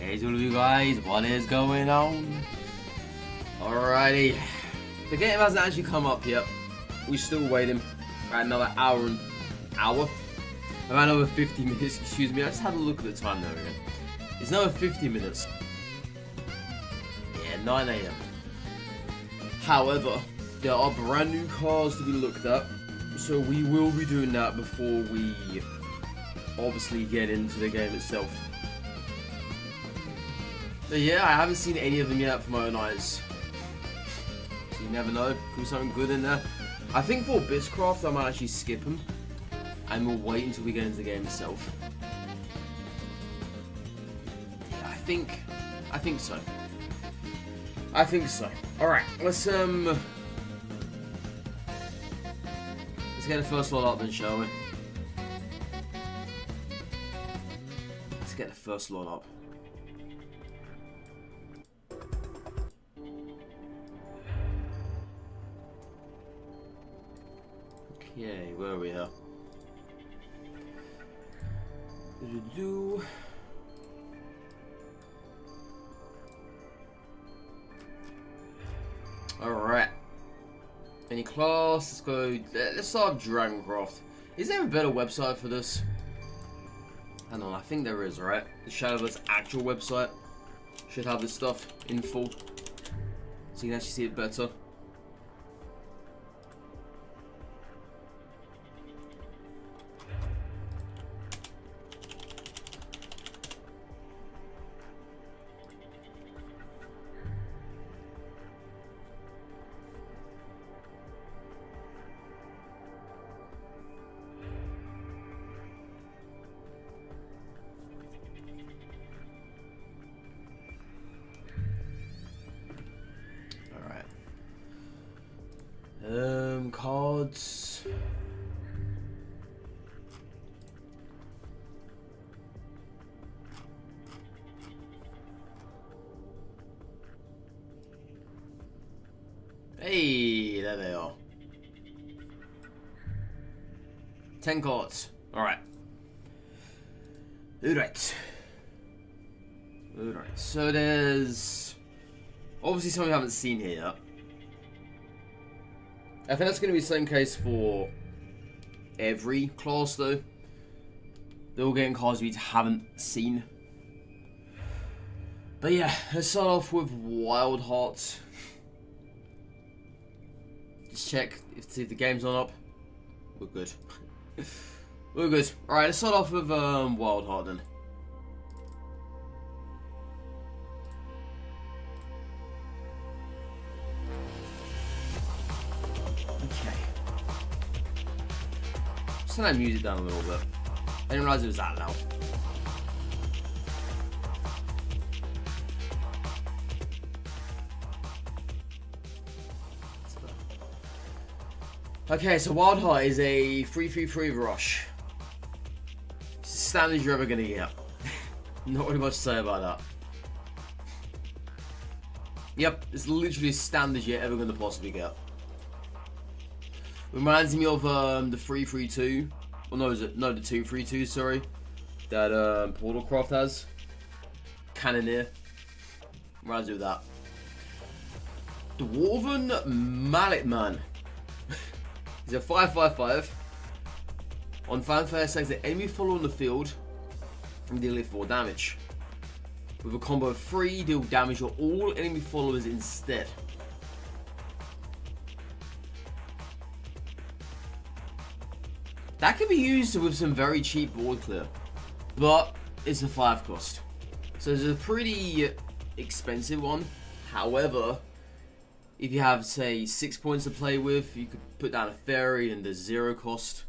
Hey to you guys, what is going on? Alrighty, the game hasn't actually come up yet. We're still waiting. Right, another about another 50 minutes, excuse me. I just had a look at the time there again. It's another 50 minutes. Yeah, 9 AM. However, there are brand new cars to be looked at, so we will be doing that before we obviously get into the game itself. But yeah, I haven't seen any of them yet for my own eyes. So you never know, could be something good in there. I think for Abysscraft I might actually skip them, and we'll wait until we get into the game itself. Yeah, I think so. I think so. Alright, let's get the first lot up then, shall we? Let's get the first lot up. Okay, where are we here? Alright. Any class? Let's go. Let's start Dragoncraft. Is there a better website for this? Hang on, I think there is, right? The Shadowverse actual website should have this stuff in full, so you can actually see it better. Cards. Hey, there they are. 10 cards. Alright. Alright. Alright, so there's obviously something we haven't seen here yet. I think that's going to be the same case for every class though. They're all getting cards we haven't seen. But yeah, let's start off with Wild Hearts. Just check see if the game's on up. We're good. We're good. Alright, let's start off with Wild Heart then. Turn that music down a little bit. I didn't realize it was that loud. Okay, so Wild Heart is a 3-3-3 rush. It's as standard as you're ever gonna get. Not really much to say about that. Yep, it's literally as standard as you're ever gonna possibly get. Reminds me of the 3-3-2. Well, no, the 2-3-2, sorry. That Portalcraft has. Cannoneer. Reminds me of that. Dwarven Mallet Man. He's a 5-5-5. On fanfare, selects the enemy follower on the field and deal it 4 damage. With a combo of 3, deal damage to all enemy followers instead. That can be used with some very cheap board clear, but it's a 5 cost. So it's a pretty expensive one. However, if you have, say, 6 points to play with, you could put down a fairy and the 0 cost.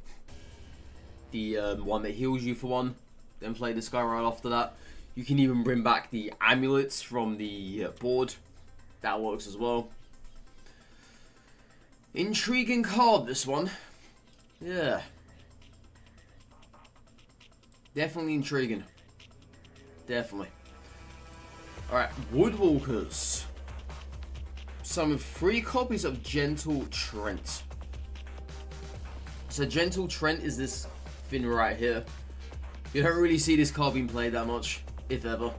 The one that heals you for 1, then play this guy right after that. You can even bring back the amulets from the board. That works as well. Intriguing card, this one. Yeah. Definitely intriguing. Definitely. Alright, Woodwalkers. Some 3 copies of Gentle Trent. So Gentle Trent is this thing right here. You don't really see this card being played that much, if ever.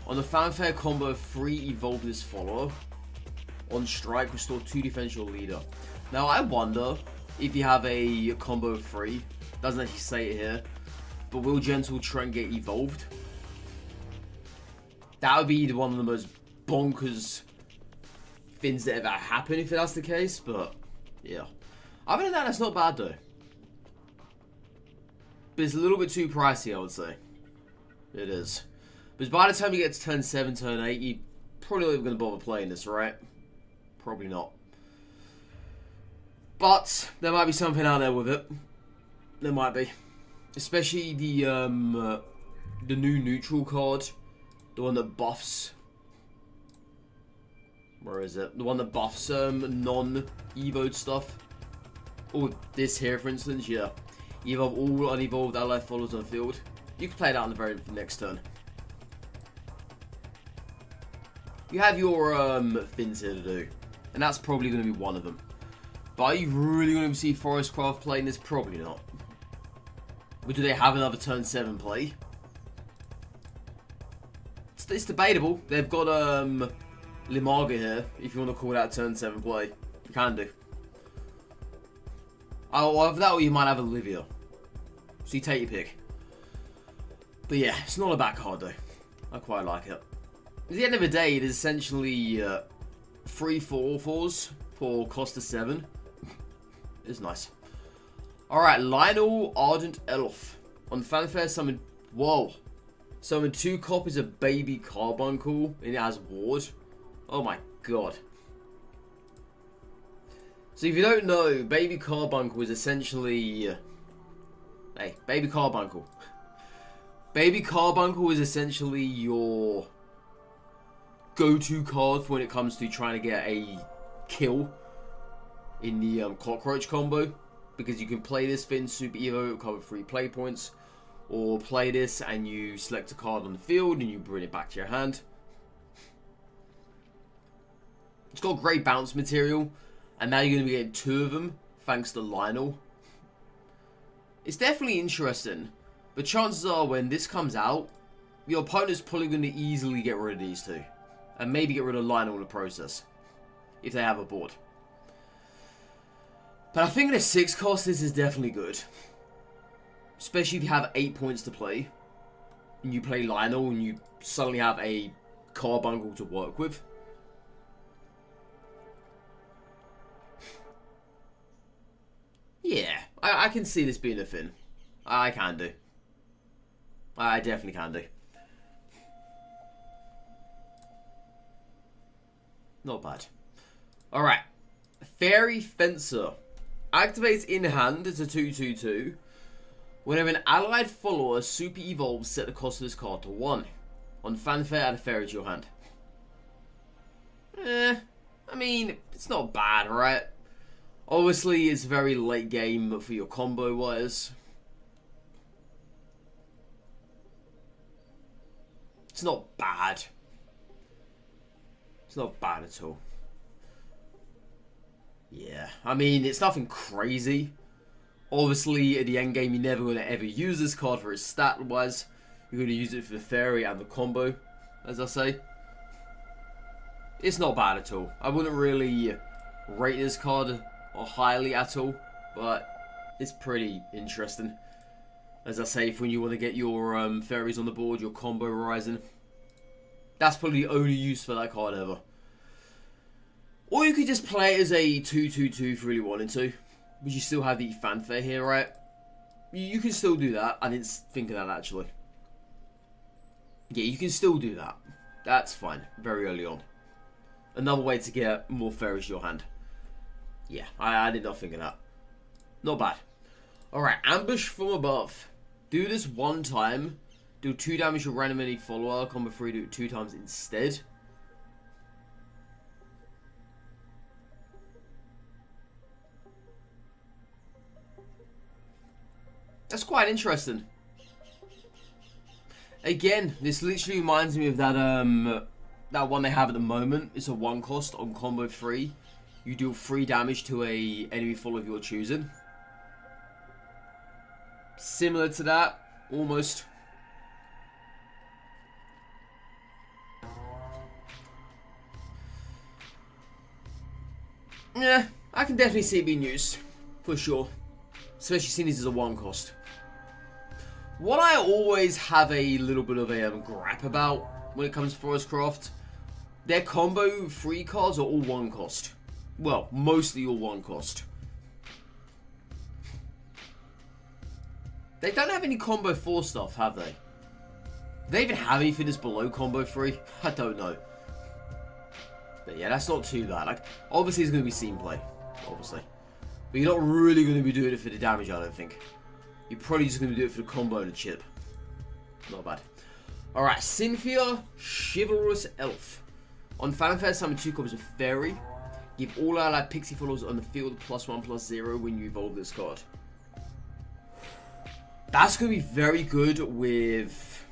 On the fanfare combo 3, evolve this follower. On strike, restore 2 defense your leader. Now I wonder if you have a combo 3, doesn't actually say it here, but will Gentle Trent get evolved? That would be one of the most bonkers things that ever happen if that's the case, but yeah. Other than that, that's not bad though. But it's a little bit too pricey, I would say. It is. But by the time you get to turn 7, turn 8, you're probably not even going to bother playing this, right? Probably not. But there might be something out there with it. There might be. Especially the new neutral card. The one that buffs. Where is it? The one that buffs non-evoed stuff. Oh, this here, for instance, yeah. Evolve all unevolved ally followers on the field. You can play that on the very next turn. You have your things here to do. And that's probably going to be one of them. But are you really going to see Abysscraft playing this? Probably not. But do they have another turn 7 play? It's debatable. They've got Limaga here, if you want to call that turn 7 play. You can do. Oh, either that or you might have Olivia. So you take your pick. But yeah, it's not a bad card though. I quite like it. At the end of the day, it is essentially 3 4/4s for cost of 7. It's nice. Alright, Lionel Ardent Elf. On fanfare, summon... Whoa. Summon 2 copies of Baby Carbuncle, and it has Ward. Oh my god. So if you don't know, Baby Carbuncle is essentially... Hey, Baby Carbuncle. Baby Carbuncle is essentially your go-to card for when it comes to trying to get a kill in the cockroach combo. Because you can play this Fin Super Evo, cover 3 play points. Or play this and you select a card on the field and you bring it back to your hand. It's got great bounce material. And now you're going to be getting 2 of them, thanks to Lionel. It's definitely interesting. But chances are when this comes out, your opponent's probably going to easily get rid of these 2. And maybe get rid of Lionel in the process. If they have a board. But I think at a 6 cost, this is definitely good. Especially if you have 8 points to play. And you play Lionel and you suddenly have a Carbuncle to work with. Yeah, I can see this being a thing. I can do. I definitely can do. Not bad. Alright. Fairy Fencer. Activates in hand. It's a 2/2/2. Whenever an allied follower super evolves, set the cost of this card to 1. On fanfare, add a fairy to your hand. I mean, it's not bad, right? Obviously, it's very late game for your combo wise. It's not bad. It's not bad at all. Yeah, I mean, it's nothing crazy. Obviously, at the end game, you're never going to ever use this card for its stat wise. You're going to use it for the fairy and the combo, as I say. It's not bad at all. I wouldn't really rate this card or highly at all, but it's pretty interesting. As I say, for when you want to get your fairies on the board, your combo horizon. That's probably the only use for that card ever. Or you could just play it as a 2/2/2 if you really wanted to. But you still have the fanfare here, right? You can still do that. I didn't think of that, actually. Yeah, you can still do that. That's fine. Very early on. Another way to get more fairies to your hand. Yeah, I did not think of that. Not bad. Alright, Ambush from Above. Do this 1 time. Do 2 damage to random enemy follower. Combo 3, do it 2 times instead. That's quite interesting. Again, this literally reminds me of that that one they have at the moment. It's a 1 cost on combo 3. You deal 3 damage to a enemy follower of your choosing. Similar to that, almost. Yeah, I can definitely see it being used. For sure. Especially seeing this as a 1 cost. What I always have a little bit of a grap about when it comes to Abysscraft, their combo 3 cards are all 1 cost. Well, mostly all 1 cost. They don't have any combo 4 stuff, have they? Do they even have anything that's below combo 3? I don't know. But yeah, that's not too bad. Like, obviously it's going to be scene play. Obviously. But you're not really going to be doing it for the damage, I don't think. You're probably just going to do it for the combo and the chip. Not bad. Alright, Cynthia, Chivalrous Elf. On Fanfare, summon 2 copies of Fairy. Give all allied pixie followers on the field +1/+0 when you evolve this card. That's going to be very good with...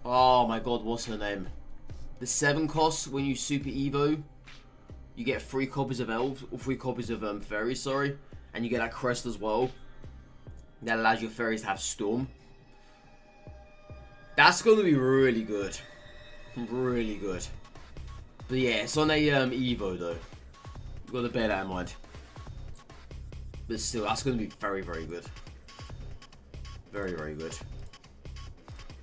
Oh my god, what's her name? The 7 costs when you Super Evo. You get 3 copies of Elves, or 3 copies of Fairies, sorry. And you get that crest as well. That allows your Fairies to have Storm. That's going to be really good. Really good. But yeah, it's on a Evo though. You've got to bear that in mind. But still, that's going to be very, very good. Very, very good.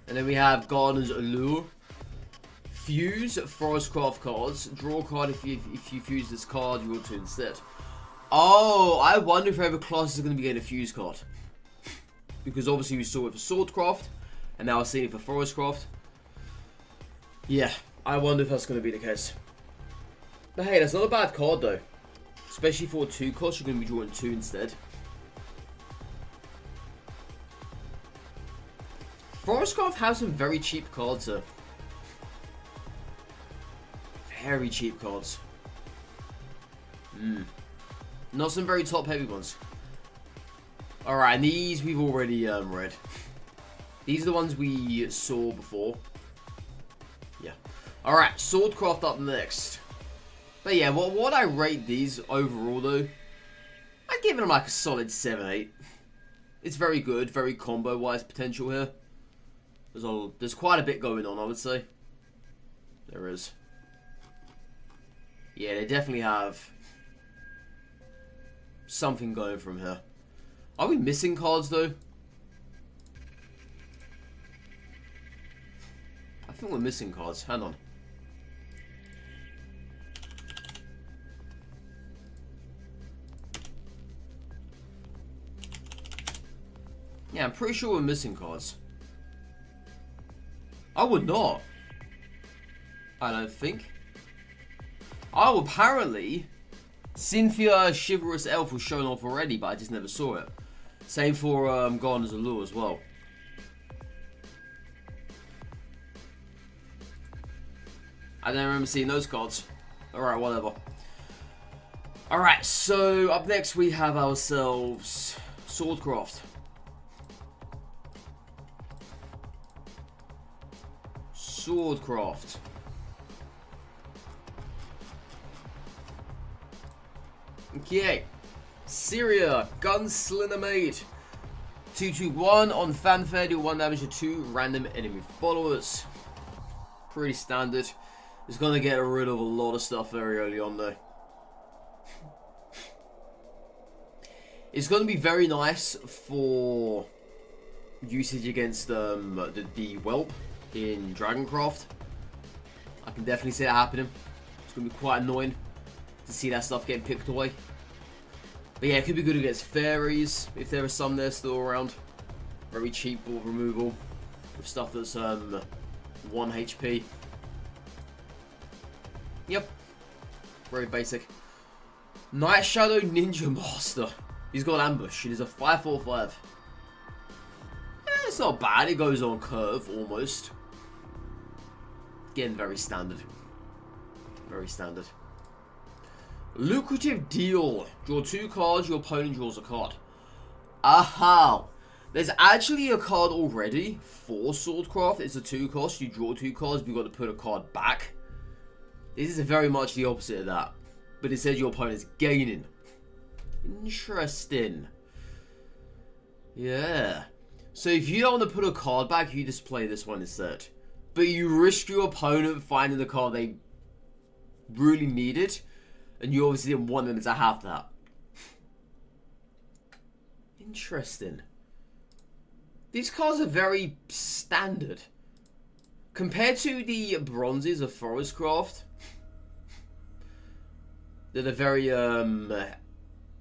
And then we have Gardener's Allure. Fuse Abysscraft cards. Draw a card if you fuse this card, you want to instead. Oh, I wonder if every class is going to be getting a fuse card. Because obviously we saw it for Swordcraft, and now we're seeing it for Abysscraft. Yeah, I wonder if that's going to be the case. But hey, that's not a bad card though. Especially for 2 costs, you're going to be drawing 2 instead. Abysscraft has some very cheap cards here. Very cheap cards. Not some very top heavy ones. Alright, and these we've already read. These are the ones we saw before. Yeah. Alright, Swordcraft up next. But yeah, what I rate these overall though, I'd give them like a solid 7-8. It's very good, very combo wise potential here. There's quite a bit going on, I would say. There is. Yeah, they definitely have something going from here. Are we missing cards though? I think we're missing cards. Hang on. Yeah, I'm pretty sure we're missing cards. I would not. I don't think. Oh, apparently, Cynthia Chivalrous Elf was shown off already, but I just never saw it. Same for Gardener's Allure as well. I don't remember seeing those cards. Alright, whatever. Alright, so up next we have ourselves Swordcraft. Swordcraft. Okay. Syria, Gunslinger Maid. 2/2/1 on Fanfare, deal 1 damage to 2 random enemy followers. Pretty standard. It's gonna get rid of a lot of stuff very early on though. It's gonna be very nice for usage against the Whelp in Dragoncraft. I can definitely see that happening. It's gonna be quite annoying to see that stuff getting picked away. But yeah, it could be good against fairies, if there are some there still around. Very cheap ball removal, with stuff that's 1 HP. Yep. Very basic. Night Shadow Ninja Master. He's got Ambush. It is a 5/4/5. It's not bad, it goes on curve, almost. Again, very standard. Very standard. Lucrative deal. Draw 2 cards, your opponent draws a card. Aha! There's actually a card already for Swordcraft. It's a 2 cost. You draw 2 cards, but you've got to put a card back. This is very much the opposite of that. But it says your opponent's gaining. Interesting. Yeah. So if you don't want to put a card back, you just play this one instead. But you risk your opponent finding the card they really needed. And you obviously didn't want them to have that. Interesting. These cards are very standard. Compared to the bronzes of Abysscraft, they're very,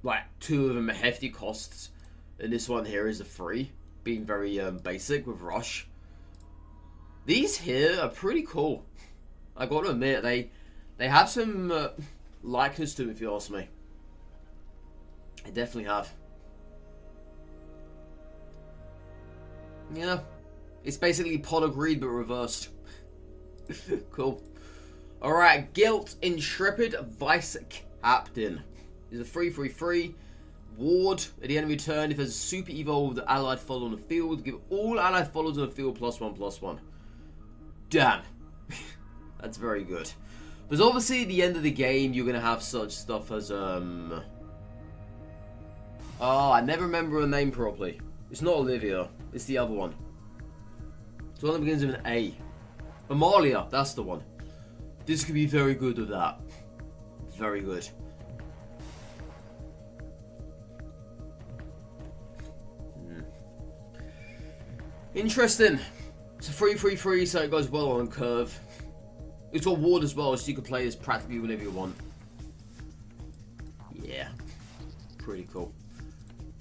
like, two of them are hefty costs. And this one here is a free, being very basic with Rush. These here are pretty cool. I gotta admit, they have some likeness to them, if you ask me. They definitely have. Yeah, it's basically Pot of Greed but reversed. Cool. Alright, Guilt Intrepid Vice Captain. He's a 3/3/3. Ward, at the enemy turn, if there's a super evolved allied follower on the field, give all allied followers on the field +1/+1. Damn. That's very good. But obviously, at the end of the game, you're going to have such stuff as, Oh, I never remember her name properly. It's not Olivia. It's the other one. It's one that begins with an A. Amalia, that's the one. This could be very good with that. Very good. Interesting. It's a 3/3/3, so it goes well on curve. It's got ward as well, so you can play this practically whenever you want. Yeah. Pretty cool.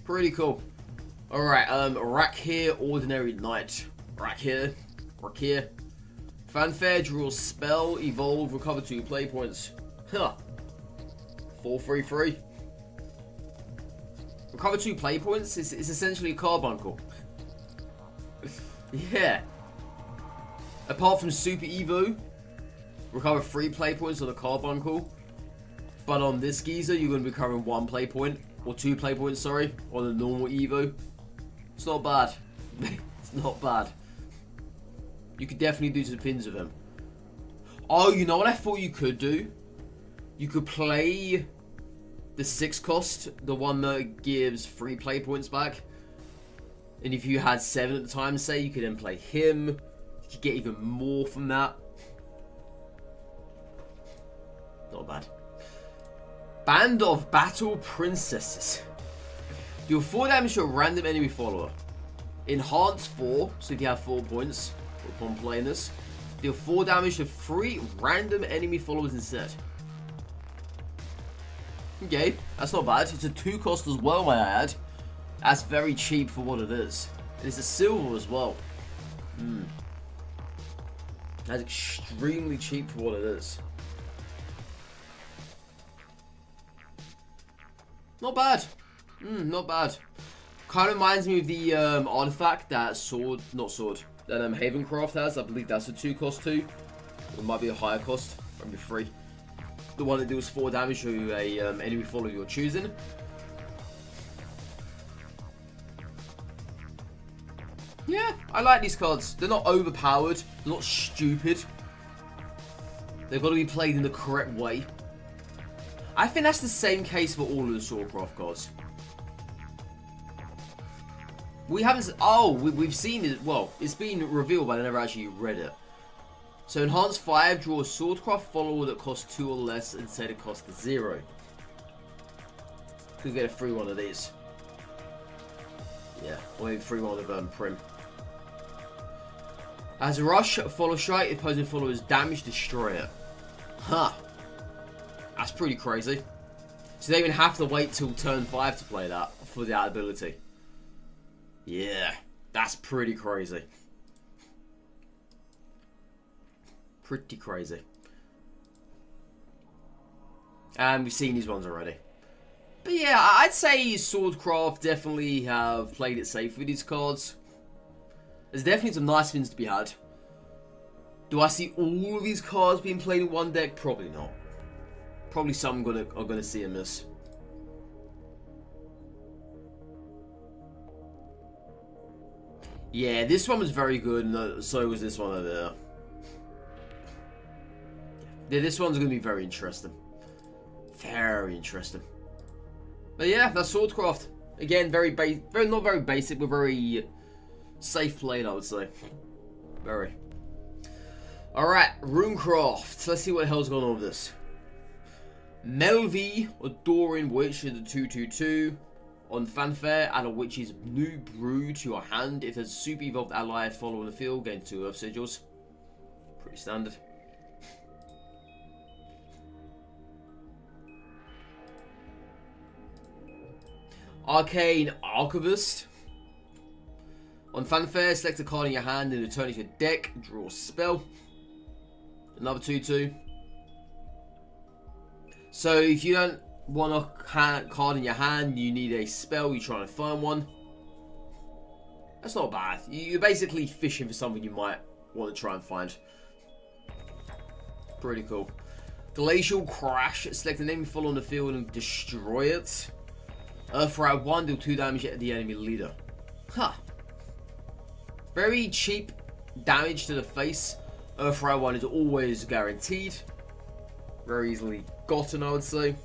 Pretty cool. Alright, Rakir, Ordinary Knight. Rakir. Fanfare, draw a spell, evolve, recover 2 play points. Huh. 4/3/3. Recover 2 play points? It's essentially a carbuncle. Yeah. Apart from Super Evo, recover 3 play points on the carbuncle. But on this geezer, you're going to be recovering 1 play point. Or 2 play points, sorry. On the normal Evo. It's not bad. It's not bad. You could definitely do some things with him. Oh, you know what I thought you could do? You could play the 6 cost. The one that gives 3 play points back. And if you had 7 at the time, say, you could then play him. You could get even more from that. Not bad. Band of Battle Princesses. Deal 4 damage to a random enemy follower. Enhance 4, so if you have 4 points upon playing this. Deal 4 damage to 3 random enemy followers instead. Okay, that's not bad. It's a 2 cost as well, may I add. That's very cheap for what it is. And it's a silver as well. That's extremely cheap for what it is. Not bad. Not bad. Kind of reminds me of the artifact that that Havencraft has. I believe that's a 2 cost too. It might be a higher cost, maybe 3. The one that deals 4 damage to a enemy follower you're choosing. Yeah, I like these cards. They're not overpowered. They're not stupid. They've got to be played in the correct way. I think that's the same case for all of the Swordcraft cards. We haven't... Oh, we've seen it. Well, it's been revealed, but I never actually read it. So, Enhance 5, draw a Swordcraft follower that costs 2 or less, instead it costs 0. Could get a free one of these. Yeah, or maybe free one of Prim. As a rush, follow strike, opposing followers damage, destroy it. Huh. That's pretty crazy. So they even have to wait till turn 5 to play that for that ability. Yeah, that's pretty crazy. Pretty crazy. And we've seen these ones already. But yeah, I'd say Swordcraft definitely have played it safe with these cards. There's definitely some nice things to be had. Do I see all of these cards being played in one deck? Probably not. Probably some are gonna see a miss. Yeah, this one was very good, and so was this one over there. Yeah, this one's gonna be very interesting. Very interesting. But yeah, that's Swordcraft. Again, not very basic, but very safe played, I would say. Very. Alright, Runecraft. Let's see what the hell's going on with this. Melvi, Adoring Witch is a 2/2/2. On Fanfare, add a Witch's New Brew to your hand. If there's a super evolved ally following the field, gain 2 Earth Sigils. Pretty standard. Arcane Archivist. On Fanfare, select a card in your hand and return it to your deck. Draw a spell. Another 2/2. So if you don't want a card in your hand, you need a spell, you're trying to find one. That's not bad. You're basically fishing for something you might want to try and find. Pretty cool. Glacial Crash. Select an enemy follow on the field and destroy it. Earthrise 1, deal 2 damage at the enemy leader. Huh. Very cheap damage to the face. Earthrise 1 is always guaranteed. Very easily gotten, I would say.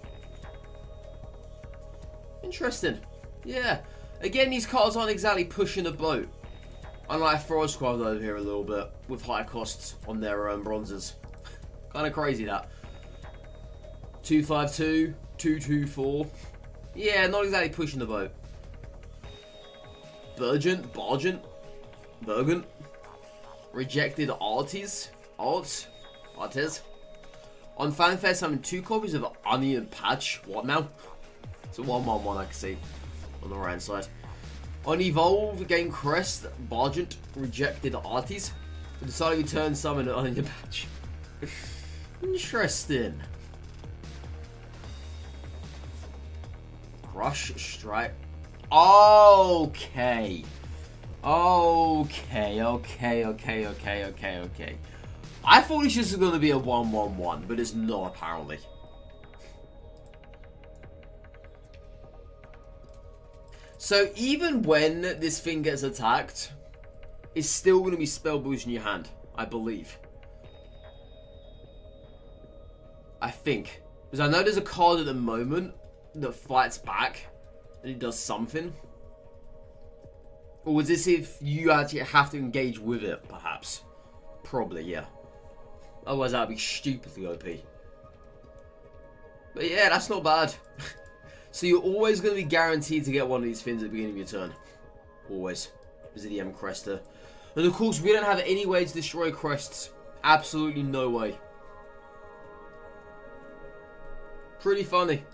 Interesting. Yeah. Again, these cards aren't exactly pushing the boat. Unlike Forest Squad over here a little bit, with high costs on their bronzes. Kind of crazy that. 2/5/2, 2/2/4. Yeah, not exactly pushing the boat. Burgent. Rejected Artes. On Fanfare, summon 2 copies of Onion Patch. What now? It's a 1/1/1 I can see on the right hand side. On Evolve, gain Crest, Bargent, Rejected Artes. Decided return summon an Onion Patch. Interesting. Rush Strike. Okay. I thought this was going to be a 1/1/1, but it's not apparently. So even when this thing gets attacked, it's still going to be spell boost in your hand, I believe. I think. Because I know there's a card at the moment that fights back and it does something. Or was this if you actually have to engage with it, perhaps? Probably, yeah. Otherwise that would be stupidly OP. But yeah, that's not bad. So you're always going to be guaranteed to get one of these things at the beginning of your turn. Always. Visidium Crester. And of course, we don't have any way to destroy crests. Absolutely no way. Pretty funny.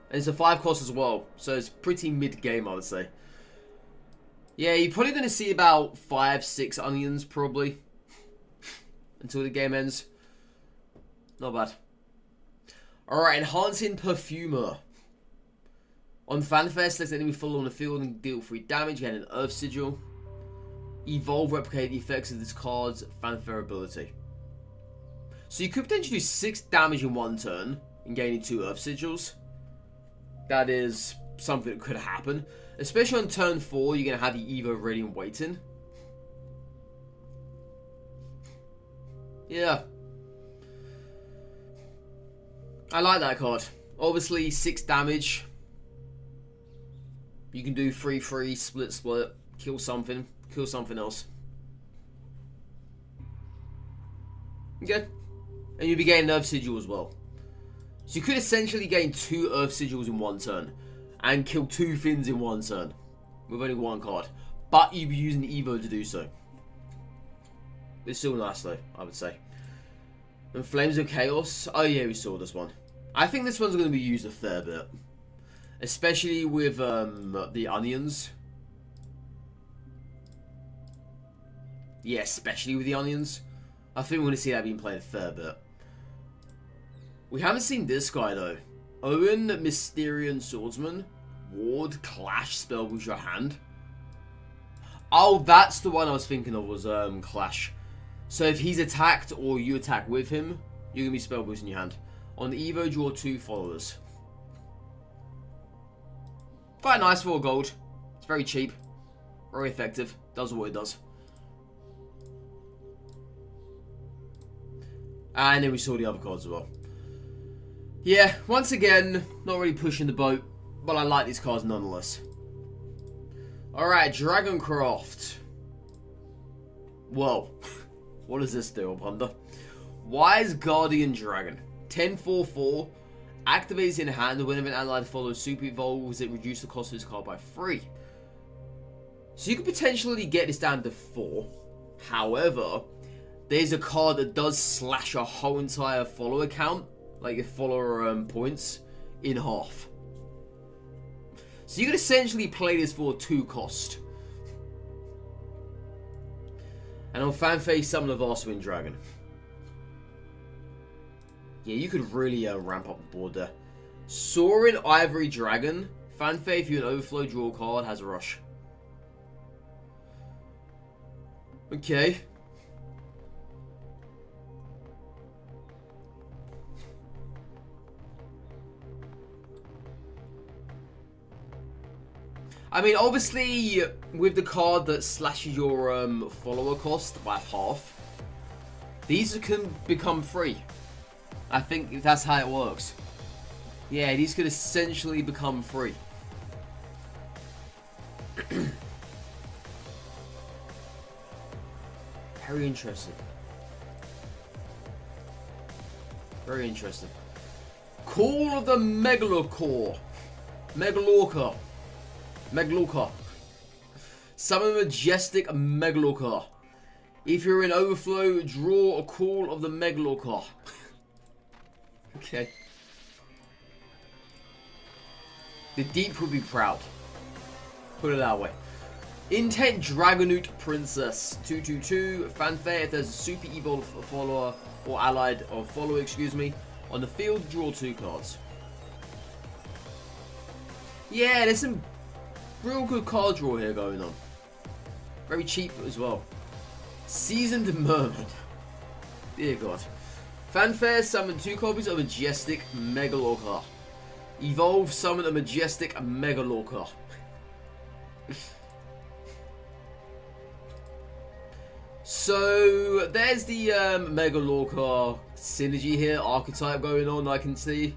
And it's a 5 cost as well. So it's pretty mid-game, I would say. Yeah, you're probably going to see about 5-6 onions, probably. Until the game ends. Not bad. Alright, Enhancing Perfumer. On Fanfare, select an enemy full on the field and deal 3 damage, get an Earth Sigil. Evolve, replicate the effects of this card's Fanfare ability. So you could potentially do 6 damage in 1 turn, and gaining 2 Earth Sigils. That is something that could happen. Especially on turn 4, you're going to have the Evo ready and waiting. Yeah. I like that card. Obviously, 6 damage. You can do 3/3, split, kill something else. Okay. And you'll be getting Earth Sigil as well. So you could essentially gain 2 Earth Sigils in 1 turn. And kill 2 things in 1 turn. With only 1 card. But you'd be using Evo to do so. It's still nice though, I would say. And Flames of Chaos. Oh yeah, we saw this one. I think this one's going to be used a fair bit. Especially with the onions. Yeah, especially with the onions. I think we're going to see that being played a fair bit. We haven't seen this guy though. Owen, Mysterian Swordsman. Ward, Clash, spell boost your hand. Oh, that's the one I was thinking of, was Clash. So if he's attacked or you attack with him, you're going to be spell boosting your hand. On Evo, draw 2 followers. Quite nice for gold. It's very cheap. Very effective. Does what it does. And then we saw the other cards as well. Yeah, once again, not really pushing the boat, but I like these cards nonetheless. Alright, Dragoncraft. Whoa. What does this do, I wonder? Wise Guardian Dragon. 10-4-4. Activates in hand whenever an allied follows super evolves, it reduces the cost of this card by 3. So you could potentially get this down to 4. However, there's a card that does slash a whole entire follower count, like your follower points, in half. So you could essentially play this for 2 cost. And on Fanfare, summon a Vast Wind Dragon. Yeah, you could really ramp up the board there. Soaring Ivory Dragon. Fanfare, if you an overflow, draw a card, has a rush. Okay. I mean, obviously, with the card that slashes your follower cost by half, these can become free. I think that's how it works. Yeah, these could essentially become free. Very interesting. Very interesting. Call of the Megalorca. Megalorca. Summon Majestic Megalorca. If you're in overflow, draw a Call of the Megalorca. Okay. The Deep would be proud. Put it that way. Intent Dragonoot Princess. 2/2/2. Fanfare. If there's a super evil follower or allied or follower, excuse me, on the field, draw 2 cards. Yeah, there's some real good card draw here going on. Very cheap as well. Seasoned Mermaid. Dear God. Fanfare, summon 2 copies of Majestic Megalorca. Evolve, summon a Majestic Megalorca. So, there's the Megalorca synergy here, archetype going on, I can see.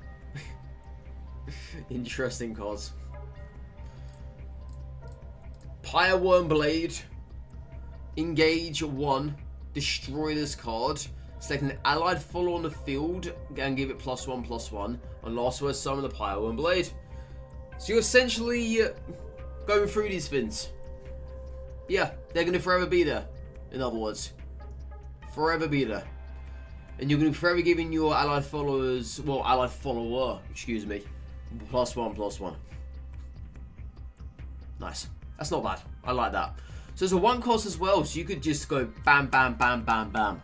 Interesting cards. Pyreworm Blade. Engage 1. Destroy this card. Select an allied follower on the field and give it +1/+1. And last word, summon the Pyreworm Blade. So you're essentially going through these things. Yeah, they're going to forever be there. In other words, forever be there. And you're going to be forever giving your allied followers, well, allied follower, excuse me, +1/+1. Nice. That's not bad. I like that. So it's a 1 cost as well, so you could just go bam, bam, bam, bam, bam.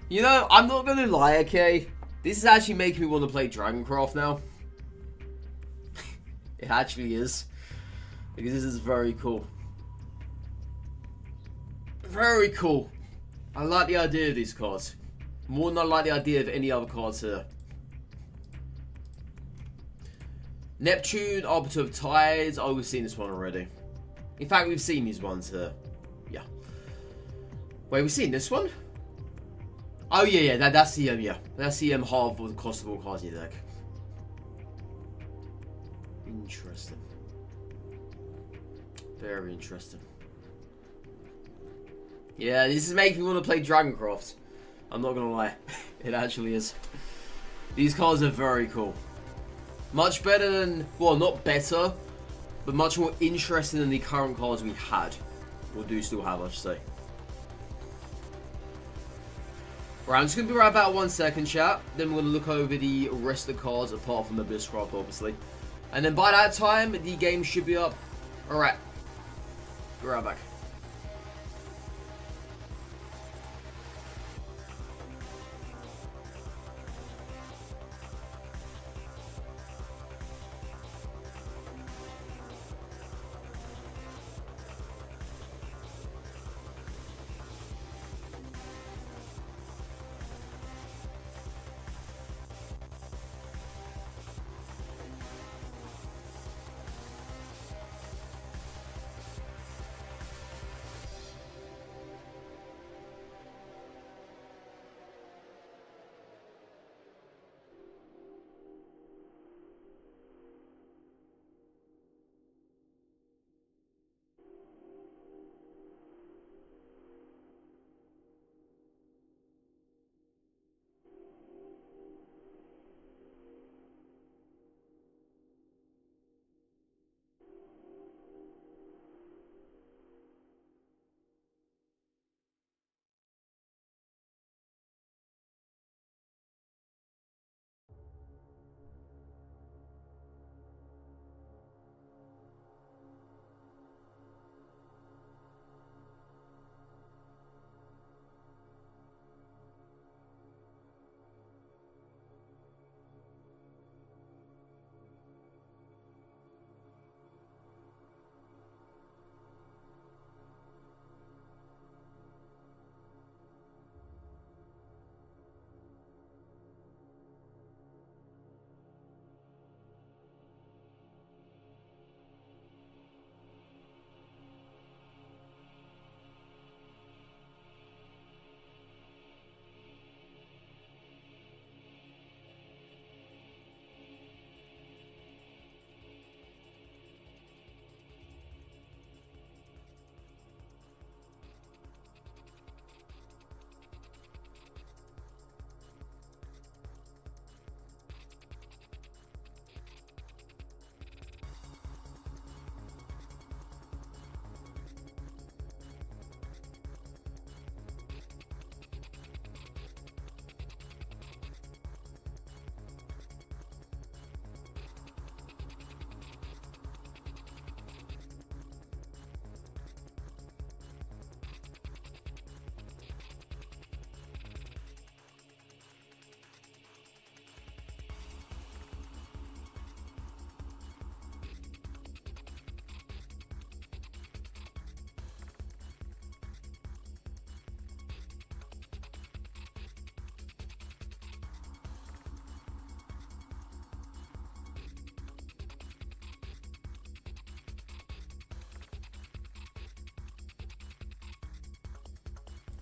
You know, I'm not going to lie, okay? This is actually making me want to play Dragoncraft now. It actually is. Because this is very cool. Very cool. I like the idea of these cards. More than I like the idea of any other cards here. Neptune, Arbiter of Tides. Oh, we've seen this one already. In fact, we've seen these ones here. Yeah. Wait, we've seen this one? Oh, yeah, that's the, yeah. That's the half of the cost of all cards in your deck. Interesting. Very interesting. Yeah, this is making me want to play Dragoncraft. I'm not gonna lie. It actually is. These cards are very cool. Much better than, well, not better, but much more interesting than the current cards we had. Or do still have, I should say. Right, I'm just going to be right about 1 second, chat. Then we're going to look over the rest of the cards, apart from the Abysscraft, obviously. And then by that time, the game should be up. Alright. Be right back.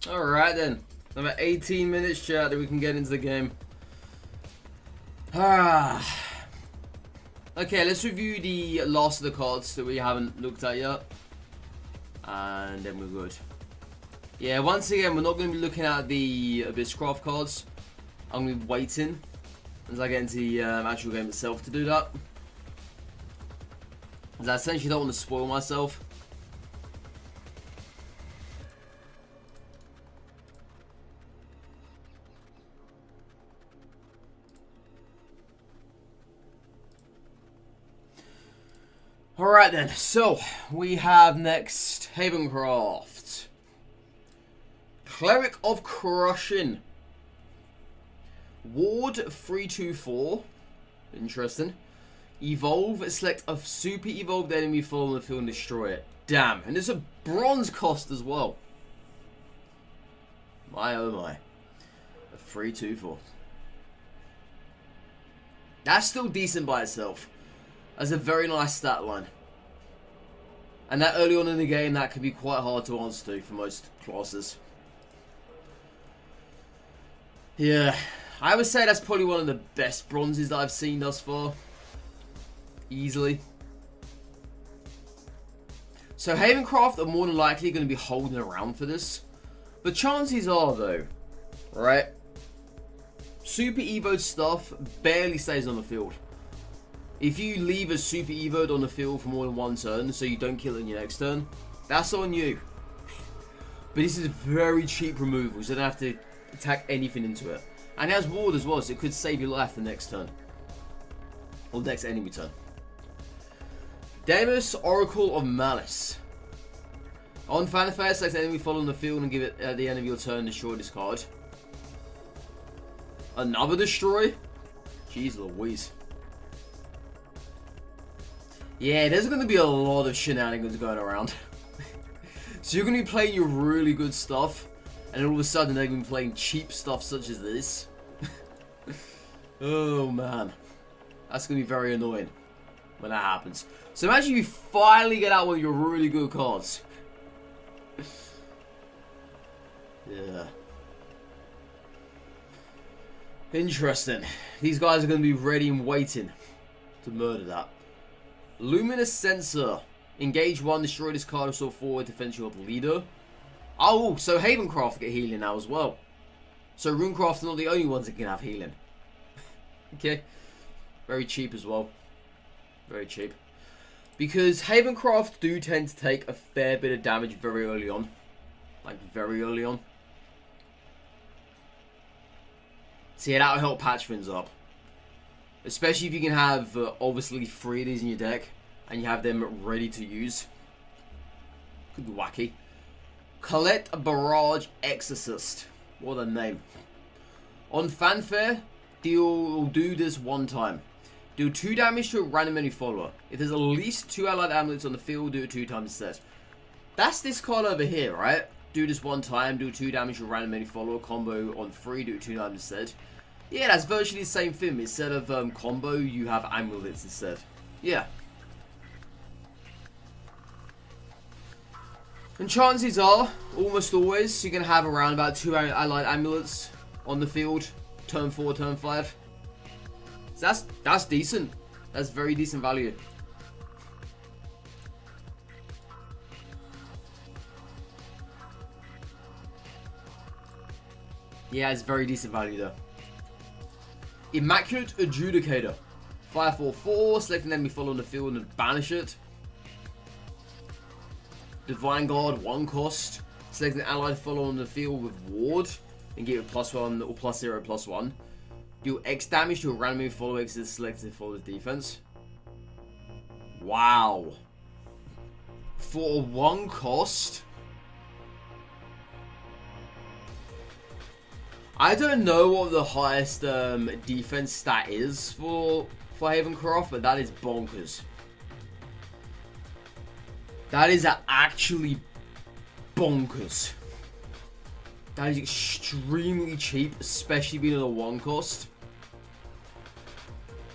Alright then. Another 18 minutes, chat, that we can get into the game. Okay, let's review the last of the cards that we haven't looked at yet. And then we're good. Yeah, once again, we're not going to be looking at the Abysscraft cards. I'm going to be waiting as I get into the actual game itself to do that. Because I essentially don't want to spoil myself. Alright then, so we have next Abysscraft. Cleric of Crushing. Ward 3/2/4. Interesting. Evolve, select a super evolved enemy, fall on the field and destroy it. Damn, and there's a bronze cost as well. My oh my. A 3/2/4. That's still decent by itself. That's a very nice stat line. And that early on in the game, that can be quite hard to answer to for most classes. Yeah, I would say that's probably one of the best bronzes that I've seen thus far. Easily. So Abysscraft are more than likely going to be holding around for this. But chances are though, right? Super Evo stuff barely stays on the field. If you leave a Super Evo on the field for more than one turn, so you don't kill it in your next turn, that's on you. But this is very cheap removal, so you don't have to attack anything into it. And it has ward as well, so it could save your life the next turn. Or next enemy turn. Demus, Oracle of Malice. On fanfare, select an enemy following the field and give it at the end of your turn, destroy this card. Another destroy? Jeez Louise. Yeah, there's going to be a lot of shenanigans going around. So you're going to be playing your really good stuff, and all of a sudden they're going to be playing cheap stuff such as this. Oh man. That's going to be very annoying when that happens. So imagine you finally get out one of your really good cards. Yeah. Interesting. These guys are going to be ready and waiting to murder that. Luminous Sensor. Engage 1, destroy this card, restore forward, defense your leader. Oh, so Abysscraft get healing now as well. So Runecraft are not the only ones that can have healing. Okay. Very cheap as well. Very cheap. Because Abysscraft do tend to take a fair bit of damage very early on. Like, very early on. So yeah, that'll help patch things up. Especially if you can have, obviously, 3 of these in your deck. And you have them ready to use. Could be wacky. Collect a Barrage Exorcist. What a name. On fanfare, do this one time. Do 2 damage to a random enemy follower. If there's at least 2 allied amulets on the field, do it 2 times instead. That's this card over here, right? Do this one time, do 2 damage to a random enemy follower. Combo on 3, do it 2 times instead. Yeah, that's virtually the same thing. Instead of combo, you have amulets instead. Yeah. And chances are, almost always, you're going to have around about 2 allied amulets on the field. Turn 4, turn 5. So that's decent. That's very decent value. Yeah, it's very decent value though. Immaculate Adjudicator. 5/4/4, select an enemy following the field and banish it. Divine Guard, 1 cost. Select an allied following the field with ward and give it +1 or +0 +1. Do X damage to a random enemy follower X is selected for the defense. Wow. For 1 cost. I don't know what the highest defense stat is for Abysscraft, but that is bonkers. That is actually bonkers. That is extremely cheap, especially being at a 1 cost.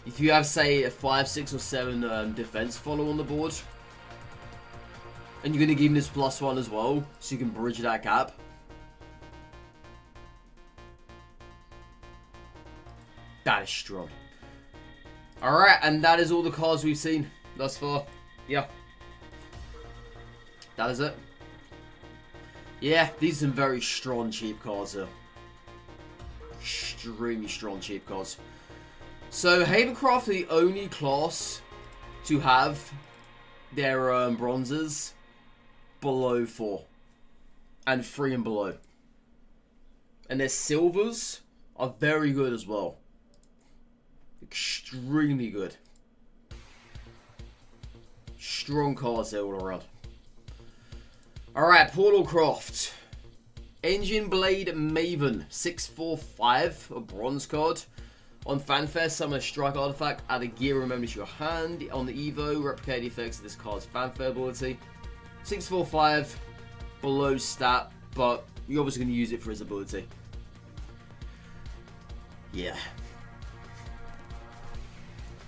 If you have, say, a 5, 6, or 7 defense follow on the board, and you're going to give him this +1 as well, so you can bridge that gap. strong. Alright, and that is all the cards we've seen thus far. Yeah. That is it. Yeah, these are some very strong cheap cards here. Extremely strong cheap cards. So, Abysscraft are the only class to have their bronzes below 4. And 3 and below. And their silvers are very good as well. Extremely good. Strong cards there all around. Alright, Portalcraft. Engine Blade Maven. 645. A bronze card. On Fanfare, summon a strike artifact. Add a gear remember to your hand. On the Evo, replicate the effects of this card's Fanfare ability. 645. Below stat. But you're obviously going to use it for his ability. Yeah.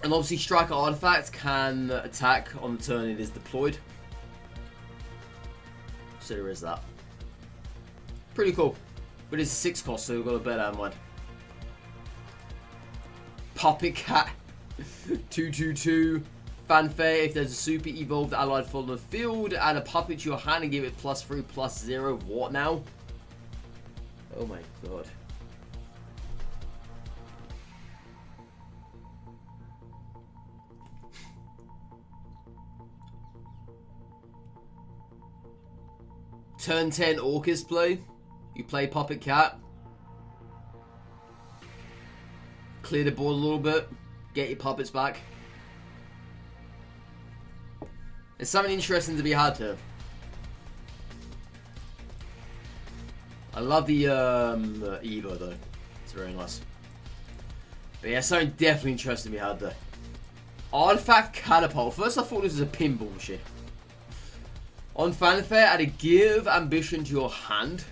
And obviously, Striker Artifact can attack on the turn it is deployed. So there is that. Pretty cool. But it's a 6 cost, so we've got to bear that in mind. Puppet Cat. 2/2/2. Fanfare. If there's a super evolved allied fall on the field, add a puppet to your hand and give it +3/+0. What now? Oh my god. Turn 10 Orcus play. You play Puppet Cat. Clear the board a little bit. Get your puppets back. There's something interesting to be had here. I love the Evo though. It's very nice. But yeah, something definitely interesting to be had there. Artifact Catapult. First I thought this was a pinball shit. On Fanfare, add a give ambition to your hand.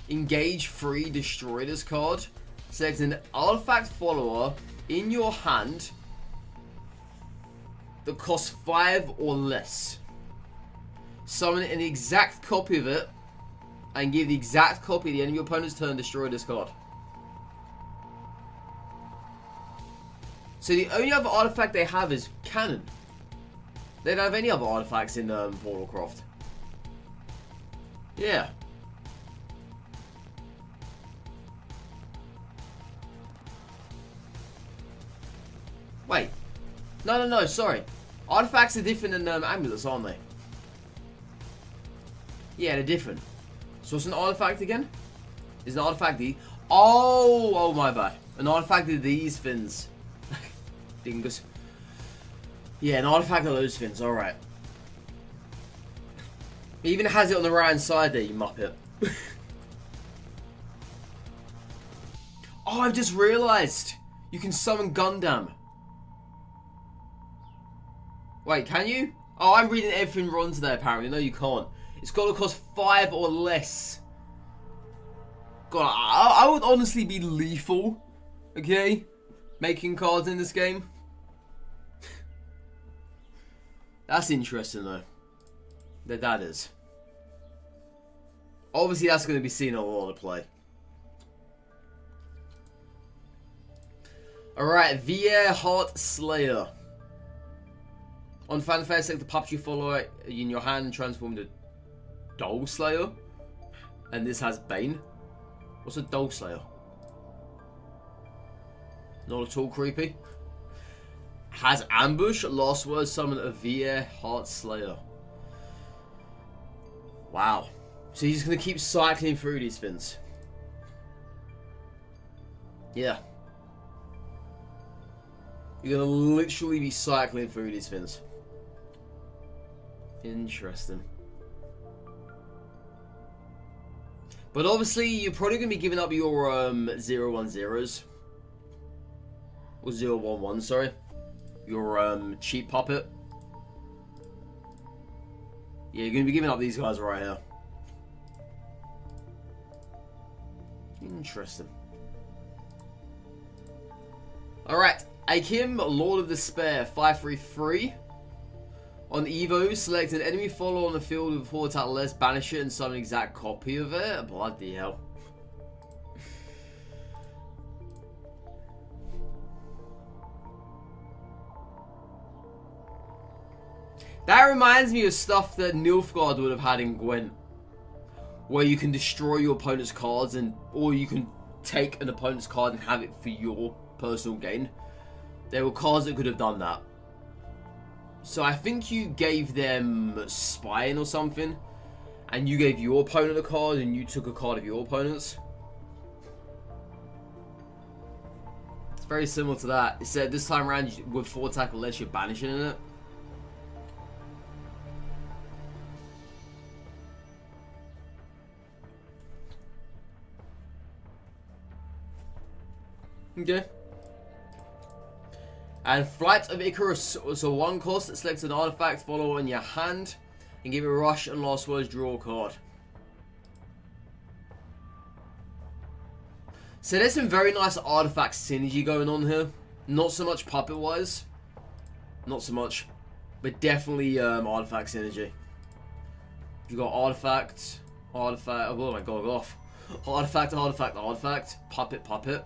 Engage 3, destroy this card. Select an artifact follower in your hand that costs 5 or less. Summon an exact copy of it and give the exact copy at the end of your opponent's turn, destroy this card. So the only other artifact they have is cannon. They don't have any other artifacts in Portalcraft. Yeah. Wait. No, sorry. Artifacts are different than amulets, aren't they? Yeah, they're different. So what's an artifact again? Is an artifact the... Oh, my bad. An artifact of these fins. Dingus. Yeah, an artifact of those fins, alright. It even has it on the right hand side there, you muppet. Oh, I've just realised. You can summon Gundam. Wait, can you? Oh, I'm reading everything wrong today apparently. No, you can't. It's got to cost 5 or less. God, I would honestly be lethal. Okay? Making cards in this game. That's interesting though. That is. Obviously that's going to be seen a lot of play. Alright, VA Heart Slayer. On Fanfare, select the puppet you follow in your hand and transform into Doll Slayer. And this has Bane. What's a Doll Slayer? Not at all creepy. Has Ambush. Last word, summon a VA Heart Slayer. Wow. So he's going to keep cycling through these fins. Yeah. You're going to literally be cycling through these fins. Interesting. But obviously, you're probably going to be giving up your 010s. Or 011, sorry. Your cheap puppet. Yeah, you're going to be giving up these guys right here. Interesting. Alright, Akim, Lord of Despair, 533. On Evo, select an enemy follower on the field with a 4 attack less, banish it, and summon an exact copy of it. Bloody hell. That reminds me of stuff that Nilfgaard would have had in Gwent, where you can destroy your opponent's cards, or you can take an opponent's card and have it for your personal gain. There were cards that could have done that. So I think you gave them Spying or something, and you gave your opponent a card, and you took a card of your opponent's. It's very similar to that. It said this time around with 4 attack or less, you're banishing in it. Okay. And Flight of Icarus. So 1 cost, select an artifact, follow in your hand, and give it a rush and last words, draw a card. So there's some very nice artifact synergy going on here. Not so much puppet wise. Not so much. But definitely artifact synergy. You got artifact, artifact, oh my god, off. Artifact, artifact, artifact, puppet, puppet.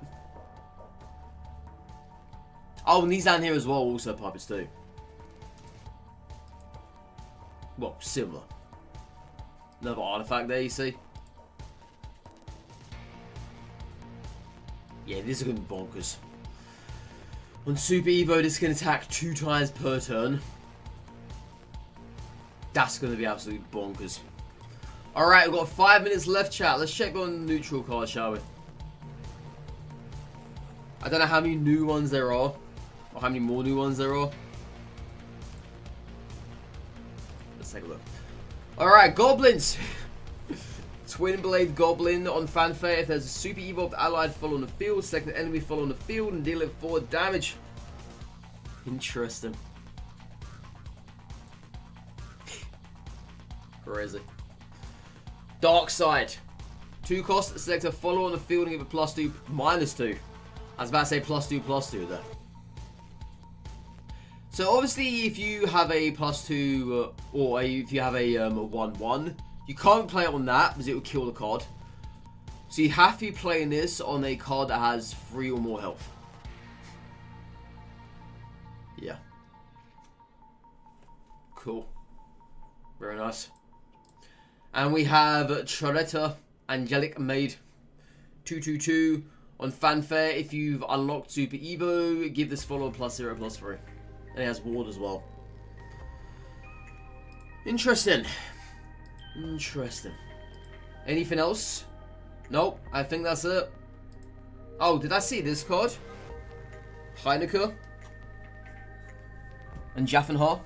Oh, and these down here as well, also puppets too. Well, similar. Another artifact there, you see. Yeah, this is going to be bonkers. On Super Evo, this can attack 2 times per turn. That's going to be absolutely bonkers. Alright, we've got 5 minutes left, chat. Let's check on the neutral card, shall we? I don't know how many new ones there are. Or how many more new ones there are. Let's take a look. Alright, Goblins. Twin Blade Goblin on Fanfare. If there's a Super Evolved Allied follow on the field, select an enemy follow on the field and deal it 4 damage. Interesting. Crazy. Dark Side. 2 cost, select a follow on the field and give it +2, -2. I was about to say +2 there. So obviously, if you have a +2 or if you have a 1/1, you can't play it on that because it will kill the card. So you have to be playing this on a card that has 3 or more health. Yeah. Cool. Very nice. And we have Troletta, Angelic Maid, 2/2/2 on Fanfare. If you've unlocked Super Evo, give this follower +0/+3. And it has ward as well. Interesting. Interesting. Anything else? Nope, I think that's it. Oh, did I see this card? Heineke. And Jaffenhar.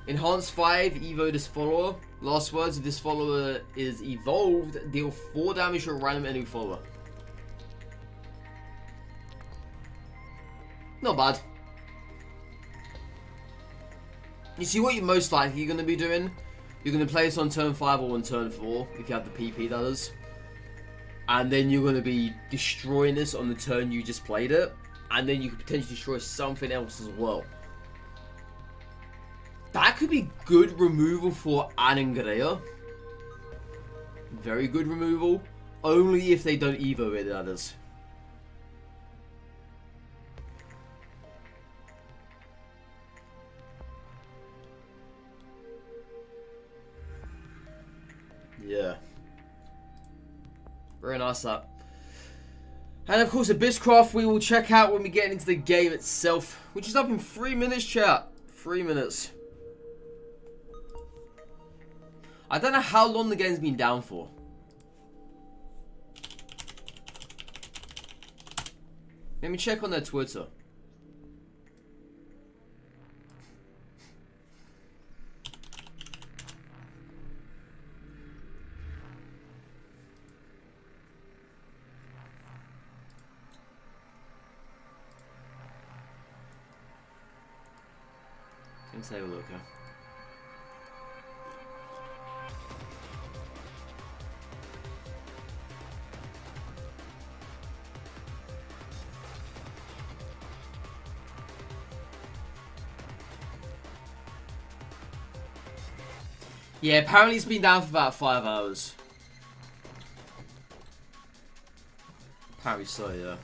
Enhance 5, Evo this follower. Last words, if this follower is evolved, deal 4 damage to a random enemy follower. Not bad. You see what you're most likely going to be doing? You're going to play this on turn 5 or on turn 4, if you have the PP that is. And then you're going to be destroying this on the turn you just played it. And then you could potentially destroy something else as well. That could be good removal for Anangrea. Very good removal. Only if they don't Evo it, that is. Yeah. Very nice that. And of course, Abysscraft we will check out when we get into the game itself, which is up in 3 minutes, chat. 3 minutes. I don't know how long the game's been down for. Let me check on their Twitter. Let's have a look, huh? Yeah, apparently it's been down for about 5 hours. Apparently so, yeah.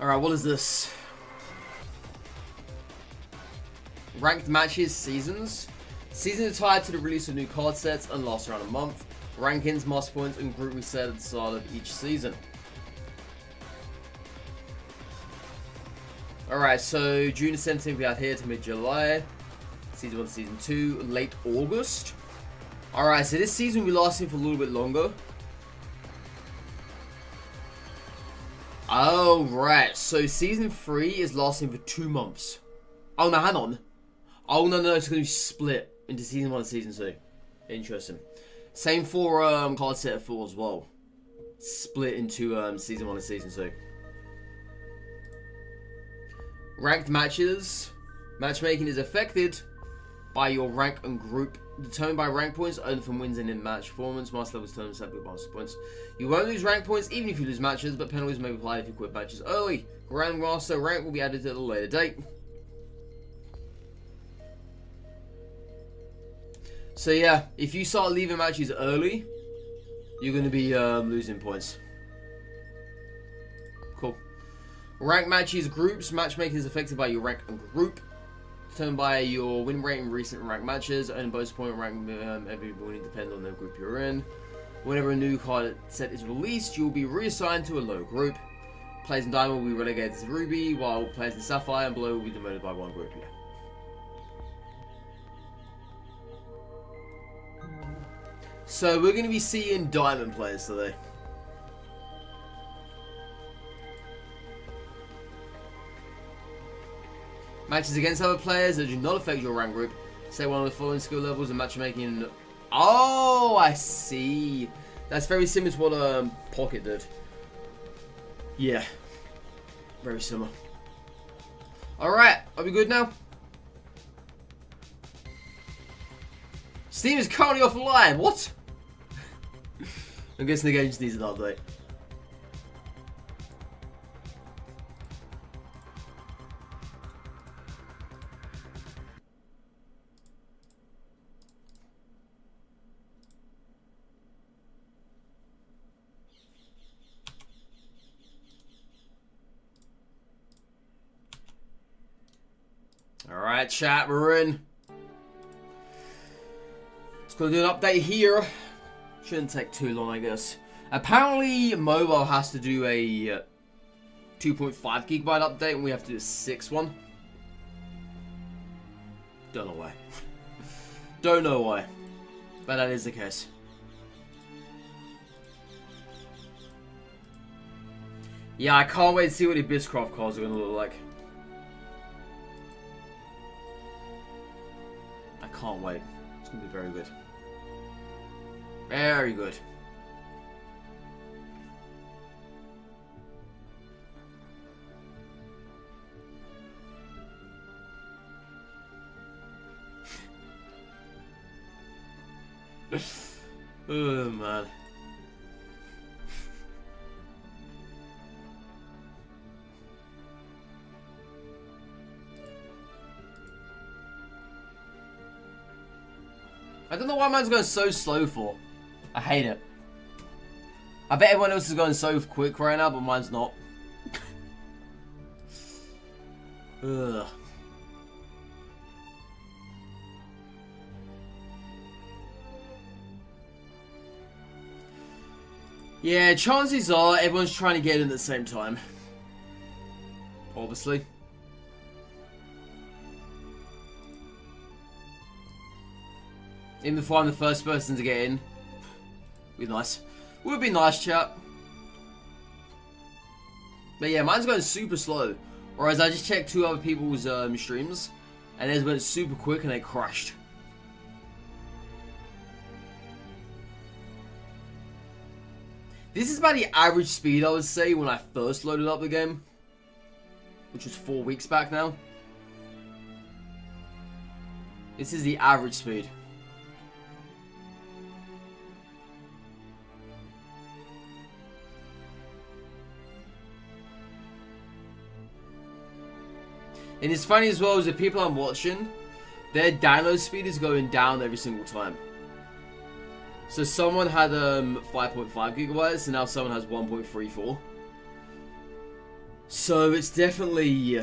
Alright, what is this? Ranked matches, seasons. Seasons are tied to the release of new card sets and last around a month. Rankings, master points, and group reset at the start of each season. Alright, so June 17th we had here to mid-July. Season 1 to Season 2, late August. Alright, so this season will be lasting for a little bit longer. Oh, right. So Season 3 is lasting for 2 months. Oh, no, hang on. Oh, no, it's going to be split into Season 1 and Season 2. Interesting. Same for card set 4 as well. Split into Season 1 and Season 2. Ranked matches. Matchmaking is affected by your rank and group. Determined by rank points earned from wins and in-match performance. Master levels determined separately by master points. You won't lose rank points even if you lose matches, but penalties may be applied if you quit matches early. Grandmaster rank will be added at a later date. So yeah, if you start leaving matches early, you're going to be losing points. Cool. Rank matches, groups. Matchmaking is affected by your rank and group. Determined by your win rate in recent rank matches. Earning bonus point rank every morning depends on the group you're in. Whenever a new card set is released, you'll be reassigned to a low group. Players in Diamond will be relegated to Ruby, while players in Sapphire and Below will be demoted by one group. Yeah. So we're going to be seeing Diamond players today. Matches against other players that do not affect your rank group. Say one of the following skill levels and matchmaking. Oh, I see. That's very similar to what Pocket did. Yeah. Very similar. Alright, are we good now? Steam is currently offline. What? I'm guessing the game just needs an update. Alright, chat, we're in. Let's go do an update here. Shouldn't take too long, I guess. Apparently, mobile has to do a 2.5 gigabyte update, and we have to do a 6 one. Don't know why. Don't know why. But that is the case. Yeah, I can't wait to see what the Abysscraft cards are going to look like. I can't wait. It's going to be very good. Very good. Oh, man. I don't know why mine's going so slow for. I hate it. I bet everyone else is going so quick right now, but mine's not. Ugh. Yeah, chances are everyone's trying to get in at the same time. Obviously. Even if I'm the first person to get in. Would be nice. Would be nice, chat. But yeah, mine's going super slow. Whereas I just checked 2 other people's streams. And theirs went super quick and they crashed. This is about the average speed, I would say, when I first loaded up the game. Which was 4 weeks back now. This is the average speed. And it's funny as well, is the people I'm watching, their download speed is going down every single time. So someone had 5.5 gigabytes, and now someone has 1.34. So it's definitely...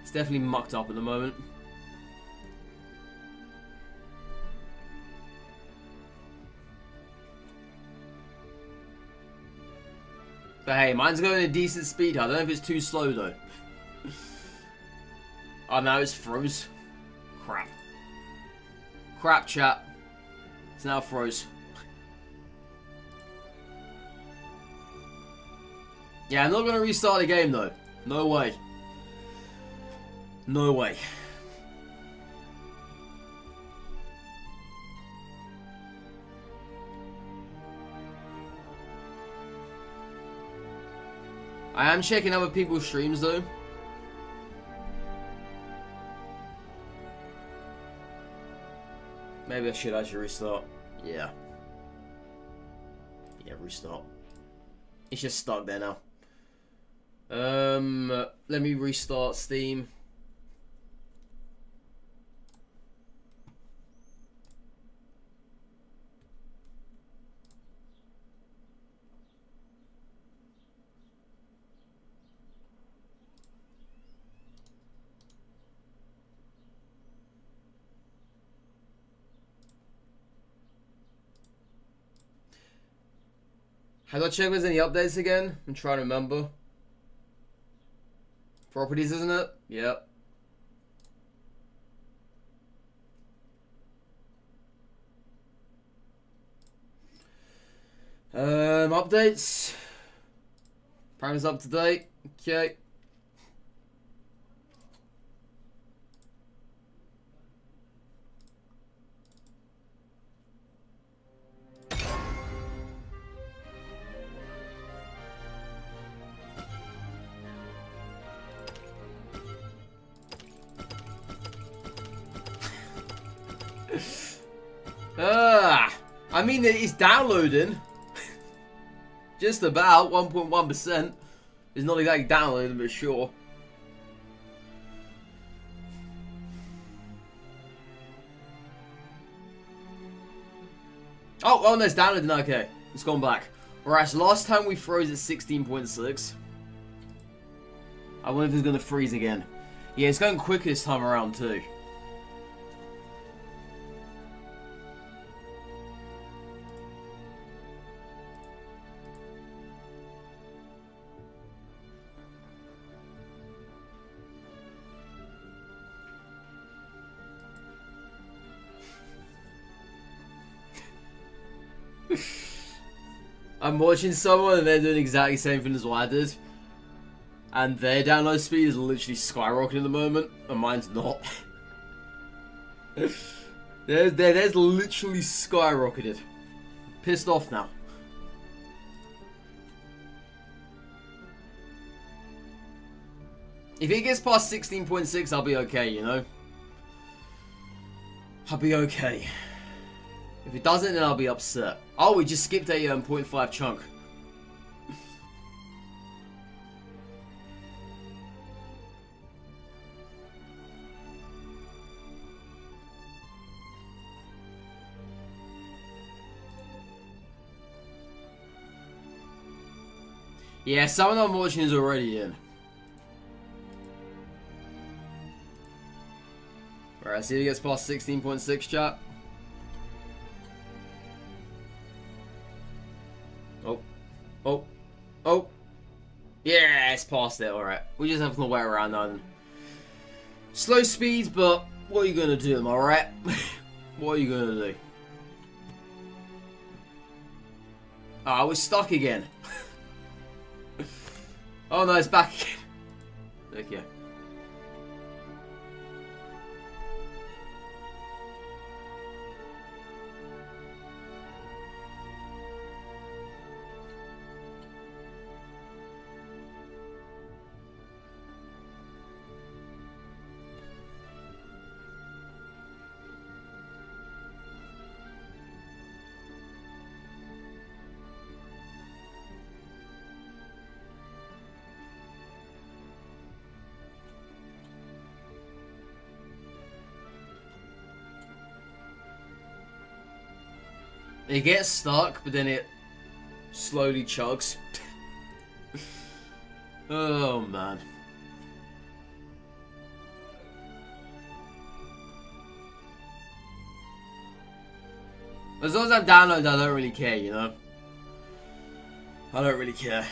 it's definitely mucked up at the moment. But hey, mine's going at a decent speed. I don't know if it's too slow though. Oh no, it's froze. Crap. Crap, chat. It's now froze. Yeah, I'm not going to restart the game though. No way. No way. I am checking other people's streams though. Maybe I should actually restart. Yeah. Yeah, restart. It's just stuck there now. Let me restart Steam. Have I checked if there's any updates again? I'm trying to remember. Properties, isn't it? Yep. Updates. Prime's up to date. Okay. I mean, it's downloading. Just about 1.1%. It's not exactly downloading, but sure. Oh, no, it's downloading. Okay, it's gone back. Alright, so last time we froze at 16.6. I wonder if it's going to freeze again. Yeah, it's going quicker this time around, too. I'm watching someone and they're doing exactly the same thing as what I did. And their download speed is literally skyrocketing at the moment, and mine's not. Theirs literally skyrocketed. Pissed off now. If it gets past 16.6, I'll be okay, you know? I'll be okay. If it doesn't, then I'll be upset. Oh, we just skipped a 0.5 chunk. Yeah, someone I'm watching is already in. Alright, see if it gets past 16.6, chat. Oh. Oh. Yeah, it's past it, alright. We just have to wait around now. Slow speeds, but what are you gonna do, am I right? What are you gonna do? Oh, we're stuck again. Oh no, it's back again. Okay. It gets stuck, but then it slowly chugs. Oh, man. As long as I'm downloaded, I don't really care, you know? I don't really care.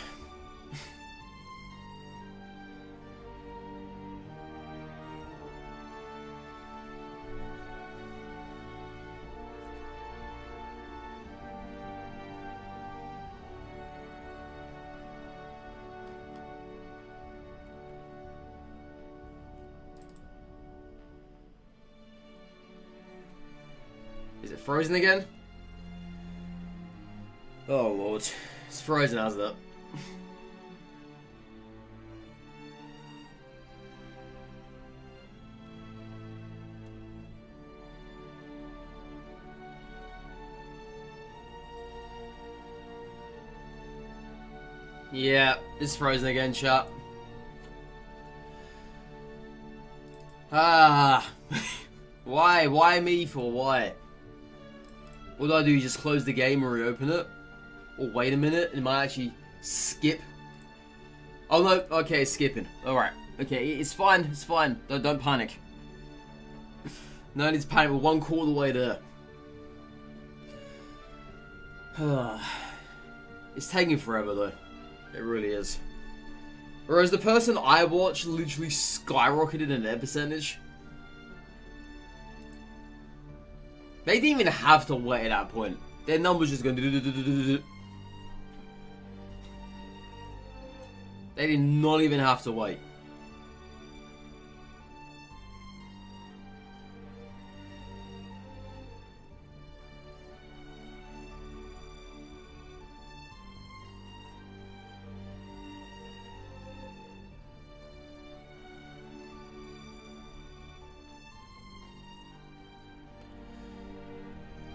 Is it frozen again? Oh lord. It's frozen, hasn't it? Yeah, it's frozen again, chat. Ah. Why? Why me for? Why? What do I do? Just close the game and reopen it? Or wait a minute, it might actually skip. Oh no, okay, it's skipping. Alright, okay, it's fine, it's fine. Don't panic. No need to panic, we're 1/4 of the way there. It's taking forever though. It really is. Whereas the person I watched literally skyrocketed in their percentage. They didn't even have to wait at that point. Their numbers just going. They did not even have to wait.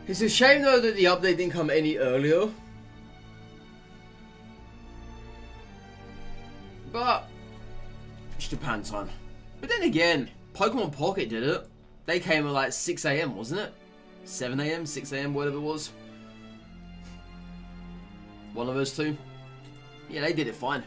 It's a shame though that the update didn't come any earlier. But it's Japan time. But then again, Pokemon Pocket did it. They came at like 6 AM, wasn't it? 7 AM, 6 AM, whatever it was. One of those two. Yeah, they did it fine.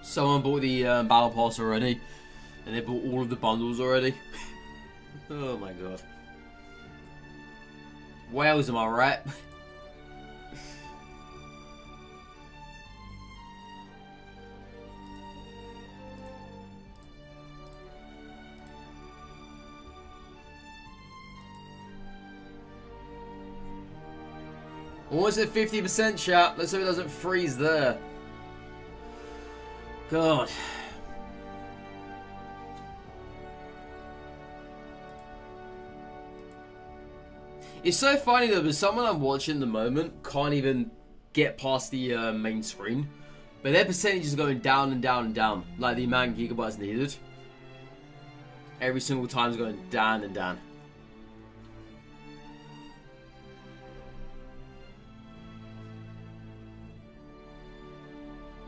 Someone bought the Battle Pass already, and they bought all of the bundles already. Oh my god. Wales, am I right? Almost at 50%, chat. Let's hope it doesn't freeze there. God. It's so funny though, because someone I'm watching at the moment can't even get past the main screen. But their percentage is going down and down and down. Like the amount of gigabytes needed. Every single time is going down and down.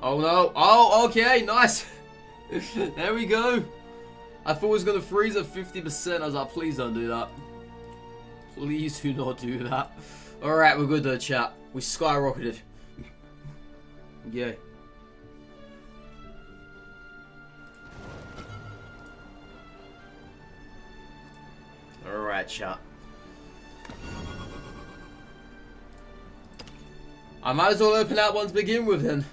Oh no. Oh, okay, nice. There we go. I thought it was going to freeze at 50%. I was like, please don't do that. Please do not do that. Alright, we're good though, chat. We skyrocketed. Yeah. Alright, chat. I might as well open that one to begin with then.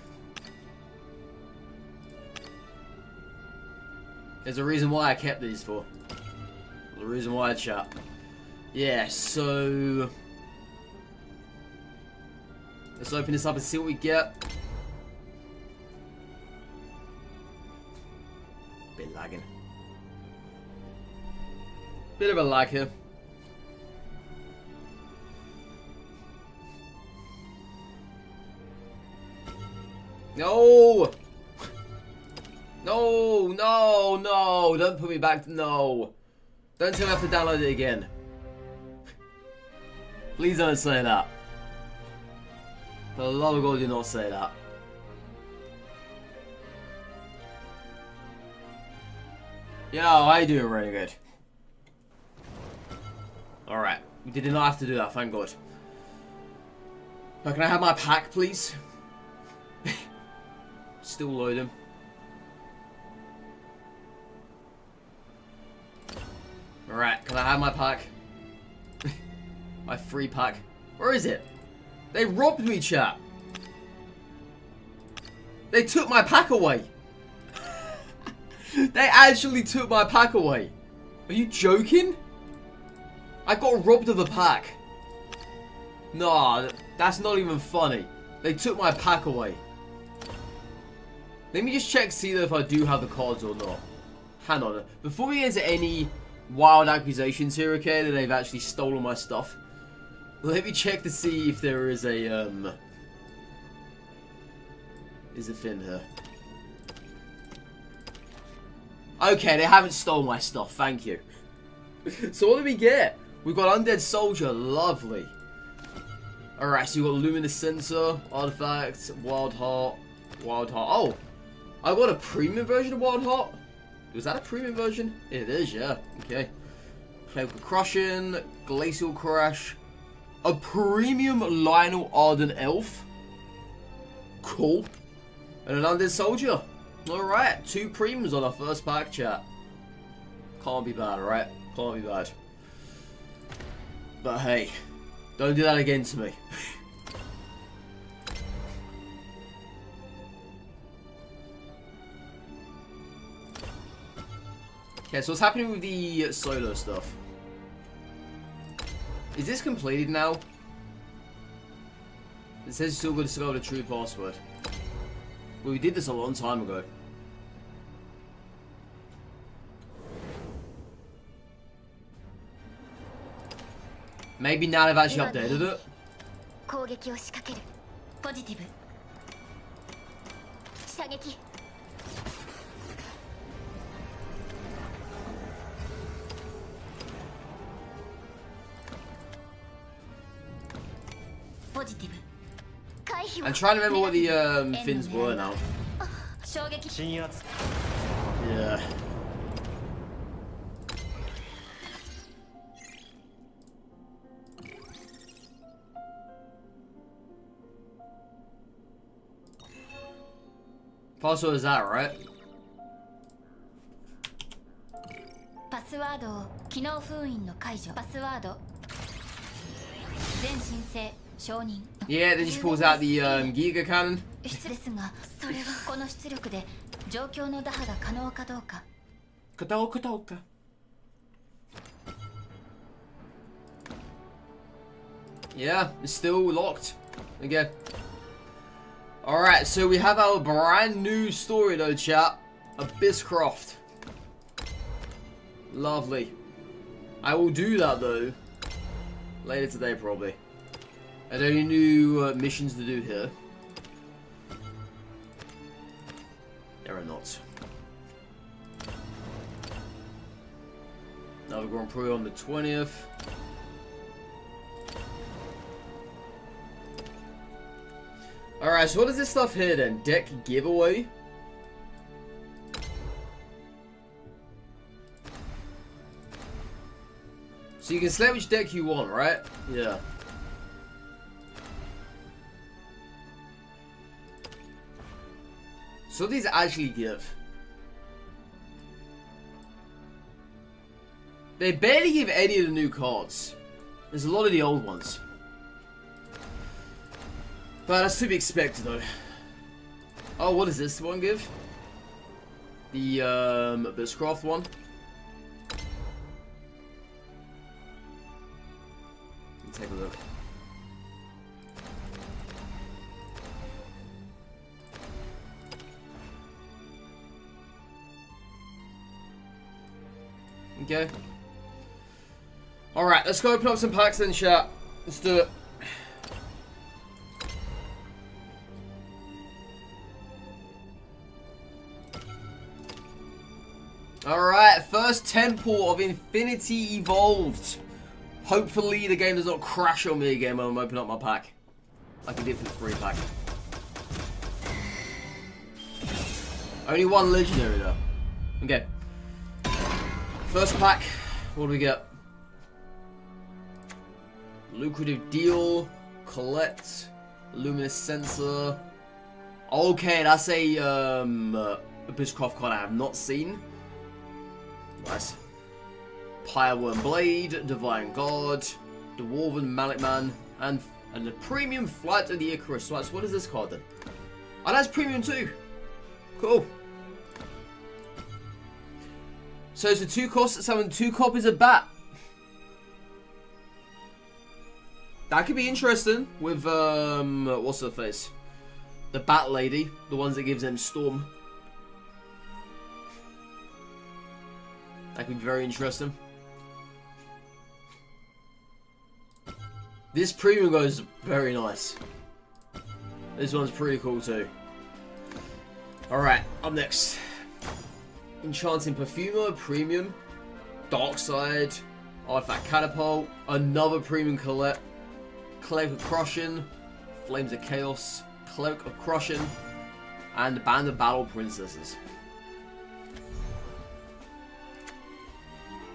There's a reason why I kept these for. There's a reason why, chat. Yeah, so... Let's open this up and see what we get. Bit lagging. Bit of a lag here. No! No, no, no. Don't put me back. No. Don't tell me I have to download it again. Please don't say that. For the love of God, do not say that. Yo, how you doing, Renegade? Alright. We did not have to do that, thank God. Now, can I have my pack, please? Still loading. Alright, can I have my pack? My free pack. Where is it? They robbed me, chat. They took my pack away. They actually took my pack away. Are you joking? I got robbed of a pack. Nah, that's not even funny. They took my pack away. Let me just check, see if I do have the cards or not. Hang on. Before we get into any wild accusations here, okay, that they've actually stolen my stuff, let me check to see if there is a, is a thing here. Okay, they haven't stolen my stuff, thank you. So what did we get? We've got Undead Soldier, lovely. Alright, so we've got Luminous Sensor, Artifacts, Wild Heart, Wild Heart. Oh! I got a premium version of Wild Heart? Was that a premium version? It is, yeah. Okay. Clinical Crushing, Glacial Crash, a premium Lionel Arden Elf. Cool. And an Undead Soldier. Alright, 2 premiums on our first pack, chat. Can't be bad, right? Can't be bad. But hey, don't do that again to me. Okay, so what's happening with the solo stuff? Is this completed now? It says it's still good to discover the true password. Well, we did this a long time ago. Maybe now they've actually updated it. I'm trying to remember what the fins were now. Yeah. Password is that, right? Yeah, then she pulls out the Giga Cannon. Yeah, it's still locked. Again. Alright, so we have our brand new story though, chat. Abysscraft. Lovely. I will do that though. Later today, probably. Are there any new missions to do here? There are not. Another Grand Prix on the 20th. Alright, so what is this stuff here then? Deck giveaway? So you can select which deck you want, right? Yeah. So what these actually give? They barely give any of the new cards. There's a lot of the old ones. But that's to be expected though. Oh, what does this one give? The Abysscraft one. Let me take a look. Okay. Alright, let's go open up some packs then, chat. Let's do it. Alright, first temple of Infinity Evolved. Hopefully the game does not crash on me again when I'm opening up my pack. Like I did for the free pack. Only one legendary though. Okay. First pack, what do we get? Lucrative Deal, Colette, Luminous Sensor. Okay, that's a Abysscraft card I have not seen. Nice. Pyreworm Blade, Divine Guard, Dwarven Mallet Man, and the Premium Flight of the Icarus. So what is this card then? Oh, that's Premium too. Cool. So it's a 2 cost, summon 2 copies of Bat. That could be interesting with, what's her face? The Bat Lady, the ones that gives them Storm. That could be very interesting. This premium goes very nice. This one's pretty cool too. Alright, up next. Enchanting Perfumer, Premium. Dark Side. Artifact Catapult. Another Premium Colette. Cleric of Crushing. Flames of Chaos. Cleric of Crushing. And Band of Battle Princesses.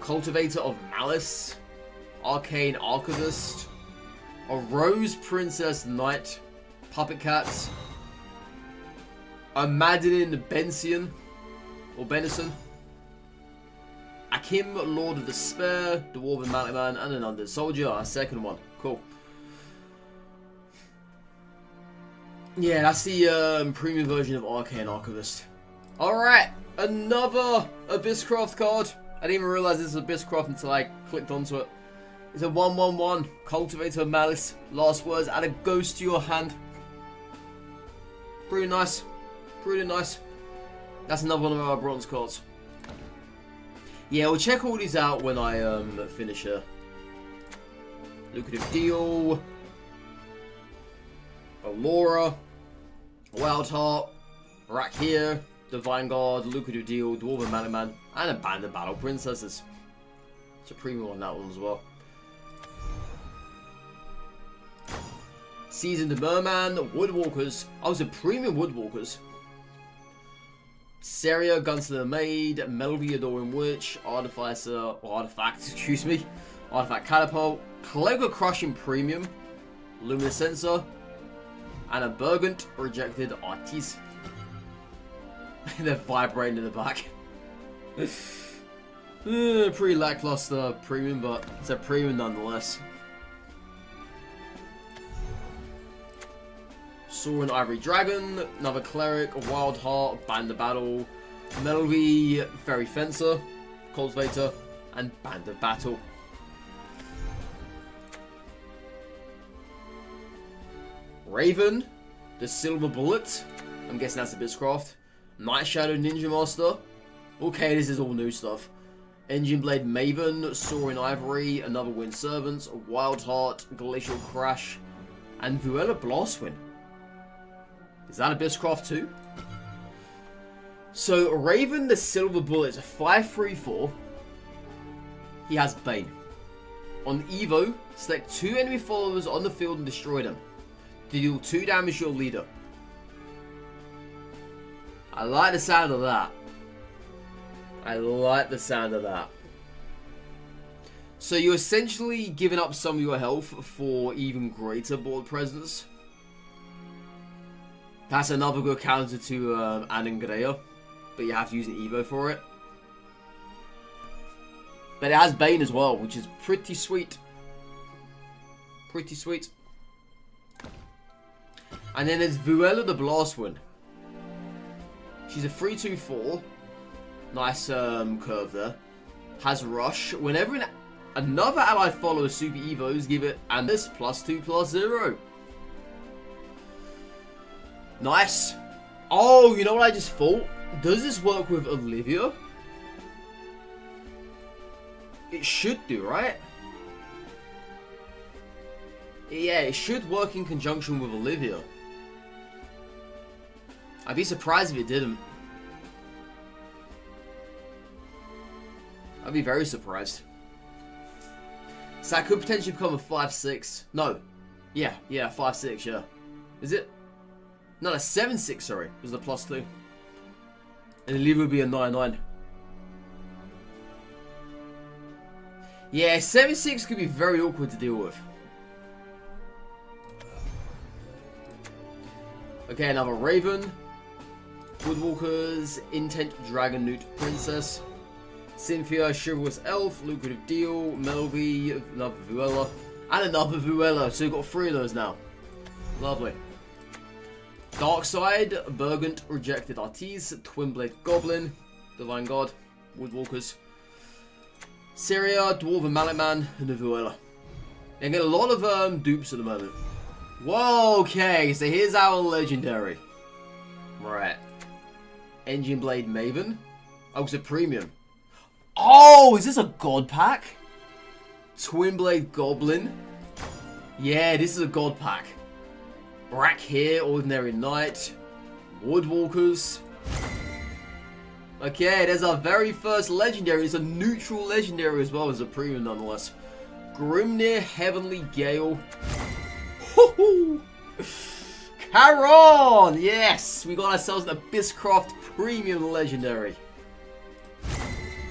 Cultivator of Malice. Arcane Archivist. A Rose Princess Knight. Puppet Cats. A Madeline Benson. Or Benison. Akim, Lord of Despair. Dwarven Mallet Man. And an Undead Soldier. Our second one. Cool. Yeah, that's the premium version of Arcane Archivist. Alright. Another Abysscraft card. I didn't even realize this was Abysscraft until I clicked onto it. It's a 1/1/1. Cultivator of Malice. Last words. Add a ghost to your hand. Pretty nice. Pretty nice. That's another one of our bronze cards. Yeah, we'll check all these out when I finish her. Lucrative Deal. Allura. Wild Heart. Rack here. Divine Guard. Lucrative Deal. Dwarven Mallet Man. And a Band of Battle Princesses. It's a premium on that one as well. Seasoned Merman. Woodwalkers. Oh, it's a premium Woodwalkers. Seria, Gunslinger Maid, Melvie, Adoring Witch, Artificer, or Artifact, excuse me, Artifact Catapult, Clegger Crushing Premium, Luminous Sensor, and a Burgant Rejected Artiste. They're vibrating in the back. Pretty lackluster premium, but it's a premium nonetheless. Soaring Ivory Dragon, another Cleric, a Wild Heart, Band of Battle, Melvie, Fairy Fencer, Cultivator, and Band of Battle. Raven, the Silver Bullet, I'm guessing that's Abysscraft. Night Shadow Ninja Master. Okay, this is all new stuff. Engine Blade Maven, Soaring Ivory, another Wind Servant, Wild Heart, Glacial Crash, and Vuela Blastwind. Is that Abysscraft too? So, Raven the Silver Bullet is a 5/3/4. He has Bane. On Evo, select 2 enemy followers on the field and destroy them. To deal 2 damage to your leader. I like the sound of that. I like the sound of that. So you're essentially giving up some of your health for even greater board presence. That's another good counter to Anangrea, but you have to use an Evo for it. But it has Bane as well, which is pretty sweet. Pretty sweet. And then there's Vuela the Blastwind. She's a 3/2/4. Nice curve there. Has Rush. Whenever another allied follower Super Evos, give it and this +2/+0. Nice. Oh, you know what I just thought? Does this work with Olivia? It should do, right? Yeah, it should work in conjunction with Olivia. I'd be surprised if it didn't. I'd be very surprised. So that could potentially become a 5-6. No. Yeah, 5-6, yeah. Is it? No, that's 7-6, sorry. It was the +2. And Olivia would be a 9-9. Yeah, 7-6 could be very awkward to deal with. Okay, another Raven. Woodwalkers, Intent Dragon Newt Princess. Cynthia, Chivalrous Elf, Lucrative Deal, Melvie, another Vuella, and another Vuella. So we've got 3 of those now. Lovely. Darkside, Burgant, Rejected Artise, Twinblade Goblin, Divine God, Woodwalkers. Syria, Dwarven Malletman, and the Vuella. They get a lot of dupes at the moment. Whoa, okay, so here's our legendary. Right. Engine Blade Maven. Oh, it's a premium. Oh, is this a god pack? Twinblade Goblin. Yeah, this is a god pack. Brack here, Ordinary Knight. Woodwalkers. Okay, there's our very first legendary. It's a neutral legendary as well as a premium nonetheless. Grimnir, Heavenly Gale. Charon! Yes! We got ourselves an Abysscraft premium legendary.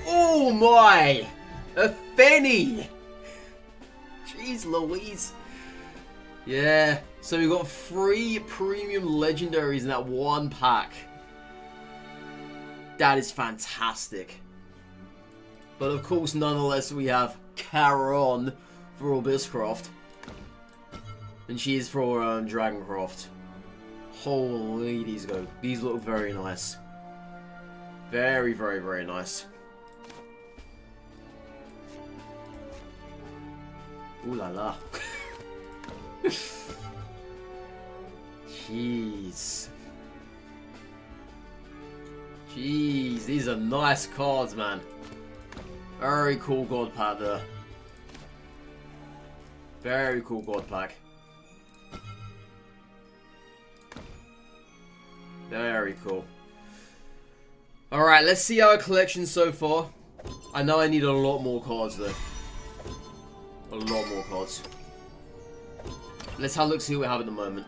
Oh my! A Fenny! Jeez Louise. Yeah, so we got 3 premium legendaries in that one pack. That is fantastic. But of course, nonetheless, we have Charon for Abysscraft. And she is for Dragoncraft. Holy, these look very nice. Very, very, very nice. Ooh la la. Jeez. Jeez, these are nice cards, man. Very cool god pack there. Very cool god pack. Very cool. Alright, let's see our collection so far. I know I need a lot more cards though. A lot more cards. Let's have a look, see what we have at the moment.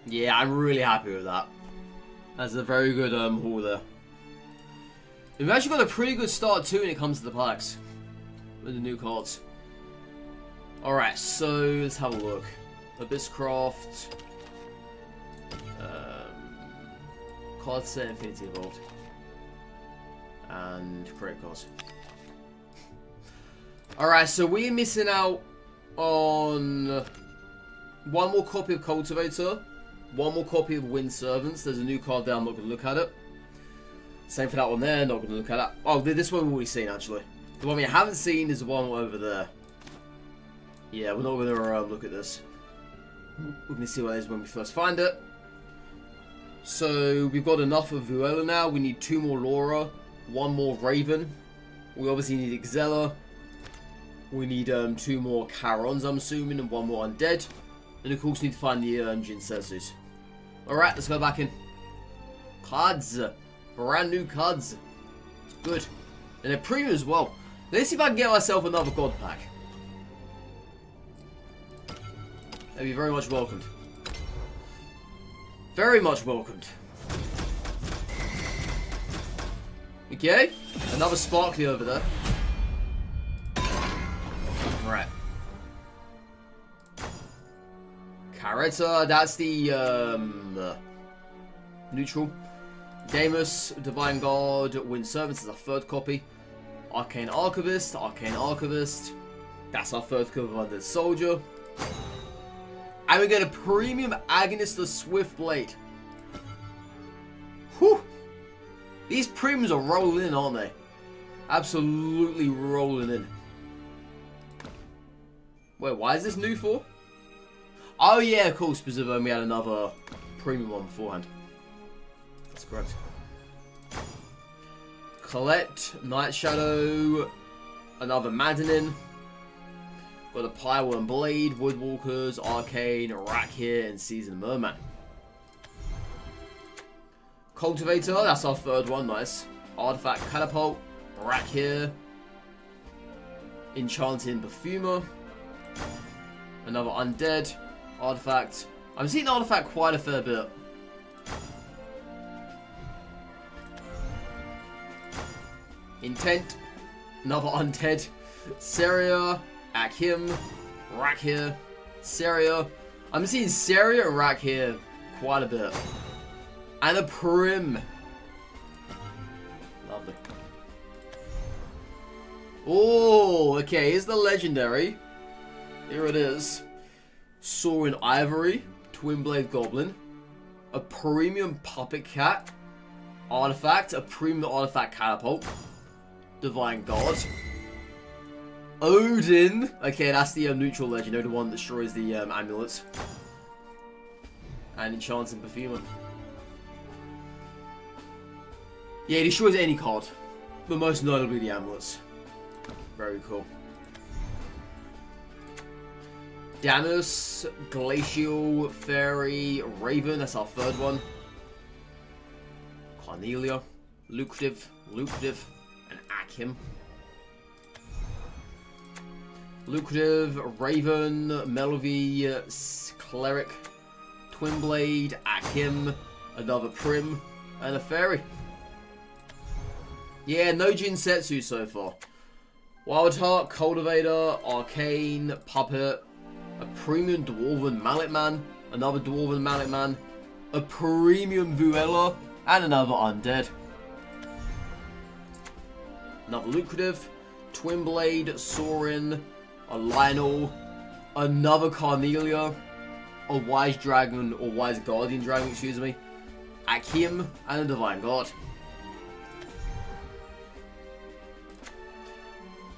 Yeah, I'm really happy with that. That's a very good haul there. We've actually got a pretty good start too when it comes to the packs. With the new cards. Alright, so let's have a look. Abysscraft. Card set Infinity Evolved. And credit cards. Alright, so we're missing out on 1 more copy of Cultivator. 1 more copy of Wind Servants. There's a new card there, I'm not going to look at it. Same for that one there, not going to look at that. Oh, this one we've already seen actually. The one we haven't seen is the one over there. Yeah, we're not going to look at this. We're going to see what it is when we first find it. So, we've got enough of Vuella now. We need 2 more Laura, 1 more Raven. We obviously need Xella. We need 2 more Charons, I'm assuming, and 1 more Undead. And of course, we need to find the Jinsetsus. Alright, let's go back in. Cards. Brand new cards. It's good. And they're premium as well. Let's see if I can get myself another god pack. That'd be very much welcomed. Very much welcomed. Okay. Another sparkly over there. Right. Caretta, that's the neutral. Damus, Divine God, Wind Servants is our 3rd copy. Arcane Archivist. That's our 3rd copy of Undead Soldier. And we get a premium Agonist of Swiftblade. Whew! These premiums are rolling in, aren't they? Absolutely rolling in. Wait, why is this new for? Oh yeah, of course, because we had another premium one beforehand. That's correct. Colette, Night Shadow, another Maddening. Got a Pyro and Blade, Woodwalkers, Arcane, Rakir, and Seasoned Merman. Cultivator, that's our third one, nice. Artifact Catapult, Rakir, Enchanting Perfumer, another Undead, Artifact. I'm seeing Artifact quite a fair bit. Intent, another Undead, Seria, Akim, Rakir, Seria. I'm seeing Seria and Rakir quite a bit. And a Prim. Lovely. Oh, okay, here's the legendary. Here it is. Soaring Ivory, Twin Blade Goblin, a premium Puppet Cat, Artifact, a premium Artifact Catapult, Divine God, Odin, okay, that's the neutral legendary, the one that destroys the amulets, and Enchanting Perfumer. Yeah, it destroys any card, but most notably the amulets. Very cool. Damus, Glacial, Fairy, Raven, that's our third one. Cornelia, Lucrative, and Akim. Lucrative, Raven, Melvie, Cleric, Twin Blade, Akim, another Prim, and a Fairy. Yeah, no Jinsetsu so far. Wild Heart, Cultivator, Arcane, Puppet, a premium Dwarven Mallet Man, another Dwarven Mallet Man, a premium Vuela, and another Undead. Another Lucrative, Twin Blade, Sorin, a Lionel, another Carnelia, a Wise Dragon, or Wise Guardian Dragon, excuse me, Akim, and a Divine God.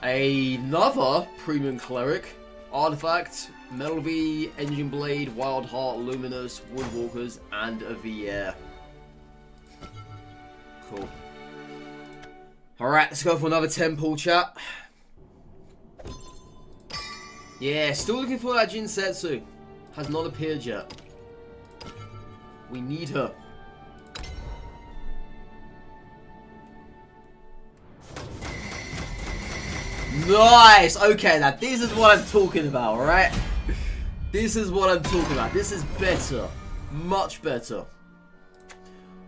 Another premium Cleric, Artifact, Melvie, Engine Blade, Wild Heart, Luminous, Woodwalkers, and a VR. Cool. Alright, let's go for another 10 pull, chat. Yeah, still looking for that Jinsetsu. Has not appeared yet. We need her. Nice! Okay, now this is what I'm talking about, alright? This is what I'm talking about. This is better. Much better.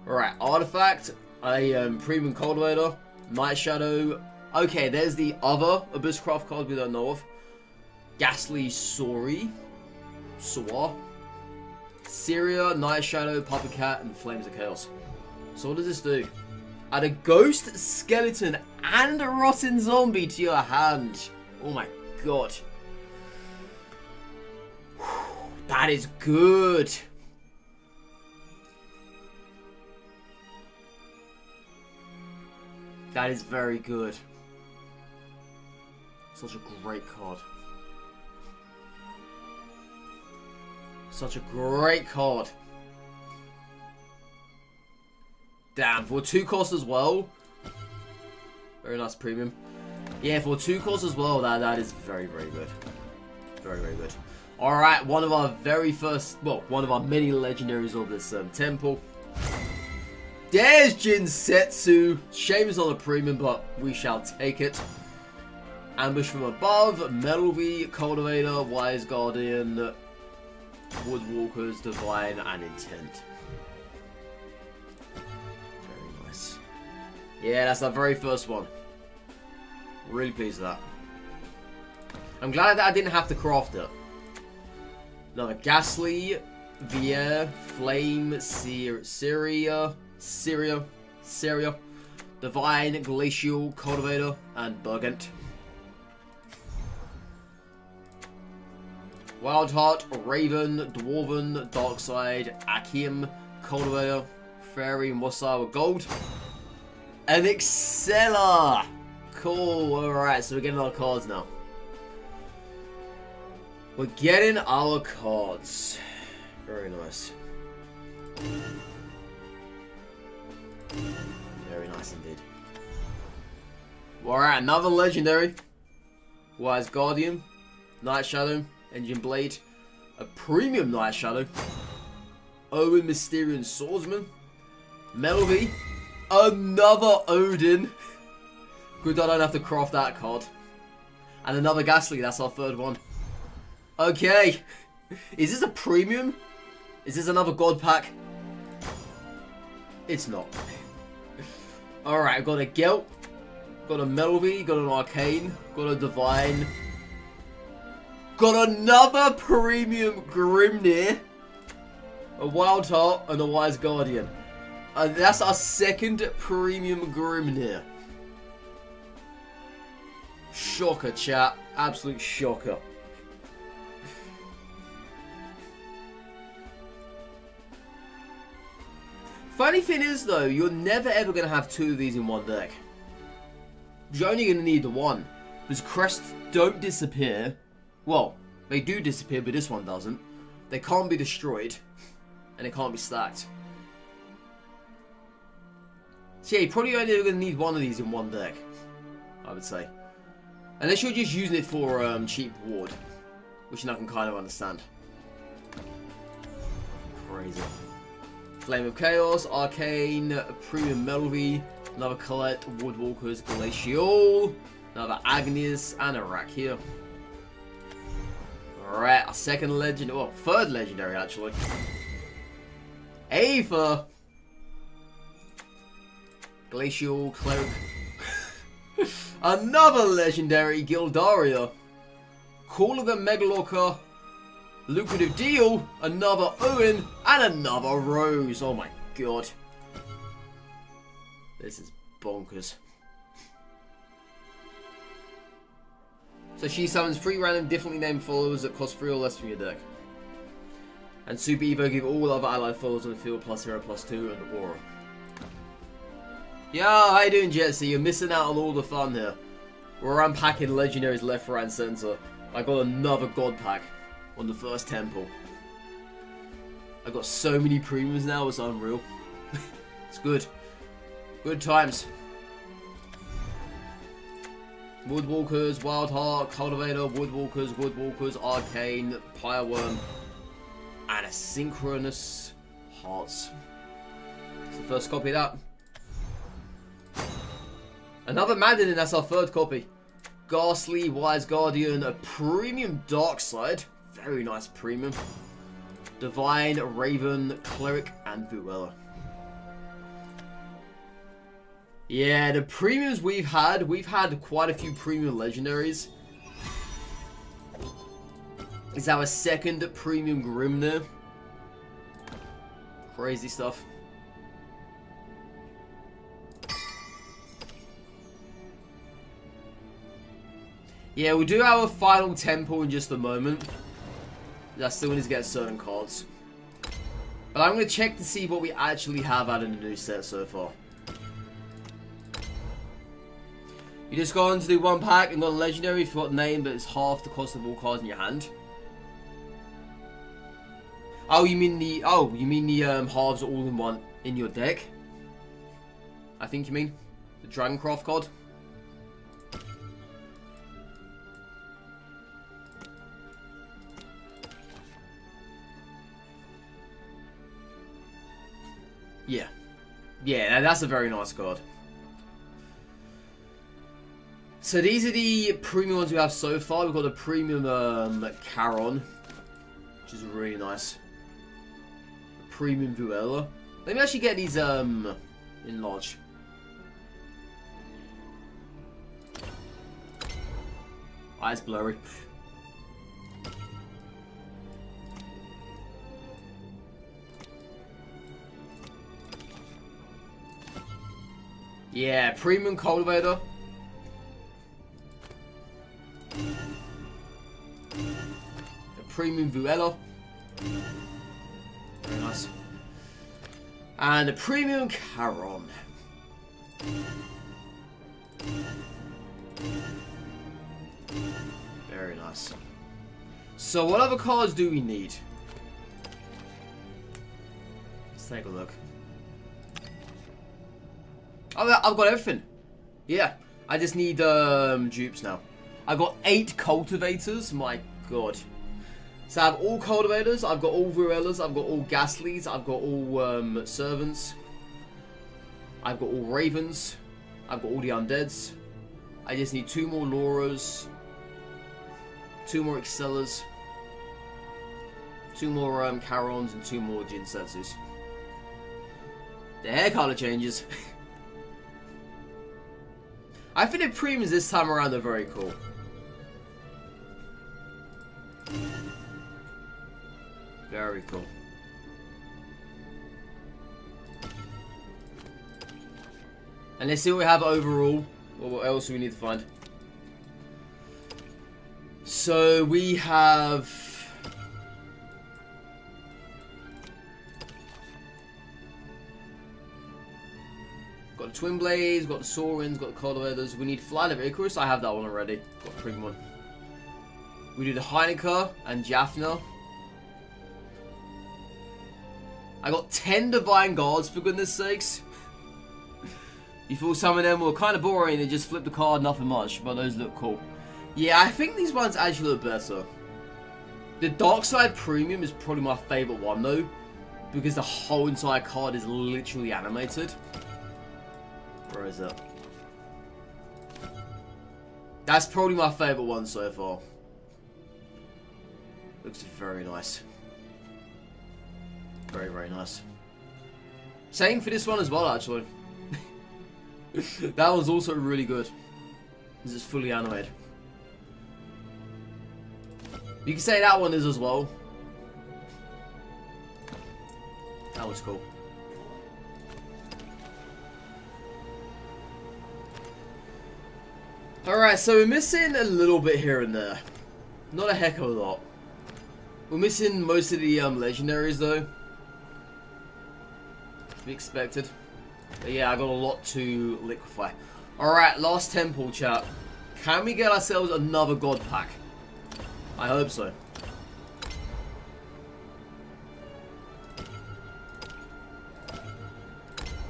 Alright, Artifact, a Premium Cultivator, Night Shadow. Okay, there's the other Abysscraft card we don't know of. Ghastly Sori. Soar. Syria, Night Shadow, Puppet Cat, and Flames of Chaos. So what does this do? Add a Ghost, Skeleton, and a Rotten Zombie to your hand. Oh my god. That is good. That is very good. Such a great card. Such a great card. Damn, for 2 costs as well. Very nice premium. Yeah, for 2 costs as well, that is very, very good. Very, very good. Alright, one of our very first, well, one of our many legendaries of this temple. There's Jinsetsu. Shame it's not a premium, but we shall take it. Ambush from Above, Melvie, Cultivator, Wise Guardian, Woodwalkers, Divine, and Intent. Very nice. Yeah, that's our very first one. Really pleased with that. I'm glad that I didn't have to craft it. Another Ghastly, Vier, Flame, Syria, Divine, Glacial, Cultivator, and Burgant. Wild Heart, Raven, Dwarven, Darkside, Akim, Cultivator, Fairy, Mossa with gold. An Excella! Cool, alright, so we're getting our cards now. We're getting our cards. Very nice. Very nice indeed. Alright, another legendary. Wise Guardian, Night Shadow, Engine Blade, a premium Night Shadow, Owen Mysterian Swordsman, Melvie, another Odin. Good, I don't have to craft that card. And another Ghastly, that's our third one. Okay. Is this a premium? Is this another God pack? It's not. Alright, I've got a Gelt, got a Melvie, got an Arcane, got a Divine, got another premium Grimnir, a Wild Heart, and a Wise Guardian. And that's our second premium Grimnir. Shocker, chat. Absolute shocker. Funny thing is, though, you're never ever going to have two of these in one deck. You're only going to need the one. Because crests don't disappear. Well, they do disappear, but this one doesn't. They can't be destroyed. And they can't be stacked. So yeah, you're probably only going to need one of these in one deck. I would say. Unless you're just using it for cheap ward. Which I can kind of understand. Crazy. Flame of Chaos, Arcane, Premium Melvie, another Colette, Woodwalkers, Glacial, another Agnes, and a Rack here. Alright, our second legendary, well, third legendary actually. Aether! Glacial, Cleric. Another legendary, Gildaria. Call of the Megalorca. Lucrative Deal, another Owen, and another Rose. Oh my god. This is bonkers. So she summons 3 random differently named followers that cost 3 or less from your deck. And Super Evo give all other allied followers on the field +0, +2, and Aura. Yeah, how you doing, Jesse? You're missing out on all the fun here. We're unpacking legendaries left, right, and center. I got another God pack on the first temple. I got so many premiums now, it's unreal. It's good. Good times. Woodwalkers, Wild Heart, Cultivator, Woodwalkers, Arcane, Pyreworm, and a Synchronous Hearts. It's the first copy of that. Another Mandarin, that's our third copy. Ghastly, Wise Guardian, a premium Dark Side. Very nice premium. Divine, Raven, Cleric, and Vuela. Yeah, the premiums we've had quite a few premium legendaries. It's our second premium Grimnir. Crazy stuff. Yeah, we'll do our final temple in just a moment. I still need to get certain cards. But I'm going to check to see what we actually have out in the new set so far. You just go on to do one pack and got a legendary if you got a name, but it's half the cost of all cards in your hand. Oh, you mean the halves all in one in your deck? I think you mean the Dragoncraft card. Yeah. Yeah, that's a very nice card. So these are the premium ones we have so far. We've got a premium Charon, which is really nice. A premium Vuela. Let me actually get these enlarged. It's blurry. Yeah, premium Cultivator. A premium Vuela. Very nice. And a premium Charon. Very nice. So what other cards do we need? Let's take a look. Oh, I've got everything. Yeah, I just need dupes now. I got 8 cultivators. My god. So I have all cultivators. I've got all Virellas. I've got all Ghastlies. I've got all servants. I've got all ravens. I've got all the undeads. I just need 2 more Lauras. 2 more Excellas. 2 more Charons and 2 more Jinsetsus. The hair color changes. I think the premiums this time around are very cool. Very cool. And let's see what we have overall. What else do we need to find? So we have... got the Twin Blades, got the Saurins, got the Cultivators. We need Flight of Icarus. I have that one already. Got the premium one. We do the Heineken and Jaffna. I got 10 Divine Guards, for goodness sakes. You thought some of them were kind of boring, they just flip the card, nothing much, but those look cool. Yeah, I think these ones actually look better. The Dark Side Premium is probably my favourite one though, because the whole entire card is literally animated. Where is it? That's probably my favourite one so far. Looks very nice. Very, very nice. Same for this one as well, actually. That one's also really good. This is fully animated. You can say that one is as well. That was cool. Alright, so we're missing a little bit here and there. Not a heck of a lot. We're missing most of the legendaries though. To be expected. But yeah, I got a lot to liquefy. Alright, last temple chat. Can we get ourselves another god pack? I hope so.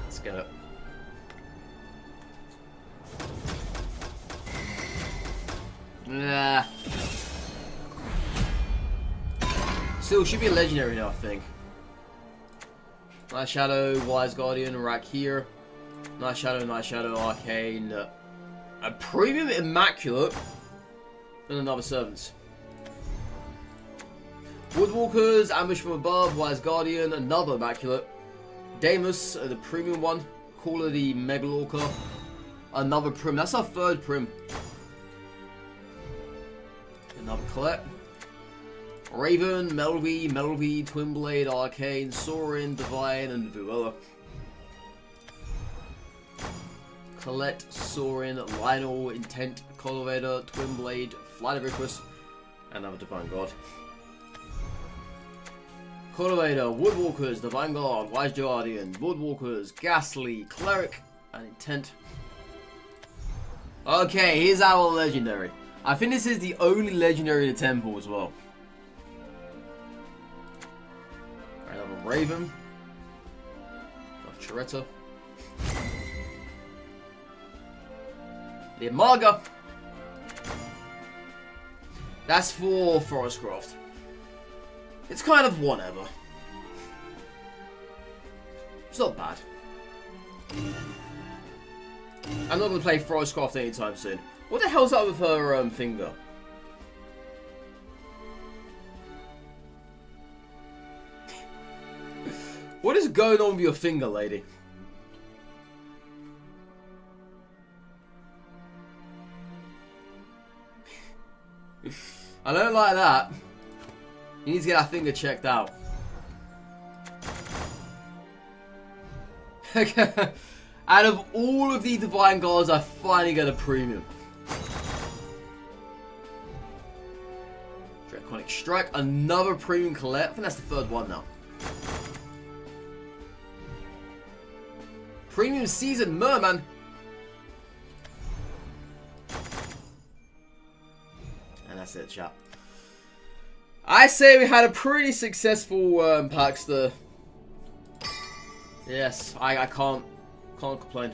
Let's get it. Nah. Still, should be a legendary now, I think. Night Shadow, Wise Guardian, Rack here. Night Shadow, Arcane. A Premium Immaculate. And another Servants. Woodwalkers, Ambush from Above, Wise Guardian, another Immaculate. Damus, the Premium one. Caller the Megalorca. Another Prim. That's our 3rd Prim. Another Colette. Raven, Melvie, Twin Blade, Arcane, Saurin, Divine, and Vuella. Colette, Saurin, Lionel, Intent, Cultivator, Twin Blade, Flight of Icarus, and another Divine God. Cultivator, Woodwalkers, Divine God, Wise Guardian, Woodwalkers, Ghastly, Cleric, and Intent. Okay, here's our legendary. I think this is the only legendary in the temple as well. Another Raven. Another Chiretta. The Amarga. That's for Forestcraft. It's kind of whatever. It's not bad. I'm not going to play Forestcraft anytime soon. What the hell's up with her finger? What is going on with your finger, lady? I don't like that. You need to get that finger checked out. Out of all of the Divine Guards, I finally get a Premium. Draconic Strike, another Premium Colette. I think that's the 3rd one now. Premium Season Merman. And that's it, chat. I say we had a pretty successful Paxter. Yes, I can't complain.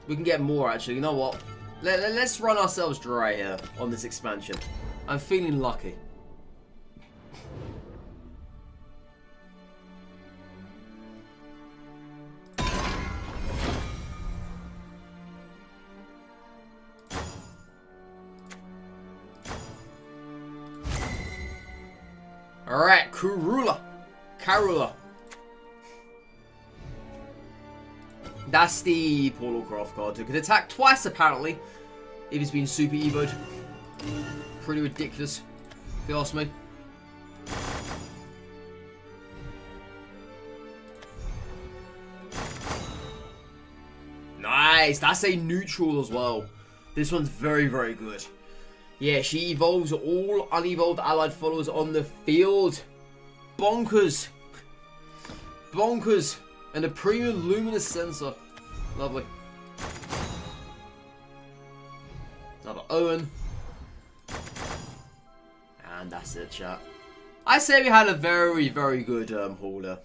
We can get more actually. You know what? Let's run ourselves dry here on this expansion. I'm feeling lucky. Alright, Karula. That's the Portal Craft card. It can attack twice apparently. If he's been super evoed. Pretty ridiculous, if you ask me. Nice, that's a neutral as well. This one's very, very good. Yeah, she evolves all unevolved allied followers on the field. Bonkers. Bonkers. And a premium luminous sensor. Lovely. Another Owen. And that's it, chat. I say we had a very, very good haul there.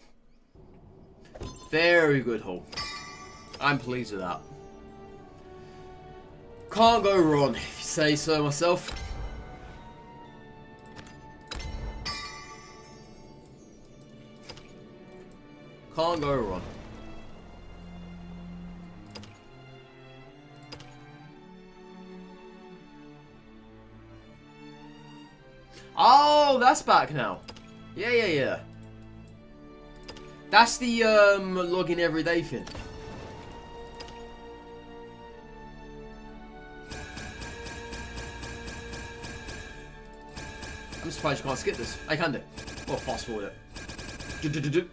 Very good haul. I'm pleased with that. Can't go wrong, if you say so myself. Can't go wrong. Oh, that's back now. Yeah. That's the login everyday thing. I'm surprised you can't skip this. I can do. Well, fast forward it.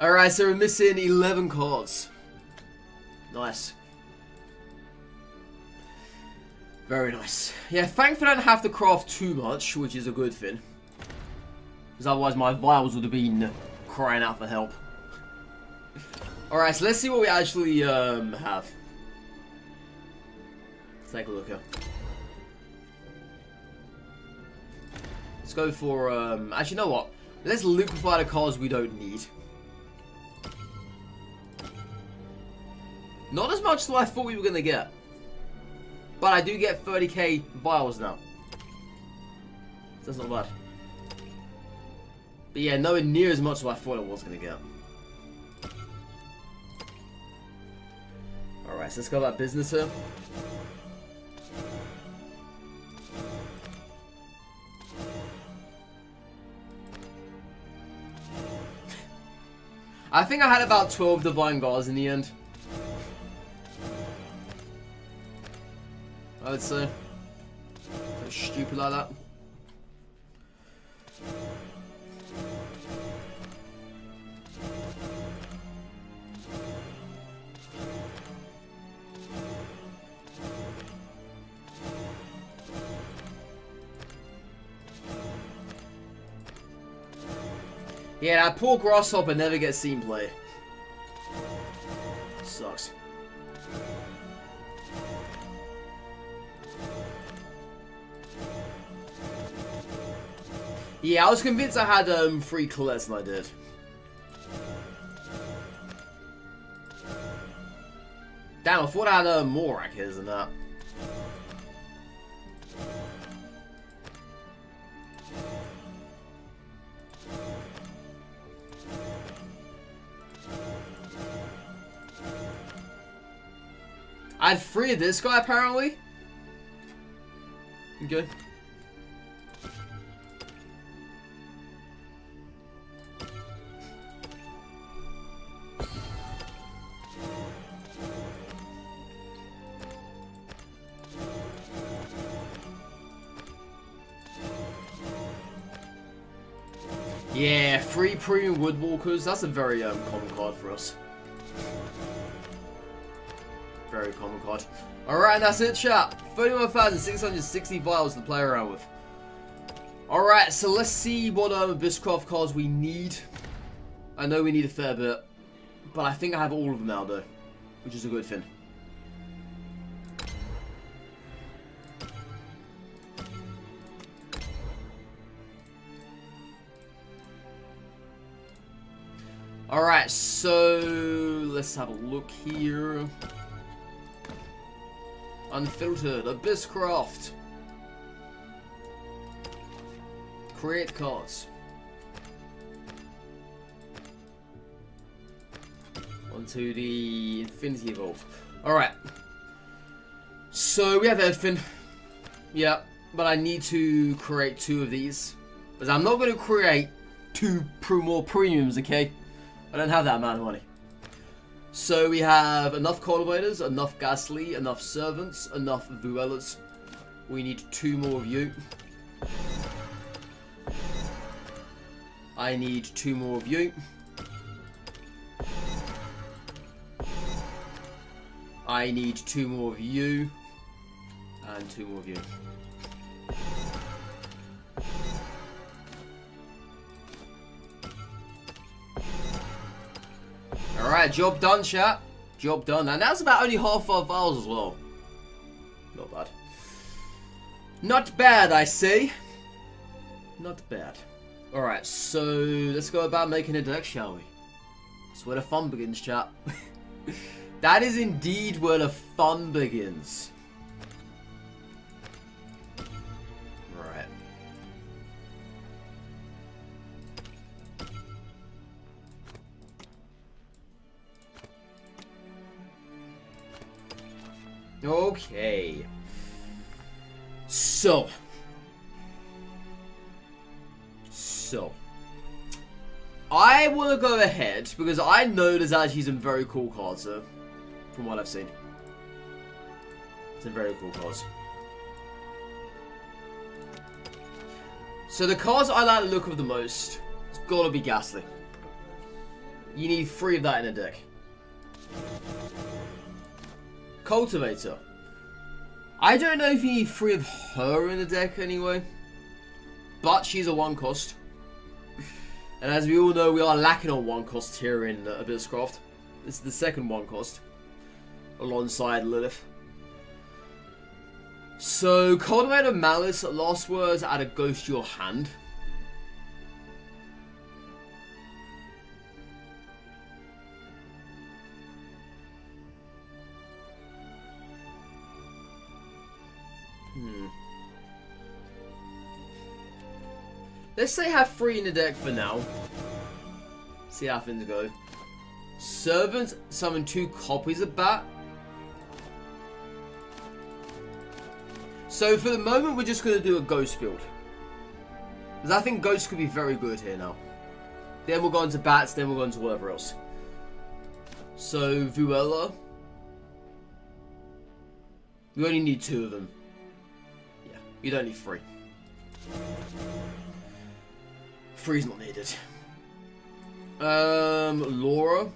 Alright, so we're missing 11 cards. Nice. Very nice. Yeah, thankfully I don't have to craft too much, which is a good thing. Because otherwise my vials would have been crying out for help. Alright, so let's see what we actually have. Let's take a look here. Let's go for, actually, you know what? Let's liquefy the cards we don't need. Not as much as I thought we were going to get. But I do get 30k vials now. So that's not bad. But yeah, nowhere near as much as I thought I was going to get. Alright, so let's go about business here. I think I had about 12 Divine Guards in the end. I would say. So stupid like that. Yeah, that poor Grasshopper never gets seen play. Sucks. Yeah, I was convinced I had 3 Colettes and I did. Damn, I thought I had more Rackers than that. I had 3 of this guy apparently. Okay. Yeah, 3 premium Woodwalkers. That's a very common card for us. Very common card. Alright, that's it, chat. 31,660 vials to play around with. Alright, so let's see what Abysscraft cards we need. I know we need a fair bit, but I think I have all of them now, though, which is a good thing. Alright, so let's have a look here. Unfiltered, Abysscraft. Create cards. Onto the Infinity Evolve. Alright. So we have everything. Yeah, but I need to create 2 of these. Because I'm not going to create 2 more premiums, okay? I don't have that amount of money. So we have enough cultivators, enough ghastly, enough servants, enough Vuelas. We need 2 more of you. I need 2 more of you. I need 2 more of you. And 2 more of you. Alright, job done, chat. Job done. And that's about only half our files as well. Not bad. Not bad, I say. Not bad. Alright, so let's go about making a deck, shall we? That's where the fun begins, chat. That is indeed where the fun begins. Right. Okay. So. I want to go ahead because I know there's actually some very cool cards here. From what I've seen. Some very cool cards. So the cards I like the look of the most, it's gotta be Ghastly. You need 3 of that in a deck. Cultivator. I don't know if you need 3 of her in the deck anyway. But she's a 1 cost. And as we all know, we are lacking on 1 cost here in Abysscraft. This is the second 1 cost. Alongside Lilith. So, Cultivator Malice, last words, add a ghost to your hand. Let's say have 3 in the deck for now. See how things go. Servant, summon 2 copies of Bat. So for the moment, we're just going to do a Ghost build. Because I think Ghost could be very good here now. Then we'll go into Bats, then we'll go into whatever else. So, Vuela. We only need 2 of them. Yeah, you don't need 3. 3's not needed. Laura.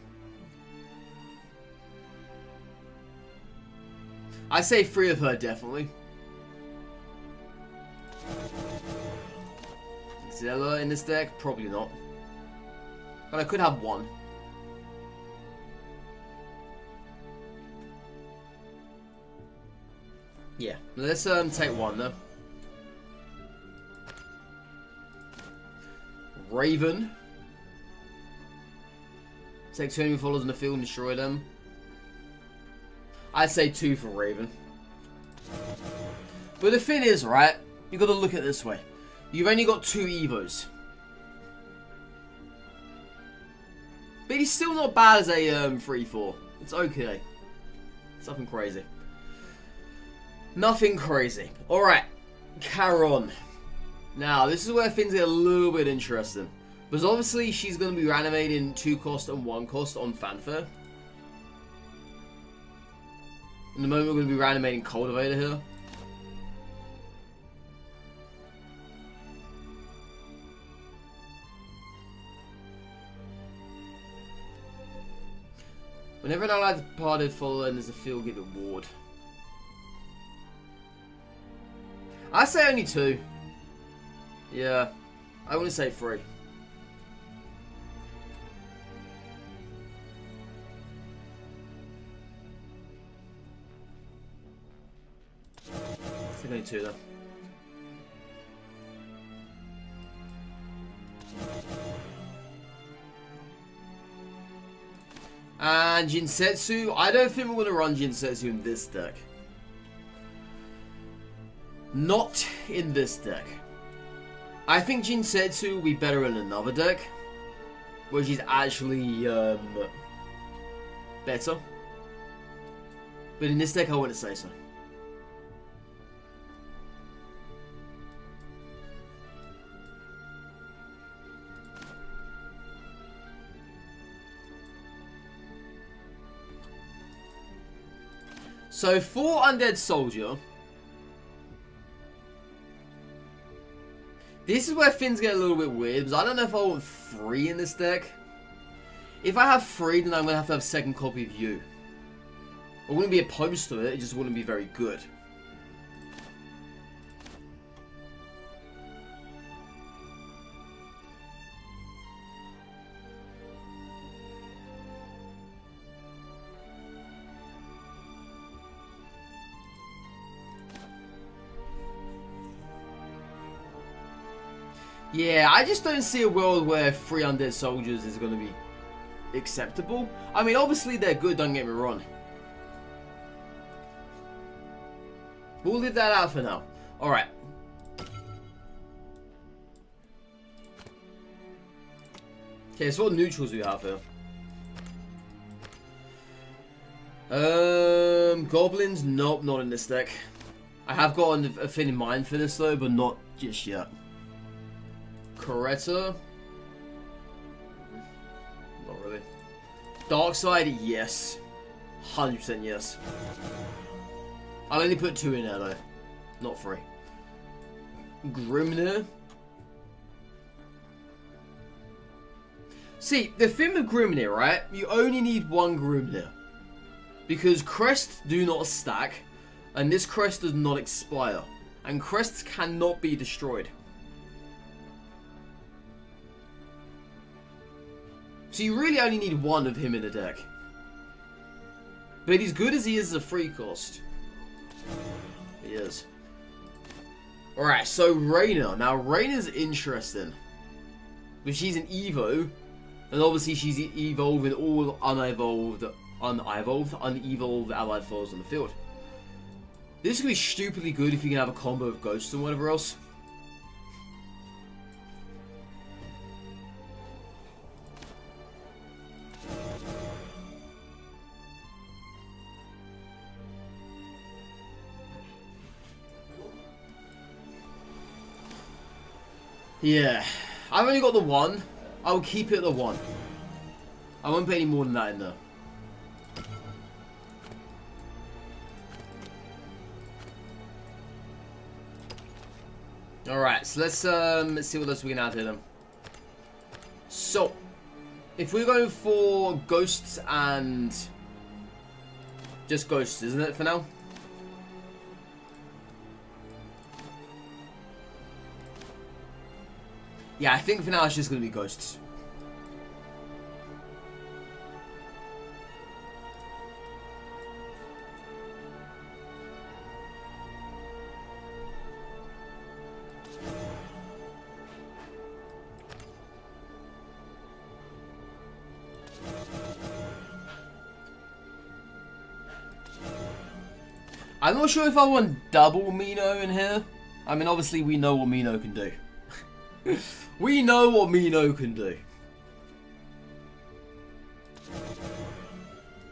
I say 3 of her, definitely. Zella in this deck? Probably not. But I could have 1. Yeah, let's take 1 though. Raven. Take 2 enemy followers in the field and destroy them. I'd say 2 for Raven. But the thing is, right, you got to look at it this way. You've only got 2 Evos. But he's still not bad as a 3-4. It's okay. It's nothing crazy. Nothing crazy. Alright. Charon. Now, this is where things get a little bit interesting. Because obviously, she's going to be reanimating 2 cost and 1 cost on Fanfare. In the moment, we're going to be reanimating Cultivator here. Whenever an allied departed follower enters the field, give it ward. I say only 2. Yeah, I want to say 3. I think only 2 though. And Jinsetsu, I don't think we're going to run Jinsetsu in this deck. Not in this deck. I think Jinsetsu will be better in another deck, which is actually better. But in this deck, I wouldn't say so. So, for Undead Soldier, this is where things get a little bit weird, because I don't know if I want 3 in this deck. If I have 3, then I'm going to have a second copy of you. I wouldn't be opposed to it, it just wouldn't be very good. Yeah, I just don't see a world where 3 Undead Soldiers is going to be acceptable. I mean, obviously they're good, don't get me wrong. We'll leave that out for now. Alright. Okay, so what neutrals do we have here? Goblins? Nope, not in this deck. I have got a thing in mind for this though, but not just yet. Coretta? Not really. Darkside? Yes. 100% yes. I'll only put 2 in there though. Not 3. Grimnir? See, the thing with Grimnir, right? You only need 1 Grimnir. Because crests do not stack. And this crest does not expire. And crests cannot be destroyed. So you really only need 1 of him in the deck. But as good as he is as a free cost. He is. Alright, so Reyna. Now Reyna's interesting. But she's an Evo. And obviously she's evolving all unevolved allied foes on the field. This could be stupidly good if you can have a combo of ghosts and whatever else. Yeah, I've only got the 1. I'll keep it at the 1. I won't put any more than that in there. Alright, so let's see what else we can add to them. So, if we're going for ghosts and just ghosts, isn't it, for now? Yeah, I think for now it's just going to be ghosts. I'm not sure if I want double Mino in here. I mean, obviously we know what Mino can do. We know what Mino can do.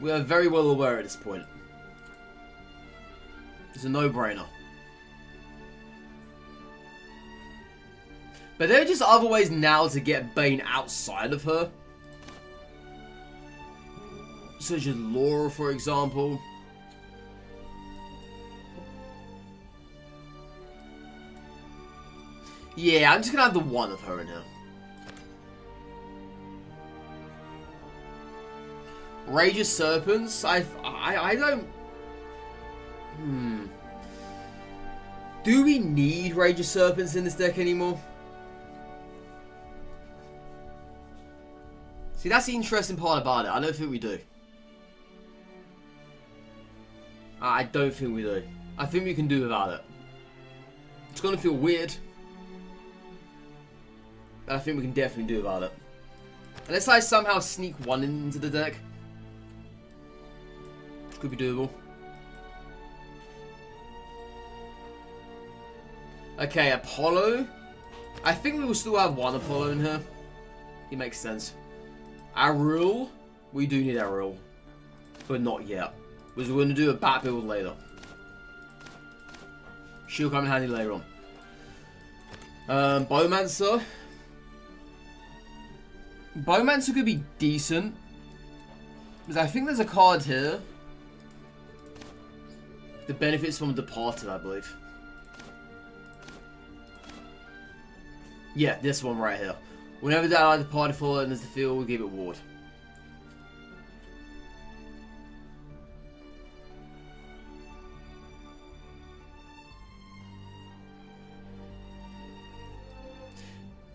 We are very well aware at this point. It's a no-brainer. But there are just other ways now to get Bane outside of her. Such as Laura, for example. Yeah, I'm just gonna have the 1 of her in here. Rage of Serpents? I don't... Do we need Rage of Serpents in this deck anymore? See, that's the interesting part about it. I don't think we do. I don't think we do. I think we can do without it. It's gonna feel weird. But I think we can definitely do without it. Unless I somehow sneak 1 into the deck. Could be doable. Okay, Apollo. I think we will still have one Apollo in here. It makes sense. Arul. We do need Arul. But not yet. Because we're going to do a bat build later. She'll come in handy later on. Bowmancer. Bowmancer could be decent. Because I think there's a card here. The benefits from Departed, I believe. Yeah, this one right here. Whenever the ally departed for enters the field, we give it ward.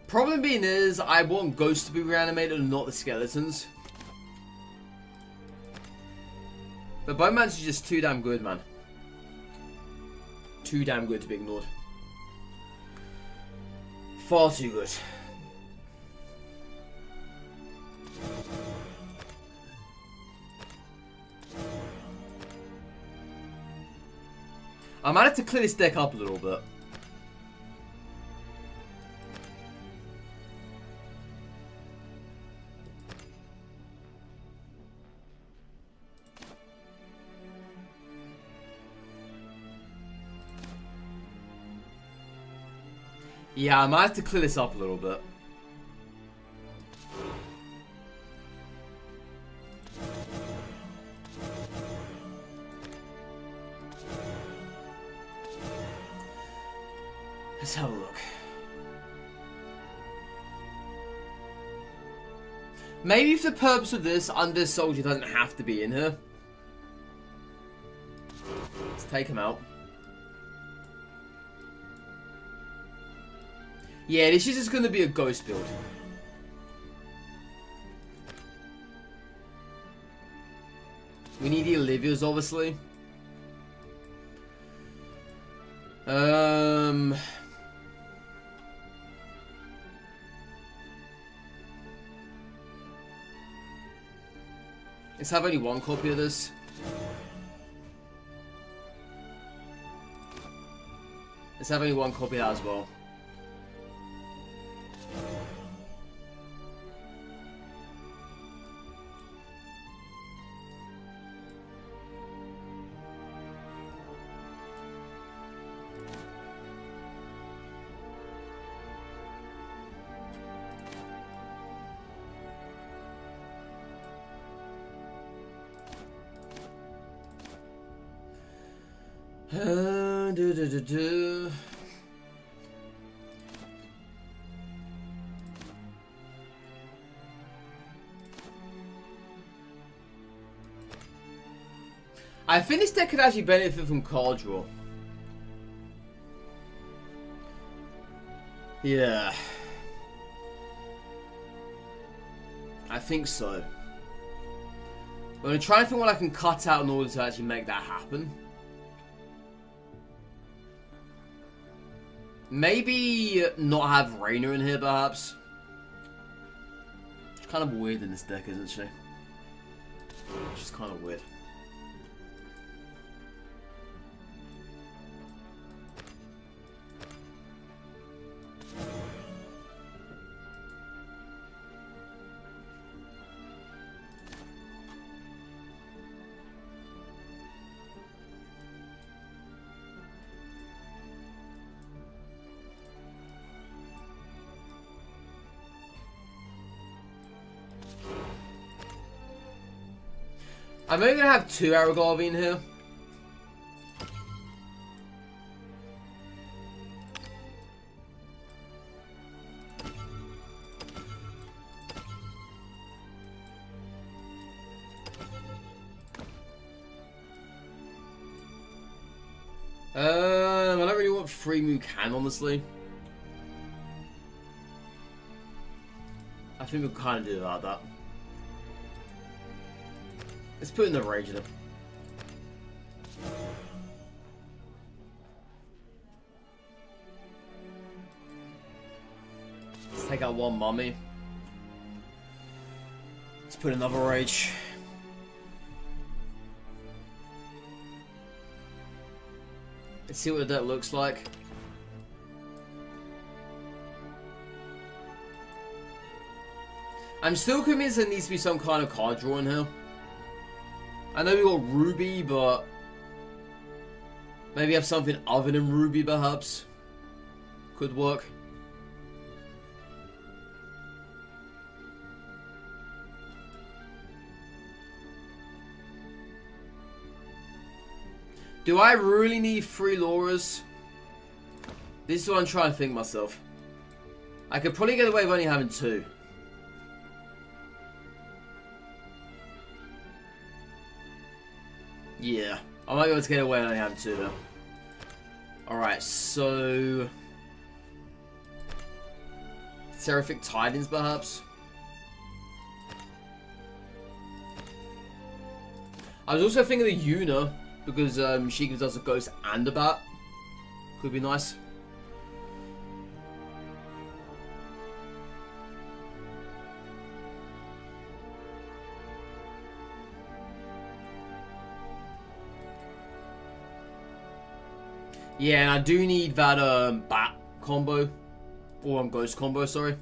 Problem being is, I want ghosts to be reanimated and not the skeletons. But Bowman's is just too damn good, man. Too damn good to be ignored. Far too good. I might have to clear this deck up a little bit. Yeah, I might have to clear this up a little bit. Let's have a look. Maybe for the purpose of this, Under Soldier doesn't have to be in here. Let's take him out. Yeah, this is just going to be a ghost build. We need the Olivias, obviously. Let's have only one copy of this. Let's have only one copy of that as well. I think this deck could actually benefit from card draw. Yeah. I think so. I'm going to try and think what I can cut out in order to actually make that happen. Maybe not have Rainer in here, perhaps. She's kind of weird in this deck, isn't she? She's kind of weird. I'm only going to have 2 Aragorn in here. I don't really want 3 Mukan, honestly. I think we'll kind of do about that. Let's put in the rage in him. Let's take out 1 mummy. Let's put another rage. Let's see what the deck looks like. I'm still convinced there needs to be some kind of card draw in here. I know we got Ruby, but maybe have something other than Ruby, perhaps. Could work. Do I really need 3 Lauras? This is what I'm trying to think myself. I could probably get away with only having 2. Yeah, I might be able to get away with only having 2 though. Alright, so Seraphic Tidings perhaps? I was also thinking of Yuna, because she gives us a ghost and a bat. Could be nice. Yeah, and I do need that bat combo. Or ghost combo, sorry.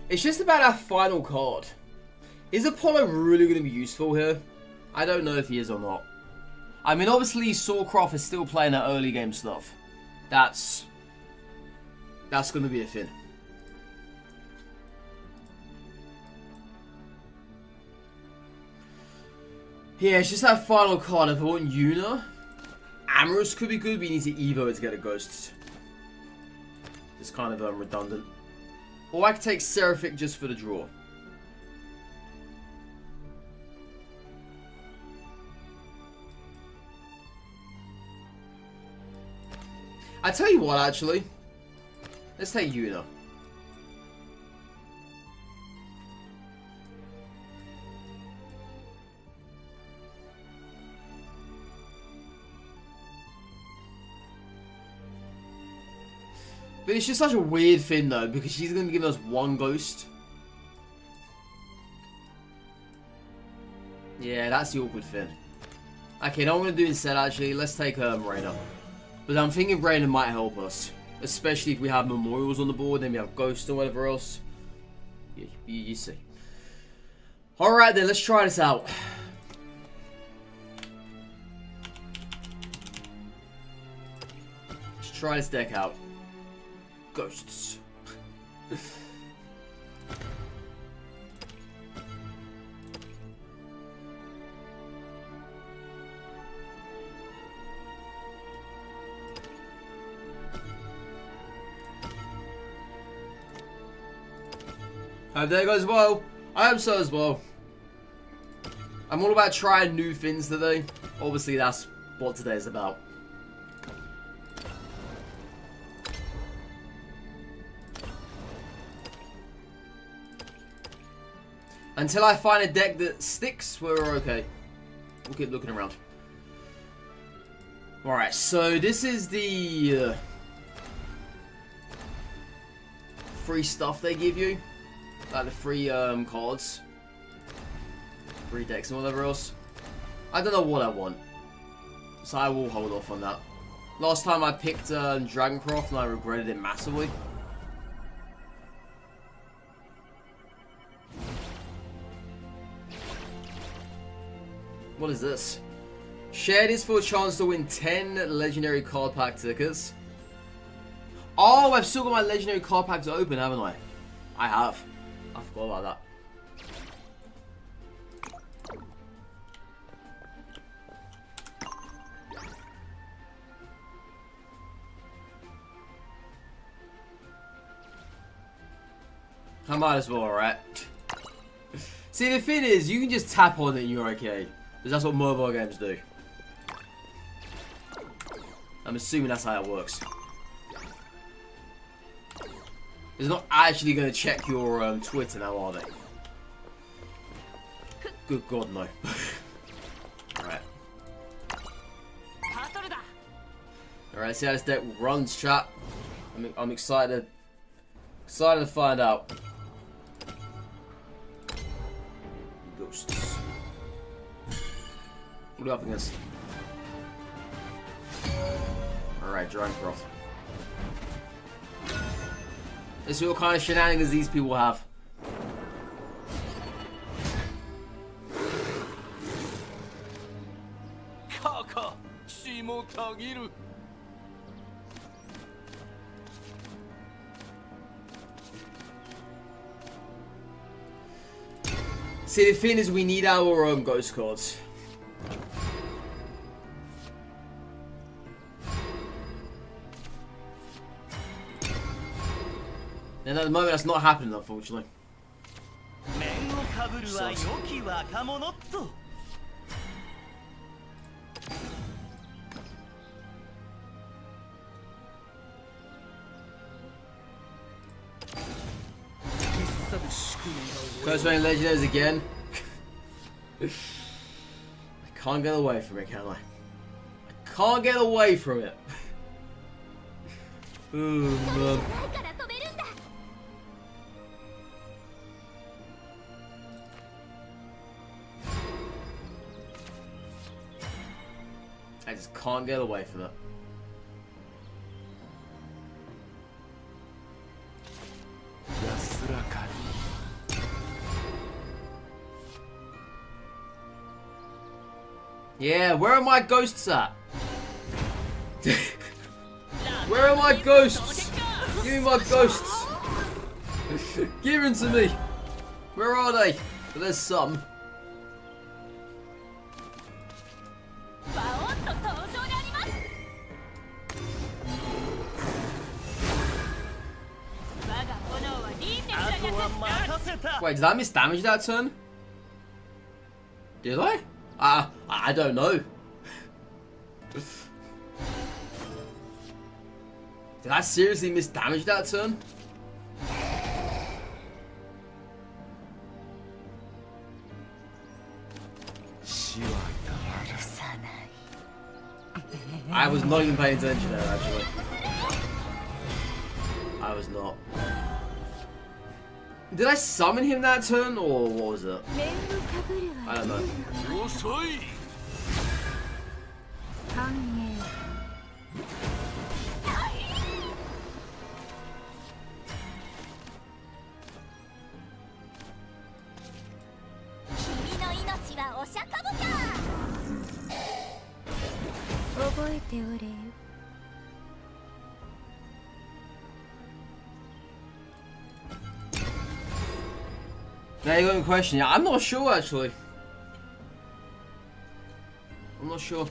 It's just about our final card. Is Apollo really going to be useful here? I don't know if he is or not. I mean, obviously, Sawcroft is still playing that early game stuff. That's going to be a thing. Yeah, it's just that final card. If I want Yuna, Amorous could be good, but you need to Evo it to get a Ghost. It's kind of redundant. Or I could take Seraphic just for the draw. I tell you what, actually. Let's take Yuna. But it's just such a weird thing though, because she's going to give us 1 ghost. Yeah, that's the awkward thing. Okay, now what I'm going to do instead, actually, let's take Reina. But I'm thinking Reina might help us. Especially if we have memorials on the board, then we have ghosts or whatever else. You see. Alright then, let's try this out. Let's try this deck out. Ghosts. Hope that goes well. I hope so as well. I'm all about trying new things today. Obviously, that's what today is about. Until I find a deck that sticks, we're okay. We'll keep looking around. Alright, so this is the free stuff they give you. Like the free cards. Free decks and whatever else. I don't know what I want. So I will hold off on that. Last time I picked Dragoncroft and I regretted it massively. What is this? Share this for a chance to win 10 legendary card pack tickets. Oh, I've still got my legendary card packs open, haven't I? I have. I forgot about that. I might as well, right? See, the thing is, you can just tap on it and you're okay. Because that's what mobile games do. I'm assuming that's how it works. It's not actually going to check your Twitter now, are they? Good God, no. Alright. Alright, see how this deck runs, chat. I'm excited to find out. Ghosts. What are we up against? Alright, Dronecroft. Let's see what kind of shenanigans these people have. See, the thing is, we need our own ghost cards. And at the moment, that's not happening, unfortunately. Ghost Rain Legendaries again. I can't get away from it, can I? I can't get away from it. Oh, man. I just can't get away from it. Yeah, where are my ghosts at? Where are my ghosts? Give me my ghosts. Give them to me. Where are they? Well, there's some. Wait, did I miss damage that turn? Did I? I don't know. Did I seriously miss damage that turn? I was not even paying attention there, actually. I was not. Did I summon him that turn, or what was it? I don't know. Now you got a question. Yeah, I'm not sure actually. I'm not sure.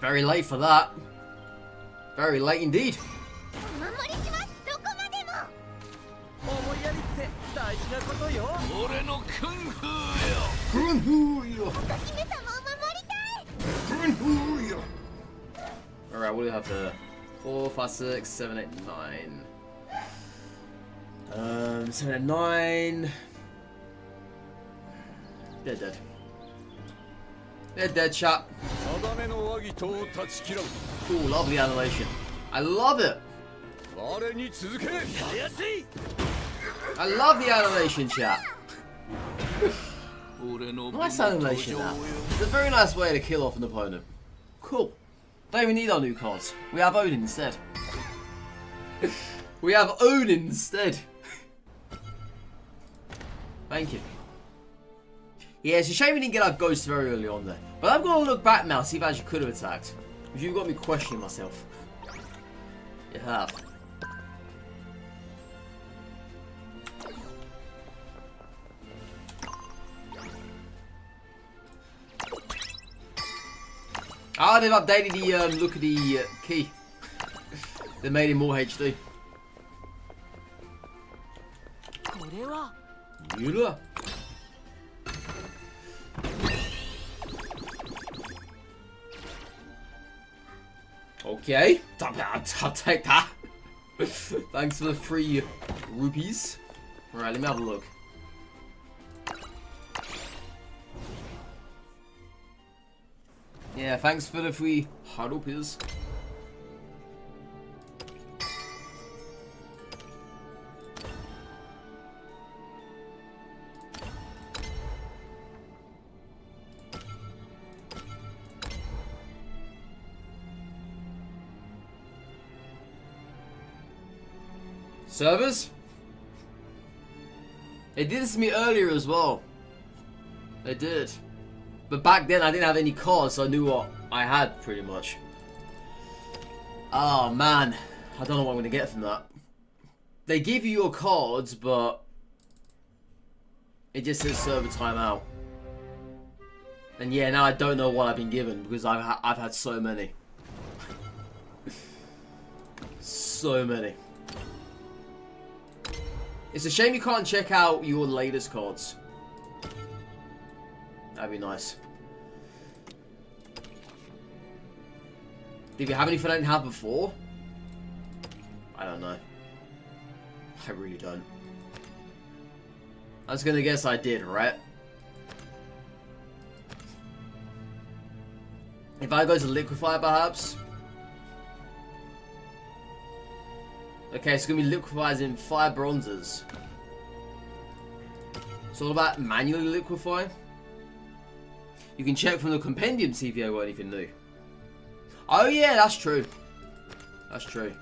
Very late for that. Very late indeed. Alright, what do we have there? 4, 5, 6, 7, 8, 9. 7 and 9. They're dead. They're dead, chap. Ooh, love the animation. I love it. I love the animation, chat. Nice animation, that. It's a very nice way to kill off an opponent. Cool. Don't even need our new cards. We have Odin instead. We have Odin instead. Thank you. Yeah, it's a shame we didn't get our ghosts very early on there. But I've got to look back now, see if I actually could have attacked. Because you've got me questioning myself. You have. Ah, they've updated the look at the key. They made it more HD. Yula. Okay, I'll take that. Thanks for the free rupees. Alright, let me have a look. Yeah, thanks for the free rupees. Servers? They did this to me earlier as well. They did. But back then I didn't have any cards, so I knew what I had pretty much. Oh man. I don't know what I'm going to get from that. They give you your cards, but it just says server timeout. And yeah, now I don't know what I've been given because I've had so many. So many. It's a shame you can't check out your latest cards. That'd be nice. Did you have anything I didn't have before? I don't know. I really don't. I was gonna guess I did, right? If I go to liquefy, perhaps? Okay, it's gonna be liquefied in 5 bronzes. It's all about manually liquefy. You can check from the compendium to see if you got anything new. Oh yeah, that's true. That's true.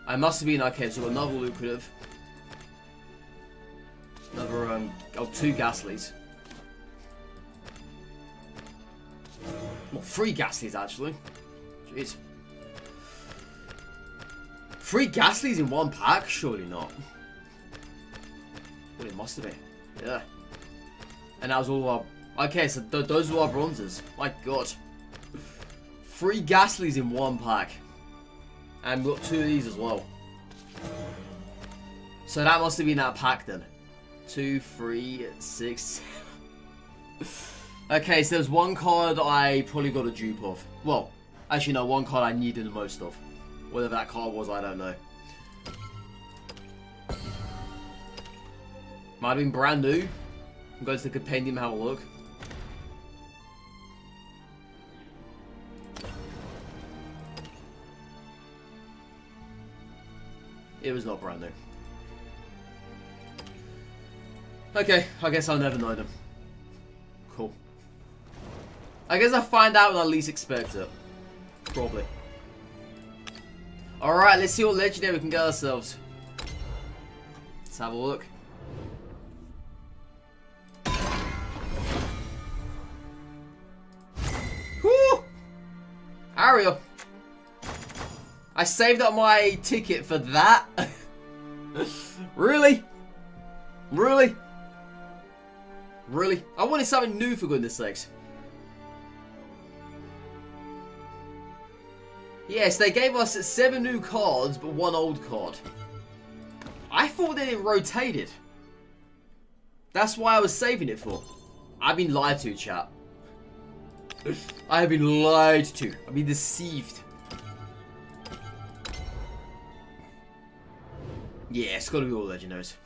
I must have been okay, so another lucrative. Another 2 Ghastlies. Well, 3 Ghastlies actually. Jeez. 3 Ghastlies in 1 pack? Surely not. Well, it must have been. Yeah. And that was all our... Okay, so those were our bronzes. My god. 3 Ghastlies in 1 pack. And we got 2 of these as well. So that must have been that pack then. 2, 3, 6... Okay, so there's 1 card I probably got a dupe of. Well, actually no, 1 card I needed the most of. Whatever that card was, I don't know. Might have been brand new. Go to the compendium, have a look. It was not brand new. Okay, I guess I'll never know them. Cool. I guess I'll find out when I least expect it. Probably. Alright, let's see what legendary we can get ourselves. Let's have a look. Woo! Ariel. I saved up my ticket for that? Really? Really? Really? I wanted something new, for goodness sakes. Yes, they gave us 7 new cards, but 1 old card. I thought that it rotated. That's why I was saving it for. I've been lied to, chat. I have been lied to. I've been deceived. Yeah, it's gotta be all legendaries.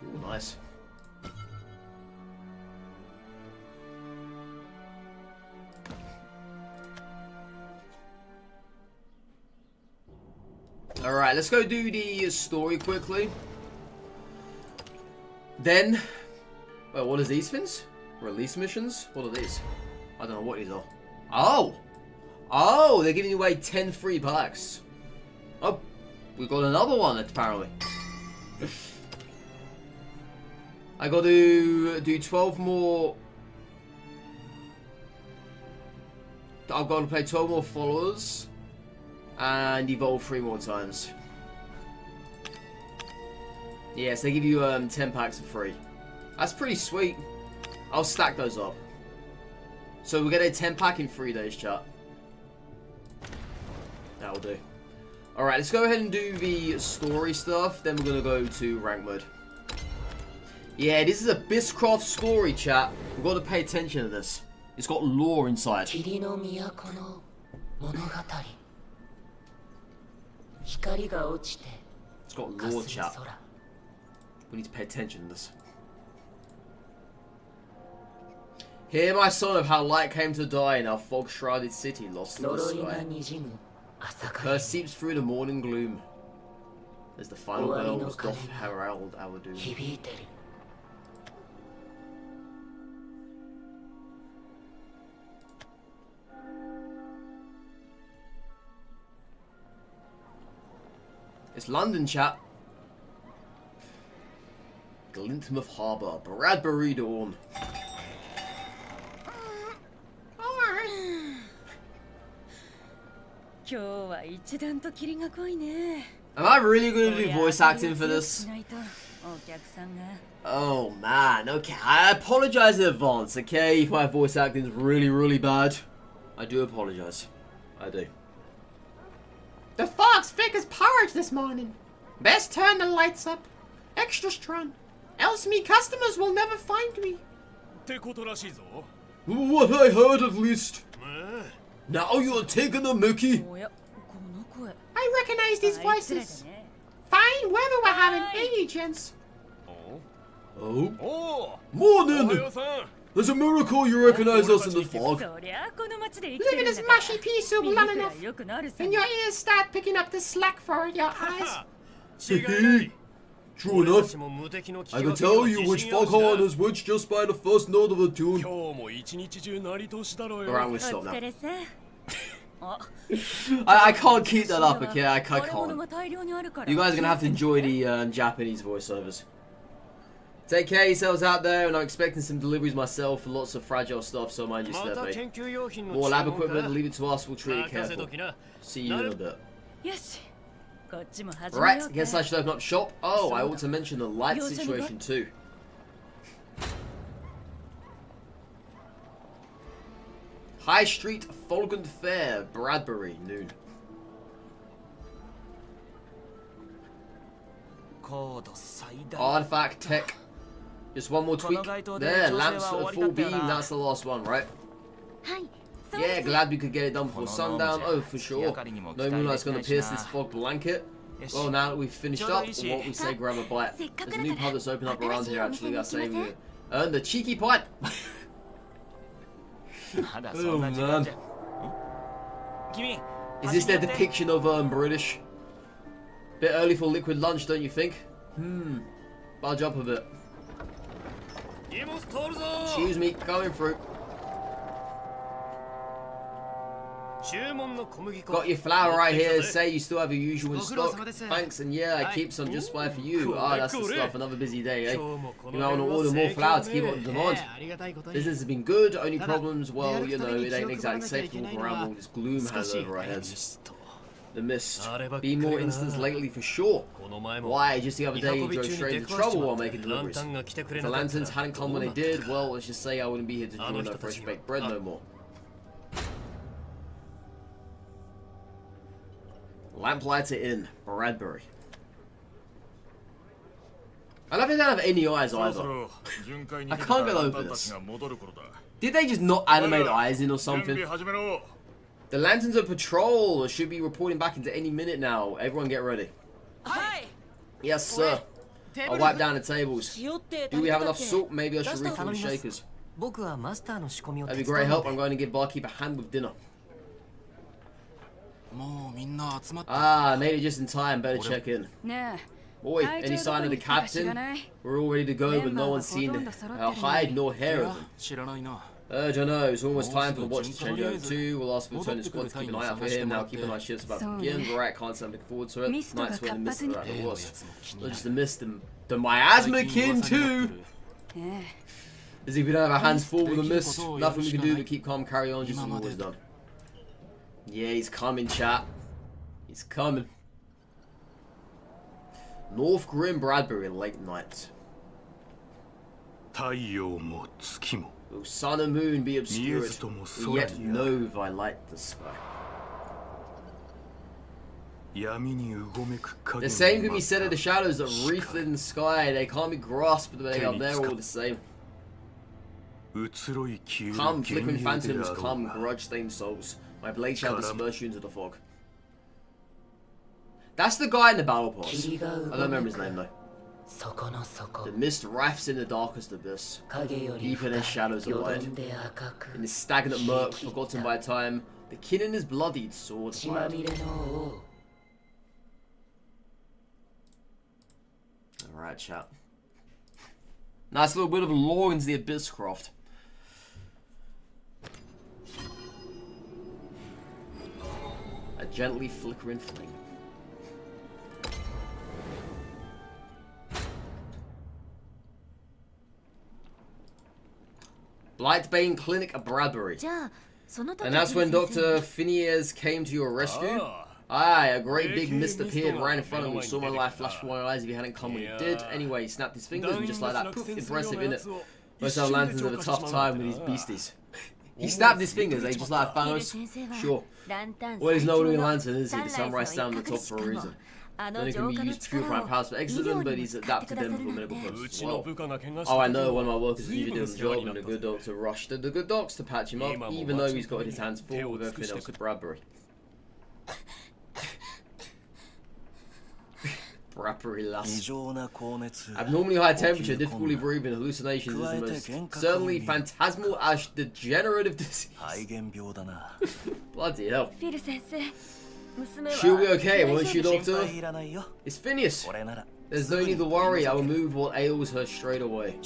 Ooh, nice. Alright, let's go do the story quickly. Then... Wait, what are these things? Release missions? What are these? I don't know what these are. Oh! Oh, they're giving away 10 free packs. Oh, we got another one, apparently. I got to do 12 more. I've got to play 12 more followers and evolve 3 more times. Yes, they give you 10 packs for free. That's pretty sweet. I'll stack those up. So we're getting a 10 pack in 3 days, chat. That'll do. Alright, let's go ahead and do the story stuff. Then we're going to go to rank mode. Yeah, this is a Abysscraft story, chat. We've got to pay attention to this. It's got lore inside. It's got lore, chat. We need to pay attention to this. Hear my son of how light came to die in our fog-shrouded city lost in the sky. Curse seeps through the morning gloom as the final bells doth herald our doom. It's London, chat. Glintmouth Harbour, Bradbury Dawn. Am I really going to do voice acting for this? Oh man, okay. I apologize in advance, okay? If my voice acting is really, really bad. I do apologize. I do. The fog's thick as porridge this morning. Best turn the lights up. Extra strong. Else me customers will never find me. What I heard at least. Now you're taking the mickey. I recognize these voices. Fine weather we're having, ain't you, gents? Oh? Morning! There's a miracle you recognize us in the fog. Living as mushy pea soup long enough, and your ears start picking up the slack for your eyes. True enough. I can tell you which foghorn is which just by the first note of the tune. Alright, we'll stop now. I can't keep that up, okay? I can't. You guys are gonna have to enjoy the Japanese voiceovers. Take care of yourselves out there, and I'm expecting some deliveries myself for lots of fragile stuff, so mind your step, mate. More lab equipment, leave it to us, we'll treat it careful. See you in a bit. Right, guess I should open up shop. Oh, I ought to mention the light situation too. High Street, Folgand Fair, Bradbury, noon. Artifact tech. Just one more tweak. There, lamps at full beam, that's the last one, right? Yeah, glad we could get it done before sundown. Oh, for sure. No moonlight's gonna pierce this fog blanket. Well, now that we've finished up, what we say, grab a bite. There's a new pub that's opened up around here, actually. I say we earn the cheeky pipe. Oh, man. Is this their depiction of British? Bit early for liquid lunch, don't you think? Budge up a bit. Excuse me, coming through. Got your flour right here. Say you still have your usual in stock. Thanks, and yeah, I keep some just by for you. Ah, that's the stuff. Another busy day, eh? You might want to order more flour to keep it on demand. Business has been good. Only problems, well, you know, it ain't exactly safe to walk around with all this gloom hanging over our heads. The mist. Been more instance lately for sure. Why? Just the other day you drove straight into trouble while making deliveries. If the lanterns hadn't come when they did, well, let's just say I wouldn't be here to join that fresh baked bread no more. Lamplighter Inn, Bradbury. I love they don't have any eyes either. I can't get over this. Did they just not animate eyes in or something? The lanterns of patrol should be reporting back into any minute now. Everyone get ready. Yes, sir. I'll wipe down the tables. Do we have enough salt? Maybe I should refill the shakers. That'd be great help. I'm going to give barkeep a hand with dinner. Ah, made it just in time. Better check in. Boy, any sign of the captain? We're all ready to go, but no one's seen hide nor hair of him. I know, it's almost time for the watch to change over too. We'll ask for the turning squad to keep an eye out for him. Now keep an eye on shifts about to begin. Right, can't say I'm looking forward to it. Night's when the mist that it was. Not just the mist, the miasma kin too. As if we don't have our hands full with the mist, nothing we can do but keep calm, carry on, just as we've always done. Yeah, he's coming, chat. He's coming. North Grim Bradbury, late night. Will sun and moon be obscured, yet know thy light the sky. The same can be said of the shadows that wreath in the sky. They can't be grasped, but they are there all the same. Come, flickering phantoms, come, grudge-stained souls. My blade shall disperse you into the fog. That's the guy in the battle pass. I don't remember his name though. The mist wraps in the darkest abyss, deeper than shadows abide. In this stagnant murk, forgotten by time, the kin in his bloodied sword fired. Alright, chat. Nice little bit of lore into the Abysscraft. A gently flickering flame. Blightbane Clinic at Bradbury. And that's when Dr. Phineas came to your rescue? Aye, a great big mist appeared right in front of me. Saw my life flash before my eyes if he hadn't come when he did. Anyway, he snapped his fingers and just like that, poof, impressive, innit? Most our lanterns have a tough time with these beasties. He snapped his fingers, eh? Just like Thanos? Sure. Always know what a lantern is he? The sun rises down on the top for a reason. Then it can be used to purify powers for exorcism, but he's adapted them for medical purposes as well. Oh, I know, one of my workers usually doing the job, and the good doctor rushed to the good docs to patch him up, even though he's got his hands full with everything else at Bradbury. Bradbury lass. Abnormally high temperature, difficulty breathing, hallucinations is the most certainly phantasmal as degenerative disease. Bloody hell. She'll be okay, won't she, Doctor? It's Phineas. There's no need to worry, I will move what ails her straight away.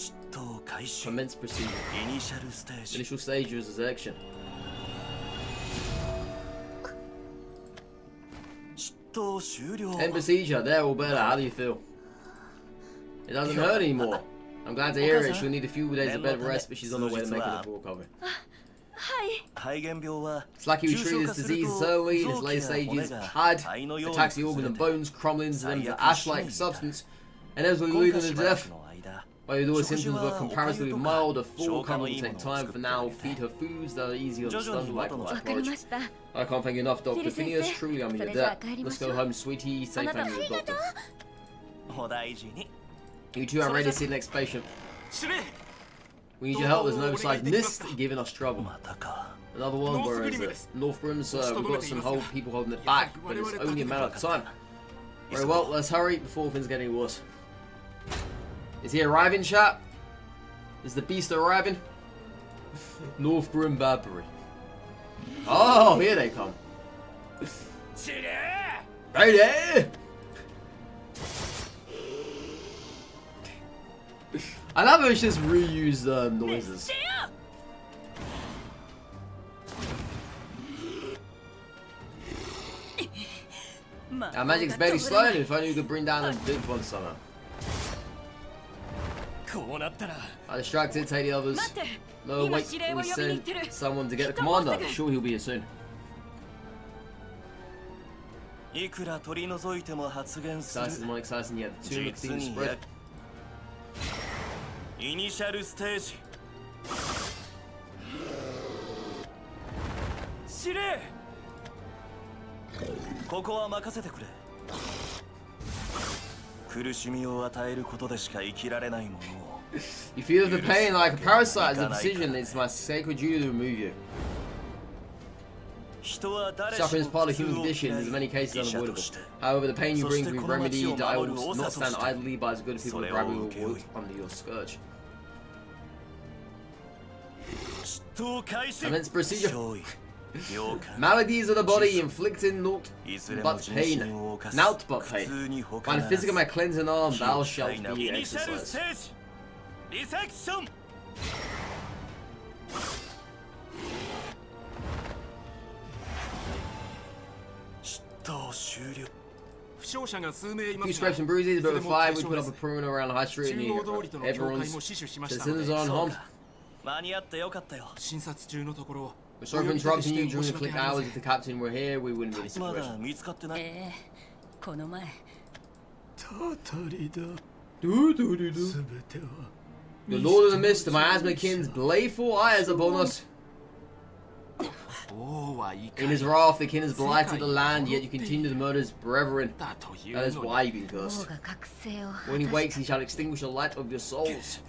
Commence procedure. Initial stages of action. End procedure, there, all better. How do you feel? It doesn't hurt anymore. I'm glad to hear it. She'll need a few days of bed rest, but she's on her way to making a full recovery. It's lucky we treated this disease early, in its late stages. Had attacks the organs and bones, crumbling into them to ash-like substance, and eventually leading to death. While the symptoms were comparatively mild, a full recovery will take time. For now, feed her foods that are easy on the stomach like light porridge. I can't thank you enough, Dr. Phineas. Truly, I'm in your debt. Let's go home, sweetie. Safe and with the doctor. You two are ready to see the next patient. We need your help. There's an oversized mist giving us trouble. Another one, where is it? North Grim's, we've got some people holding it back, but it's only a matter of time. Very well, let's hurry before things get any worse. Is he arriving, chat? Is the beast arriving? North Grim Bradbury. Oh, here they come. Right there! I love how it's just reused noises. Our magic's barely slowing. If only we could bring down a big one somehow. I distracted, take the others. No, wait, we sent someone to get the commander. Sure, he'll be here soon. Size is more exciting yet. The tomb of things spread. Initial stage. Shire! ここは任せてくれ。苦しみを与えることでしか生きられないものを。You feel the pain like a parasite as a decision. It's my sacred duty to remove you. Suffering is part of human condition. In many cases, unavoidable. However, the pain you bring to be remedied. I will not stand idly by as good as people Bradbury will work under your scourge. Commence procedure. Maladies of the body inflicting naught but pain. Naught but pain. By the physic of my cleansing arm, thou shalt be exercised. 負傷者が数名いま Few すが scrapes and bruises, a bit of a いずれも fight. 軽 We 傷 put で up a す perimeter around the high street 中 and 央通りとの境界 everyone's も死守しました citizens の are で unharmed. 間に合ってよかったよ。診察中のところ We're sorry for interrupting you during the click hours. If the captain were here, we wouldn't be in this まだ situation. 見つかってない。この前 The Lord of the Mist, the miasma king's bladeful eyes upon us. 王はいか In に his wrath, the king has blighted the land, yet you continue to murder his brethren. だという That is のに why you've been 王 cursed. が覚醒を When he wakes, he shall extinguish the light of your souls.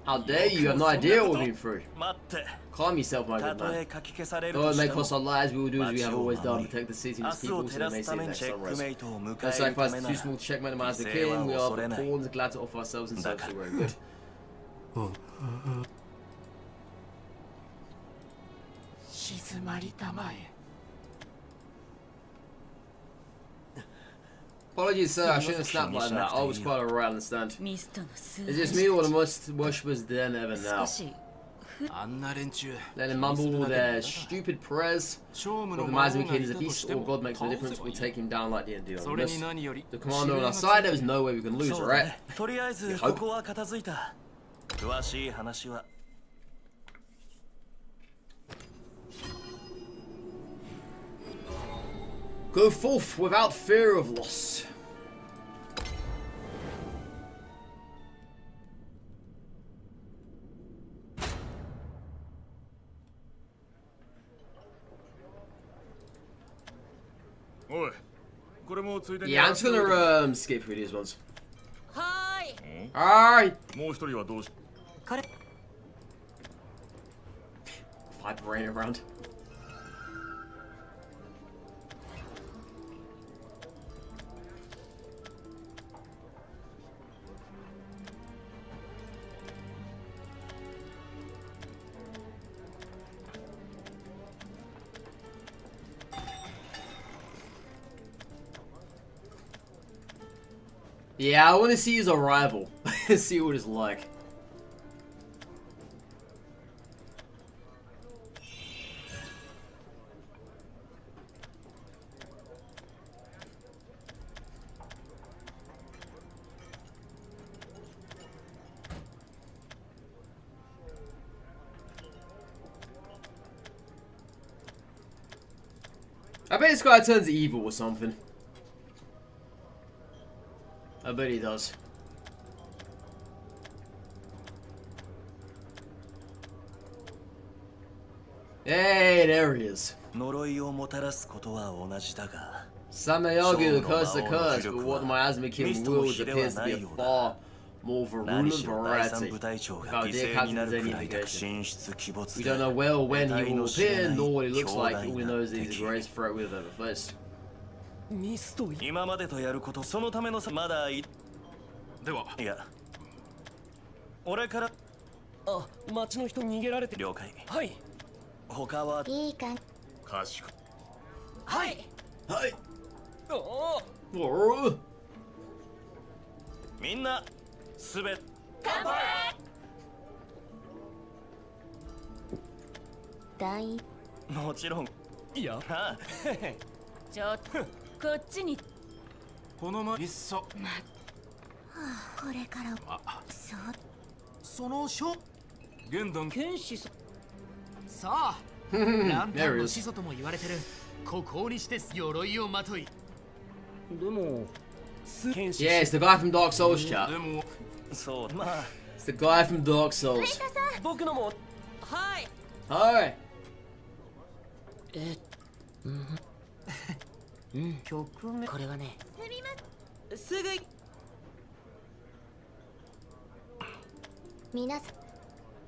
How dare you? You have no idea what we've been through. 待って。 Calm yourself, my た good と man. えかき消される Though と it し may ても cost our lives, we will do as we have always done, protect the city and 明 its 日を people 照 so ら they may すた see め the に next チェック sunrise. メイトを迎 No えるた sacrifice め is な too ら small to checkmate the master 犠牲は king. We are 恐れない。 pawns glad to offer ourselves in service of the great good. 静まりたまえ Apologies, sir. I shouldn't have snapped like that. I was quite alright, I understand. ミストの数 It's just me or the most worshippers there never now. 少しあんな連中 Let them mumble their stupid prayers. 聖武 If の the 魔 miasma 王が king い is た a とし beast て or も God makes no 倒せ difference, ば we'll いい take him down like the end of それ this. に何より The commander on our side, there is no way we can lose, そうだ alright? ね。とりあえずここは片付いた。詳しい話は Go forth without fear of loss. Yeah, I'm just gonna skip through these ones. はーい Alright! もう一人はどうし 彼 Vibe rain around. Yeah, I want to see his arrival. See what it's like. I bet this guy turns evil or something. I bet he does. Hey, there he is. 呪いをもたらすことは同じだが Some may argue the curse is a curse, but what the miasma king wields appears to be a far more 何 virulent しろ第三 variety. 部隊長 Our が犠 dear 牲に captain な is る any くらいで indication. 神出鬼没 We で don't know well when 得 he 体 will の知れ appear, ない nor what he looks 強 like. 大 All he な knows is he's the 敵 greatest threat we've ever faced. ミスト今までとやることそのためのさまだいではいや俺からあ町の人逃げられて了解はい他はいいかんかしこはいはいおおおみんなすべ大もちろんいやあちょっとこっちにこのまいっそこれからそうその書現段剣士ささあランタ There ン he の is. 始祖とも言われてる孤高にして鎧をまといでも剣士 Yeah, it's the guy from Dark Souls, chat. でもそうまあ It's the guy from Dark Souls. 僕のもはい Hi. 曲名これはねすぐい皆さん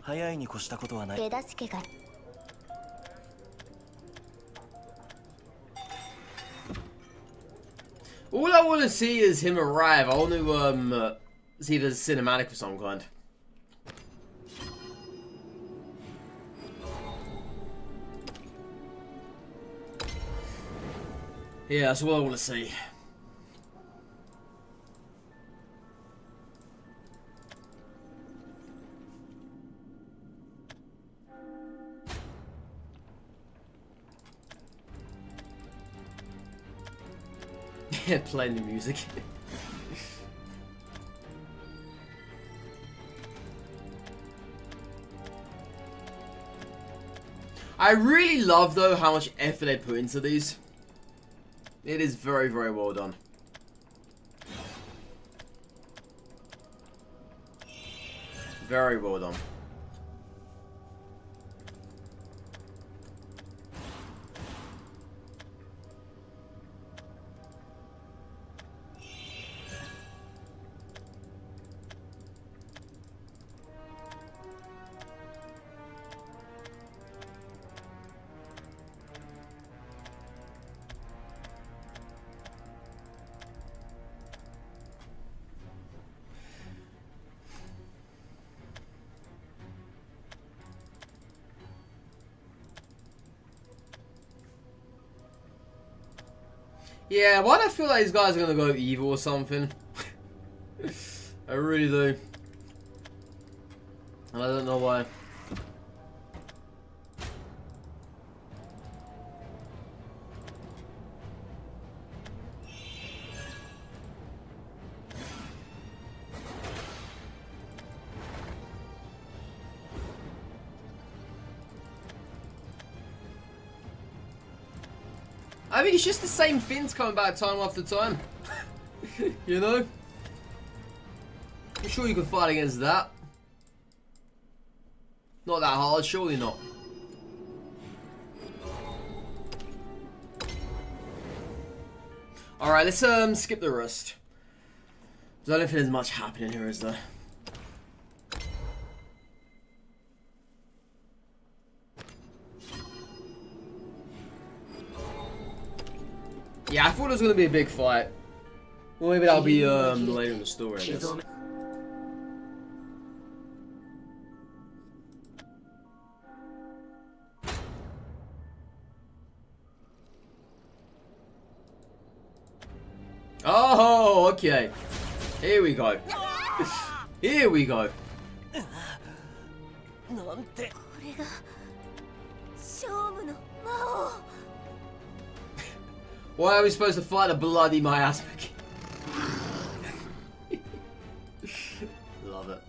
早いに越したことはない手助けが All I want to see is him arrive. I want to see the cinematic of some kind. Yeah, that's all I want to see. Yeah, playing the music. I really love though how much effort they put into these. It is very, very well done. Very well done. Yeah, why do I feel like these guys are gonna go evil or something? I really do. And I don't know why. I mean, it's just the same things coming back time after time. You know? I'm sure you can fight against that. Not that hard, surely not. Alright, let's skip the rest. I don't think there's much happening here, is there? Yeah, I thought it was gonna be a big fight. Well, maybe that'll be later in the story, I guess. Oh, okay. Here we go. Here we go. なんてこれが勝負の魔王。 Why are we supposed to fight a bloody miasmic? Love it.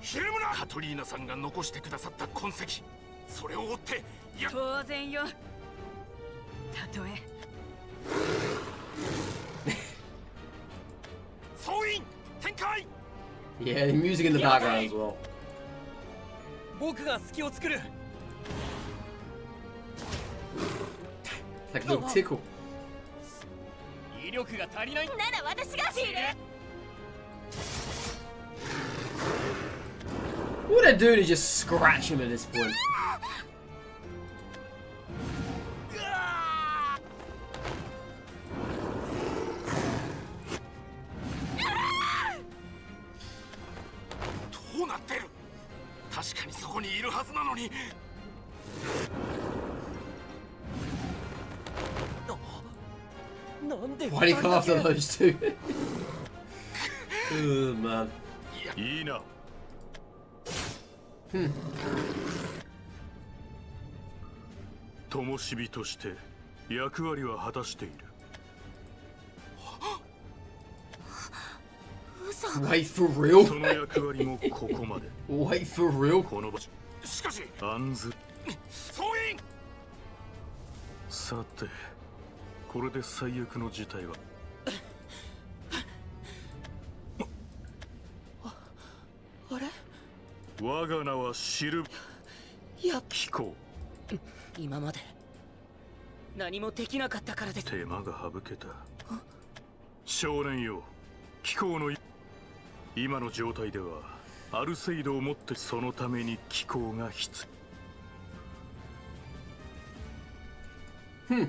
ひれむなカトリーナさんが残してくださった痕跡それを追ってや当然よ。たとえ総員展開 Yeah, the music in the background as well. 僕が隙を作る。 Like a little tickle. 威力が足りない。なら私が。 All they're doing is just scratch him at this point. Why do you come after those two? Oh man. いいな。灯火として役割は果たしている。 Wait for real? その役割もここまで。 Wait for real? この場所。しかし案ず。総員さて、これで最悪の事態は。あれ？我が名はシルや機構。今まで何もできなかったからです。手間が省けた。少年よ、機構の今の状態ではアルセイドを持ってそのために機構が必要。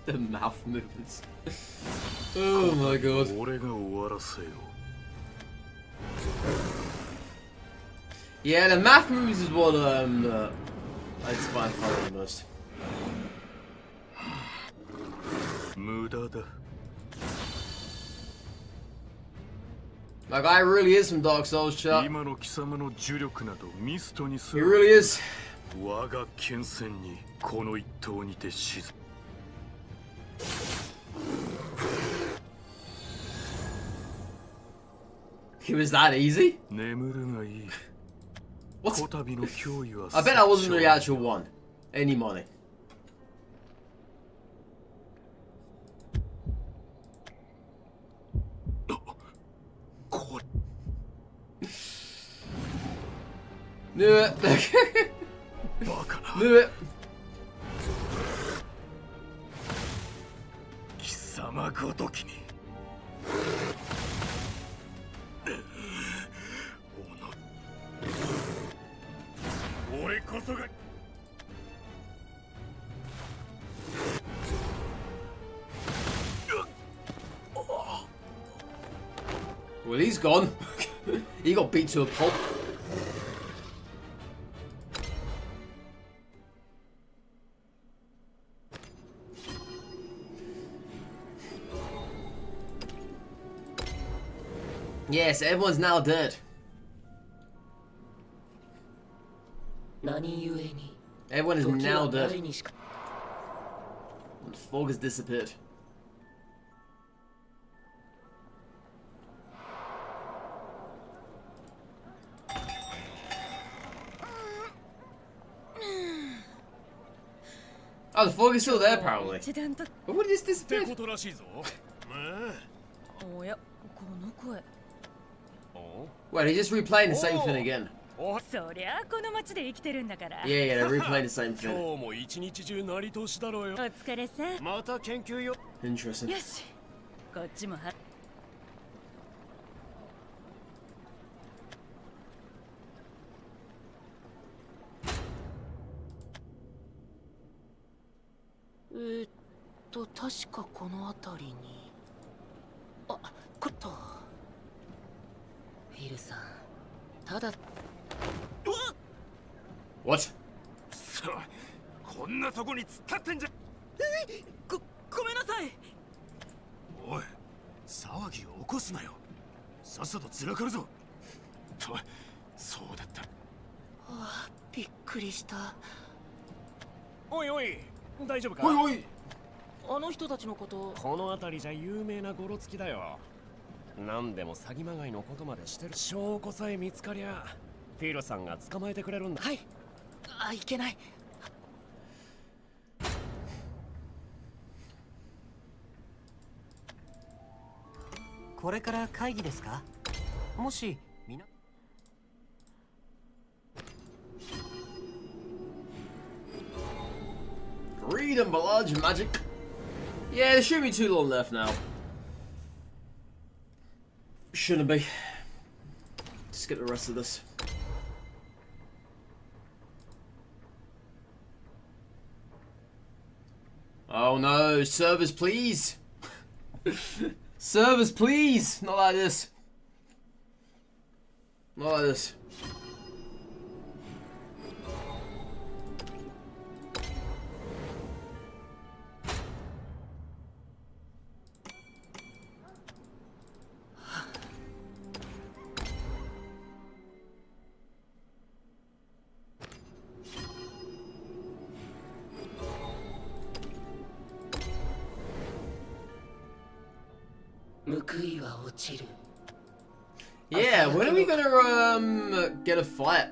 The mouth movements. Oh my god. 俺が終わらせよ。 Yeah, the math moves is what I just find funny the most. 無駄だ。 That guy really is from Dark Souls, chat. 今の貴様の呪力などミストにす He る。 really is. 我が剣戦にこの一投にて沈む。 It was that easy? 眠るがいい。 What? こたびの脅威は I bet I wasn't the actual one. Any money. こ Knew it. バカな Knew it. 貴様ごときに。俺こそが Well, he's gone. He got beat to a pulp. Yes, everyone's now dead. 何故に Everyone is 時 now は誰 dead. にしか The fog has disappeared. Oh, the fog is still there, apparently. 一段と But when did this disappear? ことらしいぞ。おやこの声 Wait, he's just replaying the same thing again. そりゃあこの街で生きてるんだから Yeah, yeah, they're replaying the same 今 thing. 日も一日中なり通しだろうよお。疲れさんまた研究よ。 Interesting. よしこっちもは確かこの辺りにあこっとフィルさんただ What? さあこんなとこに突っ立ってんじゃ。ごめんなさいおい騒ぎを起こすなよ。さっさとずらかるぞ。とそうだった。びっくりしたおいおい大丈夫か。 Oi, oi! あの人たちのことこの辺りじゃ有名なゴロつきだよ。何でも詐欺まがいのことまでしてる。証拠さえ見つかりゃフィルさんが捕まえてくれるんだ。はいいけないこれから会議ですかもしみな Read and Barrage magic. Yeah, there shouldn't be too long left now. Shouldn't be. Just get the rest of this. Oh no, servers please! Servers please! Not like this. Not like this. Yeah, when are we gonna get a fight?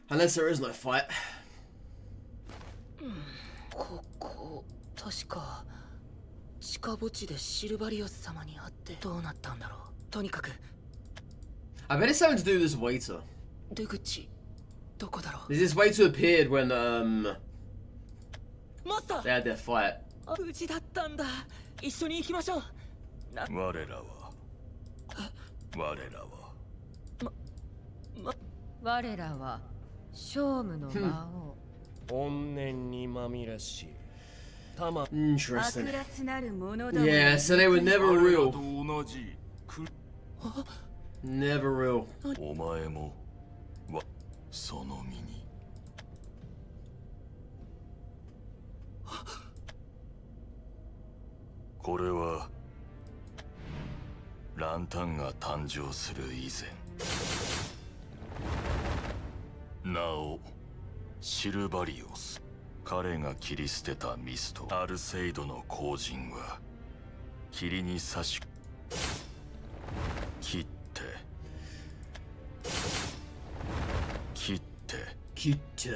Unless there is no fight. ここ確か近墓地でシルバリオス様に会ってどうなったんだろうとにかく I bet it's something to do with this waiter. 出口どこだろう There's this waiter appeared when マスタ they had their fight. 無事だったんだ一緒に行きましょう我らは我らは聖武の魔王怨念にまみれし玉 Interesting. 悪辣なる者ども Yeah, so they were never 我ら real. と同じく Never real. お前もその身にこれはランタンが誕生する以前なおシルバリオス、彼が切り捨てたミストアルセイドの後陣は霧に差し切って切って切って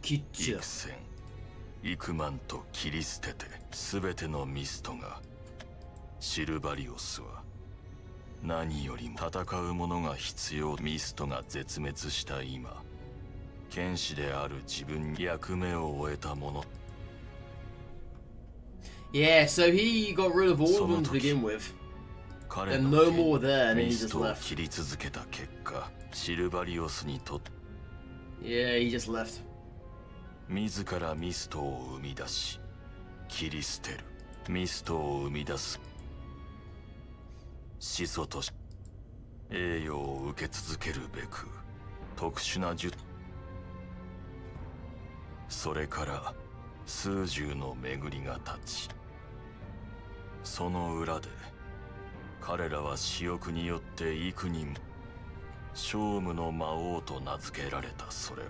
切って幾千幾万と切り捨てて全てのミストがシルバリオスは何よりも戦う者が必要。ミストが絶滅した今、剣士である自分に役目を終えた者。 Yeah, so he got rid of all of them to begin with. 彼 And の no more 剣 there, and then ミ he ス just トを left. 切り続けた結果、シルバリオスにとって Yeah, he just left. 自らミストを生み出し切り捨てる。ミストを生み出す始祖とし栄誉を受け続けるべく特殊な術、それから数十の巡りが立ち、その裏で彼らは私欲によって幾人も聖武の魔王と名付けられた。それは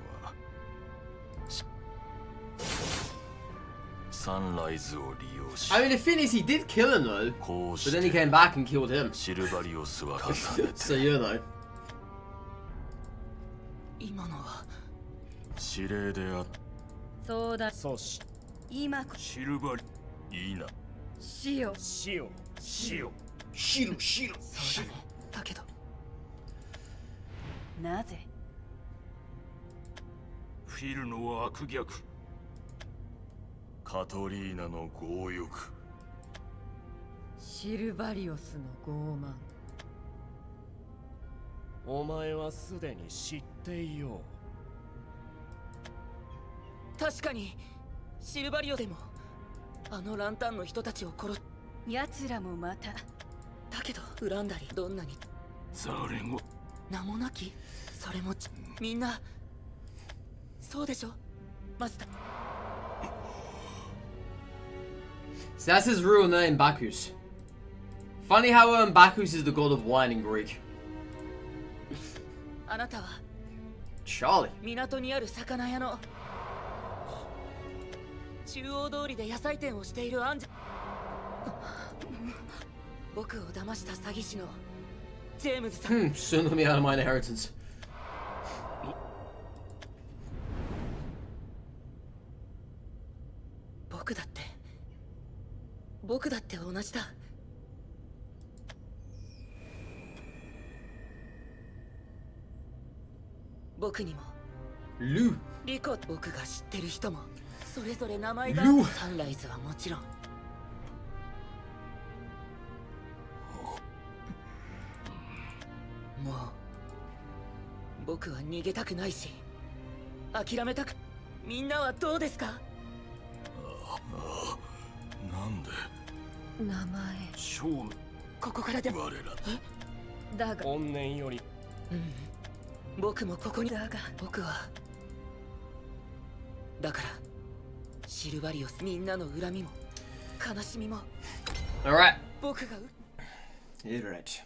サンライズを利用し、 I mean, the thing is, he did kill him though. こう But し then he て came back and killed him. シルバリオスは重ね So て you know. 今のは指令であっそうだ。そうし今シルバリいいな。死よ。死を死をシル、シル。そうだね。だけどなぜフィルの悪逆、カトリーナの強欲、シルバリオスの傲慢。お前はすでに知っていよ確かにシルバリオでもあのランタンの人たちを殺す。奴らもまただけど恨んだりどんなにザレゴ、名もなきそれもみんなそうでしょマスター。 So that's his real name, Bacchus. Funny how Bacchus is the god of wine in Greek. あなたは Charlie. 港にある魚屋の中央通りで野菜店をしているアンジャ。僕を騙した詐欺師のジェームズさん。 Soon let me out of my inheritance. 僕だって同じだ。僕にも Lou. リコ、僕が知ってる人もそれぞれ名前がルーサンライズはもちろん。もう僕は逃げたくないし諦めたく。みんなはどうですか？なんで名前勝負ここからでも。我らだが怨念より僕もここにだが僕はだからシルバリオスみんなの恨みも悲しみも Alright. 僕が Alright.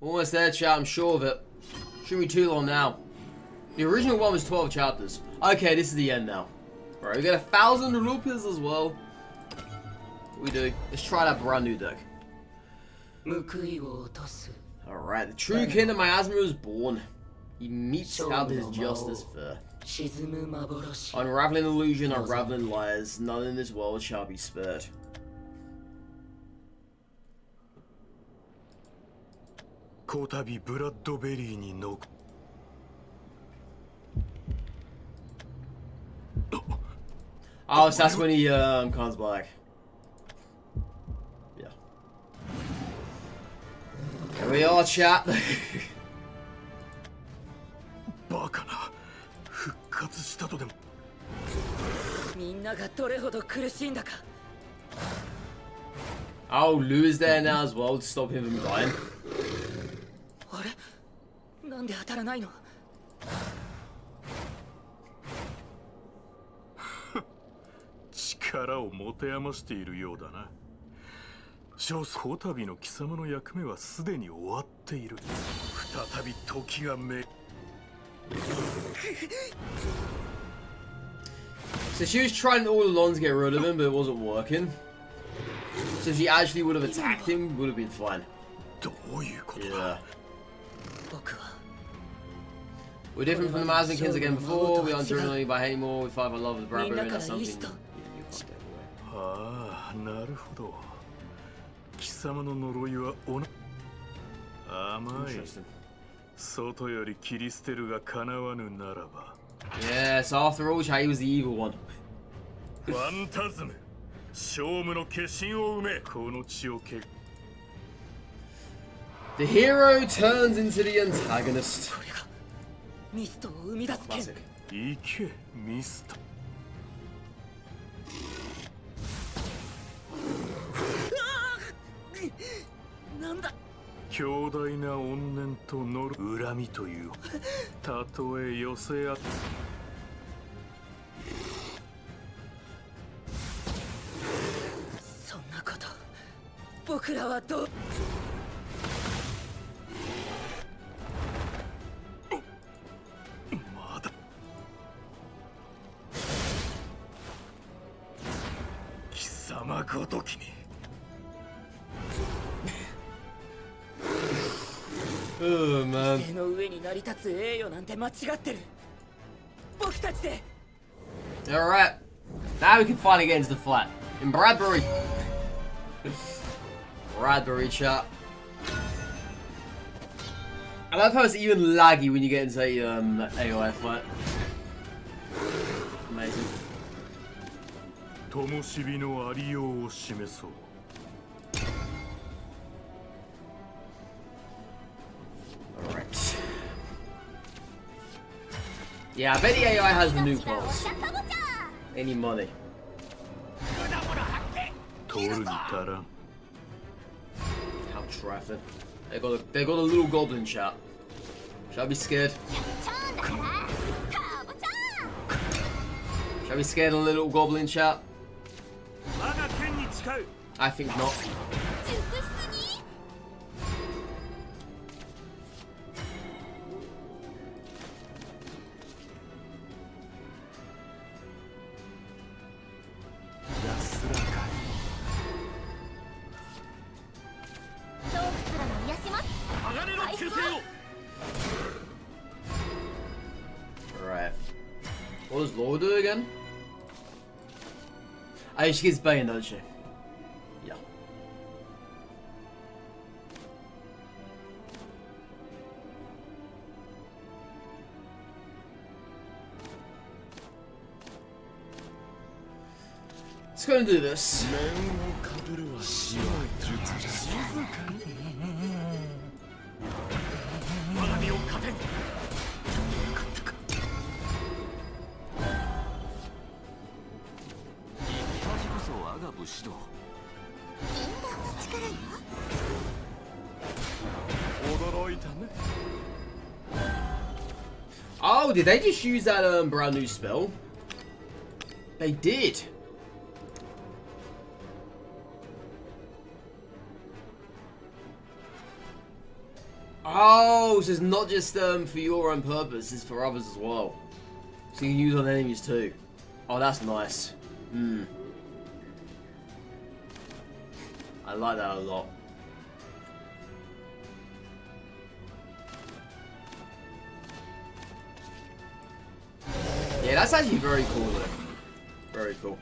Almost there, chat. I'm sure of it. Shouldn't be too long now. The original one was 12 chapters. Okay, this is the end now. Alright, we got 1,000 rupees as well. We do. Let's try that brand new deck. 報いを落とす。 Alright, the true king of Miasma is born. He meets out his justice fair. 沈む幻。 Unraveling illusion, unraveling lies. None in this world shall be spared. こたびブラッドベリーにの Oh, so that's when he comes back. Yeah. Here we are, chat. バカな復活したとでもみんながどれほど苦しいんだか。 Oh, Lou is there now as well to stop him from dying. あれなんで当たらないの？力を持て余しているようだな。こたびの貴様の役目はすでに終わっている。再び時がめ So she was trying all along to get rid of him, but it wasn't working. So if she actually would have attacked him, would have been fine. どういうこと Yeah. だ。僕は We're different from the Mazakins again before. We aren't driven only by hate anymore. We fight for love with Brabber, and that's something you can't take away. ああ、なるほど。貴様の呪いはおな。甘い。 Interesting. 外より切り捨てるが叶わぬならば。 Yeah, so after all, Chay was the evil one. ファンタズム、勝負の化身を埋め。この血をけ。 The hero turns into the antagonist. これがミストを生み出す剣 Classic. 行け、ミスト。なんだ 強大な怨念との恨みという。たとえ寄せ合って。 そんなこと僕らはどうまだ。貴様ごときに。 Oh man. 手の上に成り立つ栄誉なんて間違ってる僕たちで Alright. Now we can finally get into the flat. In Bradbury. Bradbury chat. I love how it's even laggy when you get into AOI flat. Amazing. 灯火のありようを示そう。 Alright. Yeah, I bet the AI has the new clothes. Any money. 取るに足らん。 How traffic. They got a little goblin chat. Should I be scared? Should I be scared of a little goblin chat? I think not. 安らかに。 Alright. What does Laura do again? Oh, she gets Bane, doesn't she? Yeah. Let's go and do this. 我が身を糧に。 Oh, did they just use that brand new spell? They did. Oh, so it's not just for your own purpose, it's for others as well. So you can use on enemies too. Oh, that's nice. Hmm. I like that a lot. Yeah, that's actually very cool though. Very cool.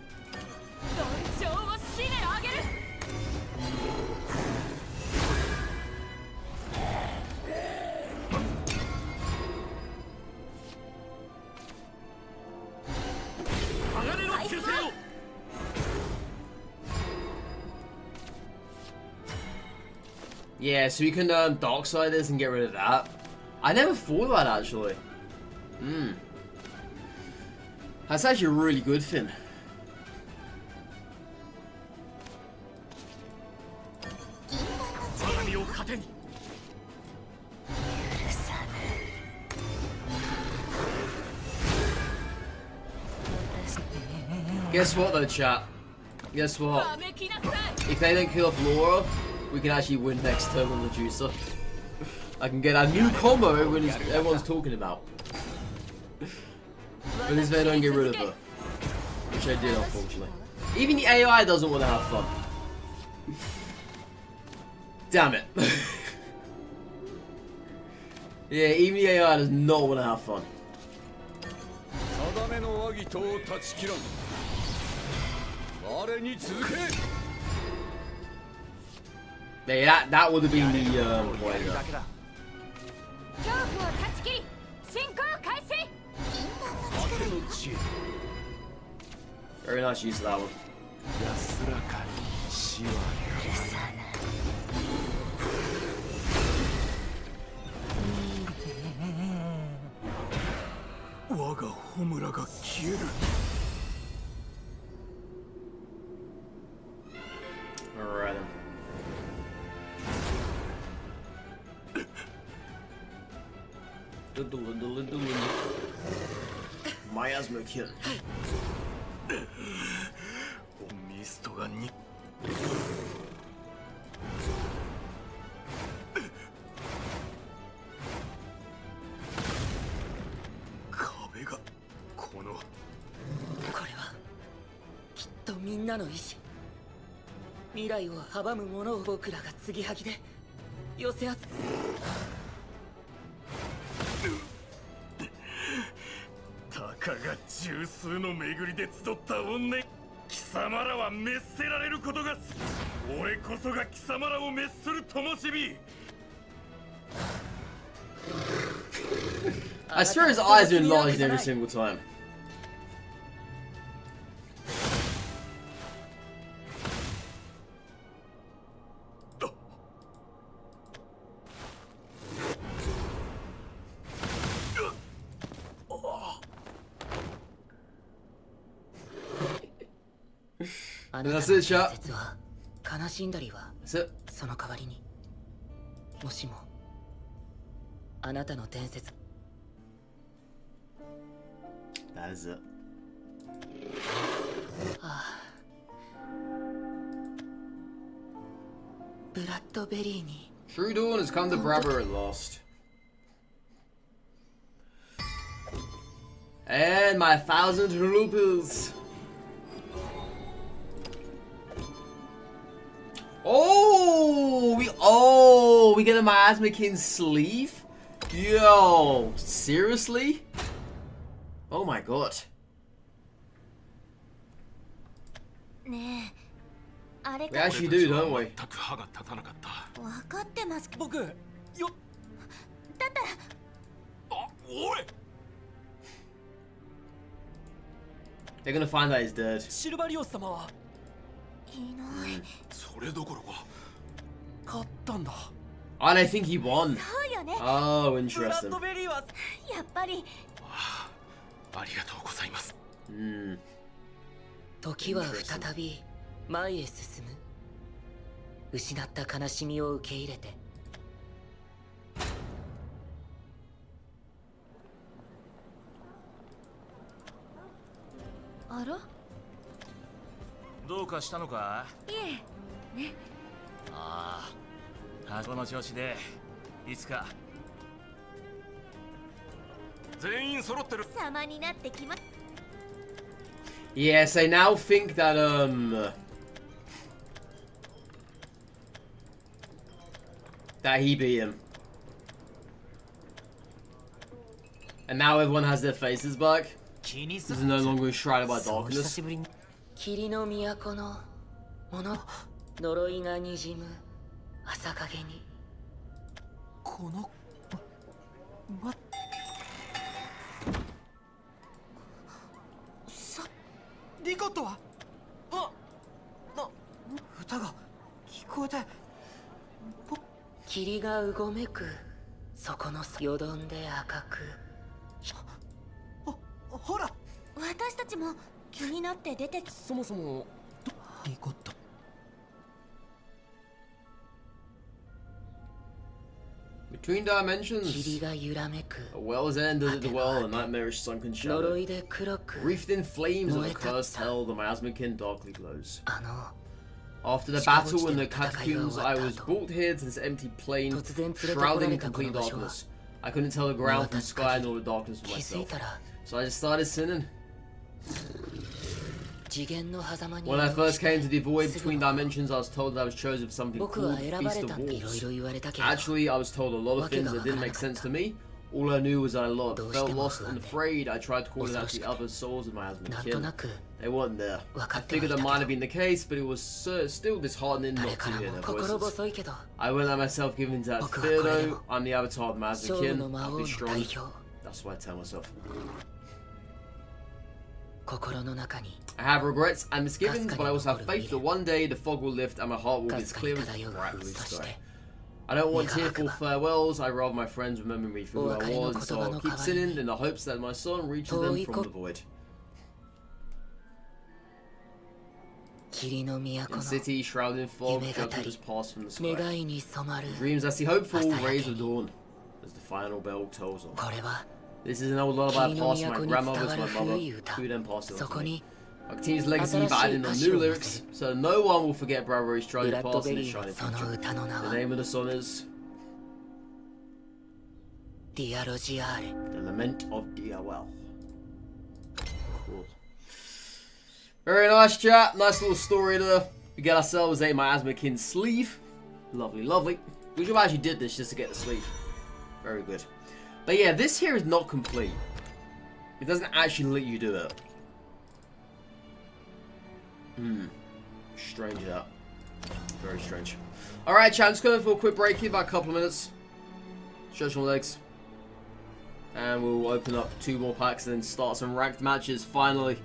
Yeah, so you can dark side this and get rid of that. I never thought of that actually. Hmm. That's actually really good, Finn. Guess what though, chat? Guess what? If they don't kill off Laura, we can actually win next turn on the juicer. I can get a new combo everyone's talking about. But this way I don't get rid of her. Which I did, unfortunately. Even the AI doesn't want to have fun. Damn it. Yeah, even the AI does not want to have fun. Yeah, that would have been the way there. Very nice use of that one. 我が炎が消える。Alright. My asthma kid. ミストがに。壁がこの。これはきっとみんなの意志。未来を阻む者を僕らが継ぎはぎで寄せ集め。たかが十数の巡りで集った女、貴様らは滅せられることが俺こそが貴様らを滅する灯火。 I swear his eyes are enlarged every single time. That's it, chat. 悲しんだりは That's it. その代わりにもしもあなたの伝説 That is it. ブラッドベリーに True Dawn has come to Brabber at last. And my 1,000 rupees. We get a Miasma King sleeve? Yo, seriously? Oh my god. ねえ、あれ We か actually do, don't we? 全く歯が立たなかった。分かってますけど。僕よ。だったらあ、おい。 They're gonna find out he's dead. シルバリオス様は。いない。それどころか。勝ったんだ。Oh, they think he won. そうよね。 Oh, ブラッ interesting. ドベリーは。やっぱり。ありがとうございます。時は再び前へ進む。失った悲しみを受け入れて。あら？どうかしたのか？いえ、ね。ああ、この調子でいつか全員揃ってる。様になってきま。Yes, I now think that that he beat him. And now everyone has their faces back. This is no longer shrouded by darkness. 霧の都の者呪いがにじむ朝影にこのリコットは歌が聞こえて霧がうごめくそこのよどんで赤くほら私たちも気になって出てき。そもそもリコット Between dimensions. 霧が揺らめく A well's end at the well, a nightmarish sunken shadow. 呪いで黒く Wreathed in flames of a cursed hell, the miasmakin darkly glows. After the battle in the catacombs, I was brought here to this empty plain, shrouded in complete darkness. I couldn't tell the ground from the sky nor the darkness for myself. So I just started sinning. When I first came to the void between dimensions, I was told that I was chosen for something called Feast of Wolves. Actually, I was told a lot of things that didn't make sense to me. All I knew was that I felt lost and afraid. I tried to call it out to the other souls of my kin. They weren't there. I figured that might have been the case, but it was still disheartening not to hear their voices. I won't let myself give in to that fear though. I'm the avatar of my kin. I'll be strong. That's what I tell myself. I have regrets and misgivings, but I also have faith that one day the fog will lift and my heart will be as clear as the bright blue sky. I don't want tearful farewells. I'd rather my friends remember me for who I was, so I'll keep sinning in the hopes that my son reaches them from the void. In city shrouded in fog, judgment has passed from the sky. In dreams I see hopeful rays of dawn as the final bell tolls on. This is an old lullaby passed from my grandmother to my mother, who then passed it on to me. I continue his legacy by adding on new lyrics, so no one will forget Bravery's tragic past and his shining future. The name of the song is The Lament of Diawel. Cool. Very nice, chat. Nice little story there. We get ourselves a miasmakin sleeve. Lovely, lovely. We should have actually did this just to get the sleeve. Very good. But yeah, this here is not complete. It doesn't actually let you do it. Strange that. Very strange. Alright, chat, I'm just going for a quick break here, about a couple of minutes. Stretch my legs. And we'll open up 2 more packs and then start some ranked matches, finally.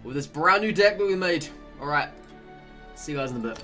With this brand new deck that we made. Alright. See you guys in a bit.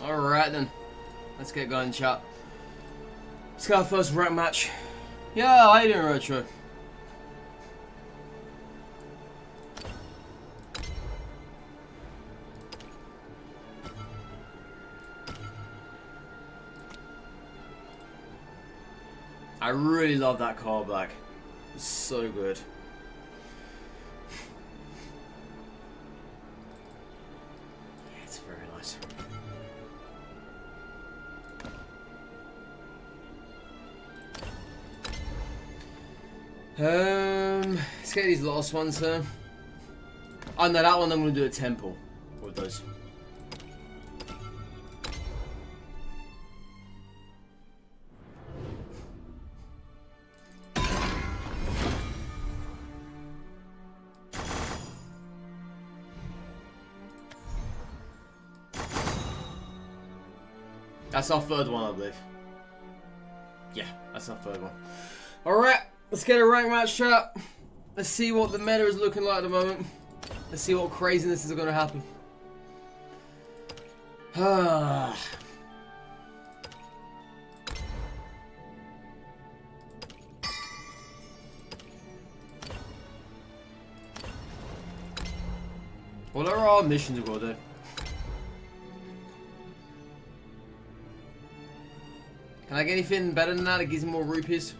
Alright then. Let's get going, chat. Let's get our first rank match. Yeah, I didn't retro. I really love that callback. It's so good. Yeah, it's very nice. Let's get these last ones here. Oh no, that one I'm gonna do a temple with those. That's our third one, I believe. Yeah, that's our third one. Alright, let's get a rank match, chat. Let's see what the meta is looking like at the moment. Let's see what craziness is going to happen. What are our missions we've got to do? Can I get anything better than that? It gives me more rupees.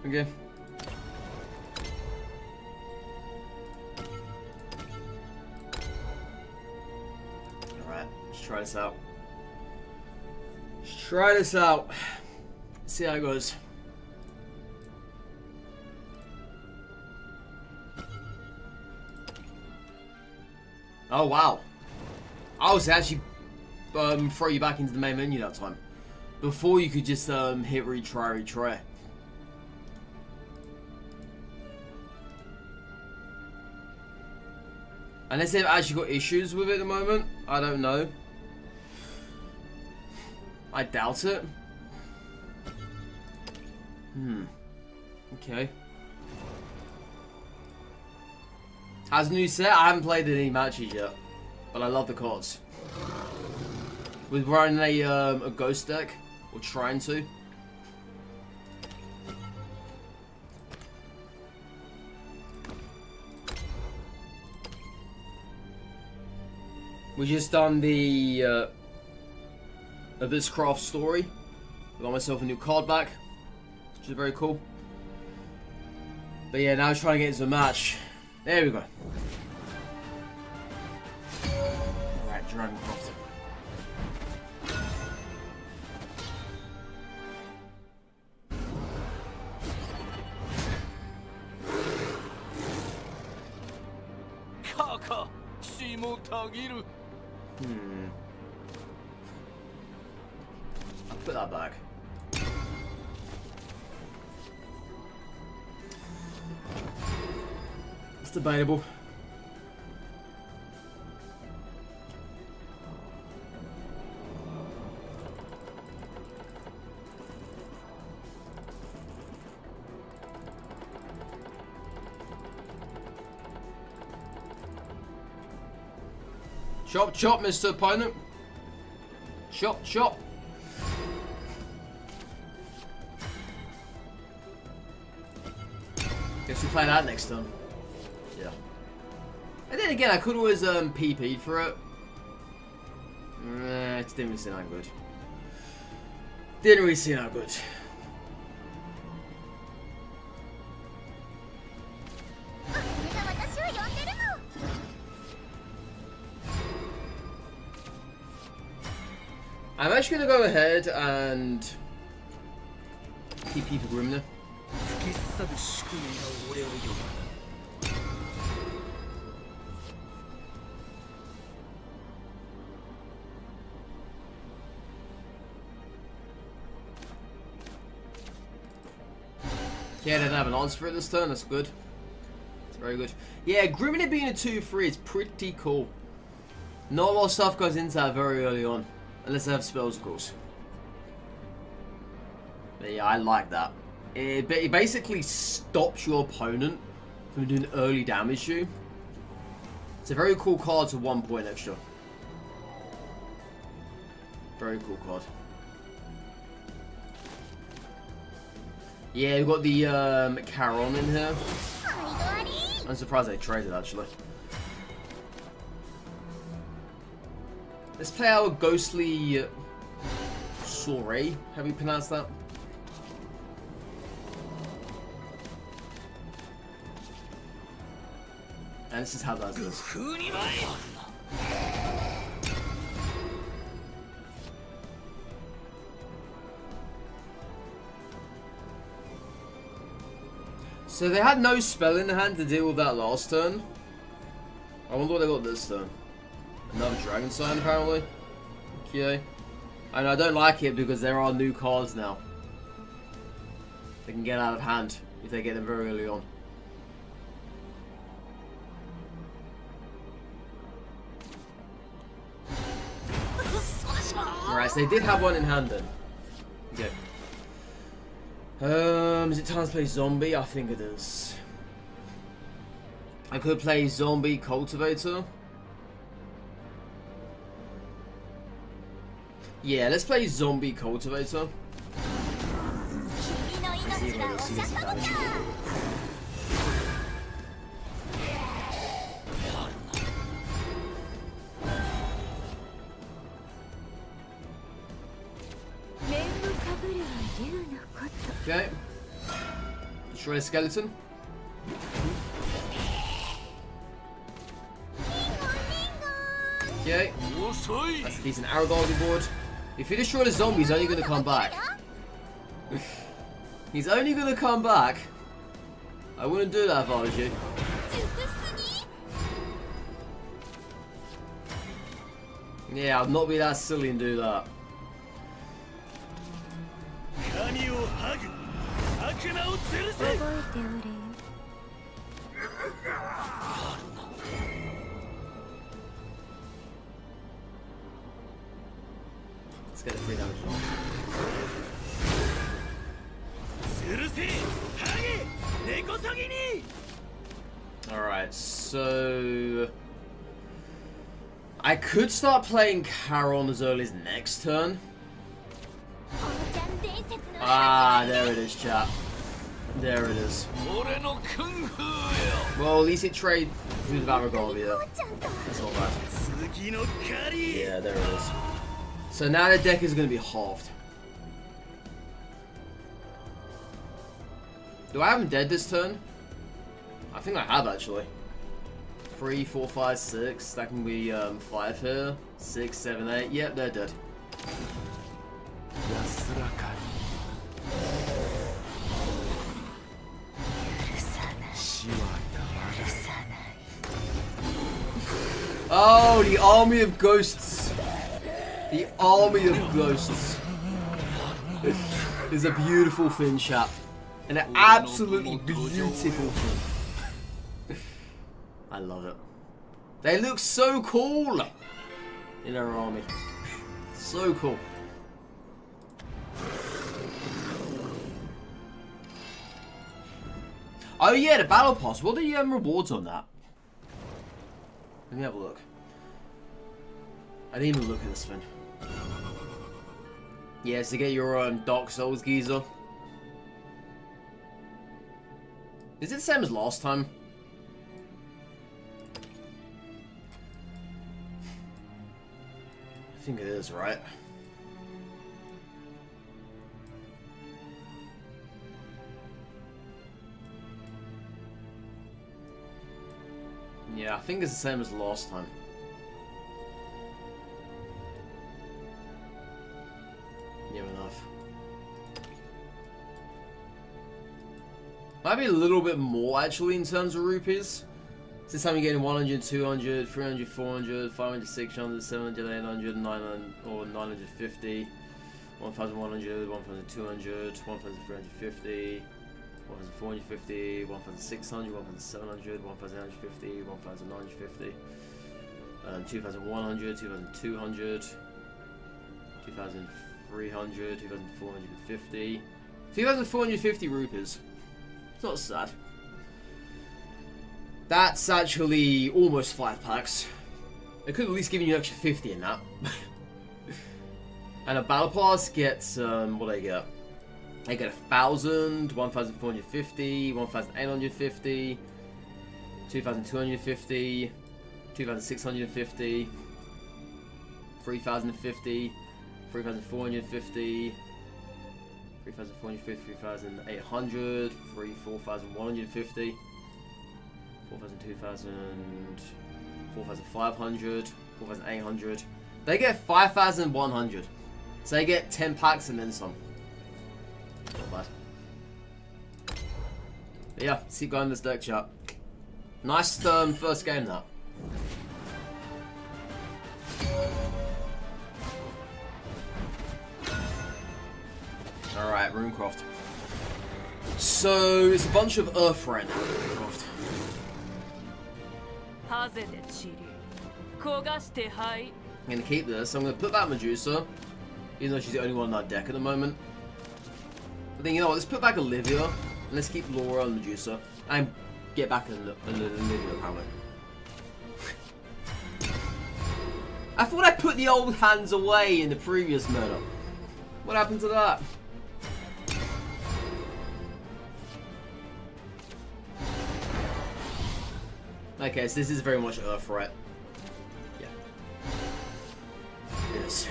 Okay. Alright, let's try this out. Let's try this out. See how it goes. Oh wow. I was actually throw you back into the main menu that time. Before you could just hit retry. Unless they've actually got issues with it at the moment. I don't know. I doubt it. Okay. As a new set, I haven't played any matches yet. But I love the cards. With running a ghost deck, or trying to. We just done the Abysscraft story. I got myself a new card back, which is very cool. But yeah, now I'm trying to get into a match. There we go. Alright, Dragoncraft. I'll put that back. It's debatable. Chop, chop, Mr. Opponent. Chop, chop. Guess we play that next time. Yeah. And then again, I could always PP'd for it. It didn't really seem that good. Didn't really seem that good. I'm actually going to go ahead and PP for Grimner. Yeah, they didn't have an answer for it this turn, that's good. It's very good. Yeah, Grimner being a 2-3 is pretty cool. Not a lot of stuff goes into that very early on. Unless they have spells, of course. But yeah, I like that. It basically stops your opponent from doing early damage to you. It's a very cool card to 1 point extra. Very cool card. Yeah, we've got the Charon in here. I'm surprised they traded actually. Let's play our ghostly Soiree. Have you pronounced that? And this is how that is. So they had no spell in hand to deal with that last turn. I wonder what they got this turn. Another Dragon Sign apparently. Okay. And I don't like it because there are new cards now. They can get out of hand if they get them very early on. Alright, so they did have one in hand then. Okay. Is it time to play Zombie? I think it is. I could play Zombie Cultivator. Yeah, let's play Zombie Cultivator. Let's see if I can see some damage. Okay. Destroy a skeleton. Okay. That's a decent Aragorn on the board. If you destroy the zombie, he's only going to come back. He's only going to come back. I wouldn't do that if I was you. Yeah, I'd not be that silly and do that. Let's get a free damage on. Alright, so I could start playing Charon as early as next turn. Ah, there it is, chat. There it is. Well, at least it trade with Aragorn. That's not bad. Yeah, there it is. So now the deck is going to be halved. Do I have him dead this turn? I think I have actually. 3, 4, 5, 6. That can be 5 here. 6, 7, 8. Yep, they're dead. Oh, the army of ghosts. The army of ghosts is a beautiful thing, chap. An absolutely beautiful thing. I love it. They look so cool in our army. So cool. Oh yeah, the battle pass. What are the rewards on that? Let me have a look. I didn't even look at this thing. Yes, to get your Dark Souls geezer. Is it the same as last time? I think it is, right? Yeah, I think it's the same as last time. Near enough. Might be a little bit more actually in terms of rupees. This time you're getting 100, 200, 300, 400, 500, 600, 700, 800, 900, or 950, 1100, 1200, 1350, 1450, 1600, 1700, 1850, 1950, 2100, 2200, 2300, 2450, 2450 rupees. It's not sad. That's actually almost 5 packs. They could at least give you an extra 50 in that. And a battle pass gets what do they get? They get 1,000, 1,450, 1,850, 2,250, 2,650, 3,050, 3,450, 3,450, 3,800, 4,150, 4,000, 2,000, 4,500, 4,800. They get 5,100. So they get 10 packs and then some. Not bad. But yeah, let's keep going this deck, chat. Nice first game, that. Alright, Runecroft. So, it's a bunch of Earthreign Runecroft. I'm gonna keep this. I'm gonna put back Medusa, even though she's the only one in that deck at the moment. I think, you know what, let's put back Olivia, and let's keep Laura and Medusa, and get back Olivia, apparently. I thought I put the old hands away in the previous murder. What happened to that? Okay, so this is very much Earthright. Yeah. It is.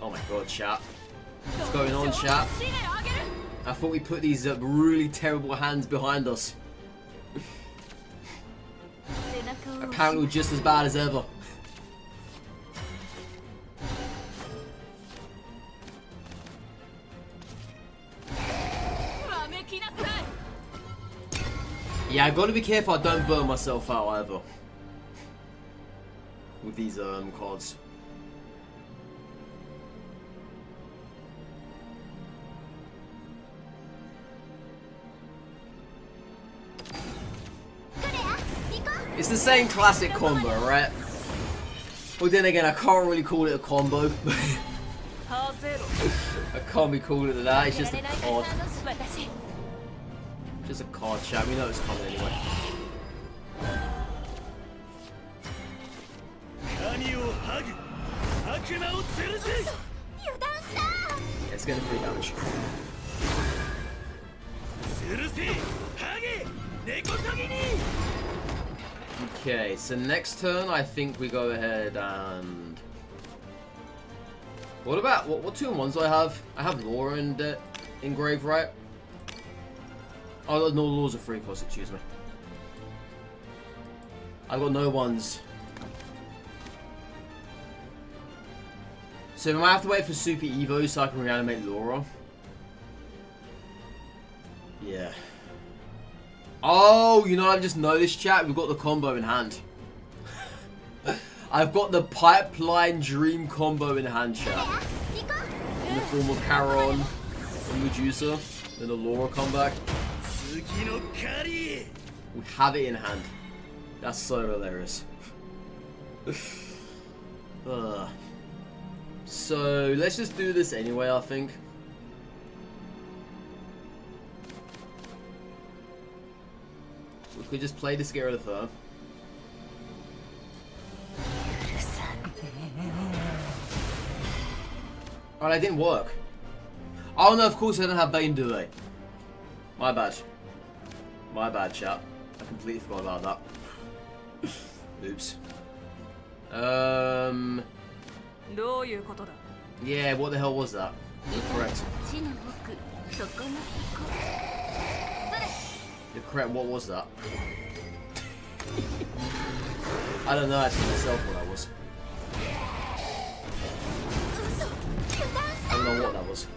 Oh my god, chat. What's going on, chat? I thought we put these really terrible hands behind us. Apparently we're just as bad as ever. Yeah, I gotta be careful I don't burn myself out either. With these cards. It's the same classic combo, right? Well, then again, I can't really call it a combo. I can't be calling it that, it's just a card. Just a card, chat, we know it's coming anyway. Yeah, it's getting 3 damage. Okay, so next turn I think we go ahead and... What about, what 2-in-1s do I have? I have Laura and Engrave, right? Oh, no, Laws are 3 cost, excuse me. I've got no ones. So I might have to wait for Super Evo so I can reanimate Laura. Yeah. Oh, you know what I've just noticed, chat? We've got the combo in hand. I've got the Pipeline Dream combo in hand, chat. In the form of Charon and Medusa. Then the Laura comeback. We have it in hand. That's so hilarious. So, let's just do this anyway, I think. We could just play this to get rid of her. Oh, that didn't work. Oh no, of course I don't have Bane, do they? My bad. My bad, chat. I completely forgot about that. Oops. Yeah, what the hell was that? You're correct. You're correct, what was that? I don't know actually myself what that was. I don't know what that was.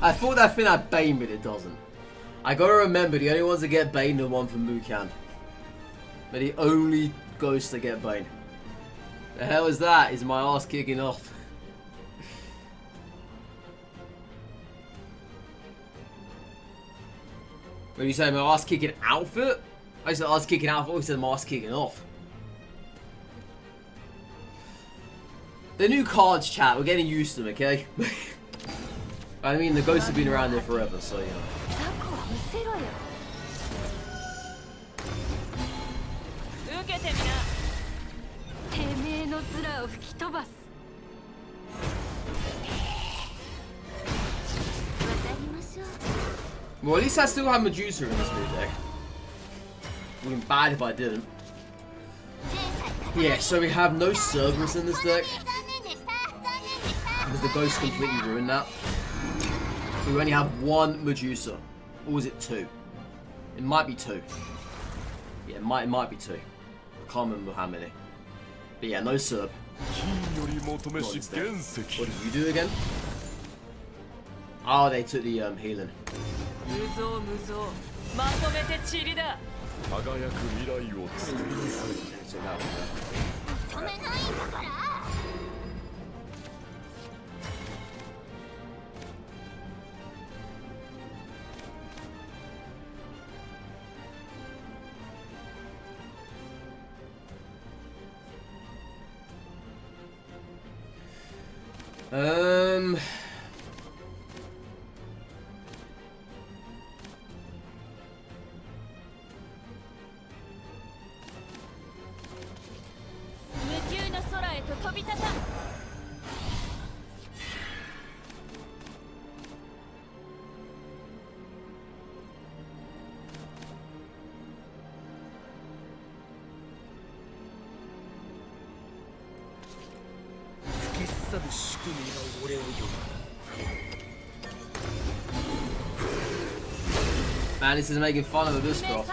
I thought that thing had Bane, but it doesn't. I gotta remember, the only ones that get Bane are the one from Mukan. But the only ghosts that get Bane. The hell is that? Is my ass kicking off? When you say my ass kicking outfit? I said ass kicking outfit, I said my ass kicking off. The new cards, chat, we're getting used to them, okay? I mean, the ghosts have been around there forever, so you know. Well, at least I still have Medusa in this new deck. Wouldn't be bad if I didn't. Yeah, so we have no Cerberus in this deck. Because the Ghost completely ruined that. We only have one Medusa. Or was it two? It might be two. Yeah, it might be two. I can't remember how many. But yeah, no Cerb. What did you do again? Oh, they took the healing. Man, this is making fun of Abysscraft.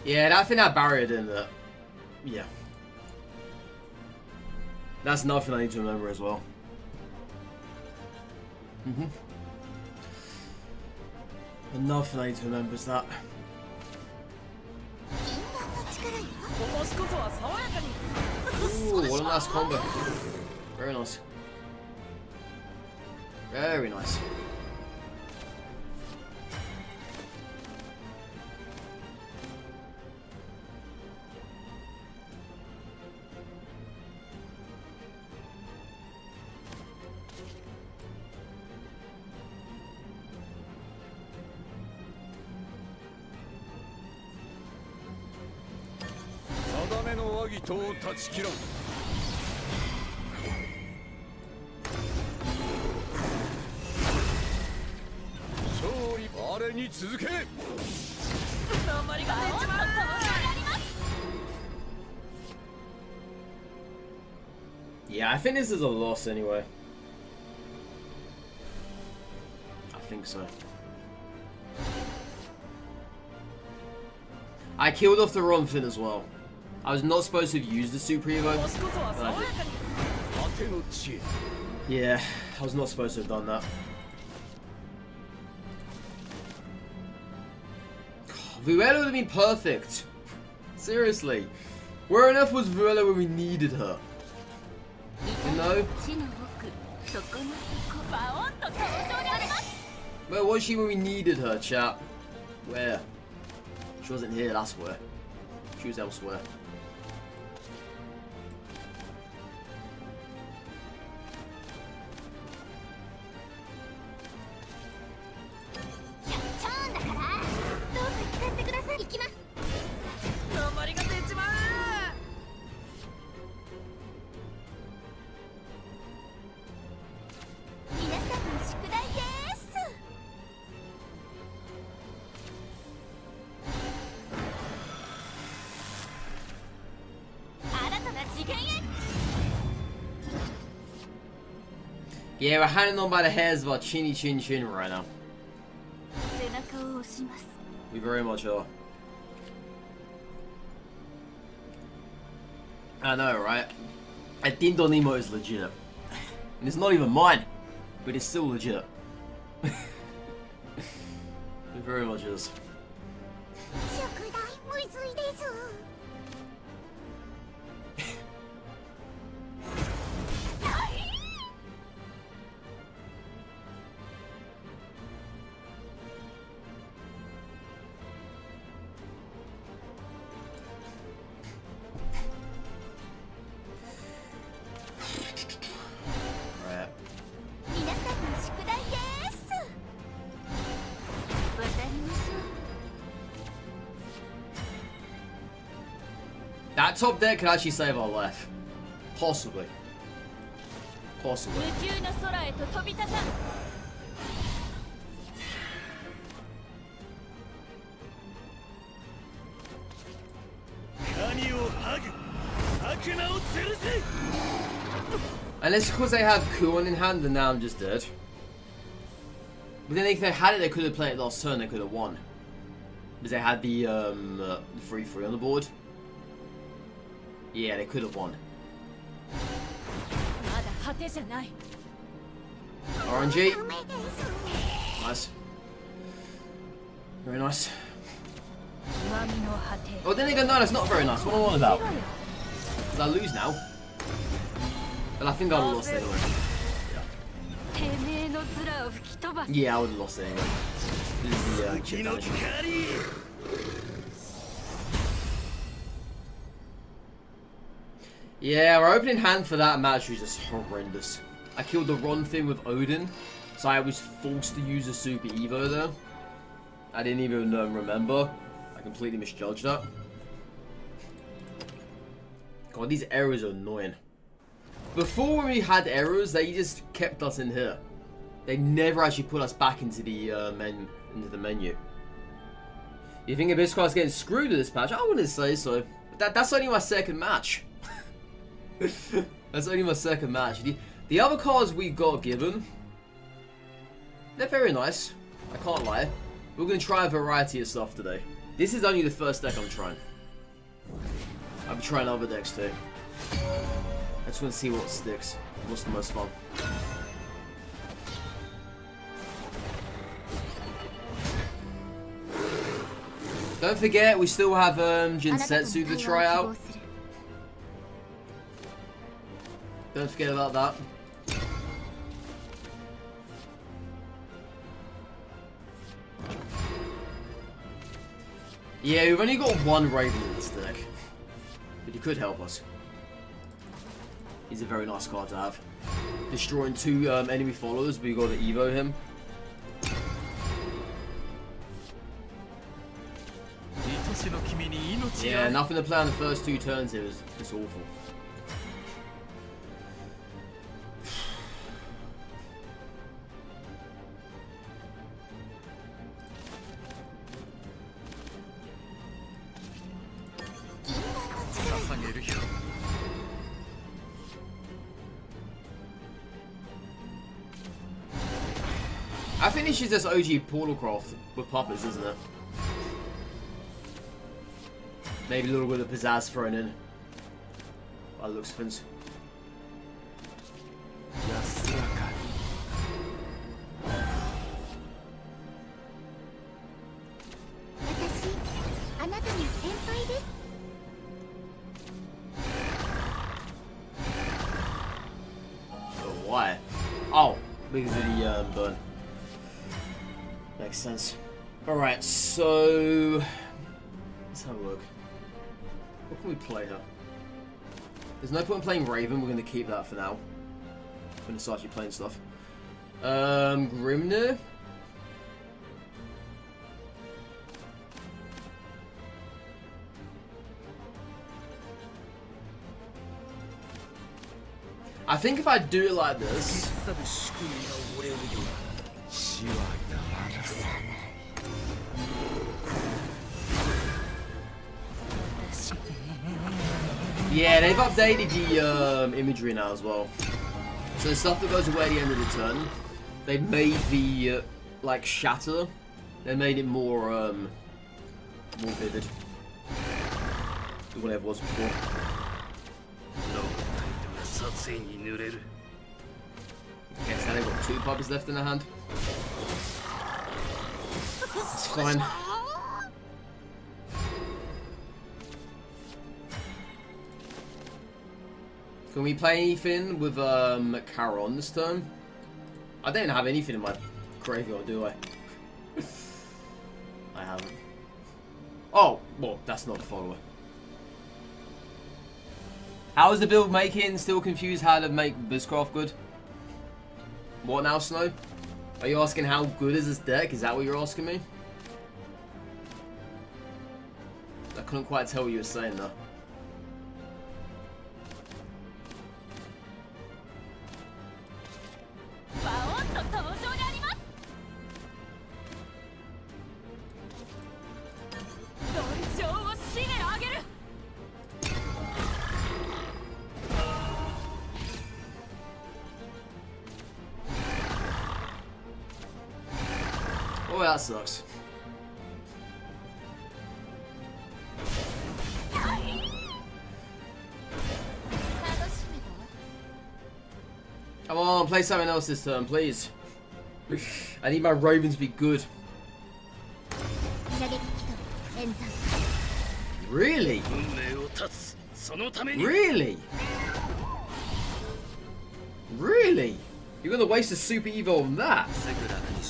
Yeah, I think that barrier didn't that. Yeah. That's nothing I need to remember as well. Nothing I need to remember is that. Ooh, what a nice combo. Very nice. Very nice. Yeah, I think this is a loss anyway. I think so. I killed off the wrong thing as well. I was not supposed to have used the Super Evo. Yeah, I was not supposed to have done that. Vuela would have been perfect. Seriously. Where on earth was Vuela when we needed her? You know? Where was she when we needed her, chat? Where? She wasn't here, that's where. She was elsewhere. Yeah, we're hanging on by the hairs of our chinny chin chin right now. We very much are. I know, right? A Dindo Nemo is legit. And it's not even mine, but it's still legit. It very much is. That top deck could actually save our life. Possibly. Possibly. 無窮の空へと飛び立たん。神をハグ悪魔を吊るせ。 Unless because they have Kuon in hand and now I'm just dead. But then if they had it, they could have played it last turn, they could have won. Because they had the 3-3 on the board. Yeah, they could have won. まだ果てじゃない。 RNG. Nice. Very nice. 極みの果て。 Oh, then they go, no, that's not very nice. What am I on about? Did I lose now? Well, I think I would have lost anyway. てめえの面を吹き飛ばす。 Yeah, I would have lost anyway. This is the 時の damage. 光。 Yeah, our opening hand for that match was just horrendous. I killed the wrong thing with Odin, so I was forced to use a Super Evo there. I didn't even remember. I completely misjudged that. God, these errors are annoying. Before when we had errors, they just kept us in here. They never actually put us back into the menu. You think Abysscraft's getting screwed with this patch? I wouldn't say so. That's only my second match. That's only my second match. The other cards we got given, they're very nice. I can't lie. We're going to try a variety of stuff today. This is only the first deck I'm trying. I'll be trying other decks too. I just want to see what sticks. What's the most fun? Don't forget, we still have Jinsetsu to try out. Don't forget about that. Yeah, we've only got one Raven in this deck. But he could help us. He's a very nice card to have. Destroying 2 enemy followers, but you got to Evo him. Yeah, nothing to play on the first 2 turns here is just awful. I think it's just OG Portalcraft with puppets, isn't it? Maybe a little bit of pizzazz thrown in. By the looks of things. Oh, why? Oh, because of the burn. Makes sense. Alright, so let's have a look. What can we play here? There's no point in playing Raven, we're going to keep that for now. I'm going to start actually playing stuff. Grimnir? I think if I do it like this... Yeah, they've updated the imagery now as well. So the stuff that goes away at the end of the turn, they made the like shatter. They made it more more vivid than whatever it was before. Okay, so they've got 2 puppies left in their hand. It's fine. Can we play anything with Charon this turn? I don't have anything in my graveyard, do I? I haven't. Oh, well, that's not a follower. How is the build making? Still confused how to make Abysscraft good? What now, Snow? Are you asking how good is this deck? Is that what you're asking me? I couldn't quite tell what you were saying though. Oh, that sucks. Come on, play something else this turn, please. I need my Ravens to be good. Really? Really? Really? You're gonna waste a super evo on that?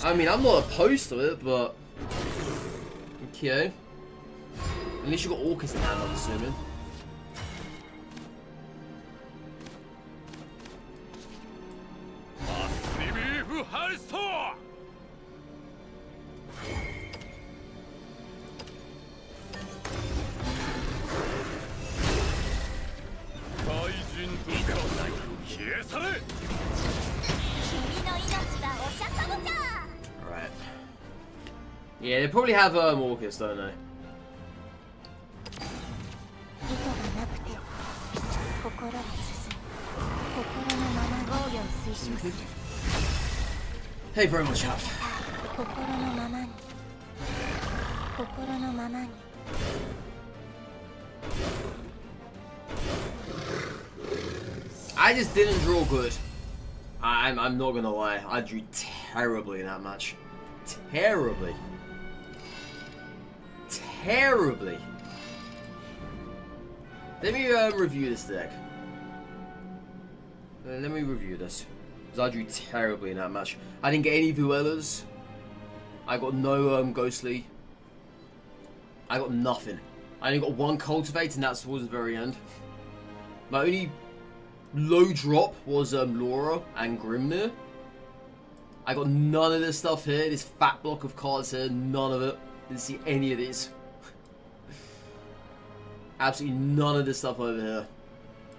I mean, I'm not opposed to it, but... Okay. At least you got Orcus in hand, I'm assuming. Alright. Yeah, they probably have Orcus, don't they? Hey, very much have. I just didn't draw good. I'm not gonna lie. I drew terribly in that match. Terribly. Terribly. Let me review this deck. Let me review this. Because I drew terribly in that match. I didn't get any Vuelas. I got no Ghostly. I got nothing. I only got one Cultivate, and that's towards the very end. My only low drop was Laura and Grimnir. I got none of this stuff here. This fat block of cards here. None of it. Didn't see any of these. Absolutely none of this stuff over here.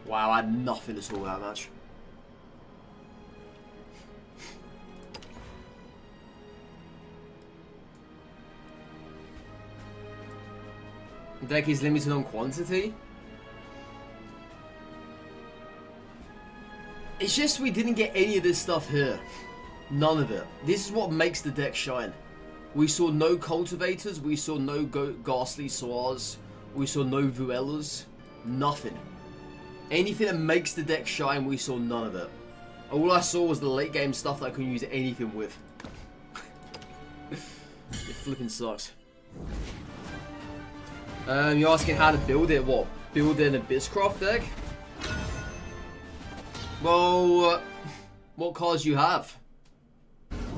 Wow, I had nothing at all that match. Deck is limited on quantity. It's just we didn't get any of this stuff here. None of it. This is what makes the deck shine. We saw no Cultivators, we saw no Ghastly Soars, we saw no Vuelas, nothing. Anything that makes the deck shine, we saw none of it. All I saw was the late game stuff that I couldn't use anything with. It flipping sucks. You're asking how to build it? What? Build an Abysscraft deck? Well, what cards do you have?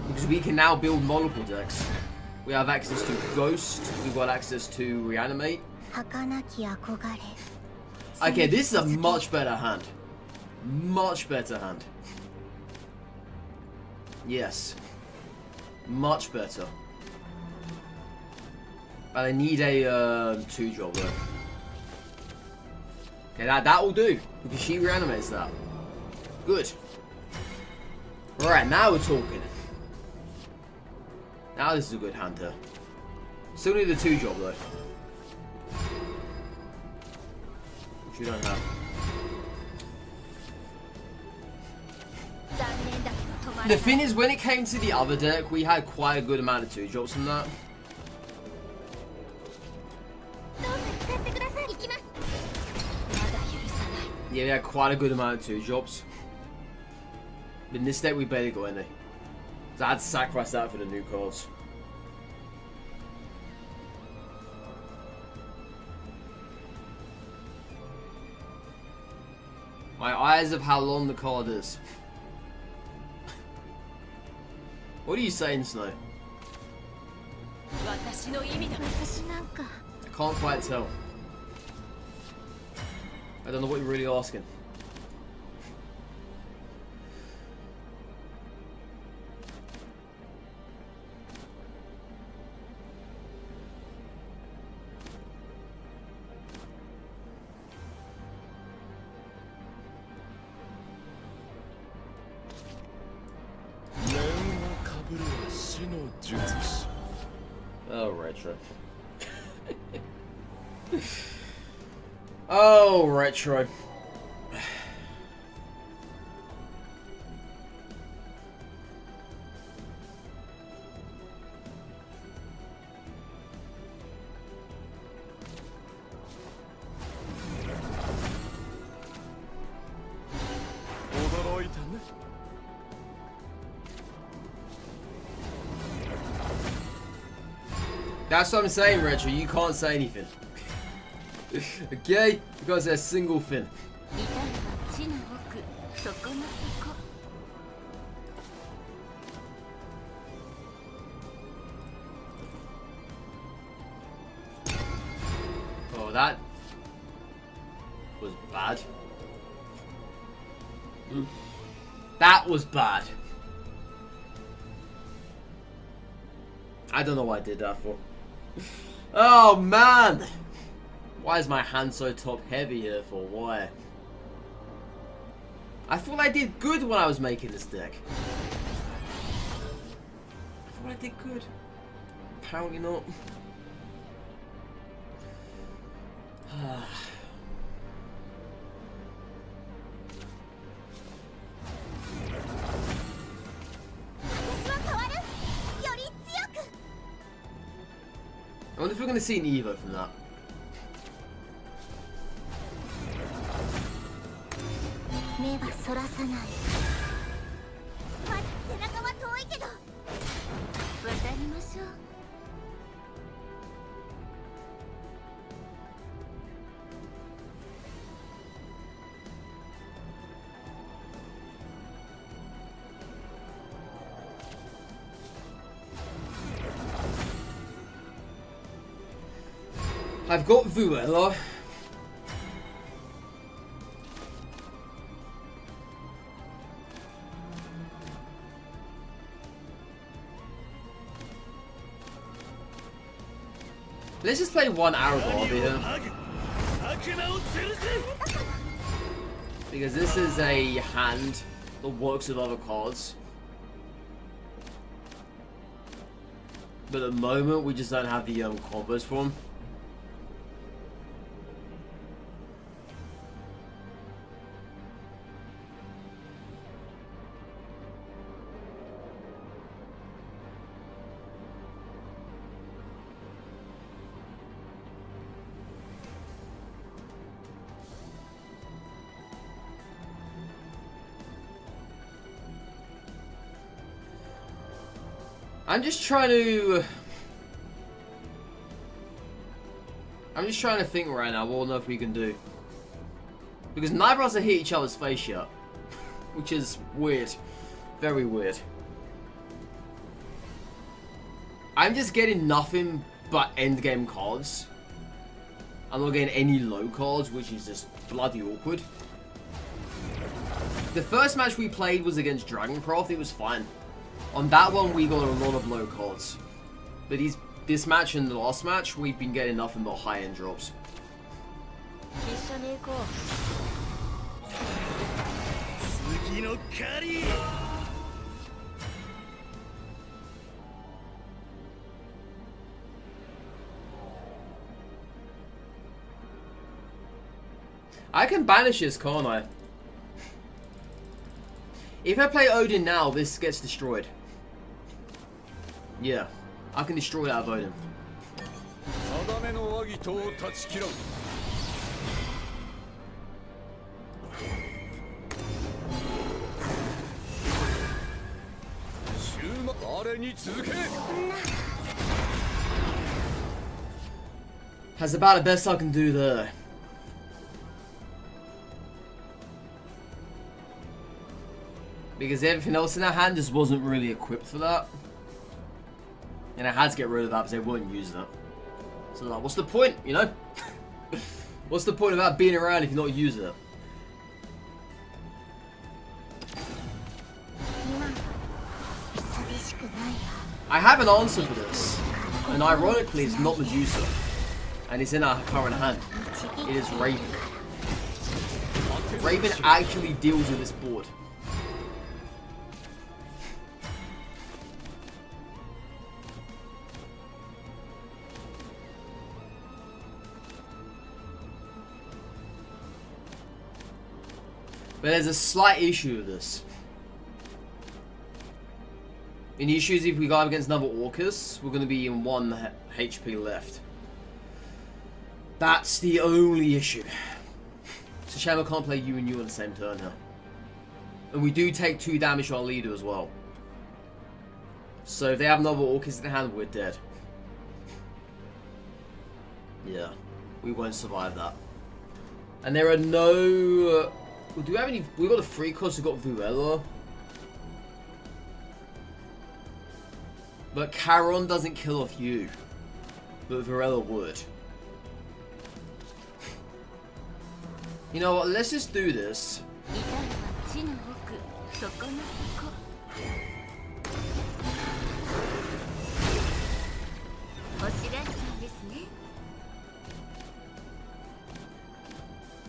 Because we can now build multiple decks. We have access to Ghost, we've got access to Reanimate. Okay, this is a much better hand. Much better hand. Yes. Much better. But I need a 2-drop though. Okay, that will do. Because she reanimates that. Good. Alright, now we're talking. Now this is a good hand here. Still need the 2-drop though. Which we don't have. The thing is, when it came to the other deck, we had quite a good amount of 2-drops from that. Yeah, we had quite a good amount of 2-drops. But in this deck, we barely got any. So I had to sacrifice that for the new cards. My eyes of how long the card is. What are you saying, Snow? I can't quite tell. I don't know what you're really asking. Oh, retro. Oh, retro. That's what I'm saying, Retro. You can't say anything. Okay? You can't say a single thing. Oh, that was bad. That was bad. I don't know what I did that for. Oh man! Why is my hand so top heavy here for? Why? I thought I did good when I was making this deck. I thought I did good. Apparently not. I wonder if we're going to see an Evo from that. I've got Vuela. Let's just play one arrow bomb here. Because this is a hand that works with other cards. But at the moment we just don't have the combos for him. I'm just trying to think right now what on earth we can do. Because neither of us have hit each other's face yet. Which is weird. Very weird. I'm just getting nothing but endgame cards. I'm not getting any low cards, which is just bloody awkward. The first match we played was against Dragoncraft, it was fine. On that one, we got a lot of low cards. But this match and the last match, we've been getting nothing but high-end drops. I can banish this, can't I? If I play Odin now, this gets destroyed. Yeah, I can destroy that of Odin. That's about the best I can do there. Because everything else in our hand just wasn't really equipped for that. And I had to get rid of that because they weren't using it. So like, what's the point, you know? What's the point about being around if you're not using it? I have an answer for this. And ironically, it's not Medusa. And it's in our current hand. It is Raven. Raven actually deals with this board. But there's a slight issue with this. And the issue is if we go up against another Orcus, we're going to be in 1 HP left. That's the only issue. It's a shame I can't play you and you on the same turn now. And we do take 2 damage to our leader as well. So if they have another Orcus in the hand, we're dead. Yeah, we won't survive that. And there are no... do we have any... We got a free cost, we got Vuela. But Charon doesn't kill off you. But Varela would. You know what, let's just do this.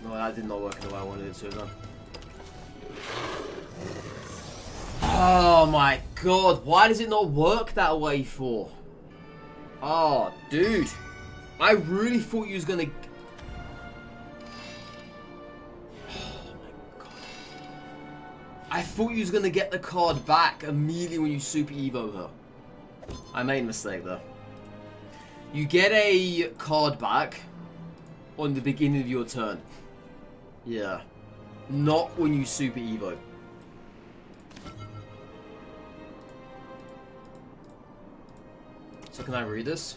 No, that did not work in the way I wanted it to, though. Oh my god, why does it not work that way for? Oh, dude. I really thought you was gonna... Oh my god. I thought you was gonna get the card back immediately when you Super Evo her. I made a mistake though. You get a card back on the beginning of your turn. Yeah. Not when you Super Evo. So can I read this?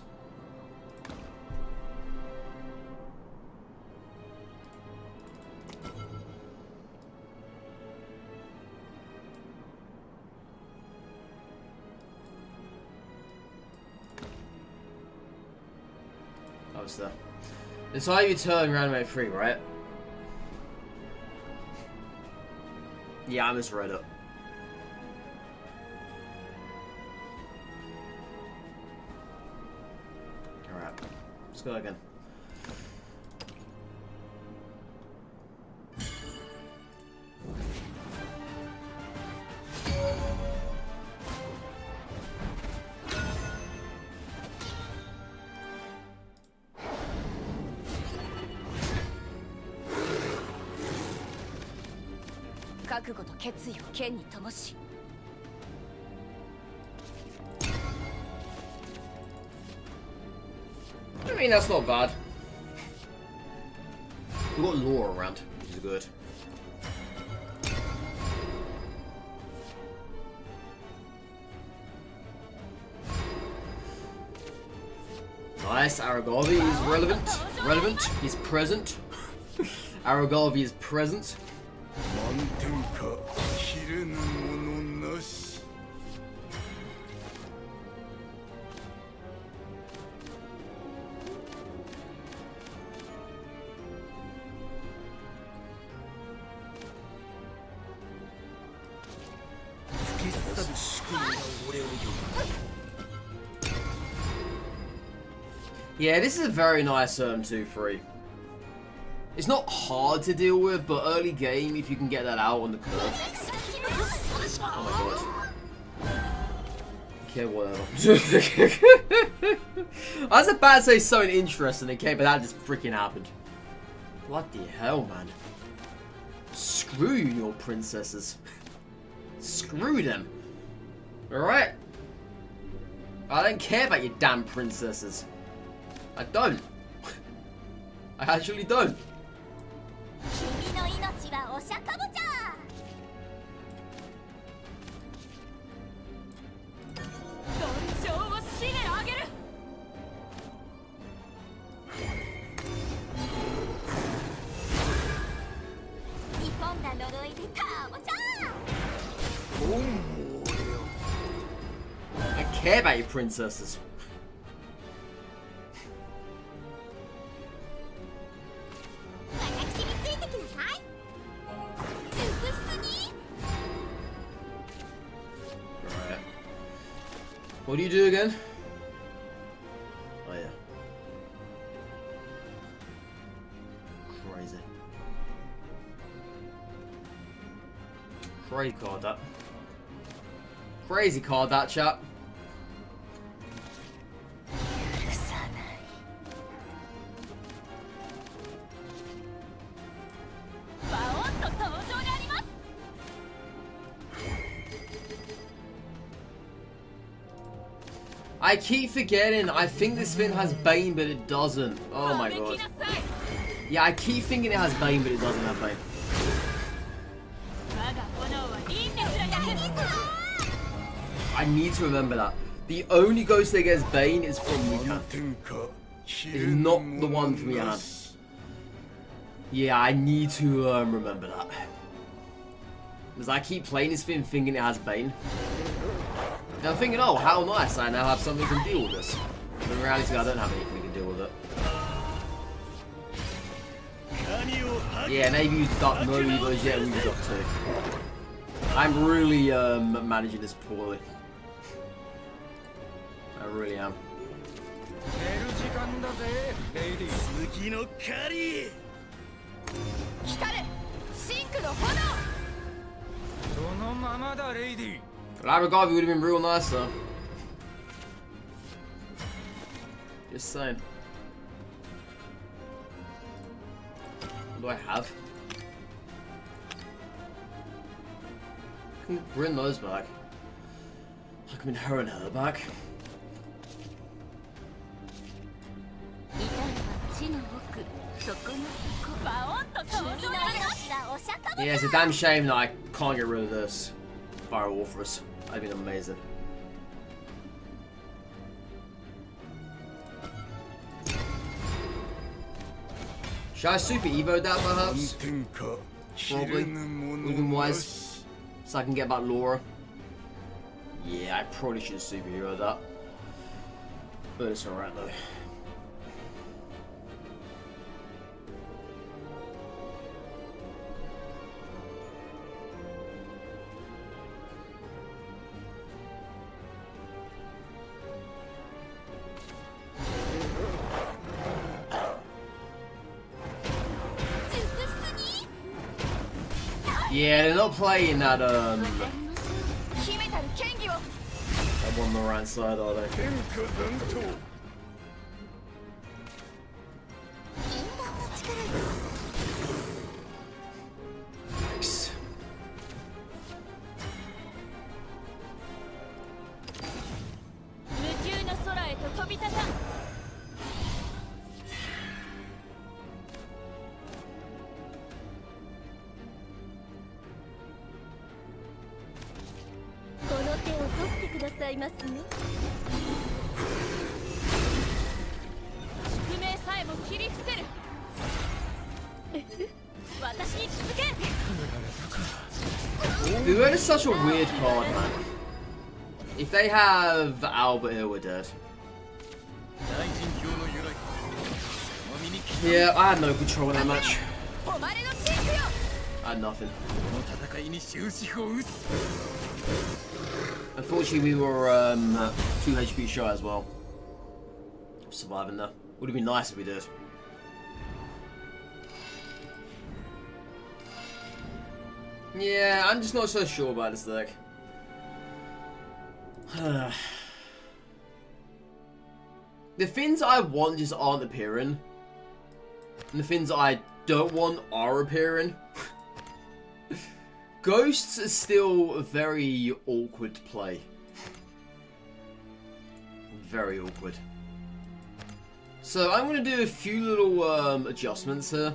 Oh, it's there. It's how you turn round 3, right? Yeah, I misread it. Alright, let's go again. I mean, that's not bad. We've got lore around, which is good. Nice, Aragovi is relevant, he's present. Aragovi is present. Yeah, this is a very nice 2-3. It's not hard to deal with, but early game, if you can get that out on the curve. Oh my god. Okay, whatever. I was about to say something interesting, okay, but that just freaking happened. What the hell, man? Screw you, your princesses. Screw them. Alright? I don't care about your damn princesses. I don't. I actually don't. I care about your princesses. What do you do again? Oh yeah. Crazy. Crazy card that. Crazy card that, chat. I keep forgetting, I think this thing has Bane, but it doesn't. Oh my god. Yeah, I keep thinking it has Bane, but it doesn't have Bane. I need to remember that. The only ghost that gets Bane is from Mukan. is not the one for me, Anna. Yeah, I need to remember that. Because I keep playing this thing thinking it has Bane. And I'm thinking, oh, how nice, I now have something that can deal with this. But in reality, I don't have anything that can deal with it. Yeah, maybe use Dark no Evos, yeah, we've got two. I'm really managing this poorly. I really am. Laragov would have been real nice though. Just saying. What do I have? I can bring those back. I can bring her and her back. Yeah, it's a damn shame that I can't get rid of this Firewolferus. That'd been amazing. Should I super evo that perhaps? Probably. Would've been wise. So I can get back Laura. Yeah, I probably should have superhero that. But it's alright though. Yeah, they're not playing that that one on the right side, are they? Thanks. Dude, is such a weird card, man. If they have Albert here, we're dead. Yeah, I had no control in that match. I had nothing. Unfortunately, we were 2 HP shy as well. Surviving there. Would have been nice if we did. Yeah, I'm just not so sure about this deck. The things I want just aren't appearing. And the things I don't want are appearing. Ghosts is still a very awkward play. Very awkward. So I'm going to do a few little adjustments here.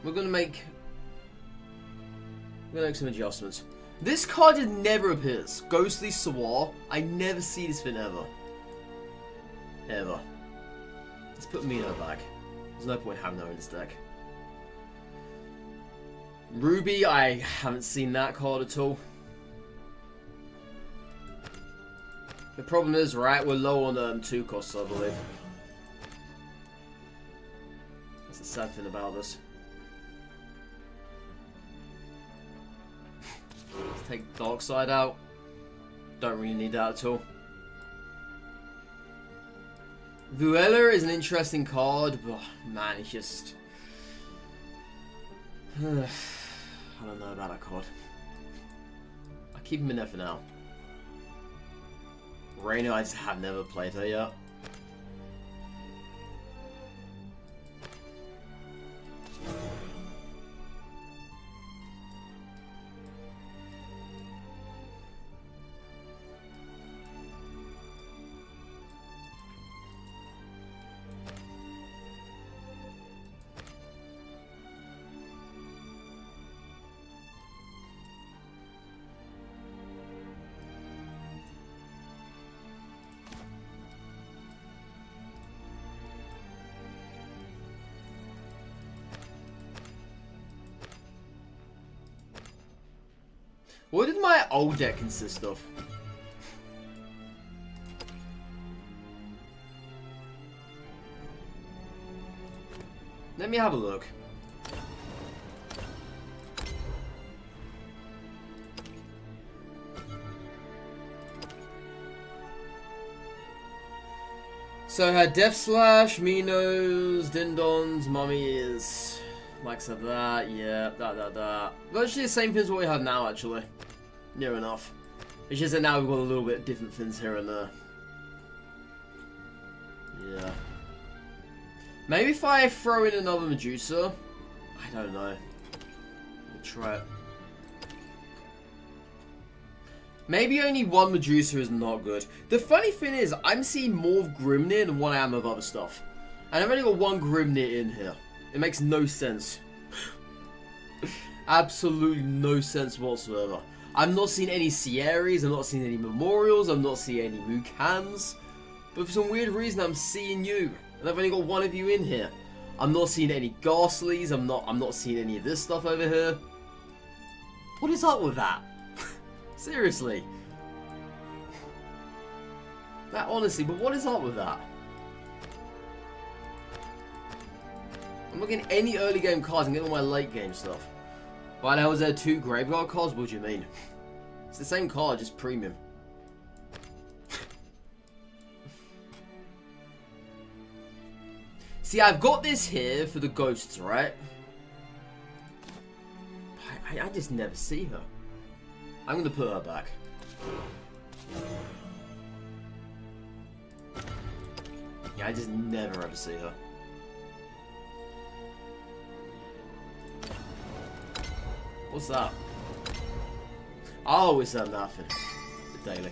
We're going to make some adjustments. This card just never appears. Ghostly Sawar. I never see this thing ever. Ever. Let's put Mino back. There's no point having her in this deck. Ruby, I haven't seen that card at all. The problem is, right, we're low on 2 costs, I believe. That's the sad thing about this. Let's take Darkside out. Don't really need that at all. Vuela is an interesting card, but man, it's just... I don't know about that card. I keep him in there for now. Reina, I just have never played her yet. What did my old deck consist of? Let me have a look. So I had Death Slash, Minos, Dindons, Mummies, likes of that, yeah, that. Virtually the same things what we have now, actually. Near enough. It's just that now we've got a little bit different things here and there. Yeah. Maybe if I throw in another Medusa, I don't know. We'll try it. Maybe only one Medusa is not good. The funny thing is, I'm seeing more of Grimnir than what I am of other stuff. And I've only got one Grimnir in here. It makes no sense. Absolutely no sense whatsoever. I'm not seeing any Sierras, I'm not seeing any Memorials, I'm not seeing any Mukans. But for some weird reason, I'm seeing you. And I've only got one of you in here. I'm not seeing any Ghastlies, I'm not seeing any of this stuff over here. What is up with that? Seriously. That honestly, but what is up with that? I'm not getting any early game cards, I'm getting all my late game stuff. Why the hell is there 2 graveyard cards? What do you mean? It's the same card, just premium. See, I've got this here for the ghosts, right? I just never see her. I'm gonna put her back. Yeah, I just never ever see her. What's that? Oh, it's nothing. The daily.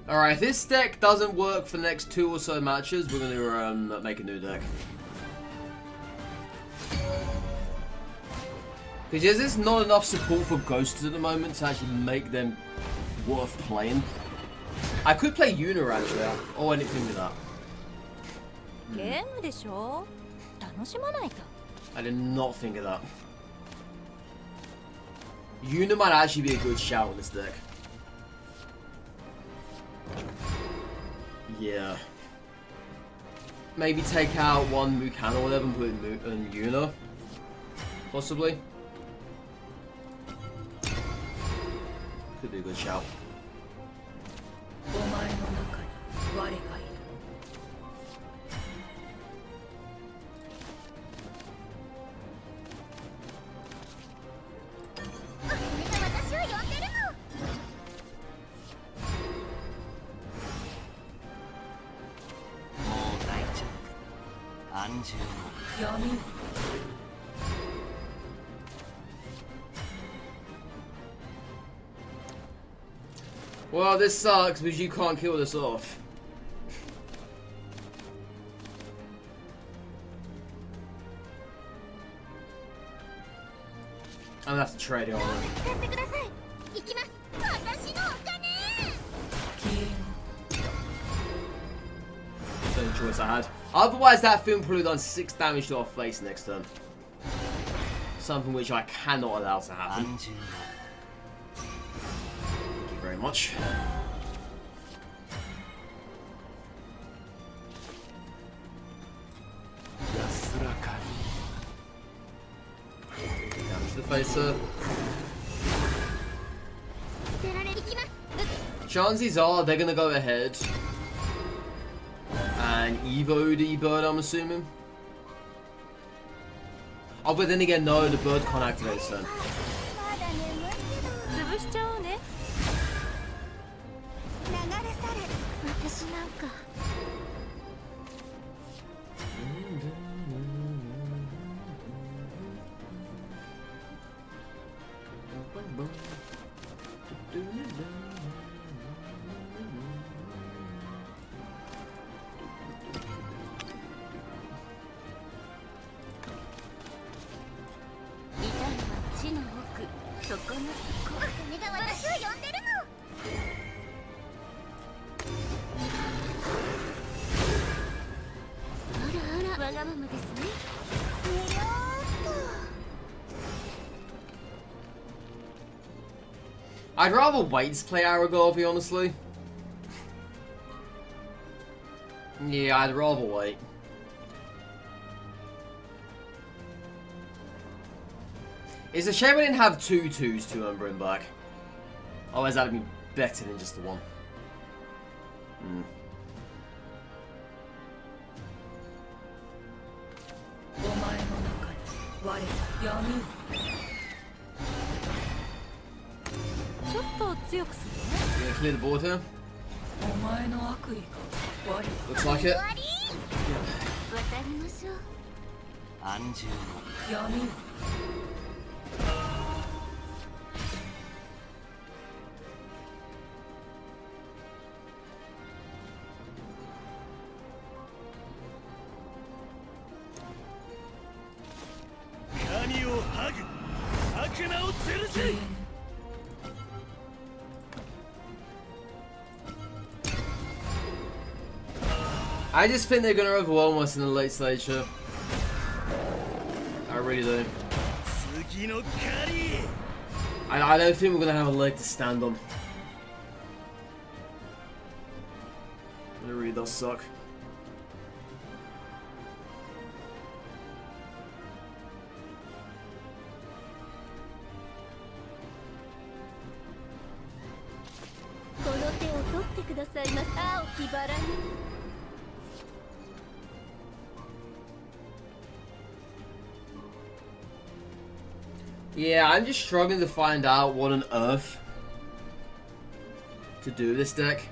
Alright, if this deck doesn't work for the next 2 or so matches, we're gonna make a new deck. Because there's just not enough support for ghosts at the moment to actually make them worth playing. I could play Yuna actually. Oh, I didn't think of that. I did not think of that. Yuna might actually be a good shout in this deck. Yeah. Maybe take out one Mukan or whatever and put in Yuna. Possibly. Could be a good shout. Well, this sucks because you can't kill this off. I'm gonna have to trade it on. That's the only choice I had. Otherwise, that film probably done 6 damage to our face next turn. Something which I cannot allow to happen. Thank you very much. Damage to the face, sir. Chances are they're gonna go ahead and Evo the bird, I'm assuming. Oh, but then again, no, the bird can't activate its turn. I'd rather wait to play Aragorn, honestly. Yeah, I'd rather wait. It's a shame I didn't have 2 2s to bring back. Otherwise, that'd be better than just the one. Hmm. お前の中に我は闇をちょっと強くするね Gonna clear the board here. お前の悪意が我 Looks like it. 渡りましょう。安住の闇を 神を剥ぐ悪魔を吊るせ I just think they're gonna overwhelm us in the late stage here. I really do. 次の狩り I don't think we're gonna have a leg to stand on. It really does suck. Yeah, I'm just struggling to find out what on earth to do with this deck.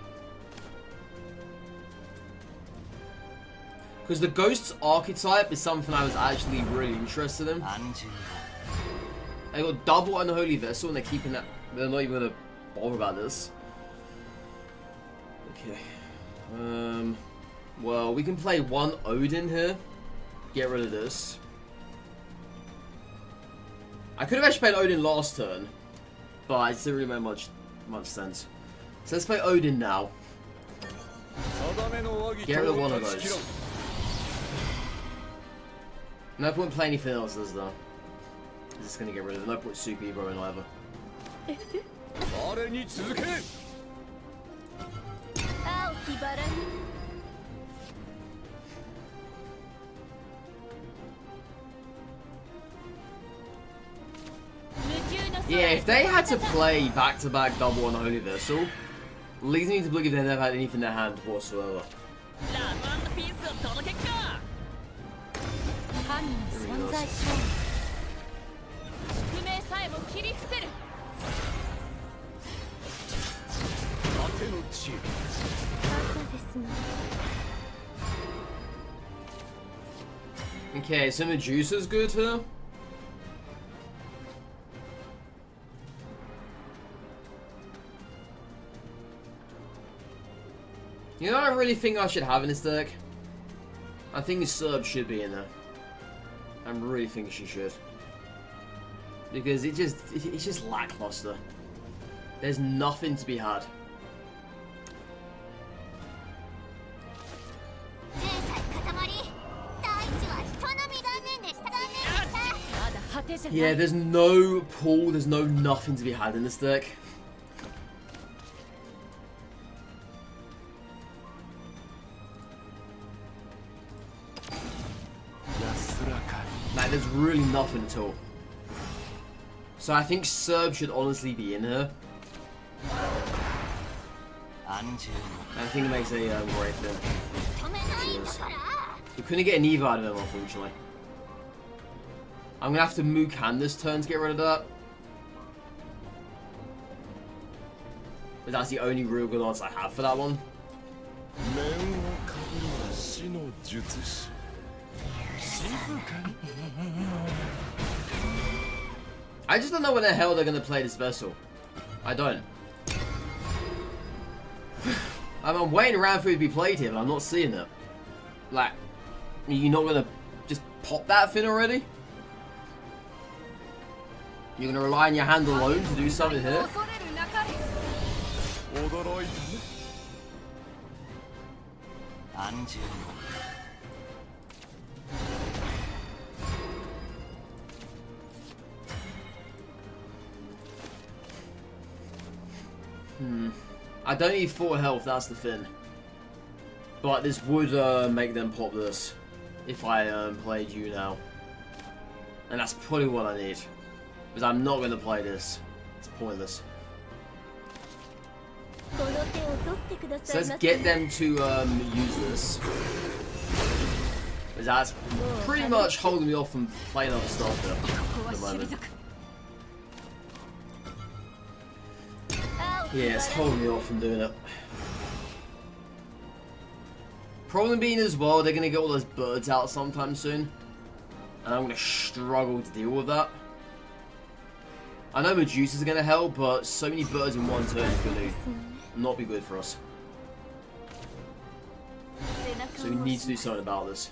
Because the Ghost's archetype is something I was actually really interested in. 安住 They got double Unholy Vessel and they're keeping that. They're not even gonna bother about this. Okay. Well, we can play one Odin here. Get rid of this. I could have actually played Odin last turn, but it didn't really make much sense. So let's play Odin now. Get rid of one of those. No point playing anything else, is there? I'm just gonna get rid of it. No point Super Evo in either. 我に続け Yeah, if they had to play back-to-back double Unholy Vessel, leads me to believe they never had anything in their hand whatsoever. 神の存在証明宿命さえも切り伏せる 盾の知恵 Okay, so Medusa's good here. You know what I really think I should have in this deck? I think Serb should be in there. I'm really thinking she should. Because it's just lackluster. There's nothing to be had. Yeah, there's no pull, there's no nothing to be had in this deck. Like, there's really nothing at all. So I think Serb should honestly be in here. I think it makes a great thing. We couldn't get an Eva out of him, unfortunately. I'm gonna have to Mukan this turn to get rid of that. But that's the only real good odds I have for that one. I just don't know when the hell they're gonna play this vessel. I don't. I'm waiting around for it to be played here, but I'm not seeing it. Like, you're not gonna just pop that thing already? You're gonna rely on your hand alone to do something here? I don't need 4 health, that's the thing. But this would make them pop this if I played you now. And that's probably what I need. Because I'm not going to play this. It's pointless. So let's get them to use this. Because that's pretty much holding me off from playing other stuff there at the moment. Yeah, it's holding me off from doing it. Problem being as well, they're going to get all those birds out sometime soon. And I'm going to struggle to deal with that. I know Medusa's are going to help, but so many birds in one turn is going to not be good for us. So we need to do something about this.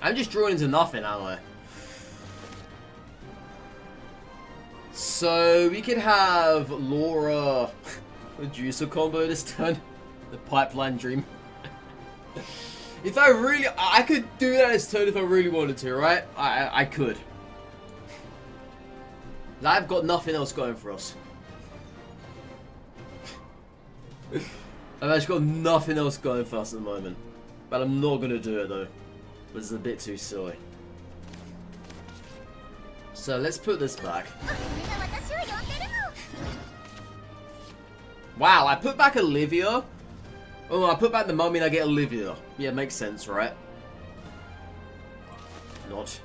I'm just drawing into nothing, aren't I? So we could have Laura Medusa combo this turn. The pipeline dream. If I really, I could do that this turn if I really wanted to, right? I could. I've got nothing else going for us. I've actually got nothing else going for us at the moment. But I'm not going to do it though. But it's a bit too silly. So let's put this back. Wow, I put back Olivia. Oh, I put back the mummy and I get Olivia. Yeah, makes sense, right? Not.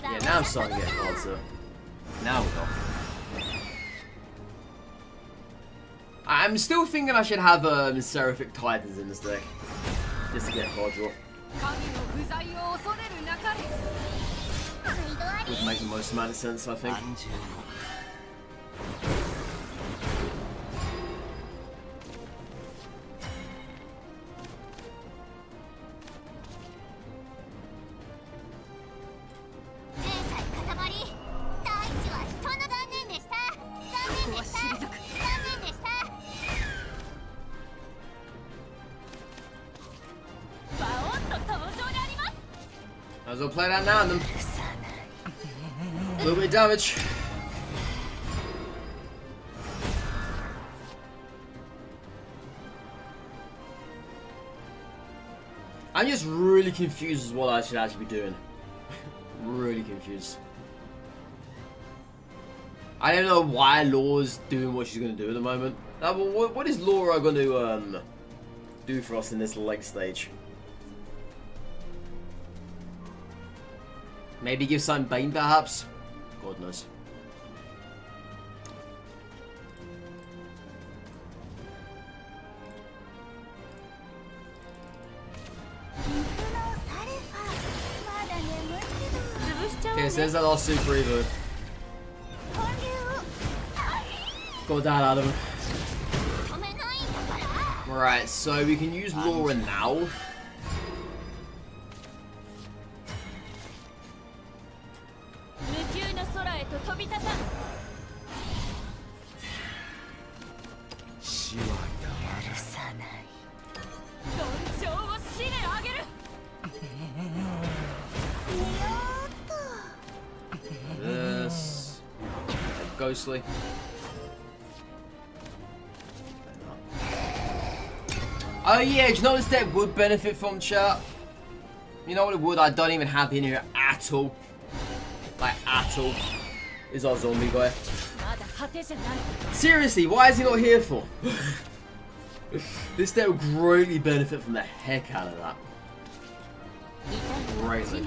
Yeah, now I'm starting to get closer. Now we go. I'm still thinking I should have Seraphic Titans in this deck. Just to get card draw. Would make the most amount of sense, I think. Might as well play that now and then. A little bit of damage. I'm just really confused as what I should actually be doing. Really confused. I don't know why Laura's doing what she's going to do at the moment. What is Laura going to do for us in this late stage? Maybe give some Bane, perhaps? God knows. Okay, so there's that last Super Evo. Got that out of him. Right, so we can use Laura now. This ghostly. Oh yeah, do you know what this deck would benefit from, chat? You know what it would? I don't even have in here at all. Like, at all. Is our zombie guy. Seriously, why is he not here for? This deck would greatly benefit from the heck out of that. Greatly.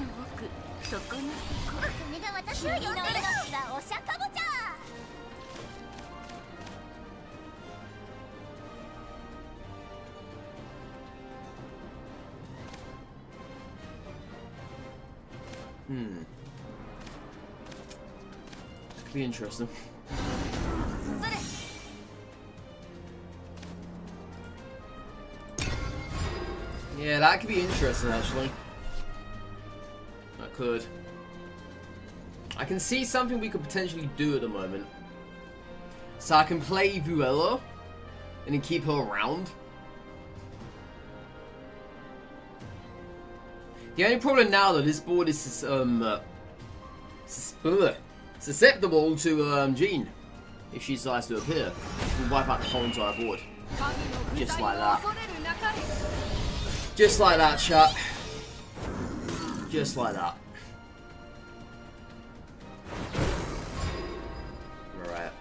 Could be interesting. Yeah, that could be interesting, actually. That could. I can see something we could potentially do at the moment. So I can play Vuela and then keep her around. The only problem now, though, this board is susceptible to Jean if she decides to appear. We'll wipe out the whole entire board. Just like that. Just like that, chat. Just like that. Alright.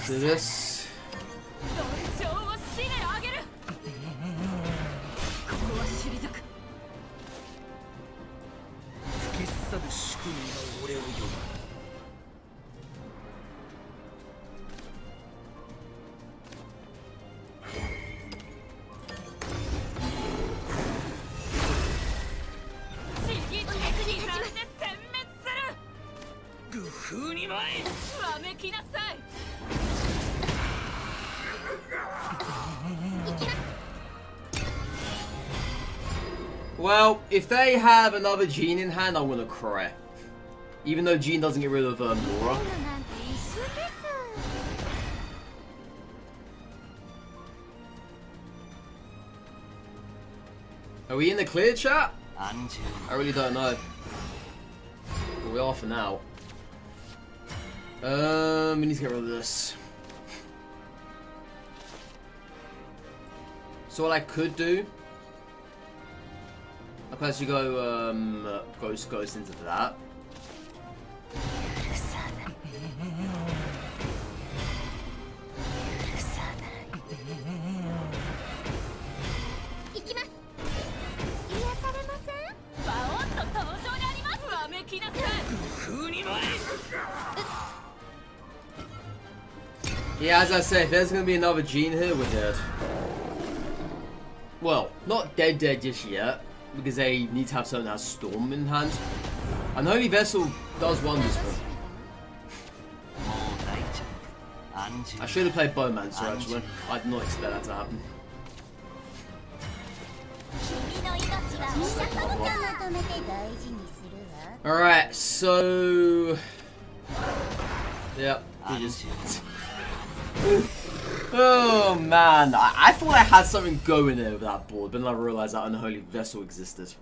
Do this. Well, if they have another Jean in hand, I'm gonna cry. Even though Jean doesn't get rid of Nora. Are we in the clear, chat? I really don't know. But we are for now. We need to get rid of this. So what I could do, I could actually go Ghost into that. Yeah, as I say, if there's gonna be another Jean here, we're dead. Well, not dead just yet, because they need to have something that has Storm in hand. An Holy Vessel does wonders for them. I should have played Bowmancer actually. I did not expect that to happen. Alright, so... Yep, we just... Oh man, I thought I had something going there with that board, but then I realised that Unholy Vessel existed.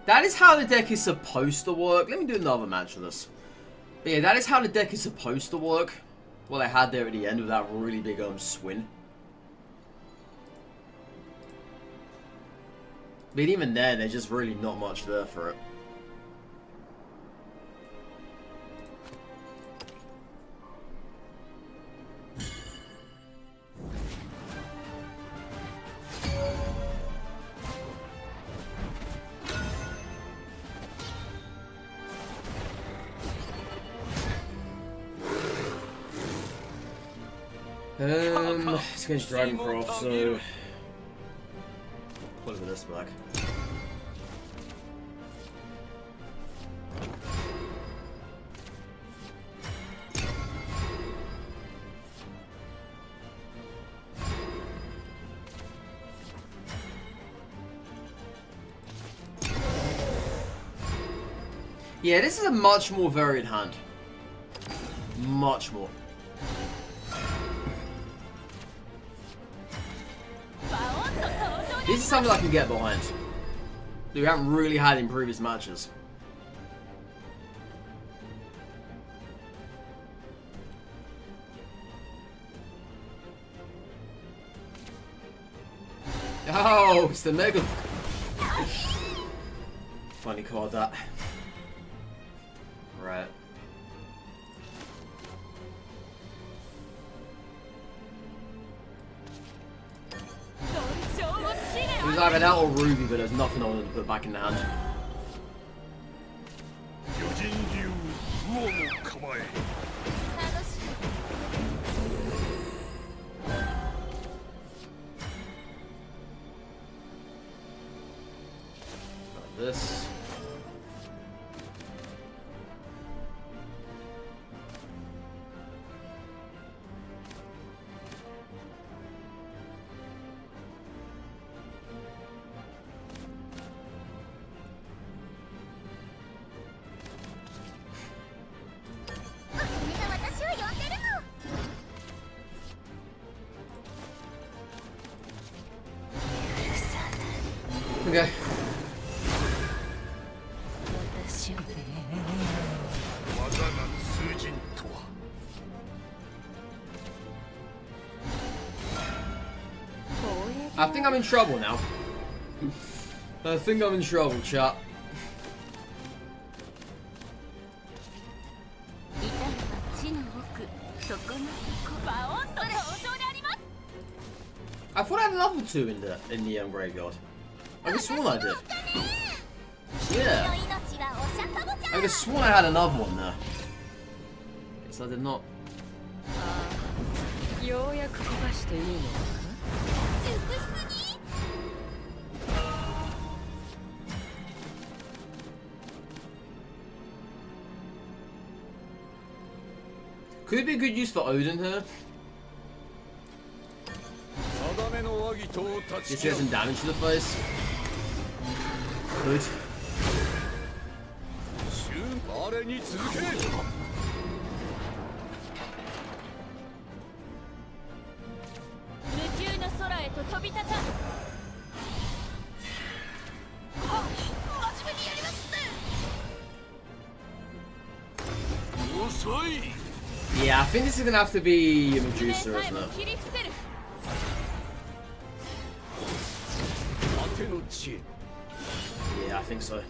That is how the deck is supposed to work. Let me do another match of this. But yeah, that is how the deck is supposed to work. What I had there at the end with that really big swing. But even then, there's just really not much there for it. It's against Dragoncraft, so... What is this back? Yeah, this is a much more varied hand. Much more. This is something I can get behind. We haven't really had in previous matches. Oh, it's the Mega. funny card that. Right. It was either that or Ruby, but there's nothing I wanted to put back in the hand. 巨人流魚の構え Like this. Okay. 技が通じんとは I think I'm in trouble now. I think I'm in trouble, chat. I thought I had level 2 in the graveyard. I could sworn I did. Yeah. I could sworn I had another one there. Guess I did not. Could be a good use for Odin here. Just get some damage to the face. Good. Yeah, I think this is gonna have to be a Medusa, isn't it? Yeah, I think so.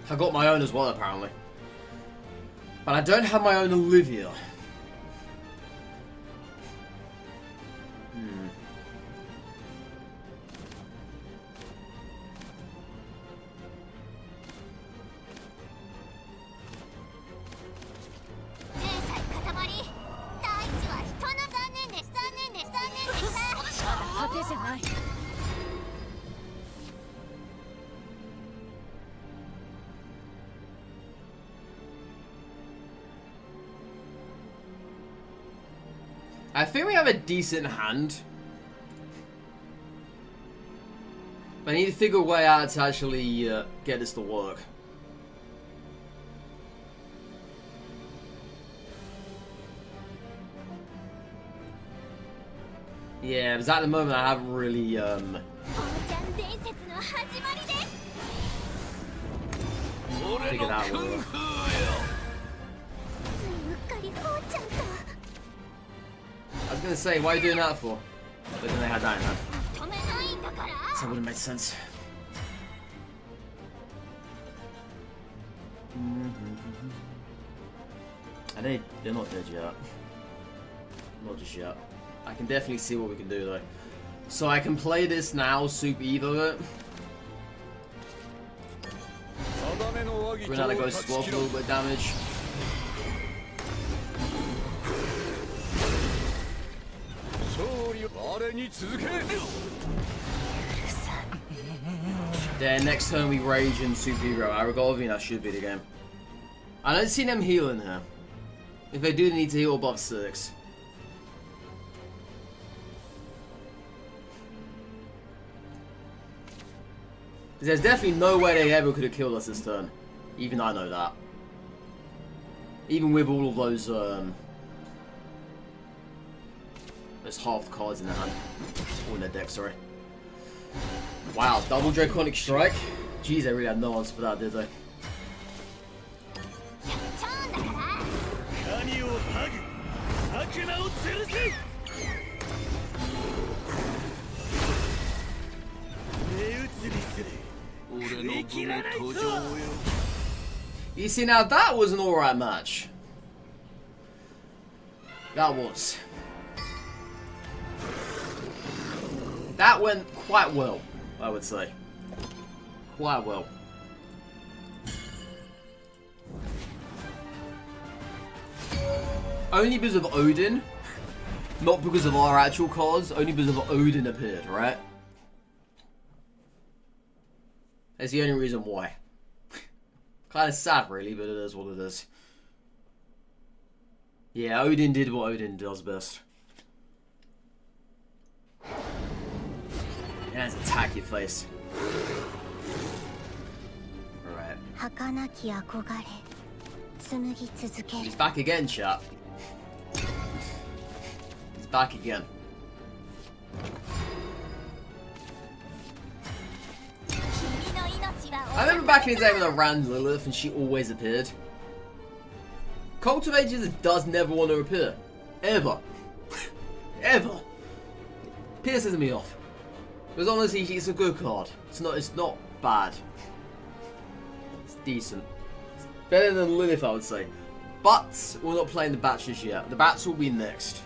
I got my own as well, apparently. But I don't have my own Olivia. I think we have a decent hand. But I need to figure a way out to actually get this to work. Yeah, because at the moment I haven't really figured out what it was. I was gonna say, why are you doing that for? But then they had that in hand. So that wouldn't make sense. And they're not dead yet. Not just yet. I can definitely see what we can do though. So I can play this now, Super Evo it. Bring out the Ghost as well for a little bit of damage. Then next turn we rage in Super Hero Aragorn, and that should be the game. I don't see them healing here. If they do, they need to heal above 6. There's definitely no way they ever could have killed us this turn. Even I know that. Even with all of those half cards in their hand. Or in their deck, sorry. Wow, double Draconic Strike? Jeez, they really had no answer for that, did they? You see, now that was an alright match. That was. That went quite well, I would say. Quite well. Only because of Odin. Not because of our actual cards, only because of Odin appeared, right? That's the only reason why. Kind of sad, really, but it is what it is. Yeah, Odin did what Odin does best. And let's attack your face. Alright. He's back again, chat. He's back again. I remember back in the day when I ran Lilith and she always appeared. Cult of Ages does never want to appear. Ever. Ever. Pisses me off. Because honestly, it's a good card. It's not bad. It's decent. It's better than Lilith, I would say. But we're not playing the bats just yet. The bats will be next.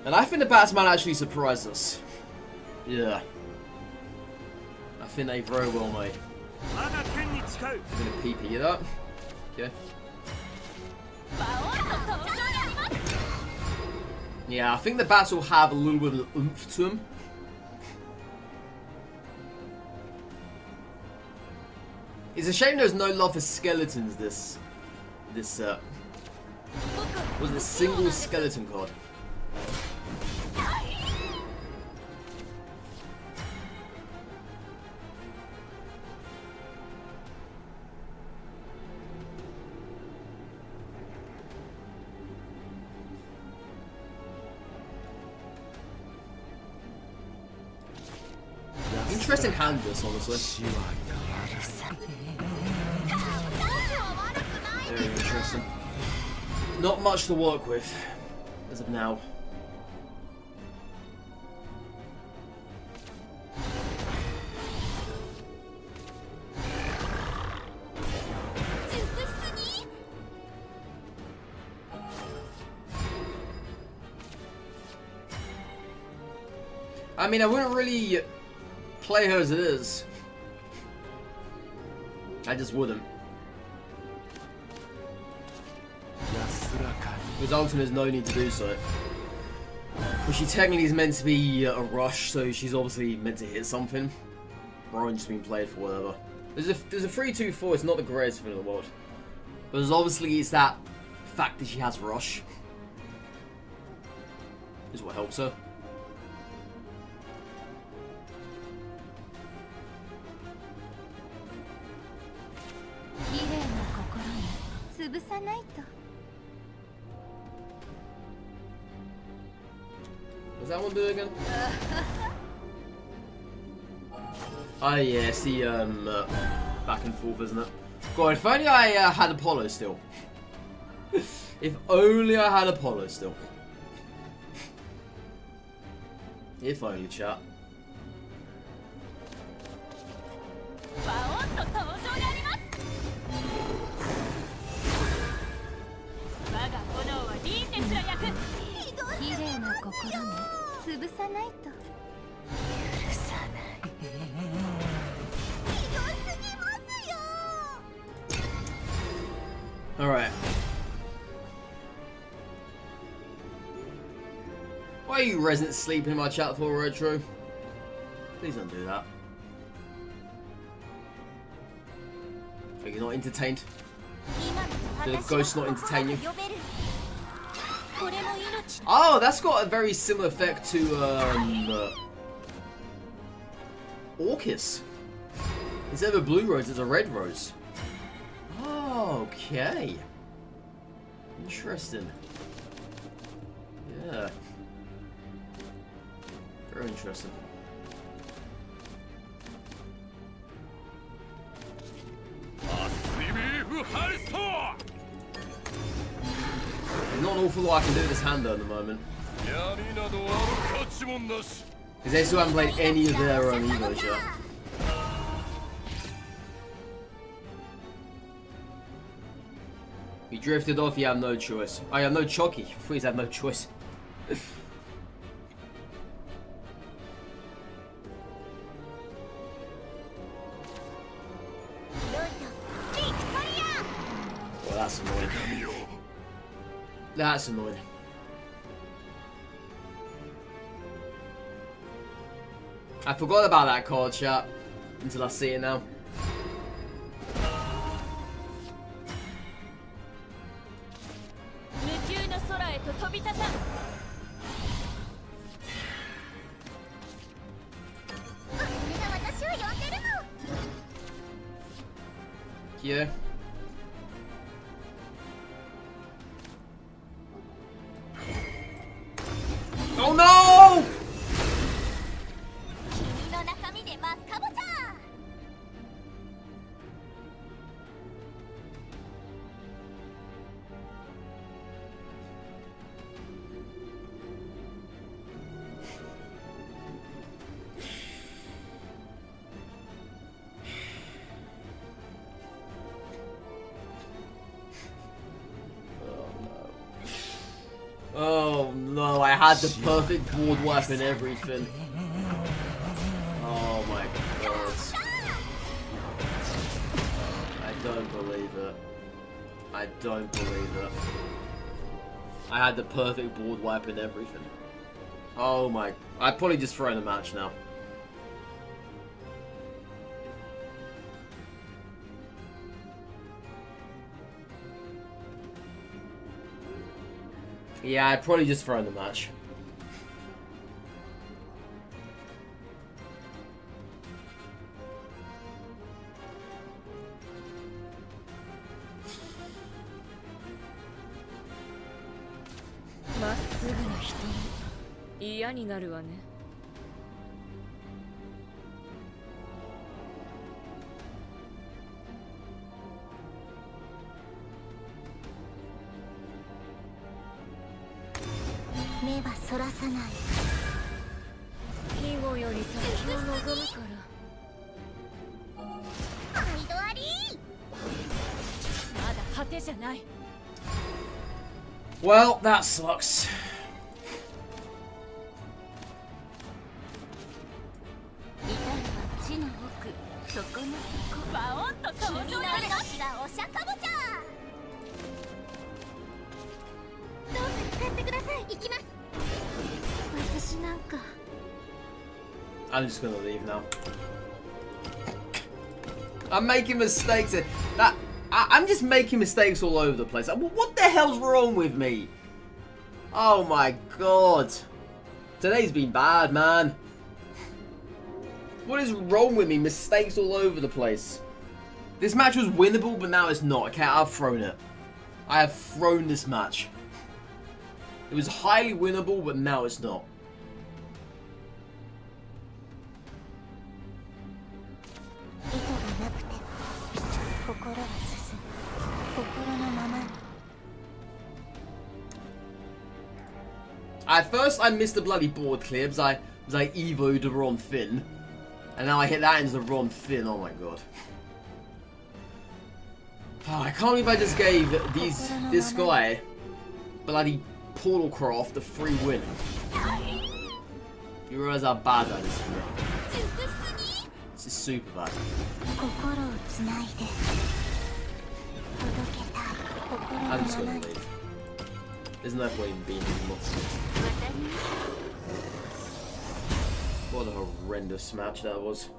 And I think the bats might actually surprise us. Yeah. I think they very well may. I'm gonna PP it up. Okay. Yeah, I think the bats will have a little bit of oomph to them. It's a shame there's no love for skeletons this was a single skeleton card. Interesting hand this, honestly. Very interesting. Not much to work with, as of now. I mean, I wouldn't really play her as it is. I just wouldn't. Because ultimately there's no need to do so. Well, she technically is meant to be a rush, so she's obviously meant to hit something. Rowan's just being played for whatever. There's a 3-2-4, it's not the greatest thing in the world. But obviously it's that fact that she has rush. Is what helps her. What's that one do again? Oh yeah, it's the back and forth, isn't it? God, if only I had Apollo still. If only I had Apollo still. If only, chat. Alright. Why are you residents sleeping in my chat for, Retro? Please don't do that. Are you not entertained? Did the ghost not entertain you? Oh, that's got a very similar effect to Orcus. Instead of a blue rose, it's a red rose. Oh, okay. Interesting. Yeah. Very interesting. There's not an awful lot I can do with this hand though at the moment. Because they still haven't played any of their Evos yet. You drifted off, you have no choice. I have no chocky. Please have no choice. Well, that's annoying. That's annoying. I forgot about that card, chat. Until I see it now. Yeah. Oh no! Oh no, I had the perfect board wipe and everything. Oh my god. I don't believe it. I don't believe it. I had the perfect board wipe and everything. Oh my. I'd probably just throw in a match now. Yeah, I'd probably just throw in the match. Well, that sucks. I'm just gonna leave now. I'm making mistakes. I'm just making mistakes all over the place. What the hell's wrong with me? Oh my god. Today's been bad, man. What is wrong with me? Mistakes all over the place. This match was winnable, but now it's not. Okay, I've thrown it. I have thrown this match. It was highly winnable, but now it's not. At first, I missed the bloody board clear because I evoed the wrong Finn. And now I hit that into the wrong Finn. Oh my god. Oh, I can't believe I just gave this guy bloody Portal Craft a free win. You realize how bad that is for me. This is super bad. I'm just gonna leave. There's no point in being anymore. What a horrendous match that was.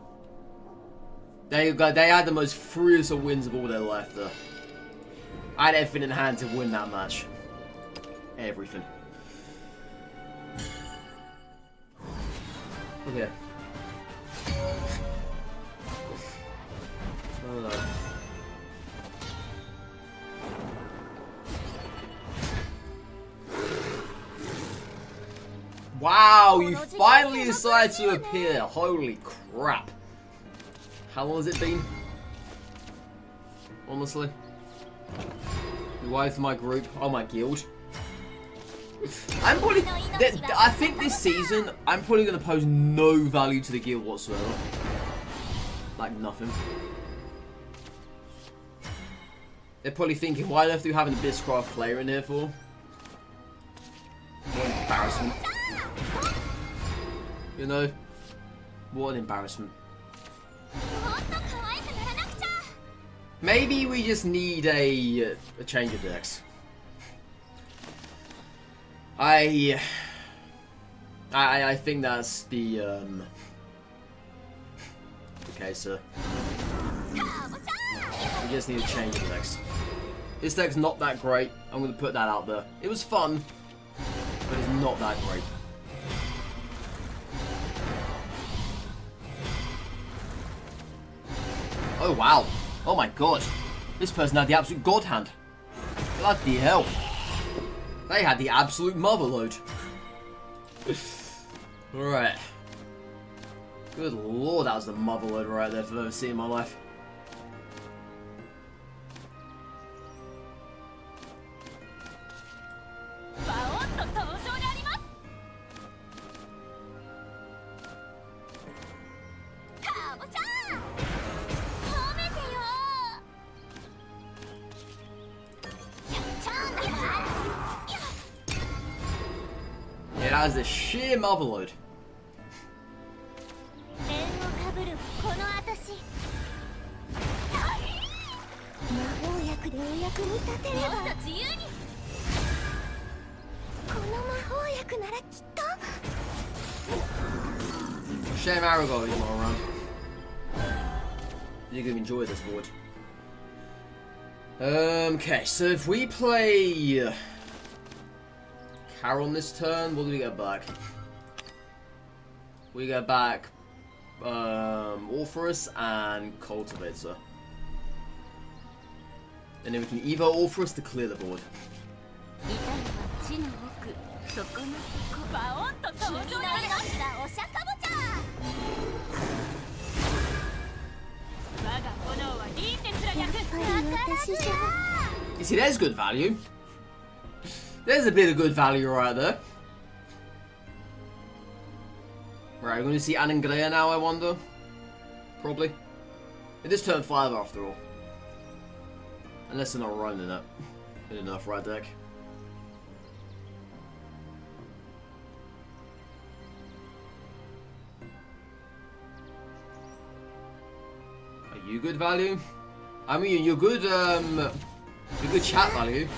They had the most furious of wins of all their life there. I had everything in hand to win that match. Everything. Okay. Wow, you finally decided to appear. Holy crap. How long has it been? Honestly. You waited for my group. Oh, my guild. I'm probably... I think this season, I'm probably going to pose no value to the guild whatsoever. Like, nothing. They're probably thinking, why on earth do you have an Abysscraft player in here for? What an embarrassment. You know? What an embarrassment. Maybe we just need a change of decks. I think that's the case, sir. We just need to change the decks. This deck's not that great. I'm going to put that out there. It was fun, but it's not that great. Oh wow. Oh my god. This person had the absolute god hand. Bloody hell. They had the absolute motherload. Alright. Good lord, that was the motherload right there if I've ever seen in my life. Yeah, that was a sheer motherload. Shame Arago is not around. You're gonna enjoy this board. Okay, so if we play Carol on this turn, what do we get back? We get back Orpheus and Cultivator. And then we can Evo Orpheus to clear the board. You see, there's good value. There's a bit of good value right there. Right, we're going to see Anangrea now, I wonder. Probably. It is turn 5 after all. Unless they're not running it. In enough right deck. Are you good value? I mean, you're good chat value.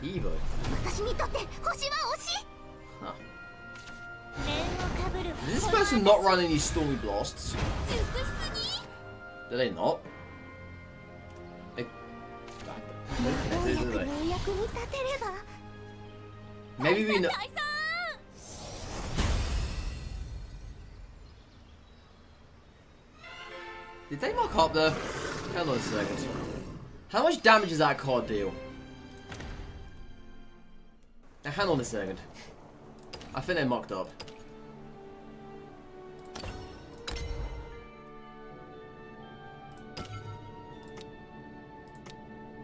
Evo. Huh. Does this person not run any Stormy Blasts? Do they not? They don't do they? Maybe we know. Did they mark up there? Hang on a second. How much damage does that card deal? Now, hang on a second. I think they mocked up.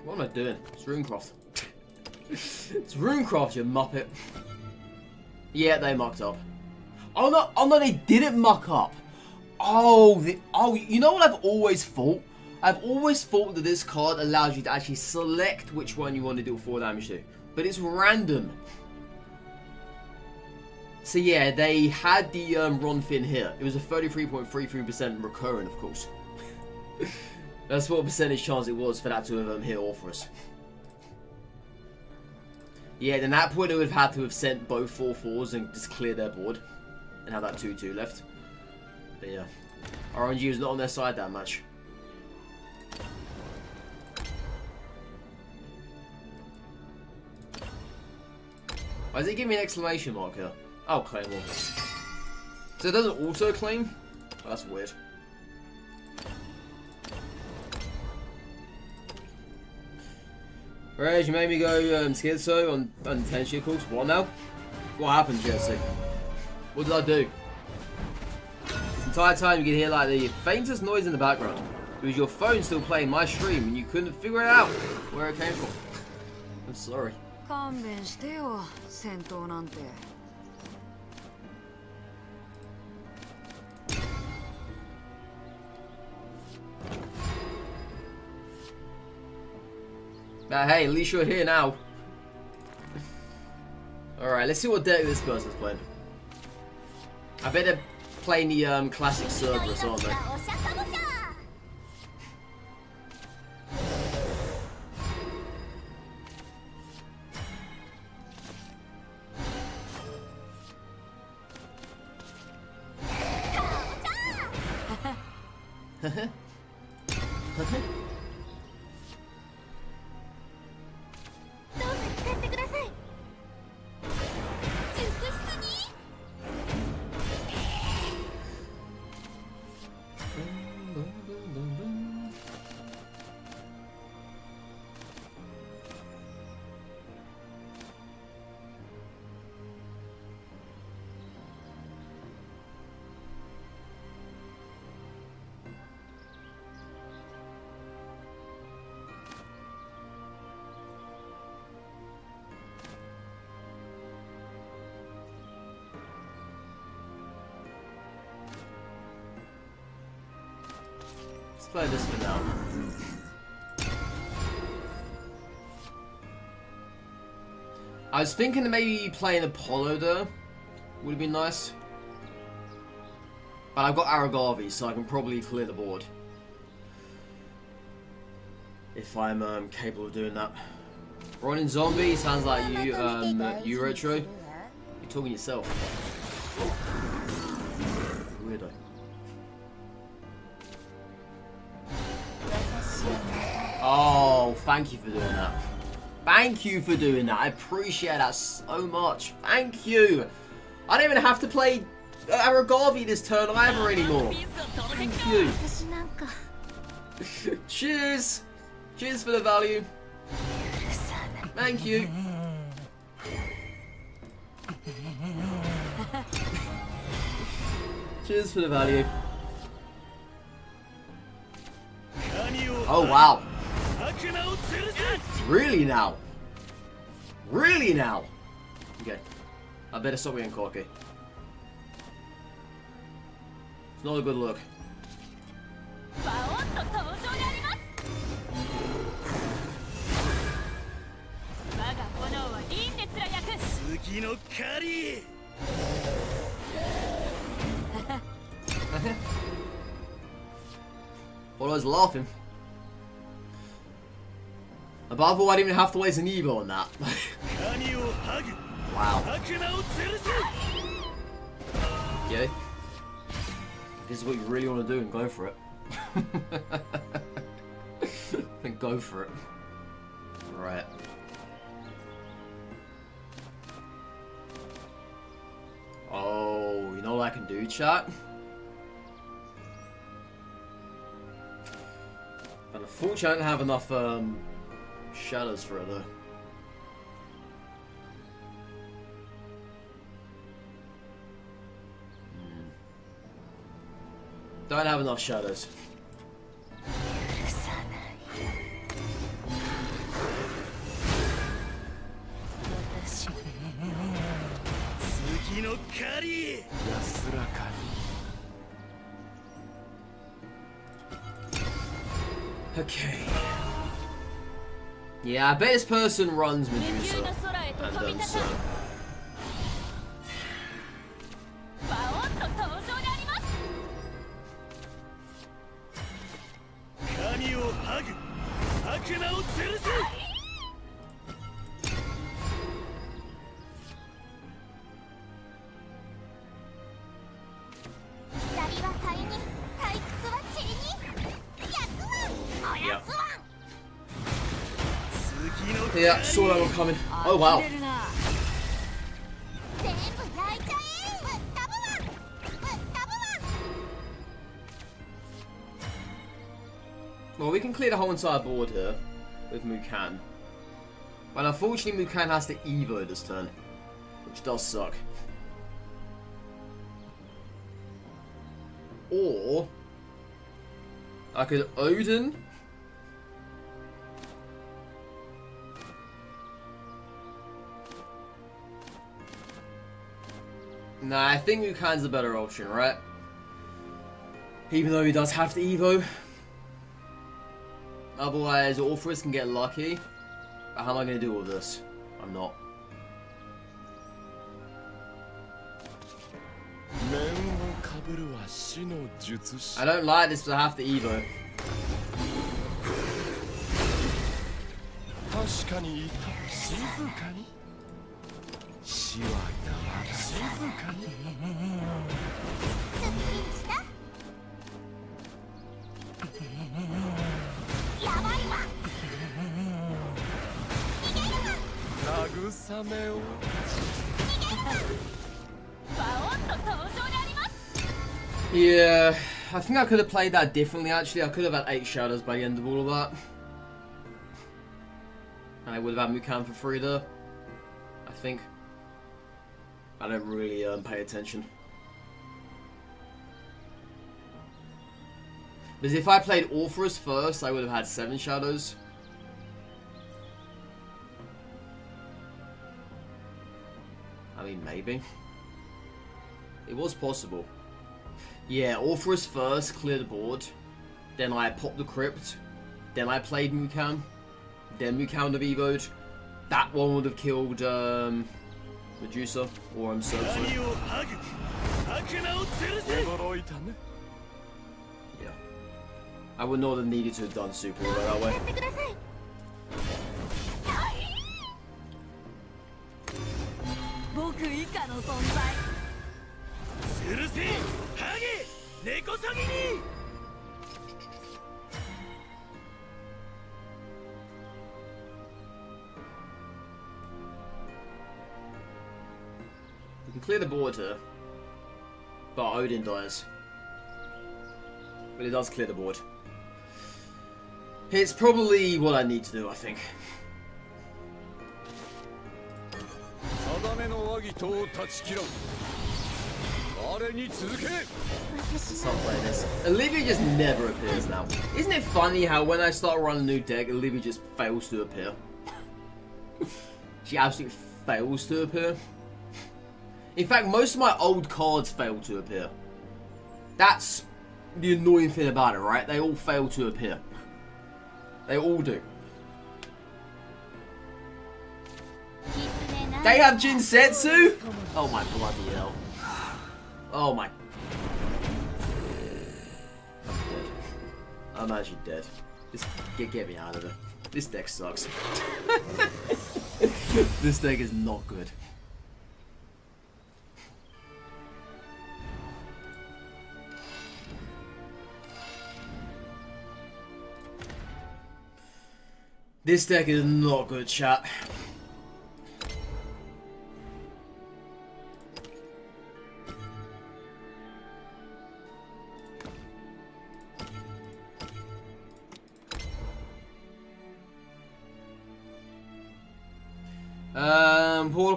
What am I doing? It's Runecroft. It's Runecroft, you muppet. Yeah, they mucked up. Oh no, they didn't muck up. Oh, you know what I've always thought? I've always thought that this card allows you to actually select which one you want to deal 4 damage to. But it's random. So yeah, they had the Ron Finn here. It was a 33.33% recurrent, of course. That's what percentage chance it was for that to have hit Orpheus. Yeah, then that point it would have had to have sent both 4/4s and just clear their board. And have that 2/2 left. But yeah, RNG was not on their side that much. Why does it give me an exclamation mark here? Oh, Claymore. So it doesn't auto claim? Oh, that's weird. Reg, you made me go schizo on unintentional calls. What now? What happened, Jesse? What did I do? This entire time you could hear like the faintest noise in the background. It was your phone still playing my stream and you couldn't figure it out where it came from. I'm sorry. But hey, at least you're here now. Alright, let's see what deck this person's playing. I bet they're playing the classic Cerberus, aren't they? Let's play this for now. I was thinking of maybe playing Apollo there. Would have been nice. But I've got Aragavi, so I can probably clear the board. If I'm capable of doing that. Ronin Zombie sounds like you Retro. You're talking yourself. Weirdo. Oh, thank you for doing that. Thank you for doing that. I appreciate that so much. Thank you. I don't even have to play Aragavi this turn either anymore. Thank you. Cheers. Cheers for the value. Thank you. Cheers for the value. Oh wow. Really now? Really now? Okay. I better stop being cocky. It's not a good look. Well, I was laughing. Above all, I didn't even have to waste an Evo on that. Wow. Okay. This is what you really want to do, and go for it. Then go for it. Right. Oh, you know what I can do, chat? But unfortunately, I don't have enough shadows for it though. Don't have enough shadows. Okay. Yeah, I bet this person runs Medusa and so. Yeah, saw that one coming. Oh wow. Well, we can clear the whole entire board here with Mukan. But unfortunately, Mukan has to Evo this turn, which does suck. Or I could Odin. Nah, I think Mukan's the better option, right? Even though he does have to Evo. Otherwise, Orpheus can get lucky. How am I going to do all this? I'm not. I don't like this, but I have to Evo. Yeah, I think I could have played that differently actually. I could have had 8 shadows by the end of all of that. And I would have had Mukan for free there. I think. I don't really pay attention. Because if I played Orpheus first, I would have had 7 shadows. I mean, maybe. It was possible. Yeah, Orpheus first, clear the board. Then I popped the crypt. Then I played Mukan. Then Mukan would have evoed. That one would have killed Medusa or Serpent. Yeah. I would not have needed to have done Super Hero that way. We can clear the board here, but Odin dies. But it does clear the board. It's probably what I need to do, I think. Stop playing this. Olivia just never appears now. Isn't it funny how when I start running a new deck, Olivia just fails to appear? She absolutely fails to appear. In fact, most of my old cards fail to appear. That's the annoying thing about it, right? They all fail to appear. They all do. They have Jinsetsu? Oh my bloody hell. Oh my. I'm dead. I'm actually dead. Just get me out of there. This deck sucks. This deck is not good. This deck is not good, chat.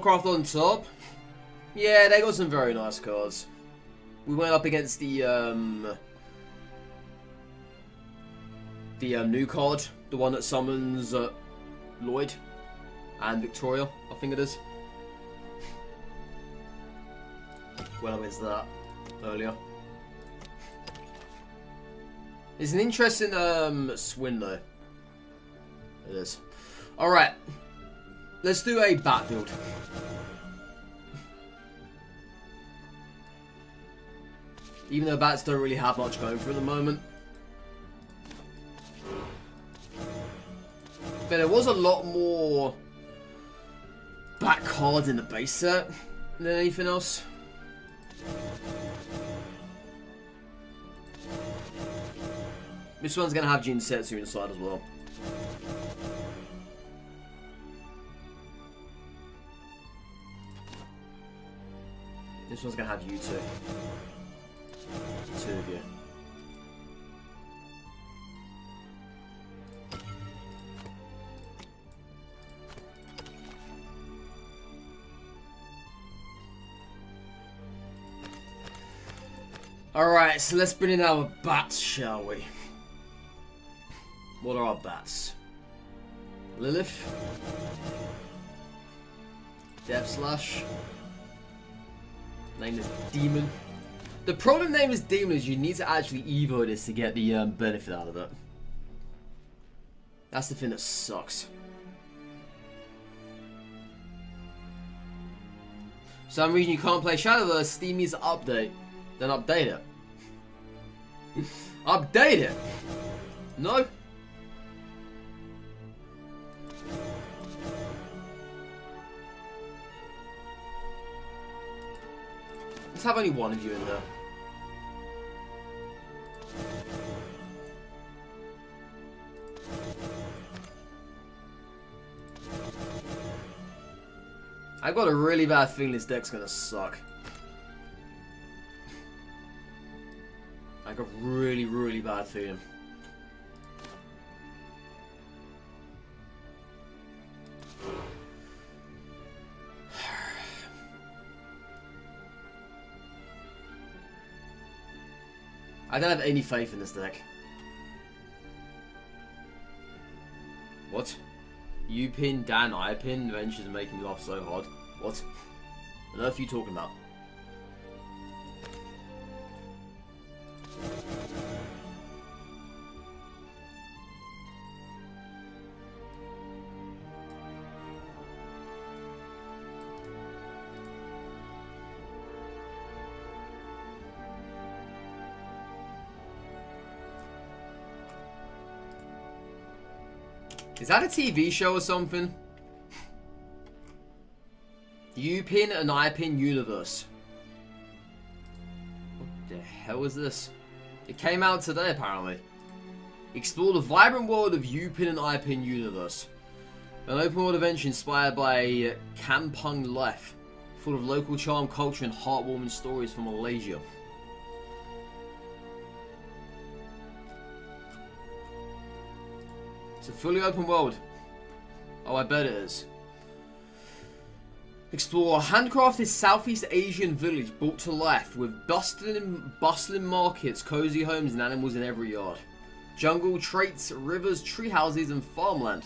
Abysscraft on top. Yeah, they got some very nice cards. We went up against the new card, the one that summons Lloyd and Victoria, I think it is. Went up against that earlier. It's an interesting swing though. It is. Alright. Let's do a bat build. Even though bats don't really have much going for at the moment. But there was a lot more bat cards in the base set than anything else. This one's going to have Jinsetsu inside as well. This one's going to have you two. 2 of you. Alright, so let's bring in our bats, shall we? What are our bats? Lilith? Death Slash? Name is Demon. The problem name is Demon is you need to actually evo this to get the benefit out of it. That's the thing that sucks. For some reason you can't play Shadowverse, Steam needs to update. Then update it. Update it! No? Let's have only one of you in there. I've got a really bad feeling this deck's gonna suck. Like a really, really bad feeling. I don't have any faith in this deck. What? You pin, Dan, I pin, Ventures are making me laugh so hard. What? What on earth are you talking about? Is that a TV show or something? You pin and I pin universe. What the hell is this? It came out today apparently. Explore the vibrant world of You Pin and I Pin universe. An open world adventure inspired by Kampung life, full of local charm, culture and heartwarming stories from Malaysia. It's a fully open world. Oh, I bet it is. Explore a handcrafted Southeast Asian village brought to life with bustling markets, cozy homes and animals in every yard. Jungle traits, rivers, tree houses and farmland.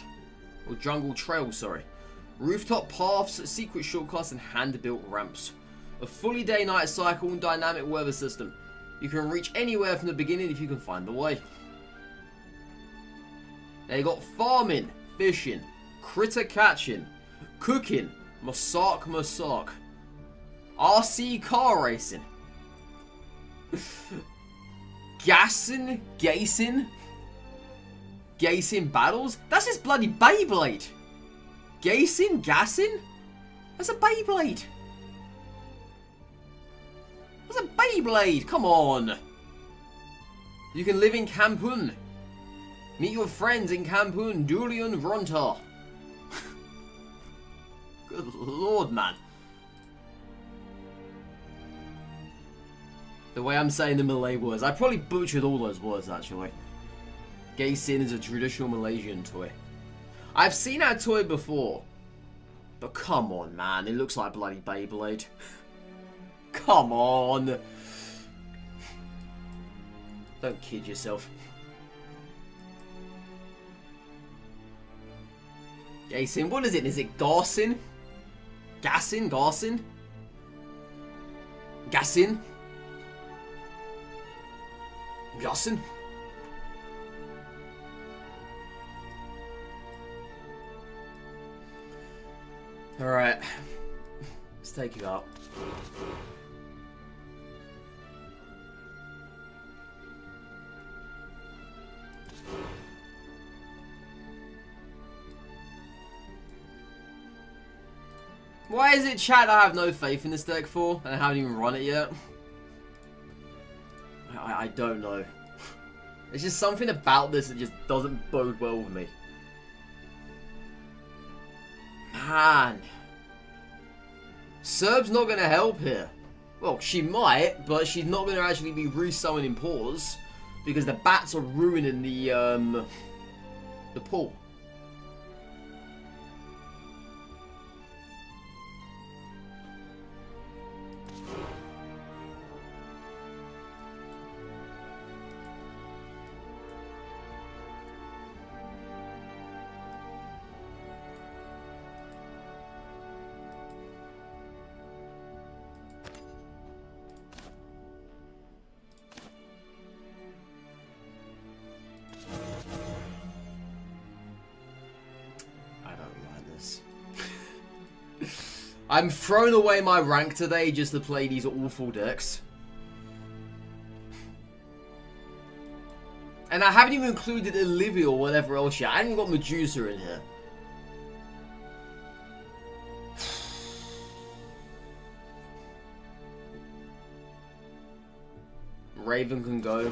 Or jungle trails, sorry. Rooftop paths, secret shortcuts and hand-built ramps. A fully day-night cycle and dynamic weather system. You can reach anywhere from the beginning if you can find the way. They got farming, fishing, critter catching, cooking, masak, RC car racing, gassin battles? That's his bloody Beyblade! Gassin? That's a Beyblade! That's a Beyblade! Come on! You can live in Kampung. Meet your friends in Kampung, Julian Ronta. Good lord, man. The way I'm saying the Malay words. I probably butchered all those words, actually. Gay Sin is a traditional Malaysian toy. I've seen that toy before. But come on, man. It looks like bloody Beyblade. Come on. Don't kid yourself. Gassin, what is it? Is it Garsin? Gassin? Garsin? Gassin? Gassin? Alright. Let's take you out. Why is it, chat, I have no faith in this deck for, and I haven't even run it yet? I don't know. There's just something about this that just doesn't bode well with me. Man. Serb's not going to help here. Well, she might, but she's not going to actually be resummoning paws, because the bats are ruining the pool. I'm throwing away my rank today just to play these awful decks. And I haven't even included Olivia or whatever else yet. I haven't got Medusa in here. Raven can go.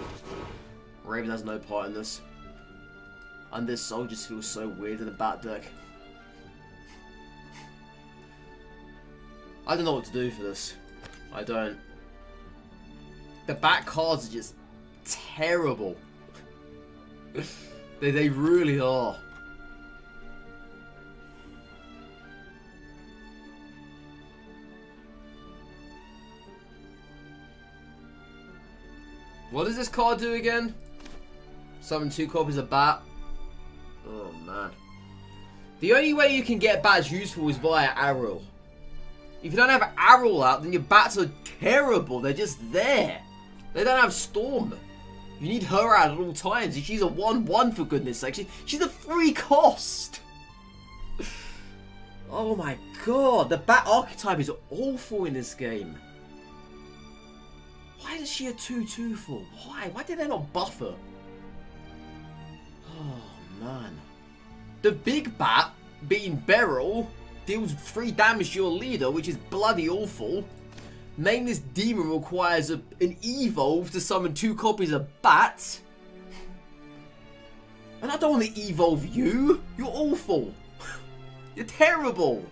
Raven has no part in this. And this soul just feels so weird in the bat deck. I don't know what to do for this. I don't. The back cards are just terrible. They really are. What does this card do again? Summon 2 copies of bat. Oh man. The only way you can get bats useful is via Arrow. If you don't have Arrow out, then your bats are terrible. They're just there. They don't have Storm. You need her out at all times. She's a 1/1 for goodness sake. She's a free cost. Oh my god. The bat archetype is awful in this game. Why is she a 2/2 for? Why? Why did they not buff her? Oh man. The big bat, being Beryl, deals 3 damage to your leader, which is bloody awful. Nameless Demon requires an evolve to summon 2 copies of Bat. And I don't want to evolve you. You're awful. You're terrible.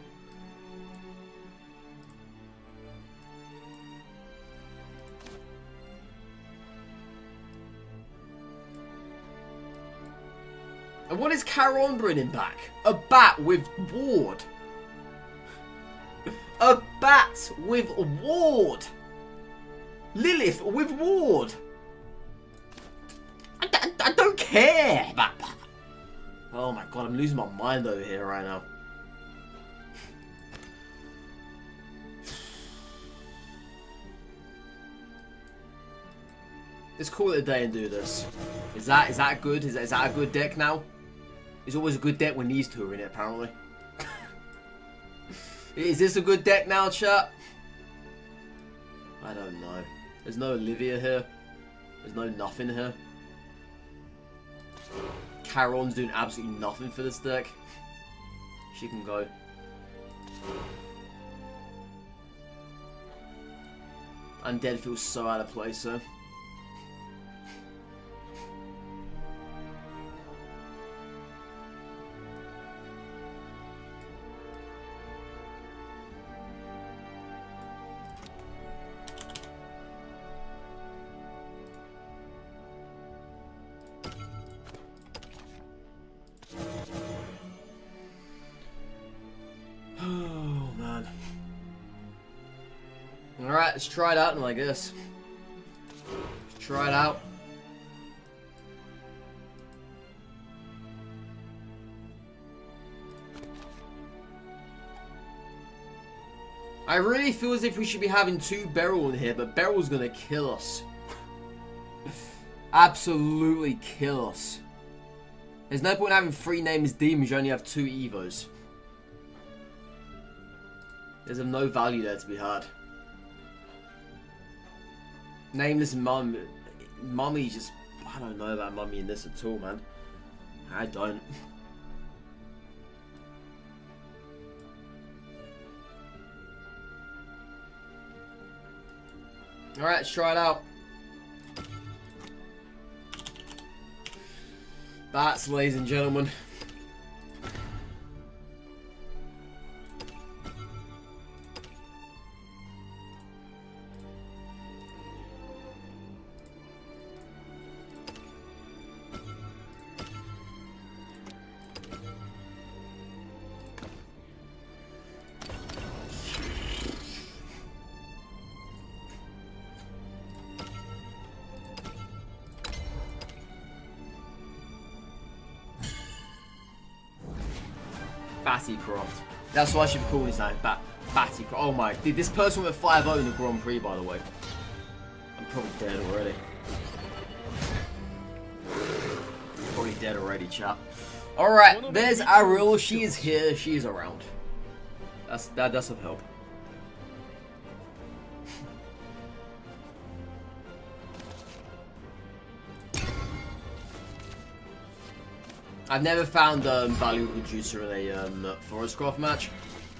And what is Charon bringing back? A bat with ward. A bat with ward. Lilith with ward. I don't care about that. Oh my god, I'm losing my mind over here right now. Let's call it a day and do this. Is that good? Is that a good deck now? It's always a good deck when these two are in it, apparently. Is this a good deck now, chat? I don't know. There's no Olivia here. There's no nothing here. Charon's doing absolutely nothing for this deck. She can go. Undead feels so out of place, though. Alright, let's try it out now, I guess. Let's try it out. I really feel as if we should be having 2 Beryl in here, but Beryl's gonna kill us. Absolutely kill us. There's no point having 3 nameless demons, you only have 2 Evos. There's no value there to be had. Nameless Mummy just... I don't know about Mummy in this at all, man. I don't. Alright, let's try it out. Bats, ladies and gentlemen. Abysscraft. That's what I should be calling his name. Abysscraft. Oh my. Dude, this person went 5-0 in the Grand Prix, by the way. I'm probably dead already. Probably dead already, chap. Alright, there's Ariel. She is here. She is around. That does some help. I've never found value reducer in a Forestcraft match,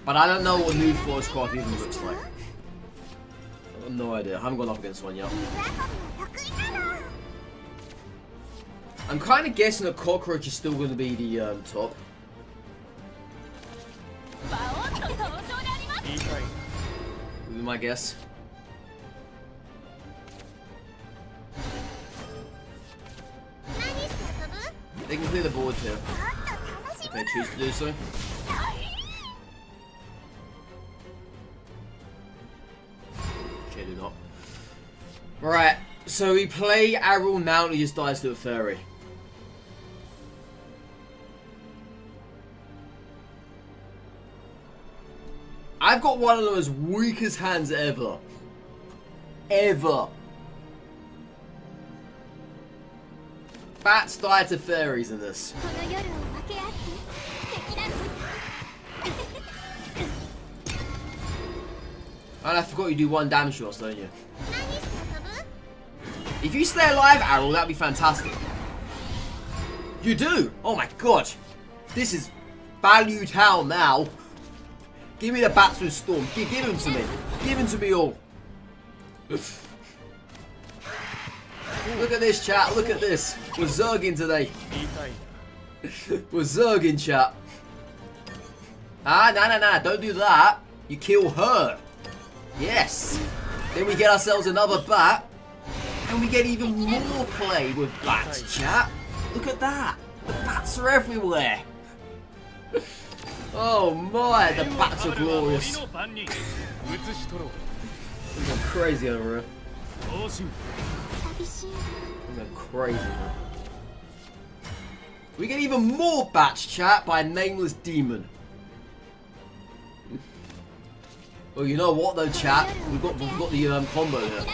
but I don't know what new Forestcraft even looks like. I have no idea. I haven't gone up against one yet. I'm kind of guessing that Cockroach is still going to be the top. Would be my guess. They can clear the board here if they choose to do so. Okay, do not. Right, so we play Arrow now and he just dies to a fairy. I've got one of the most weakest hands ever. Ever. Bats die to fairies in this. And I forgot you do 1 damage to us, don't you? If you stay alive, Arrow, that'd be fantastic. You do? Oh my god. This is value town now. Give me the bats with Storm. Give them to me. Give them to me all. Look at this, chat. Look at this. We're zerging today. We're zerging, chat. Ah, nah. Don't do that. You kill her. Yes. Then we get ourselves another bat. And we get even more play with bats, chat. Look at that. The bats are everywhere. Oh my, the bats are glorious. I'm going crazy over here. I'm going crazy, man. We get even more bats, chat, by a nameless demon. Well, you know what though, chat? We've got the combo here.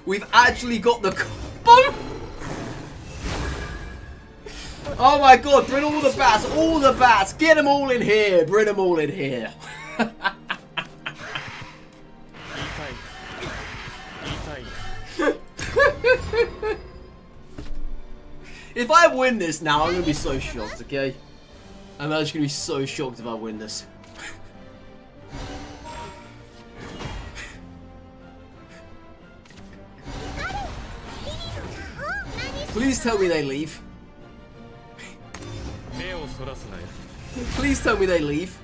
We've actually got the combo. Oh my god, bring all the bats, get them all in here, bring them all in here. If I win this now, I'm gonna be so shocked, okay? I'm actually gonna be so shocked if I win this. Please tell me they leave. Please tell me they leave.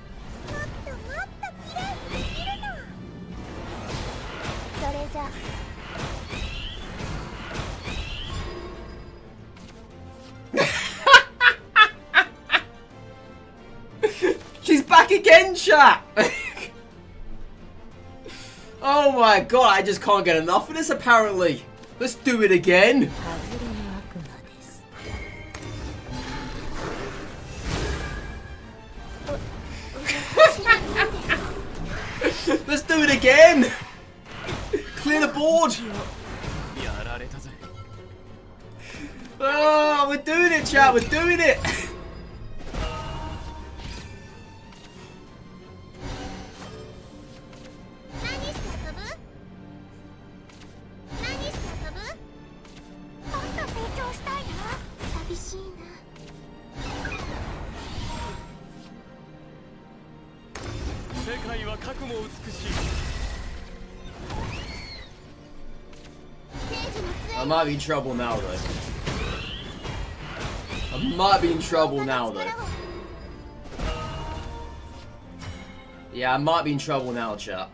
She's back again, chat! Oh my god, I just can't get enough of this apparently. Let's do it again. Let's do it again! Clear the board! Oh, we're doing it, chat, we're doing it! I might be in trouble now, though. I might be in trouble now, though. Yeah, I might be in trouble now, chat.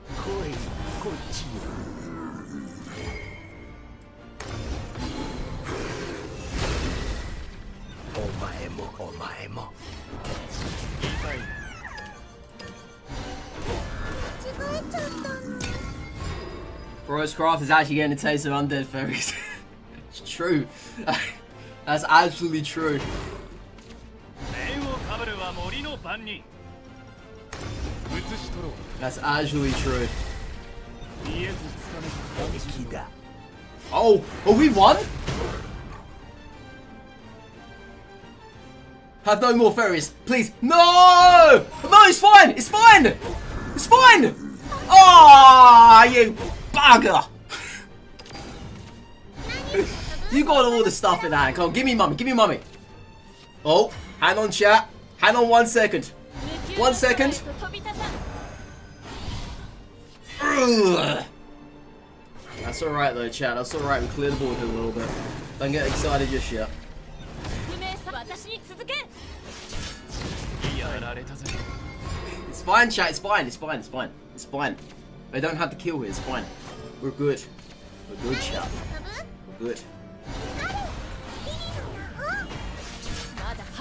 Forestcraft is actually getting a taste of undead fairies. It's true. That's absolutely true. That's actually true. Oh, we won? Have no more fairies, please. No! No, it's fine! It's fine! It's fine! Ah, you bugger! You got all the stuff in hand. Come on, give me mummy, give me mummy. Oh, hang on, chat. Hang on 1 second. 1 second. Ugh. That's alright though, chat. That's alright. We cleared the board here a little bit. Don't get excited just yet. It's fine, chat. It's fine. It's fine. It's fine. It's fine. They don't have to kill here. It's fine. We're good. We're good, chat. We're good.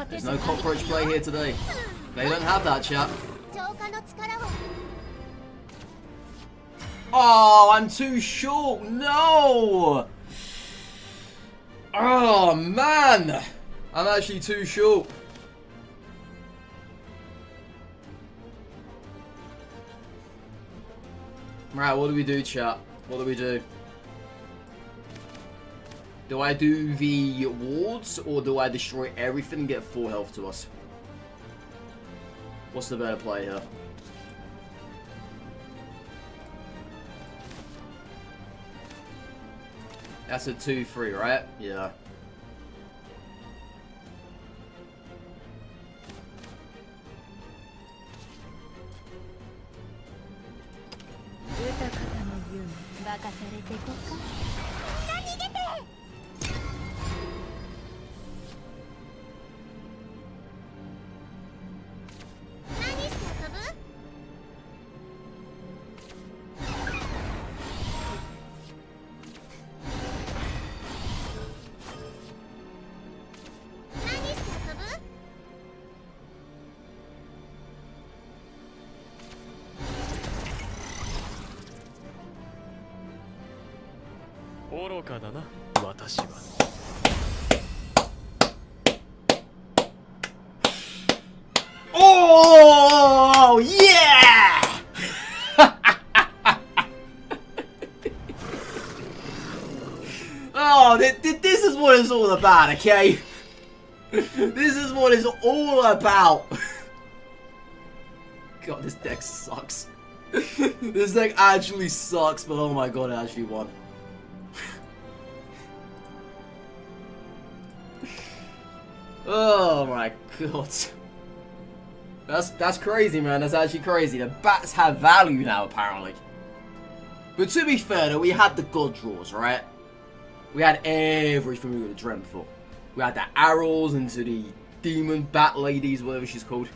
There's no cockroach play here today. They don't have that, chat. Oh, I'm too short. No. Oh, man. I'm actually too short. Right, what do we do, chat? What do we do? Do I do the wards, or do I destroy everything and get 4 health to us? What's the better play here? That's a 2-3, right? Yeah. Oh yeah! Oh, this is what it's all about, okay? This is what it's all about. God, this deck sucks. This deck actually sucks, but oh my god, it actually won. Oh my god. That's crazy, man. That's actually crazy. The bats have value now, apparently. But to be fair, though, we had the god draws, right? We had everything we would have dreamt for. We had the arrows into the demon bat ladies, whatever she's called.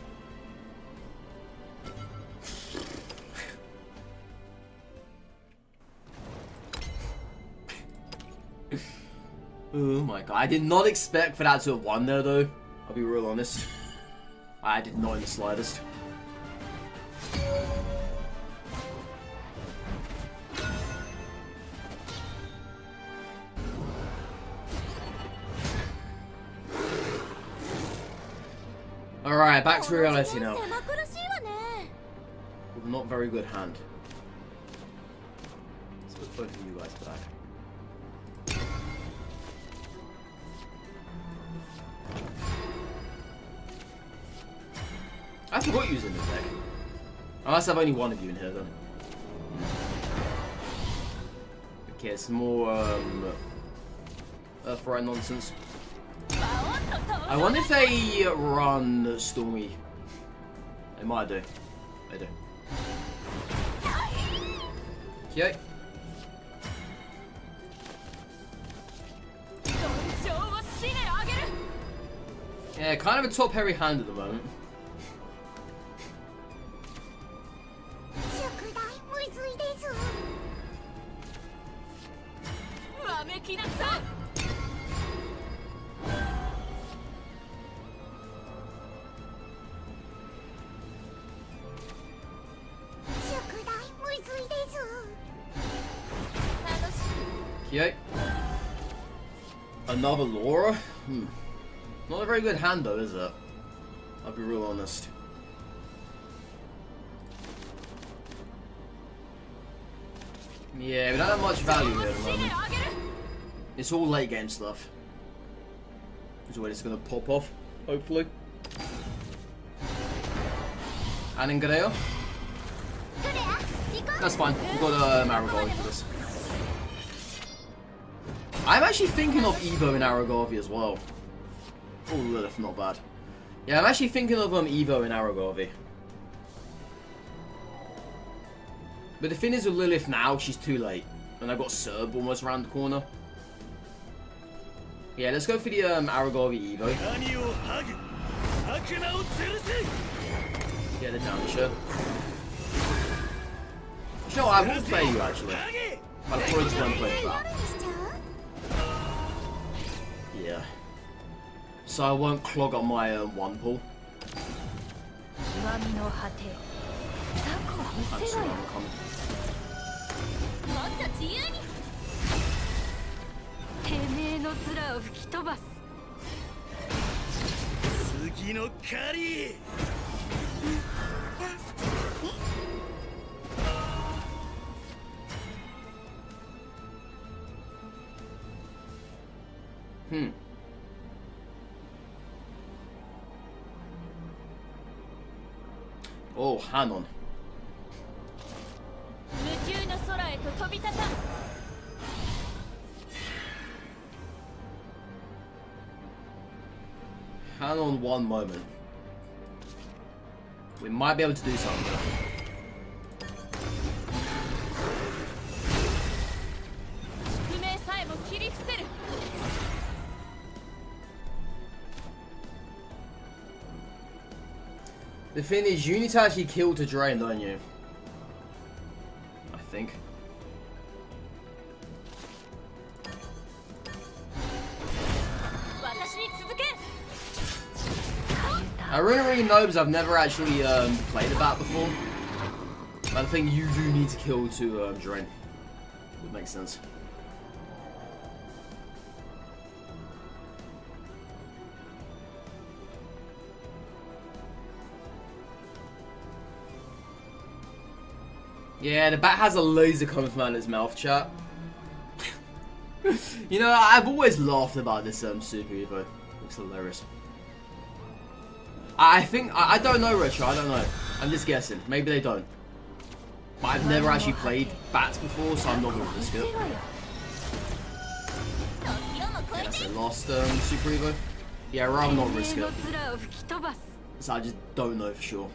Oh my god. I did not expect for that to have won there, though. I'll be real honest. I did not in the slightest. Alright, back to reality now. With a not very good hand. Let's put both of you guys back. I forgot you was in this deck. I must have only one of you in here then. Okay, it's more Earthright nonsense. I wonder if they run Stormy. They might do. They do. Okay. Yeah, kind of a top-heavy hand at the moment. Okay. Another Laura? Not a very good hand though, is it? I'll be real honest. Yeah, we don't have much value here at the moment. It's all late game stuff. Is where it's gonna pop off, hopefully. And in Gadeo. That's fine. We've got a Marigold for this. I'm actually thinking of Evo in Aragorn as well. Oh, Lilith, not bad. Yeah, I'm actually thinking of Evo in Aragorn. But the thing is with Lilith now, she's too late. And I've got Serb almost around the corner. Yeah, let's go for the Aragorn Evo. Get the damager. You know, I will play you actually. I'll probably just won't play that. Yeah. So I won't clog up my one pull. I'm sorry, I'm coming. てめえの面を吹き飛ばす。次の狩り。Oh, Hanon. 無球の空へと飛び立た。Hang on one moment. We might be able to do something. The thing is, you need to actually kill to drain, don't you? I think. I really know because I've never actually played the bat before. But I think you do need to kill to drain. Would make sense. Yeah, the bat has a laser coming from out of its mouth, chat. You know, I've always laughed about this Super Evo. Looks hilarious. I think, I don't know, Retro, I don't know. I'm just guessing. Maybe they don't. But I've never actually played bats before, so I'm not going to risk it. Yes, I lost Super Evo. Yeah, I'd rather not risk it. So I just don't know for sure.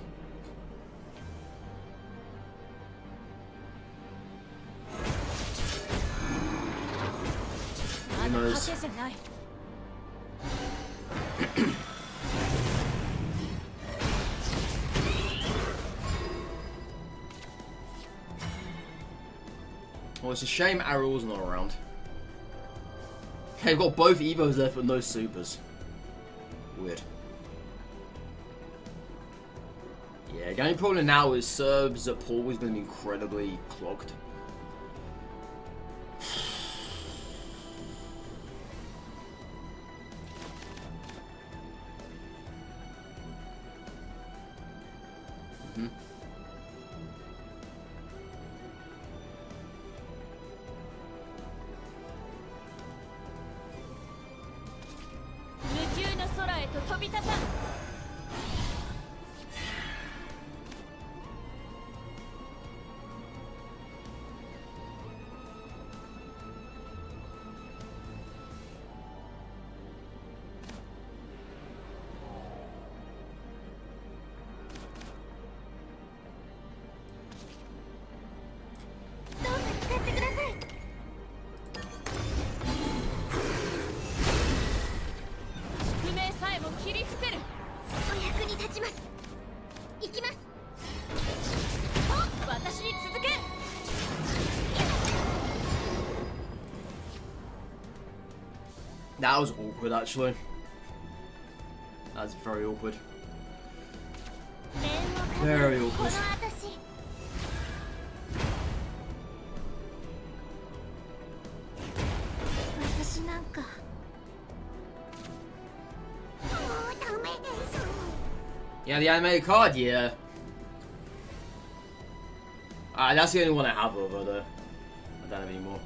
Who knows? Well, it's a shame Ariel's not around. Okay, we've got both Evos there but no supers. Weird. Yeah, the only problem now is Serb's pool is going to be incredibly clogged. That was awkward, actually. That's very awkward. Very awkward. Yeah, the animated card, yeah. That's the only one I have over though. I don't have any more.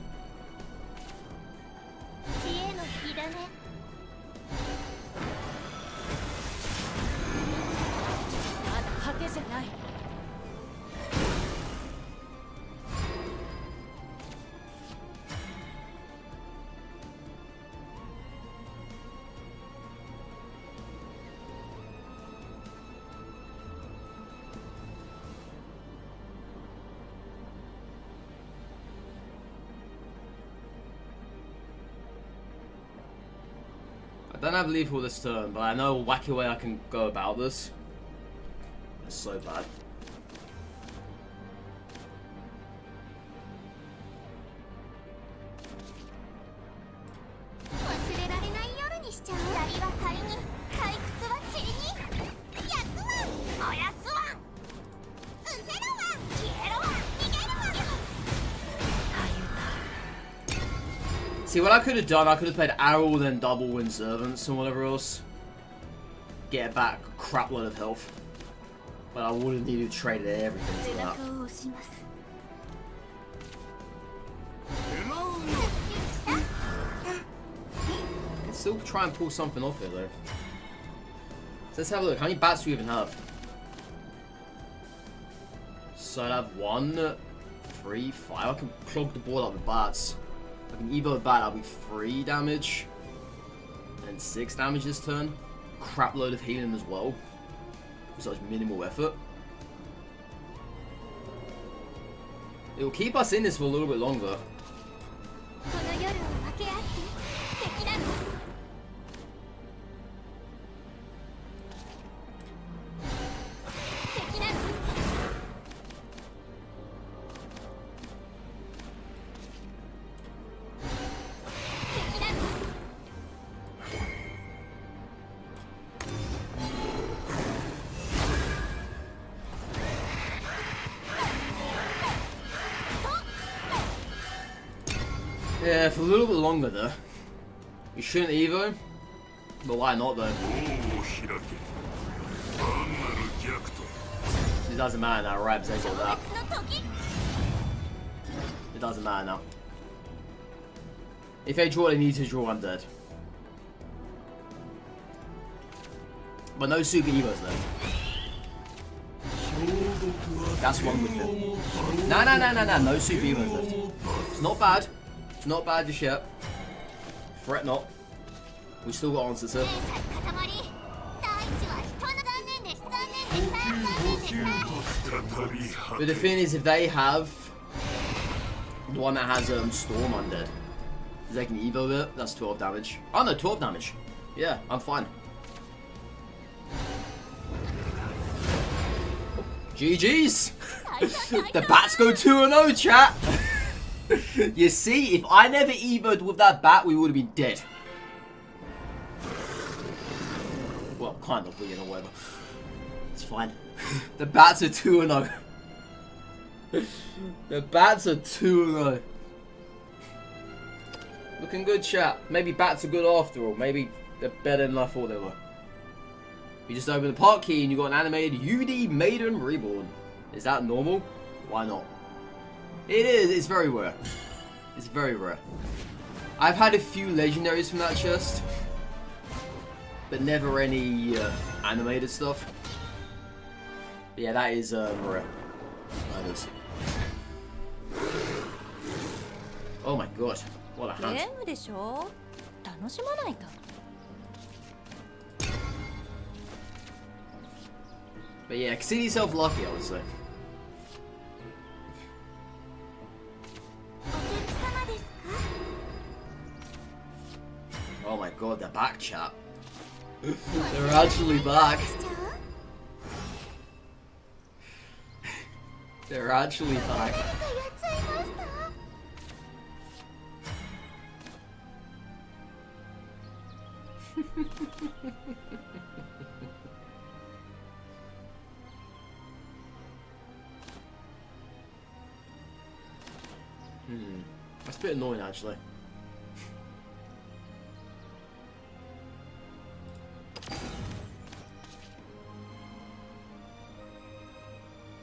Don't have lethal this turn, but I know a wacky way I can go about this. It's so bad. 忘れられない夜にしちゃう。鎖は仮に、退屈は塵に。焼くわ、燃やすわ。失せろわ、消えろわ、逃げるわ。 See, what I could have done, I could have played Arrow, then double Wind Servants and whatever else. Get back a crap load of health. But I would have needed to trade everything for that. 背中を押します。 Can still try and pull something off here though. So let's have a look. How many bats do we even have? So I'd have 1, 3, 5. I can clog the board up with bats. I can evo a bat, that'll be 3 damage. And 6 damage this turn. Crap load of healing as well. For such minimal effort. It will keep us in this for a little bit longer. この夜を分け合って敵なの。敵なの。 Yeah, for a little bit longer though. You shouldn't evo, but why not though? It doesn't matter now, right? Because I that. It doesn't matter now. If they draw, they need to draw undead. But no super evos though. That's one good thing. No, no super evos left. It's not bad. It's not bad just yet. Fret not. We still got answers here. But the thing is, if they have the one that has Storm undead, they can evo it, that's 12 damage. Oh no, 12 damage. Yeah, I'm fine. GG's! The bats go 2-0, chat! You see, if I never evoed with that bat, we would have been dead. Well, kind of, but you know, whatever. It's fine. The bats are 2-0. The bats are 2-0. Looking good, chat. Maybe bats are good after all. Maybe they're better than I thought they were. You just open the part key and you got an animated UD Maiden Reborn. Is that normal? Why not? It is. It's very rare. It's very rare. I've had a few legendaries from that chest, but never any animated stuff. But yeah, that is rare. That is. Oh my god! What a hand. ゲームでしょ。楽しまないと。 But yeah, consider yourself lucky, I would say. Oh my god, they're back, chat. They're actually back. They're actually back. That's a bit annoying, actually.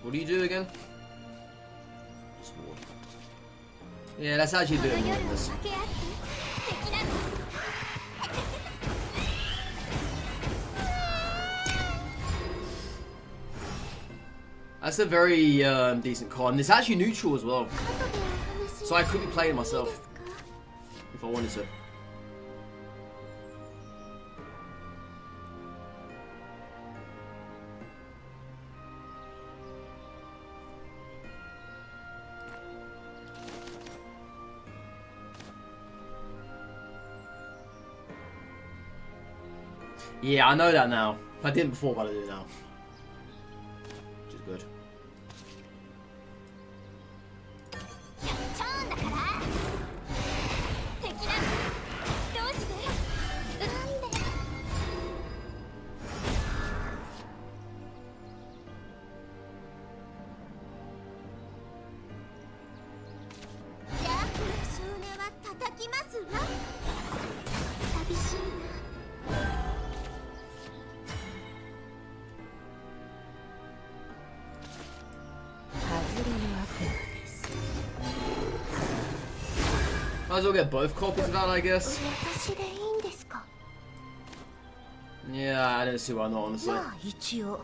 What do you do again? Sword. Yeah, that's actually a bit annoying, this. That's a very decent card, and it's actually neutral as well. So I could be playing myself if I wanted to. Yeah, I know that now. I didn't before, but I do now. Which is good. チャーンだから敵なのどうしてなんでじゃあこの少年は叩きますわ寂しいな Might as well get both copies of that, I guess. 私でいいんですか Yeah, I don't see why not, honestly. まあ一応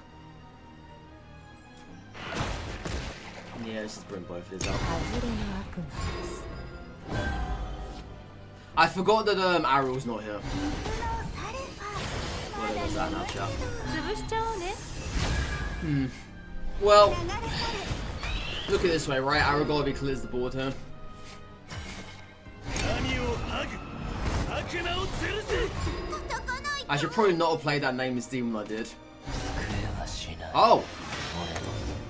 Yeah, let's just bring both of these out. 外れの悪魔です I forgot that Ariel's not here. 水のサルファ Well, there's that now, chat. 潰しちゃおうね Well, look at it this way, right? Aragorn clears the board here. 何をハグ悪魔を吊るせ 叩かない I should probably not have played that nameless demon I did. Oh!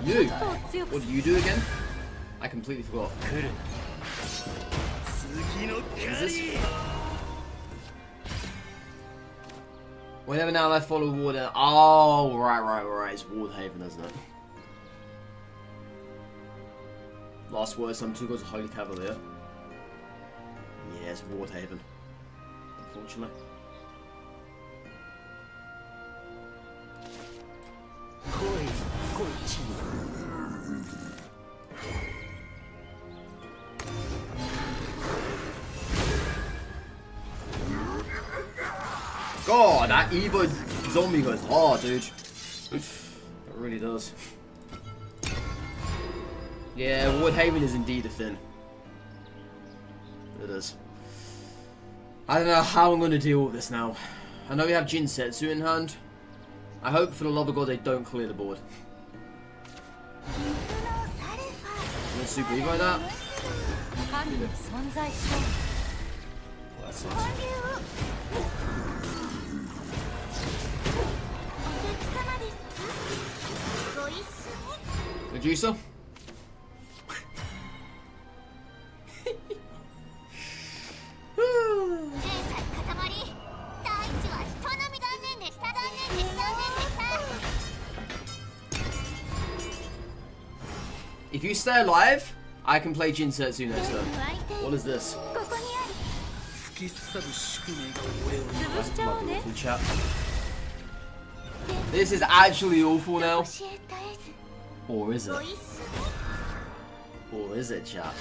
You! What do you do again? I completely forgot. 次の Is this? 狩り Whenever now I follow Warden. Oh, right. It's Wardhaven, isn't it? Last word, some two goes Holy Cavalier. Yeah, it's Wardhaven. Unfortunately. God, that Evo zombie goes hard, dude. It really does. Yeah, Wardhaven is indeed a thing. It is. I don't know how I'm going to deal with this now. I know we have Jinsetsu in hand. I hope for the love of God they don't clear the board. You want Super Evo like that? 神の存在証明 Well, that sucks. お客様ですかご一緒に Medusa? 天才塊大地は人並み残念でした残念でした残念でした If you stay alive, I can play Jinsetsu next turn. What is this? ここにある吹き去る宿命が俺を潰しちゃおうね Awful chat. This is actually awful now. 教えたえず Or is ご it? 一緒に Or is it, chat?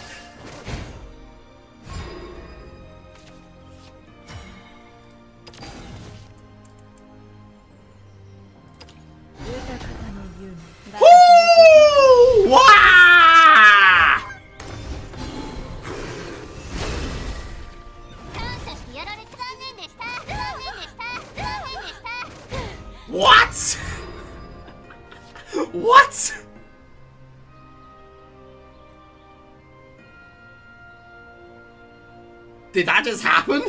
豊かな夢 Woo! Wah! 感謝してやられて残念でした残念でした残念でした What? What? Did that just happen?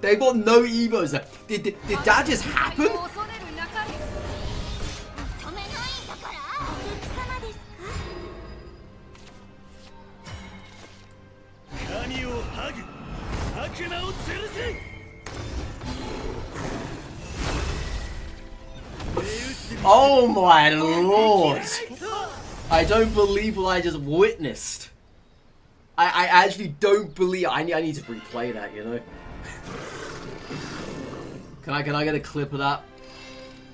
They got no Evos. Did that just happen? 恐れるなかれ止めないんだからお客様ですか神をハグ悪魔を吊るせ Oh my lord! I don't believe what I just witnessed. I actually don't believe. I need to replay that, you know. Can I get a clip of that?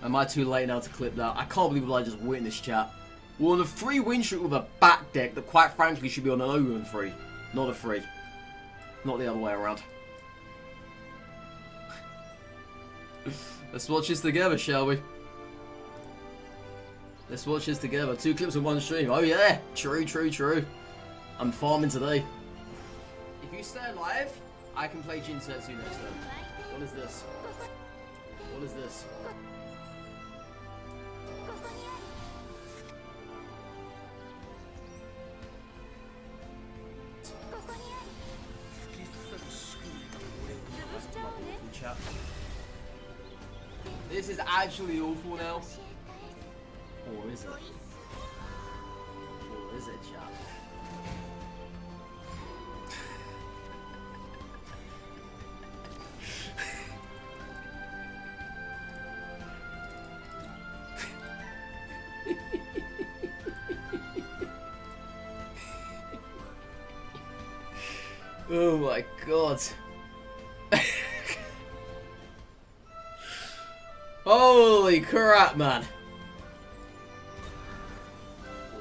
Am I too late now to clip that? I can't believe what I just witnessed, chat. We're on a 3-win streak with a back deck that quite frankly should be on an 0-3. Not a 3. Not the other way around. Let's watch this together, shall we? Let's watch this together. 2 clips in one stream. Oh yeah! True. I'm farming today. If you stay alive, I can play Jinsetsu next time. What is this? What is this? ここにある ここにある 吹き去る宿命が俺を 潰しちゃおうね Chat. This is actually awful now. Or is it? Or is it, chat? Oh my god. Holy crap, man.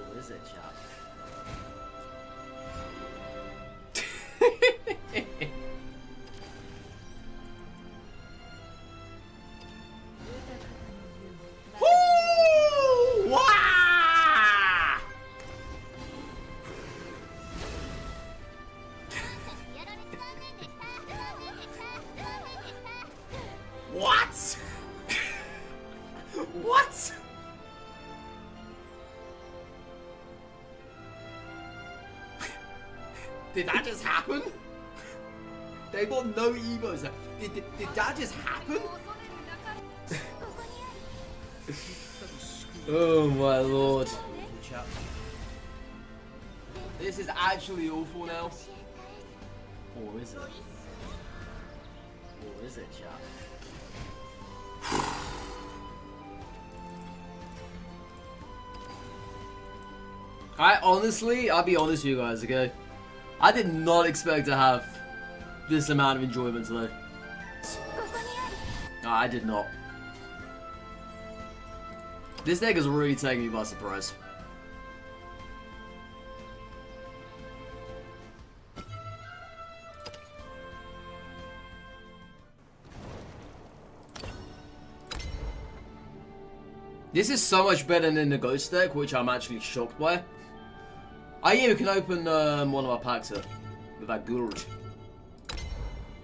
What is it, chap? Woo! Wah! What? What? Did that just happen? They got no egos. Did that just happen? Oh my lord. This is actually awful now. Or is it? Or is it, chat? I'll be honest with you guys, okay? I did not expect to have this amount of enjoyment today. No, I did not. This deck is really taking me by surprise. This is so much better than the Ghost deck, which I'm actually shocked by. Oh yeah, we can open one of our packs here with that gold.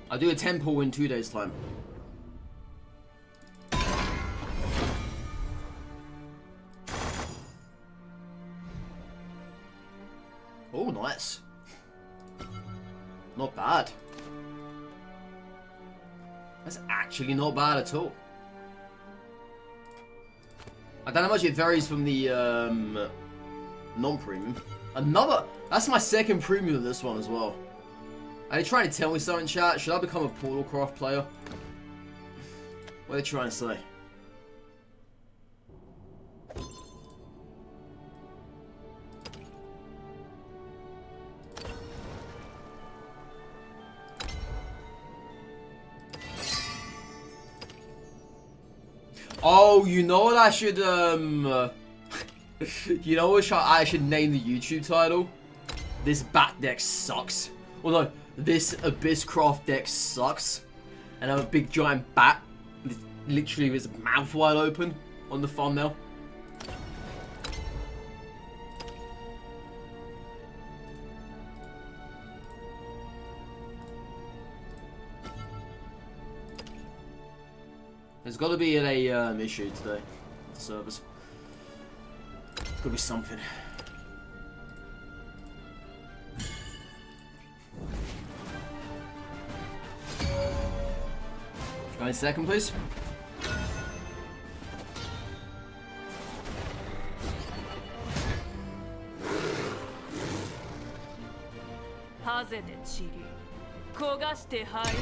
I'll do a 10 pull in 2 days' time. Oh, nice. Not bad. That's actually not bad at all. I don't know how much it varies from the non-premium. That's my second premium of this one as well. Are they trying to tell me something, chat? Should I become a Portalcraft player? What are they trying to say? Oh, you know what I should, you know what I should name the YouTube title? This bat deck sucks. Well, no, this Abysscraft deck sucks. And I have a big giant bat, literally with his mouth wide open on the thumbnail. There's got to be an issue today with the servers. There's got to be something. One second, please.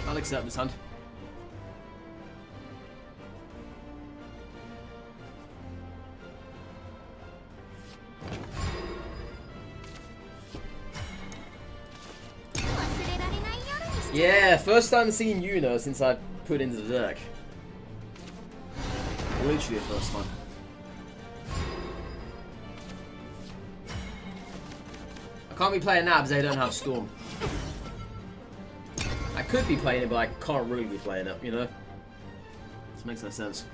I'll accept this hand. Yeah, first time seeing Yuna since I put into the deck. Literally the first time. I can't be playing that because they don't have Storm. I could be playing it, but I can't really be playing it, you know? This makes no sense.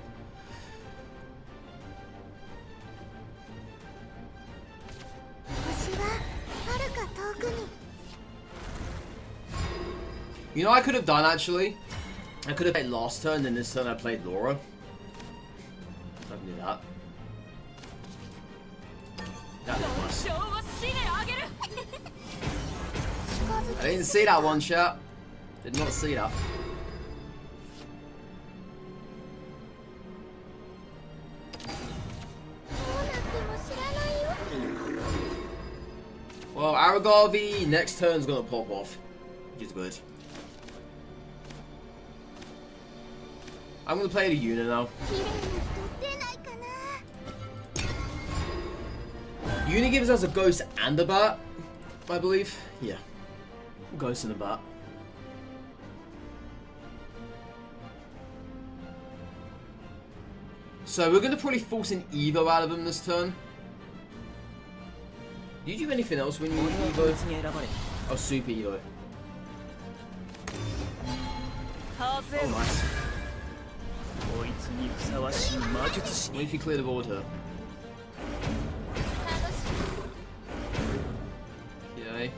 You know what I could have done actually? I could have played last turn, then this turn I played Laura. So I can do that. That'd be nice. I didn't see that one, chat. Did not see that. Aragavi next turn's gonna pop off, which is good. I'm gonna play the Yuna now. 綺麗な人出ないかな。 Yuna gives us a ghost and a bat, I believe. Yeah, ghost and a bat. So we're gonna probably force an Evo out of him this turn. Did you do anything else when you Evo? Oh, Super Evo. Oh, nice. What if you clear the board here? Yay.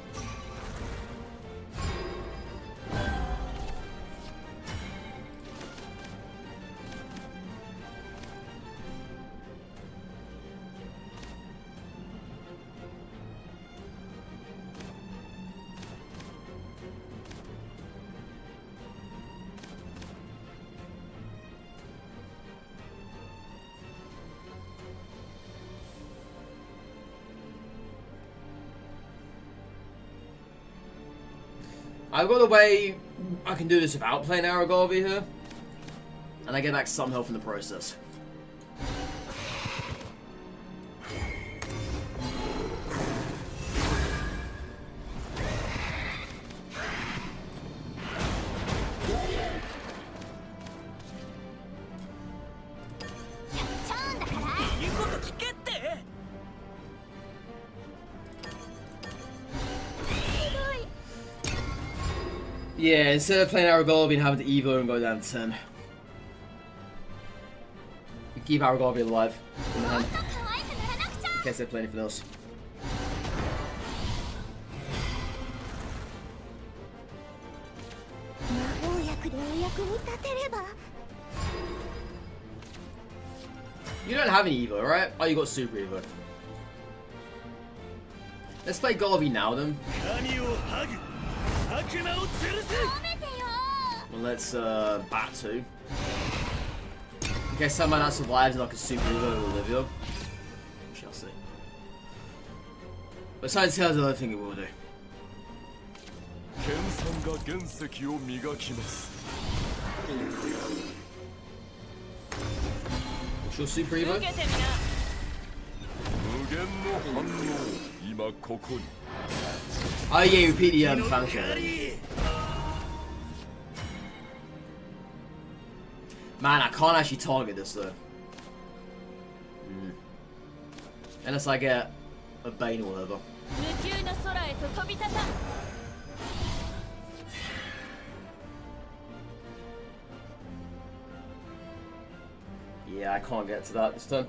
I've got a way I can do this without playing Aragorn here, and I get back some health in the process. Yeah, instead of playing Aragorn and having to Evo and go down to 10. We keep Aragorn alive in the hand. In case they play anything else. You don't have any Evo, right? Oh, you got Super Evo. Let's play Garvey now then. Well, let's bat 2. In case someone else survives like a Super Evo with Olivia. We shall see. But science tells us I don't think it will do. What's your Super Evo? Oh yeah, repeat the function. Man, I can't actually target this though. Unless I get a Bane or whatever. Yeah, I can't get to that this turn.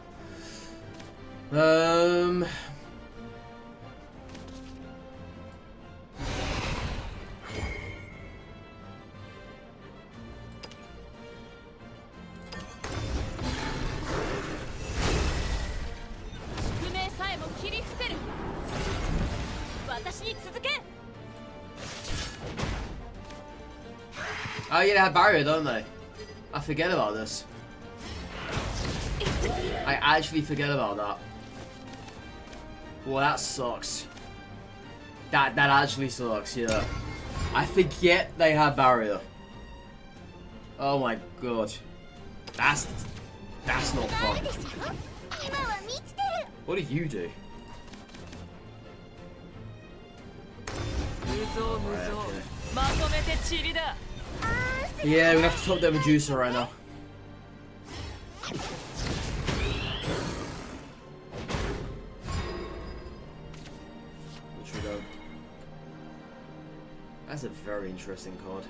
Oh yeah, they have barrier, don't they? I forget about this. I actually forget about that. Well, that sucks. That actually sucks, yeah. I forget they have barrier. Oh my god. That's not fun. What do you do? Right, okay. Yeah, we have to top that Medusa right now. Which we go. That's a very interesting card.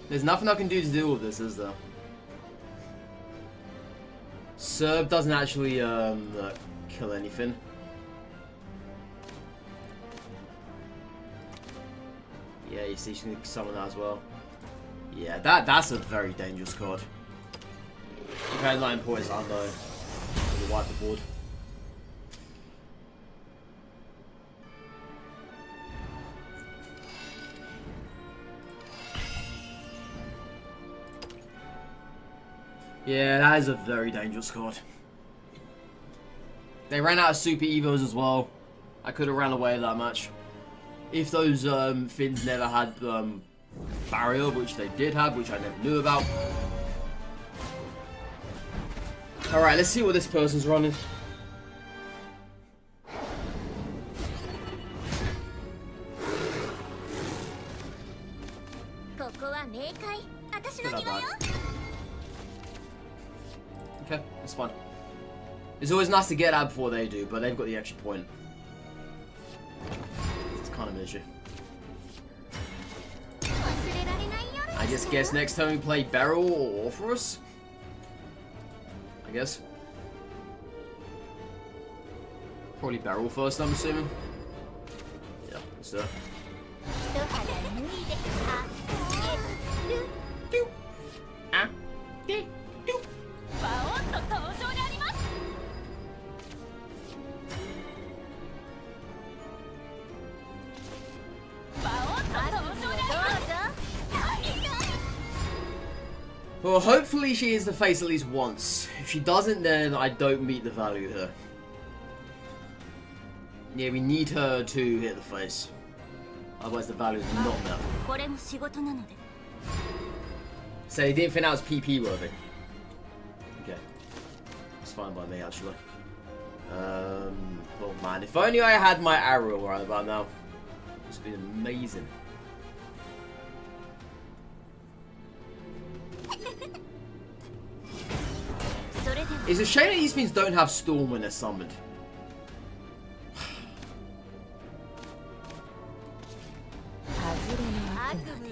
There's nothing I can do to deal with this, is there? Serb doesn't actually kill anything. Yeah, you see, she's gonna summon that as well. Yeah, that's a very dangerous card. You've had 9 points, I know. You wipe the board. Yeah, that is a very dangerous card. They ran out of Super Evos as well. I could have ran away that much. If those Finns never had Barrier, which they did have, which I never knew about. Alright, let's see what this person's running. Okay, that's fine. It's always nice to get that before they do, but they've got the extra point. It's kind of an issue. I just guess next time we play Beryl or Orpheus. I guess. Probably Beryl first, I'm assuming. Yeah, let's do it. Well, hopefully she is the face at least once. If she doesn't, then I don't meet the value here. Yeah, we need her to hit the face. Otherwise the value is not met. So he didn't think that was PP worthy. Okay. It's fine by me, actually. Oh man, if only I had my arrow right about now. This would be amazing. It's a shame that these things don't have Storm when they're summoned.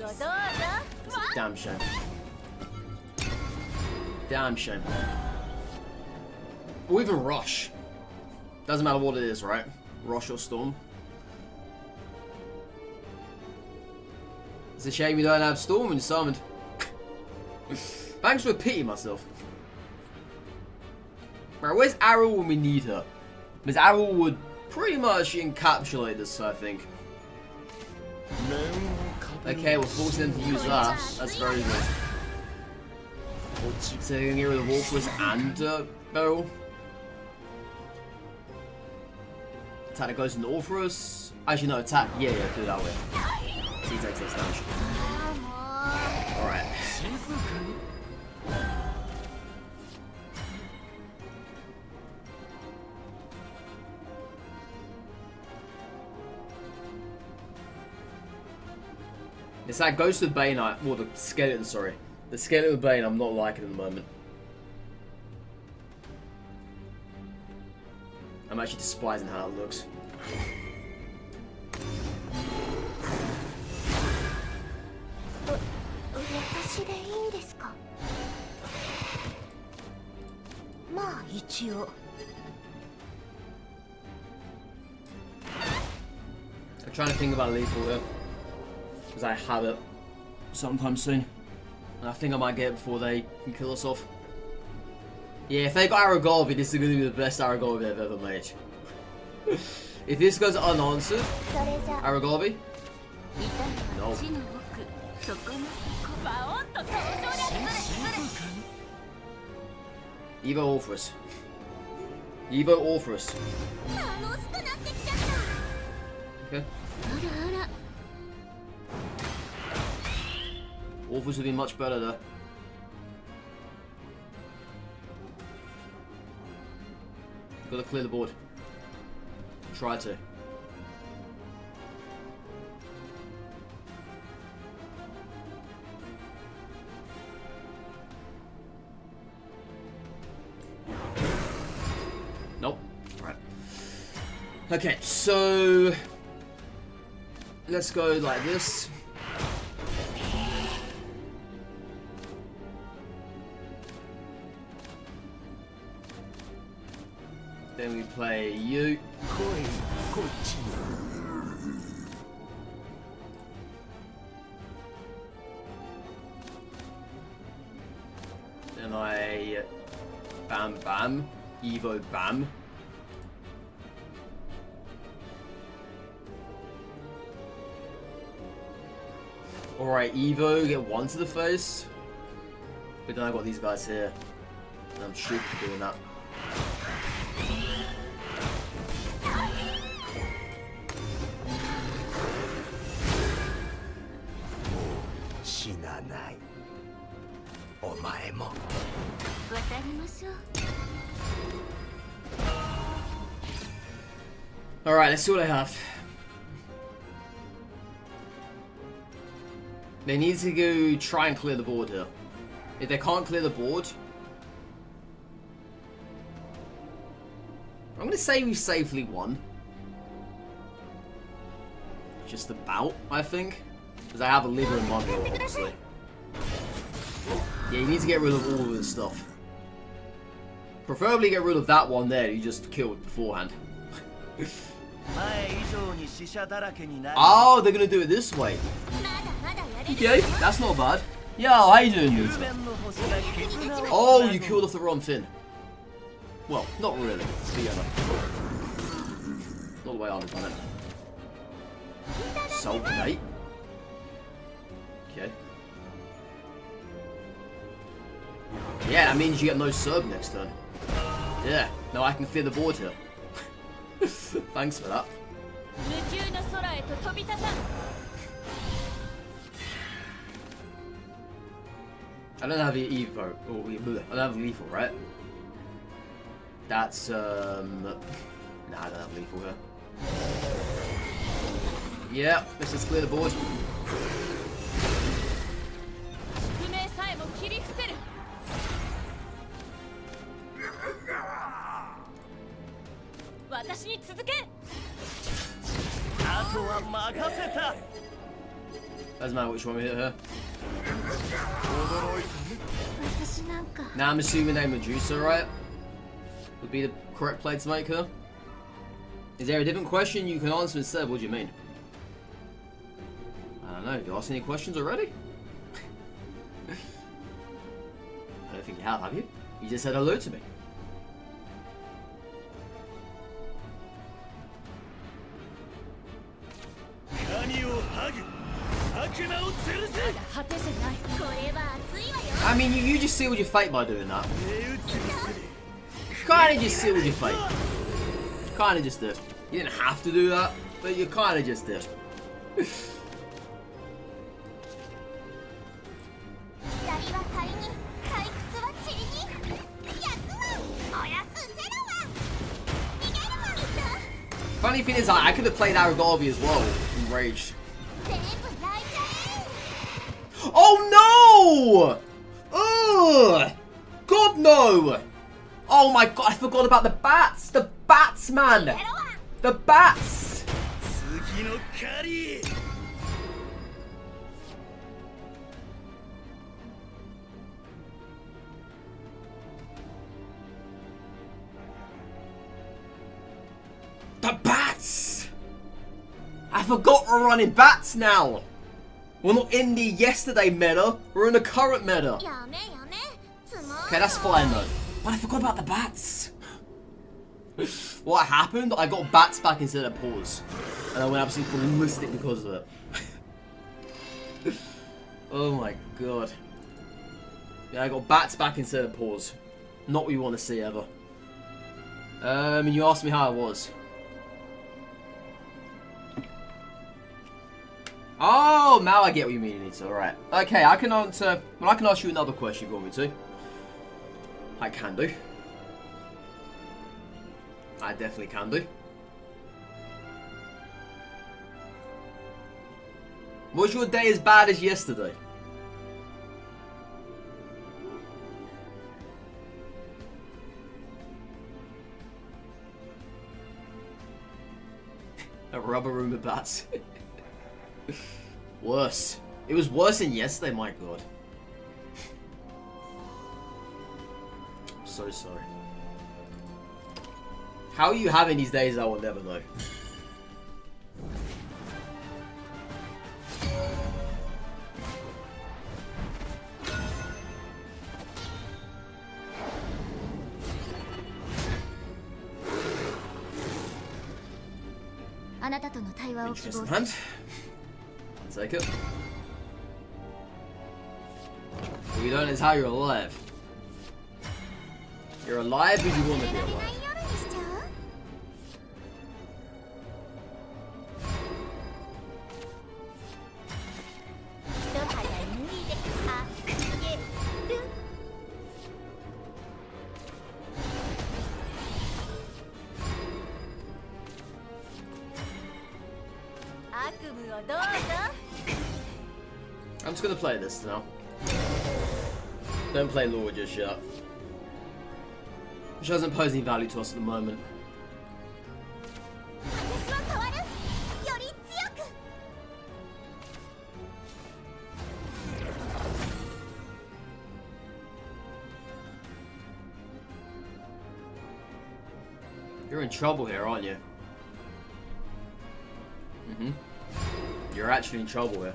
It's a damn shame. Damn shame. Or even Rush. Doesn't matter what it is, right? Rush or Storm. It's a shame you don't have Storm when you're summoned. Thanks for pitying myself. Right, where's Arrow when we need her? Because Arrow would pretty much encapsulate this, I think. Okay, we're forcing them to use that. That's very good. So you can get rid of Orpheus and Beryl. Attack that goes into Orpheus. Actually, no, attack. Yeah, do it that way. He takes less damage. Alright. It's that Ghost of Bane, well, the skeleton, sorry. The skeleton of Bane I'm not liking at the moment. I'm actually despising how it looks. I'm trying to think about lethal here. Because I have it sometime soon. And I think I might get it before they can kill us off. Yeah, if they got Aragorn, this is going to be the best Aragorn they've ever made. If this goes unanswered, Aragorn? No. Evo Orpheus. Evo Orpheus. Okay. Orpheus would be much better though. Gotta clear the board. Try to. Nope. Alright. Okay, so let's go like this. Then we play you. Then I Bam Bam. Evo Bam. Alright, Evo, get one to the face. But then I got these guys here. I'm stupid for doing that. Alright, let's see what I have. They need to go try and clear the board here. If they can't clear the board, I'm going to say we safely won. Just about, I think. Because I have a liver in my board, obviously. Yeah, you need to get rid of all of this stuff. Preferably get rid of that one there you just killed beforehand. Oh, they're going to do it this way. Okay, that's not bad. Yo, how you doing, dude? Oh, you killed off the wrong fin. Well, not really. But yeah, not the way I would have done it. Salt grenade. Okay. Yeah, that means you get no serve next turn. Yeah, now I can clear the board here. Thanks for that. I don't have the Evo. Oh, I don't have lethal, right? That's, Nah, I don't have lethal here. Yeah, let's just clear the board. Doesn't matter which one we hit her. Now I'm assuming they Medusa, right? Would be the correct play to make her. Is there a different question you can answer instead? What do you mean? I don't know. Have you asked any questions already? I don't think you have you? You just said hello to me. I mean, you just sealed your fate by doing that. Kinda just sealed your fate. Kinda just did. You didn't have to do that, but you kinda just did. Funny thing is, I could have played Aragorn as well, enraged. Oh no! Ugh! God no! Oh my god, I forgot about the bats! The bats, man! The bats! The bats! I forgot we're running bats now! We're not in the yesterday meta, we're in the current meta. Okay, that's fine though. But I forgot about the bats. What happened? I got bats back instead of paws. And I went absolutely ballistic because of it. Oh my god. Yeah, I got bats back instead of paws. Not what you want to see ever. You asked me how I was. Oh, now I get what you mean, Anita. Alright. Okay, I can answer... Well, I can ask you another question if you want me to. I can do. I definitely can do. Was your day as bad as yesterday? A rubber room of bats. Worse. It was worse than yesterday, my god. I'm so sorry. How are you having these days, I will never know. Interesting hand. I'll take it. What you don't know is how you're alive. You're alive, but you want to be 忘れられない alive. 夜にしちゃう。一肌脱いであげる。悪夢をどうぞ。 I'm just gonna play this now. Don't play Lord just yet. Which doesn't pose any value to us at the moment. 私は変わる。より強く。 You're in trouble here, aren't you? You're actually in trouble here.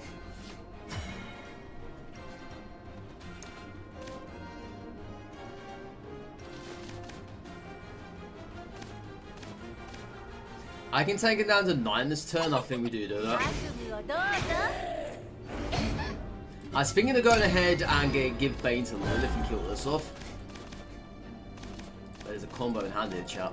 I can take it down to 9 this turn. I think we do that. 悪夢をどうぞ。 I was thinking of going ahead and give Bane to Lilith and kill this off. But there's a combo in hand here, chat.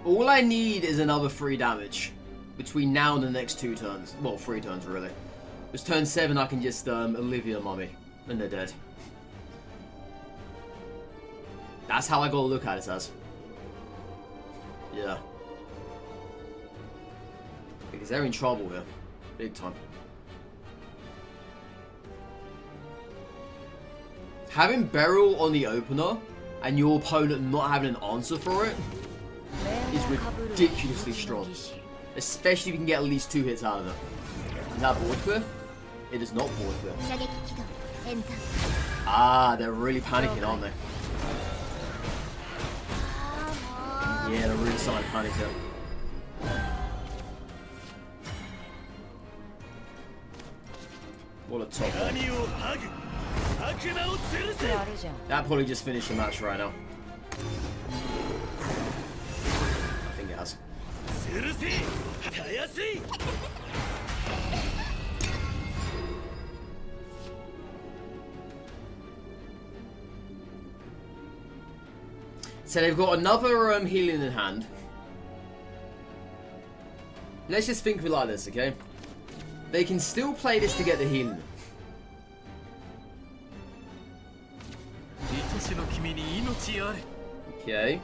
All I need is another 3 damage between now and the next 2 turns. Well, 3 turns really. Because turn 7 I can just Olivia Mummy and they're dead. That's how I gotta look at it as. Yeah. Because they're in trouble here. Big time. Having Beryl on the opener and your opponent not having an answer for it is ridiculously strong. Especially if you can get at least 2 hits out of it. Is that board clear? It is not board clear. 射撃起動演算。 Ah, they're really panicking, aren't they? Yeah, they're really starting to panic here. What a top one. 何をハグ悪魔を吊るせ。 やるじゃん。 That probably just finished the match right now. I think it has. 吊るせたやすい。 So they've got another healing in hand. Let's just think of it like this, okay? They can still play this to get the healing. 愛しの君に命あれ。 Okay.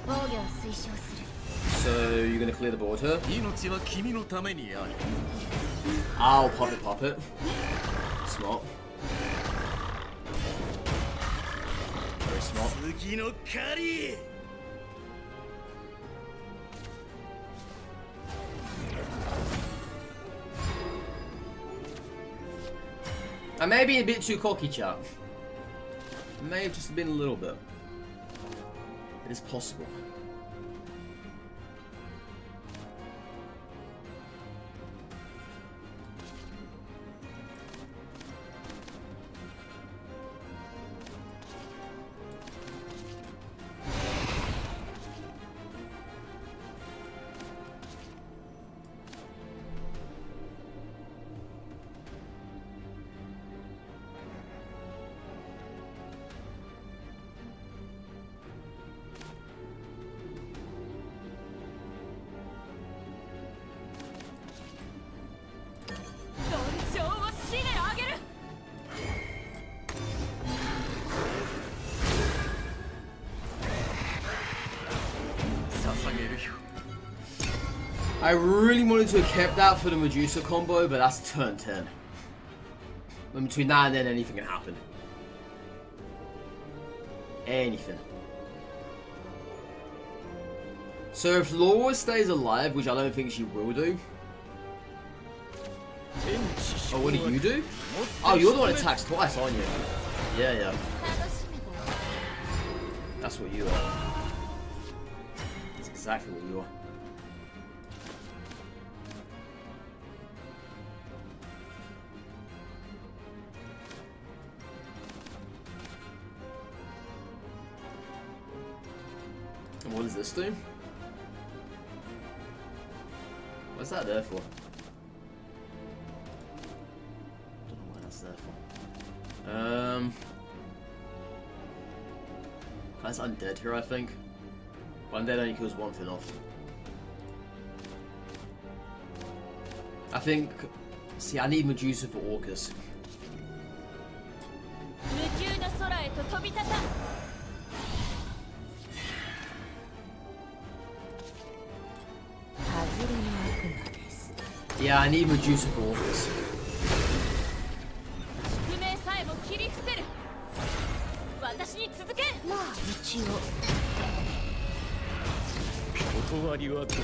防御を推奨する。 So you're gonna clear the board here. 命は君のためにある。 Ow, puppet, puppet. Smart. Very smart. 次の狩り。 I may be a bit too cocky, chat. May have just been a little bit. It is possible. I really wanted to have kept that for the Medusa combo, but that's turn 10. And between now and then, anything can happen. Anything. So if Laura stays alive, which I don't think she will do. Oh, what do you do? Oh, you're the one that attacks twice, aren't you? Yeah, yeah. 楽しみだ。 That's what you are. That's exactly what you are. And what does this do? What's that there for? Don't know what that's there for. That's undead here, I think. Undead only kills one thing off. I think. See, I need Medusa for Orcus. 無休の空へと飛び立た Yeah, I need Medusa for Orcus. 宿命さえも切り伏せる私に続けまあ一応断りは同時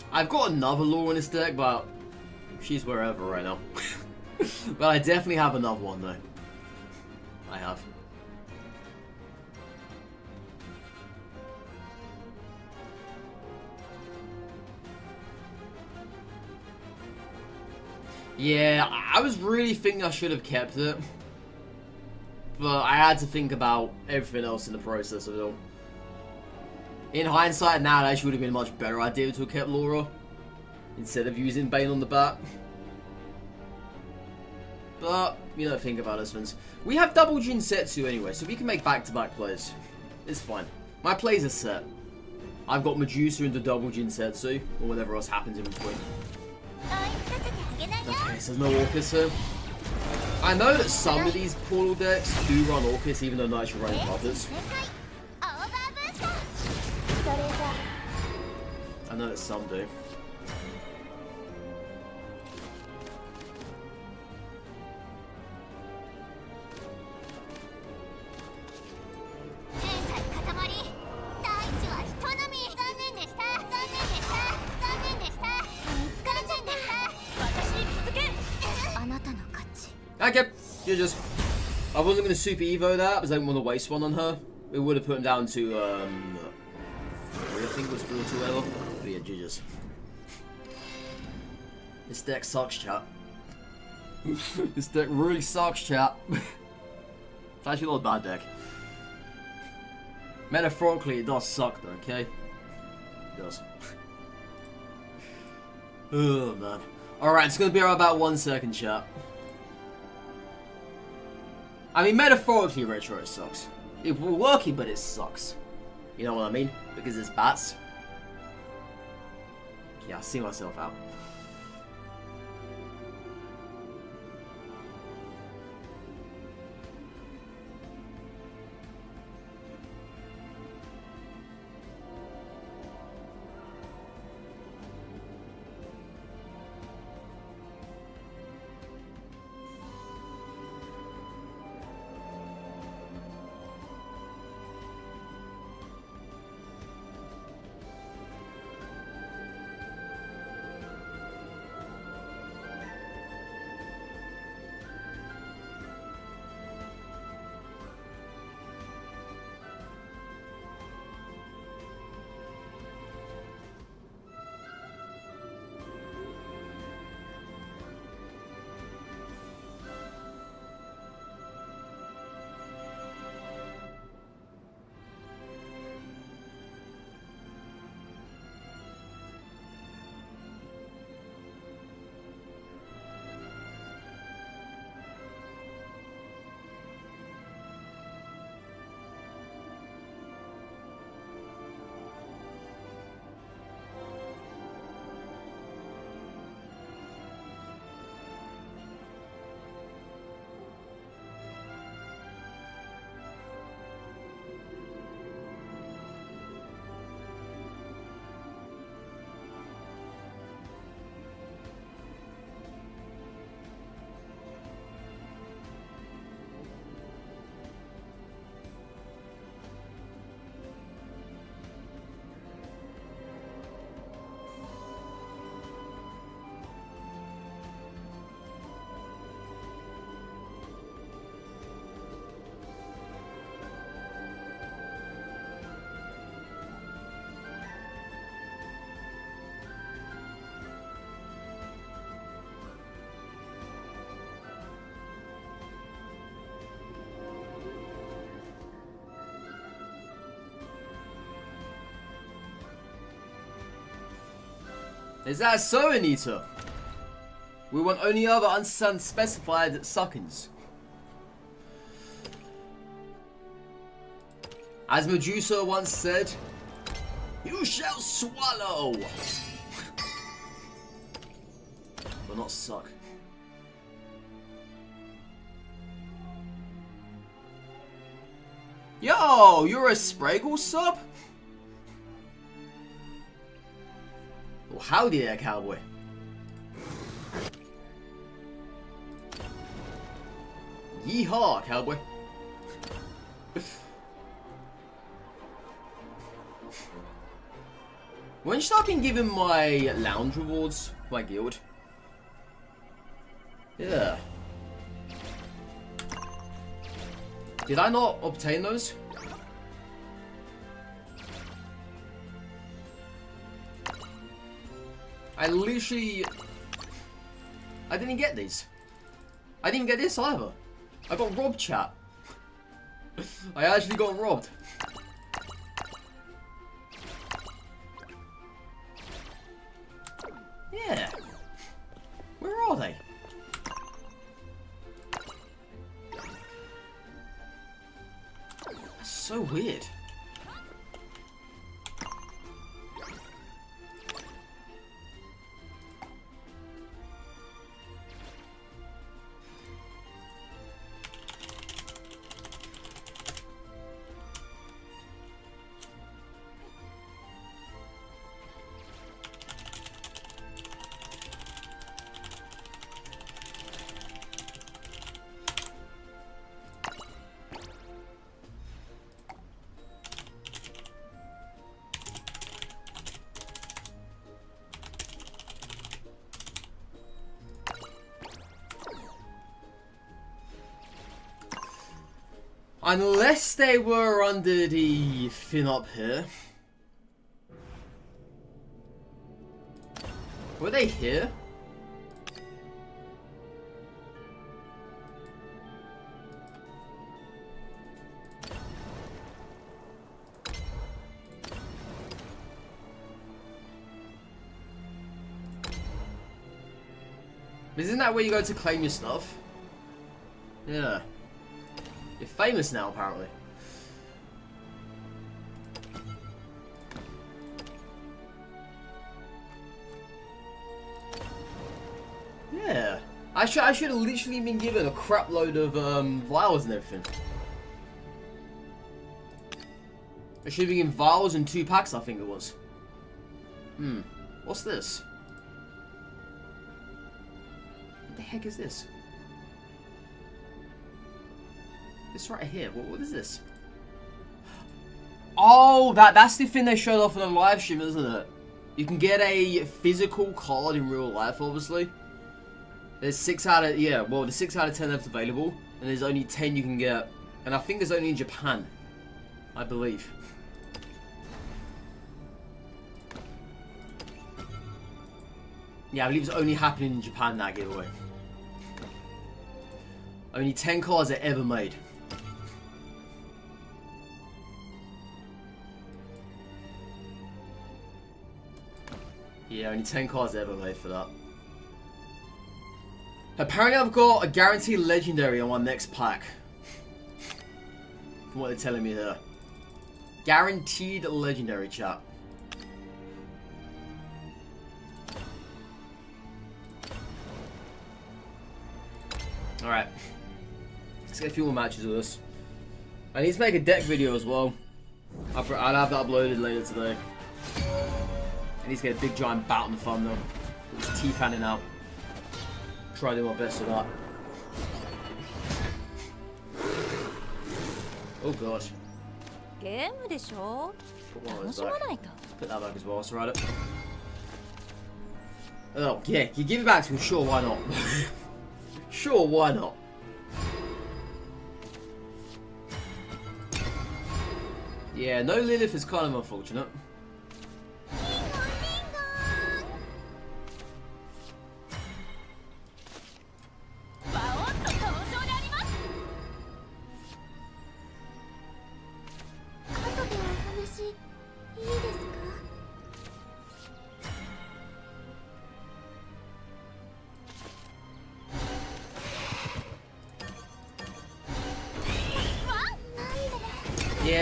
I've got another Laura in this deck, but she's wherever right now. But I definitely have another one though. I have. Yeah, I was really thinking I should have kept it. But I had to think about everything else in the process of it all. In hindsight, now it actually would have been a much better idea to have kept Laura instead of using Bane on the bat. But, you know, think about us, Vince. We have double Jinsetsu anyway, so we can make back-to-back plays. It's fine. My plays are set. I've got Medusa into double Jinsetsu, or whatever else happens in between. Okay, so there's no Orcus here. I know that some of these portal decks do run Orcus, even though Knights are running puppets. I know that some do. Okay, you just. I wasn't going to Super Evo that because I didn't want to waste one on her. It would have put him down to, I think it was 4-2 ever. But yeah, GG's. This deck sucks, chat. This deck really sucks, chat. It's actually not a bad deck. Metaphorically, it does suck though, okay? It does. Oh, man. Alright, it's going to be around about 1 second, chat. I mean, metaphorically, Retro sucks. It will working, but it sucks. You know what I mean? Because it's bats. Yeah, I see myself out. Is that so, Anita? We want only other unspecified seconds. As Medusa once said, you shall swallow! But not suck. Yo, you're a Spraggle sub? Well, howdy there, cowboy. Yeehaw, cowboy. When should I be given my lounge rewards for my guild? Yeah. Did I not obtain those? I didn't get these. I didn't get this either. I got robbed, chat. I actually got robbed. Yeah. Where are they? That's so weird. Unless they were under the fin up here. Were they here? Isn't that where you go to claim your stuff? Yeah. You're famous now, apparently. Yeah. I should have literally been given a crap load of vials and everything. I should have been given vials and 2 packs, I think it was. What's this? What the heck is this? This right here, what is this? Oh, that's the thing they showed off in the live stream, isn't it? You can get a physical card in real life, obviously. There's 6 out of, yeah, well, there's 6 out of 10 left available, and there's only 10 you can get. And I think there's only in Japan, I believe. Yeah, I believe it's only happening in Japan, that giveaway. Only 10 cards are ever made. Yeah, only 10 cards ever made for that. Apparently I've got a guaranteed legendary on my next pack. From what they're telling me here. Guaranteed legendary, chat. Alright. Let's get a few more matches with this. I need to make a deck video as well. I'll have that uploaded later today. I need to get a big giant bat on the thumbnail. With his teeth hanging out. Try to do my best with that. Oh god. Put one of those back. Put that back as well, so right up. Oh, yeah, you give it back to me, sure, why not? Sure, why not? Yeah, no Lilith is kind of unfortunate.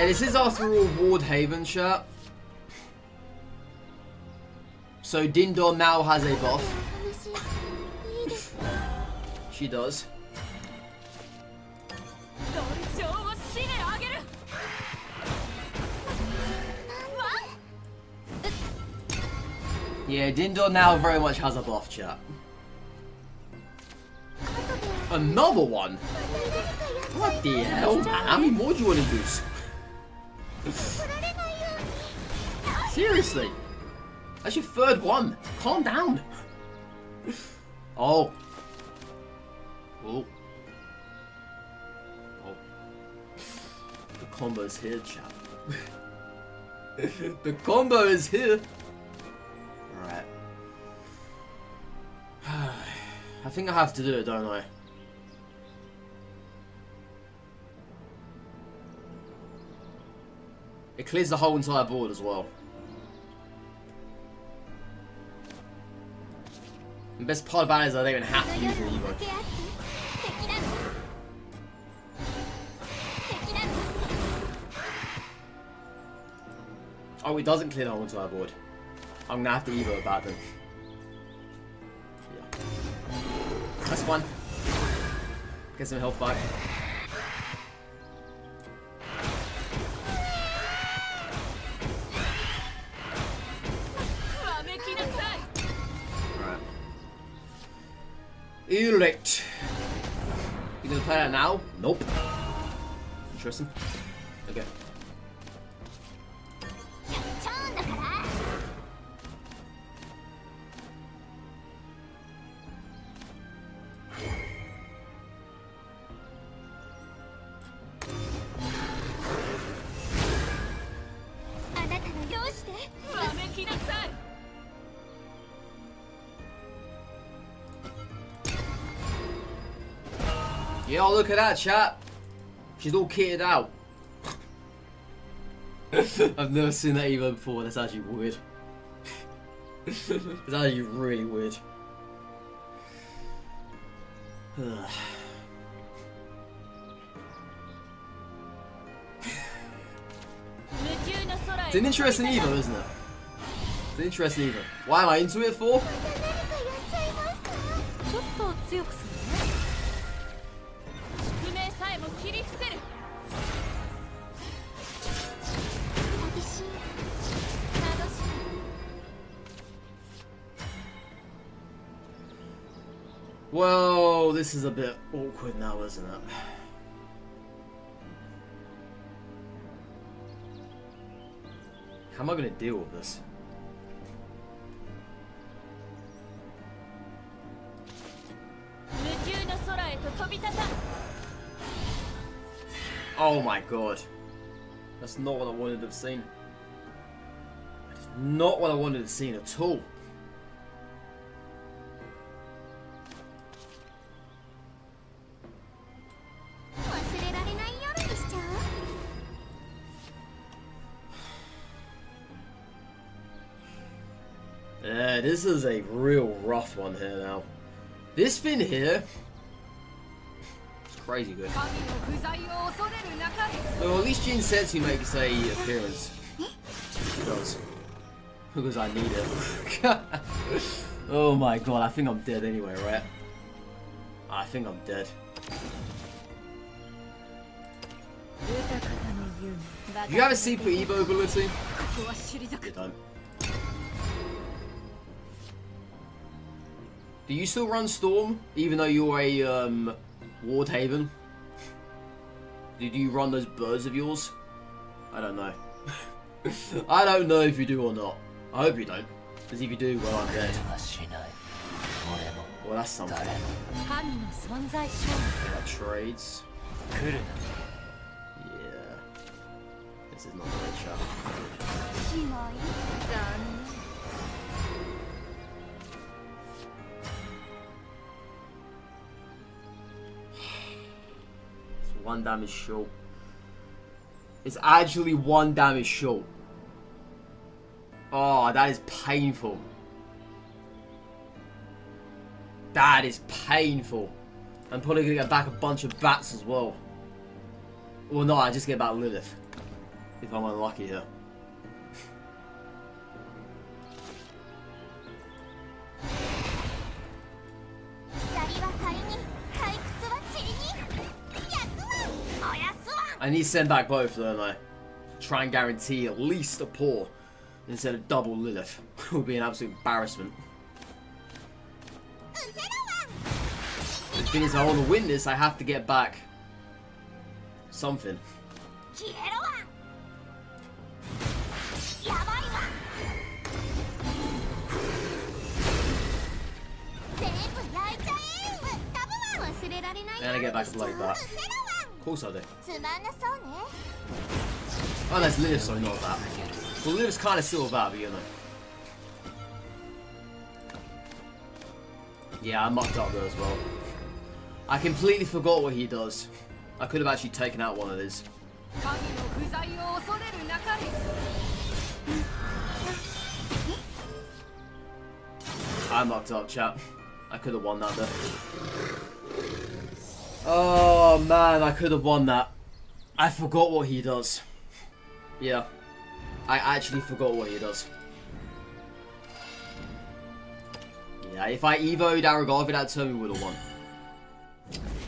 Yeah, this is after all Ward Haven, chat. So Dindor now has a buff. She does. Yeah, Dindor now very much has a buff, chat. Another one? What the hell, man? How many more do you want to use? Seriously? That's your third one. Calm down. Oh. Oh. Oh. The combo's here, chap. The combo is here. Alright. I think I have to do it, don't I? It clears the whole entire board as well. The best part about it is I don't even have to use an Evo. Oh, it doesn't clear the whole entire board. I'm gonna have to Evo about them. Yeah. That's fun. Get some health back. Elect. You gonna play that now? Nope. Interesting. Okay. Yeah, look at that, chat. She's all kitted out. I've never seen that Evo before. That's actually weird. It's actually really weird. It's an interesting Evo, isn't it? It's an interesting Evo. Why am I into it for? Well, this is a bit awkward now, isn't it? How am I going to deal with this? Oh my god. That's not what I wanted to have seen. That's not what I wanted to have seen at all. Yeah, this is a real rough one here now. This fin here, it's crazy good. Well, at least Jinsetsu makes a appearance. She does. Because I need it. Oh my god, I think I'm dead anyway, right? I think I'm dead. Do you have a secret Evo ability? You don't. Do you still run Storm, even though you're a Ward Haven? Do you run those birds of yours? I don't know. I don't know if you do or not. I hope you don't. Because if you do, well, I'm dead. Well, that's something. That trades. Yeah. This is not a great shot. It's 1 damage short. It's actually 1 damage short. Oh, that is painful. That is painful. I'm probably gonna get back a bunch of bats as well. Well, no, I just get back Lilith. if I'm unlucky here. I need to send back both, don't I? Try and guarantee at least a paw instead of double Lilith. It would be an absolute embarrassment. The thing is, I want to win this, I have to get back something. And I get back to like that. Of course I do. Oh, that's Lilith, so not that. Well, Lilith's kind of still that, but you know. Yeah, I mucked up there as well. I completely forgot what he does. I could have actually taken out one of his. I mucked up, chap. I could have won that there. Oh man, I could have won that. I forgot what he does. Yeah. I actually forgot what he does. Yeah, if I evoed Aragorn that turn, we would have won.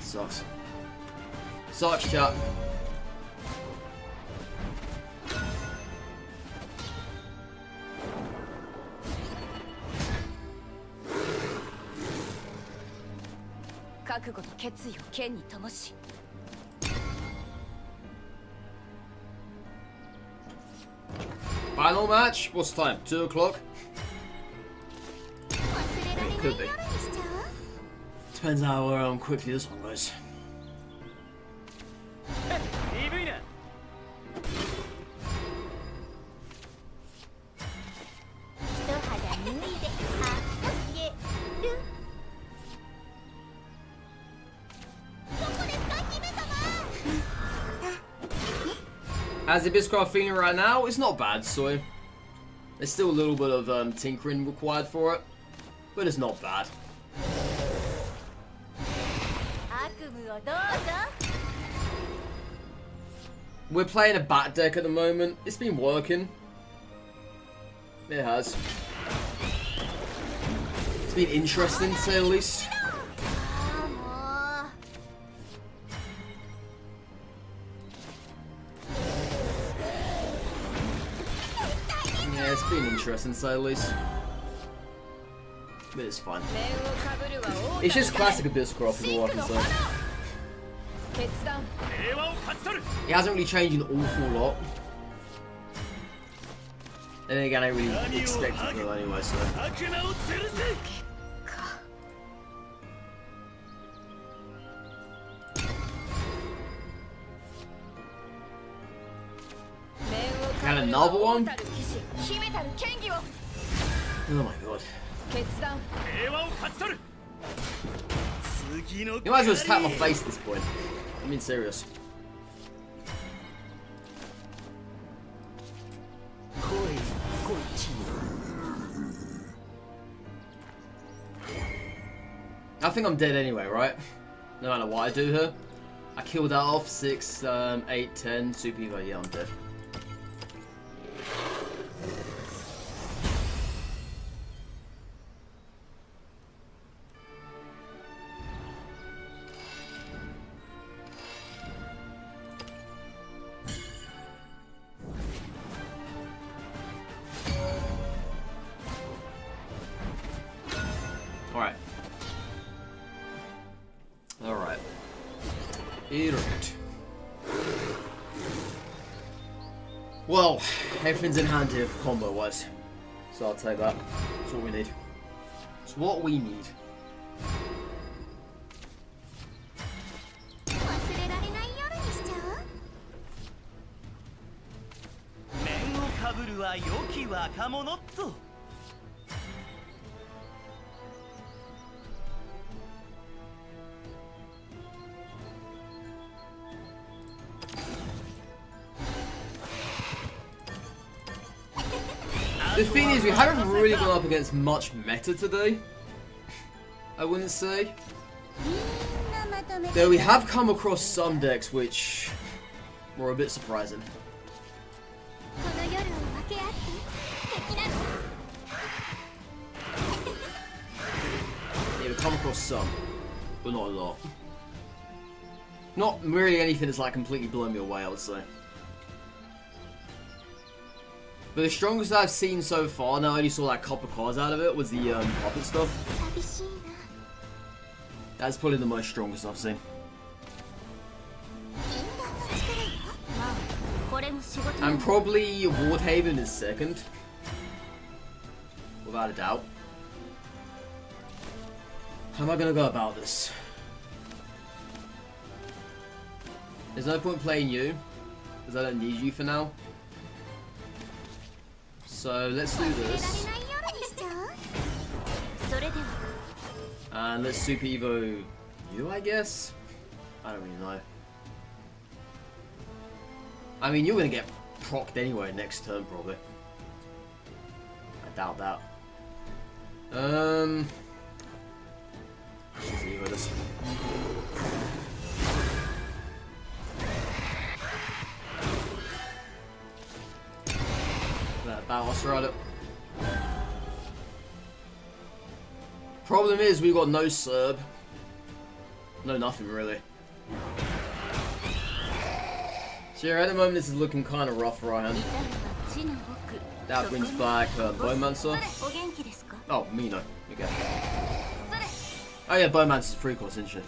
Sucks. Sucks, chat. Final match? What's the time? 2 o'clock? It could be. Depends how quickly this one goes. How's the Abysscraft feeling right now? It's not bad, so there's still a little bit of tinkering required for it, but it's not bad. We're playing a bat deck at the moment. It's been working. It has. It's been interesting, to say the least. Yeah, it's been interesting, to say the least. But it's fun. It's just classic Abysscraft, is all I can say. It hasn't really changed an awful lot. And then again, I really expect it to anyway, so. And another one? Oh my god. You might as well just tap my face at this point. I mean, serious. I think I'm dead anyway, right? No matter what I do here. I killed that off, 6, 8, 10, super evo, yeah, I'm dead. Well, everything's in hand here for combo wise, so I'll take that. That's what we need. It's what we need. The thing is, we haven't really gone up against much meta today, I wouldn't say. Though we have come across some decks which were a bit surprising. この夜を分け合って敵なの。 Yeah, we come across some, but not a lot. Not really anything that's like completely blown me away, I would say. But the strongest I've seen so far, and I only saw like a couple cards out of it, was the puppet stuff. 寂しいな。 That's probably the most strongest I've seen. 禁断の力よ。まあ、これも仕事な And の。 probably Wardhaven is second. Without a doubt. How am I gonna go about this? There's no point playing you, because I don't need you for now. So let's do 忘れられ this. ない夜にしちゃう。それでは。 And let's Super Evo you, I guess? I don't really know. I mean, you're gonna get procced anyway next turn, probably. I doubt that. Let's Evo this. That Battle Rider. Problem is, we got no Serb. No nothing, really. So yeah, at the moment this is looking kind of rough for our hand. いたのは地の奥。 That brings back Bowmancer. お元気ですか。 Oh, me no. Okay. それ。 Oh yeah, Bowmancer's free course, isn't she?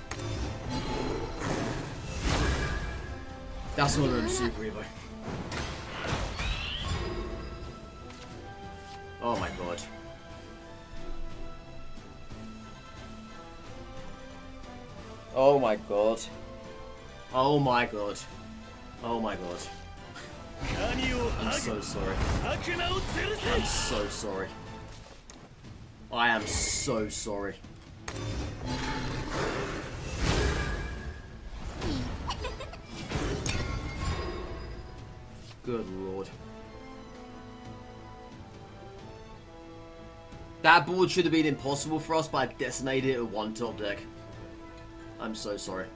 That's not really Super Evo. Oh my god. Oh my god. Oh my god. Oh my god. I'm so sorry. I'm so sorry. I am so sorry. Good lord. That board should have been impossible for us, but I decimated it with one top deck. I'm so sorry.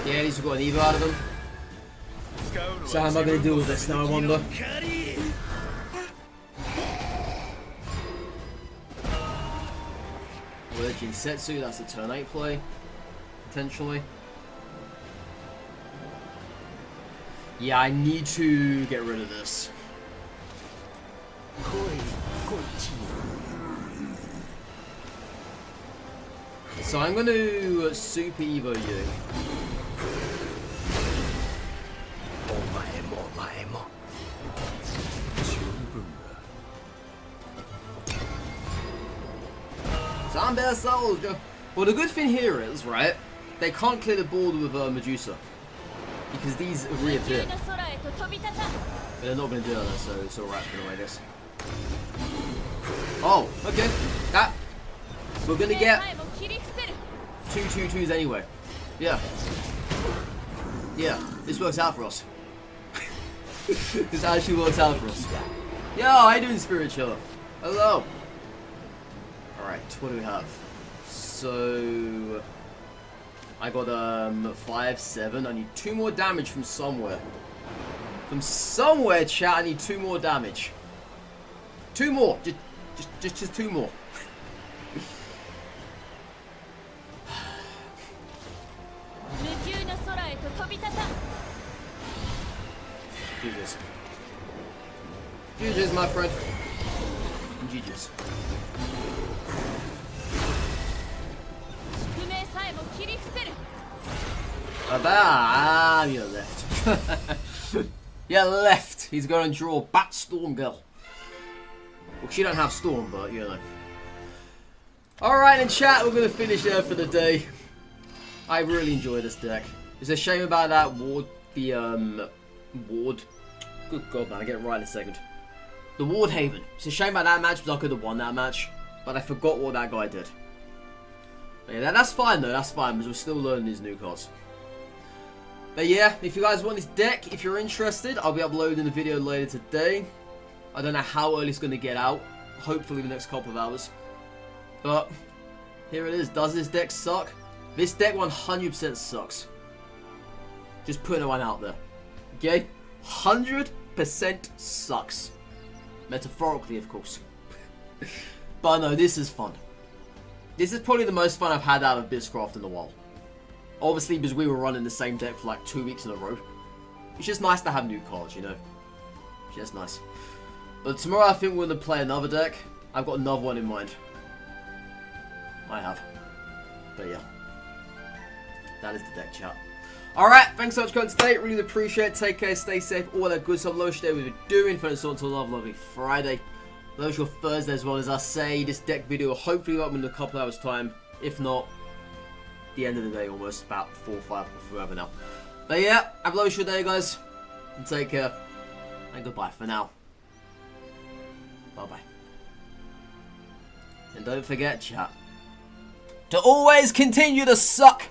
Yeah, at least we got an Evo out of them. So how am I going to deal with this now, I wonder? Well, Jinsetsu, that's a turn 8 play. Potentially. Yeah, I need to get rid of this. So I'm going to Super Evo you. Zombie soldier. Well, the good thing here is, right, they can't clear the board with Medusa. Because these reappear. But they're not going to do that, so it's alright for them, I guess. Oh, okay. That. We're going to get 2 2-2s anyway. Yeah. Yeah, this works out for us. This actually works out for us. Yo, how you doing, Spirit Chiller? Hello. Alright, what do we have? So I got 5-7. I need 2 more damage from somewhere. From somewhere, chat, I need 2 more damage. 2 more. Just 2 more. GG's. GG's, my friend. GG's. You left. You left. He's going to draw Bat Storm Girl. Well, she don't have Storm, but you know. Alright, in chat, we're going to finish there for the day. I really enjoy this deck. It's a shame about that ward. The ward. Good god, man, I get it right in a second. The Wardhaven. It's a shame about that match because I could have won that match, but I forgot what that guy did. But yeah, that's fine though. That's fine because we're still learning these new cards. But yeah, if you guys want this deck, if you're interested, I'll be uploading a video later today. I don't know how early it's going to get out. Hopefully the next couple of hours. But Here it is. Does this deck suck? This deck 100% sucks. Just putting one out there. Okay? 100% sucks. Metaphorically, of course. But no, this is fun. This is probably the most fun I've had out of Abysscraft in a while. Obviously, because we were running the same deck for like 2 weeks in a row. It's just nice to have new cards, you know? It's just nice. But tomorrow I think we're going to play another deck. I've got another one in mind. I have. But yeah. That is the deck, chat. Alright, thanks so much for coming today. Really appreciate it. Take care, stay safe, all that good stuff. Lowest day we've been doing. Thanks so much to love, lovely Friday. Those your Thursday as well. As I say, this deck video will hopefully up in a couple hours time. If not, the end of the day almost. About 4 or 5 or forever now. But yeah, have a lovely day, guys. And take care. And goodbye for now. Bye-bye. And don't forget, chat, to always continue to suck.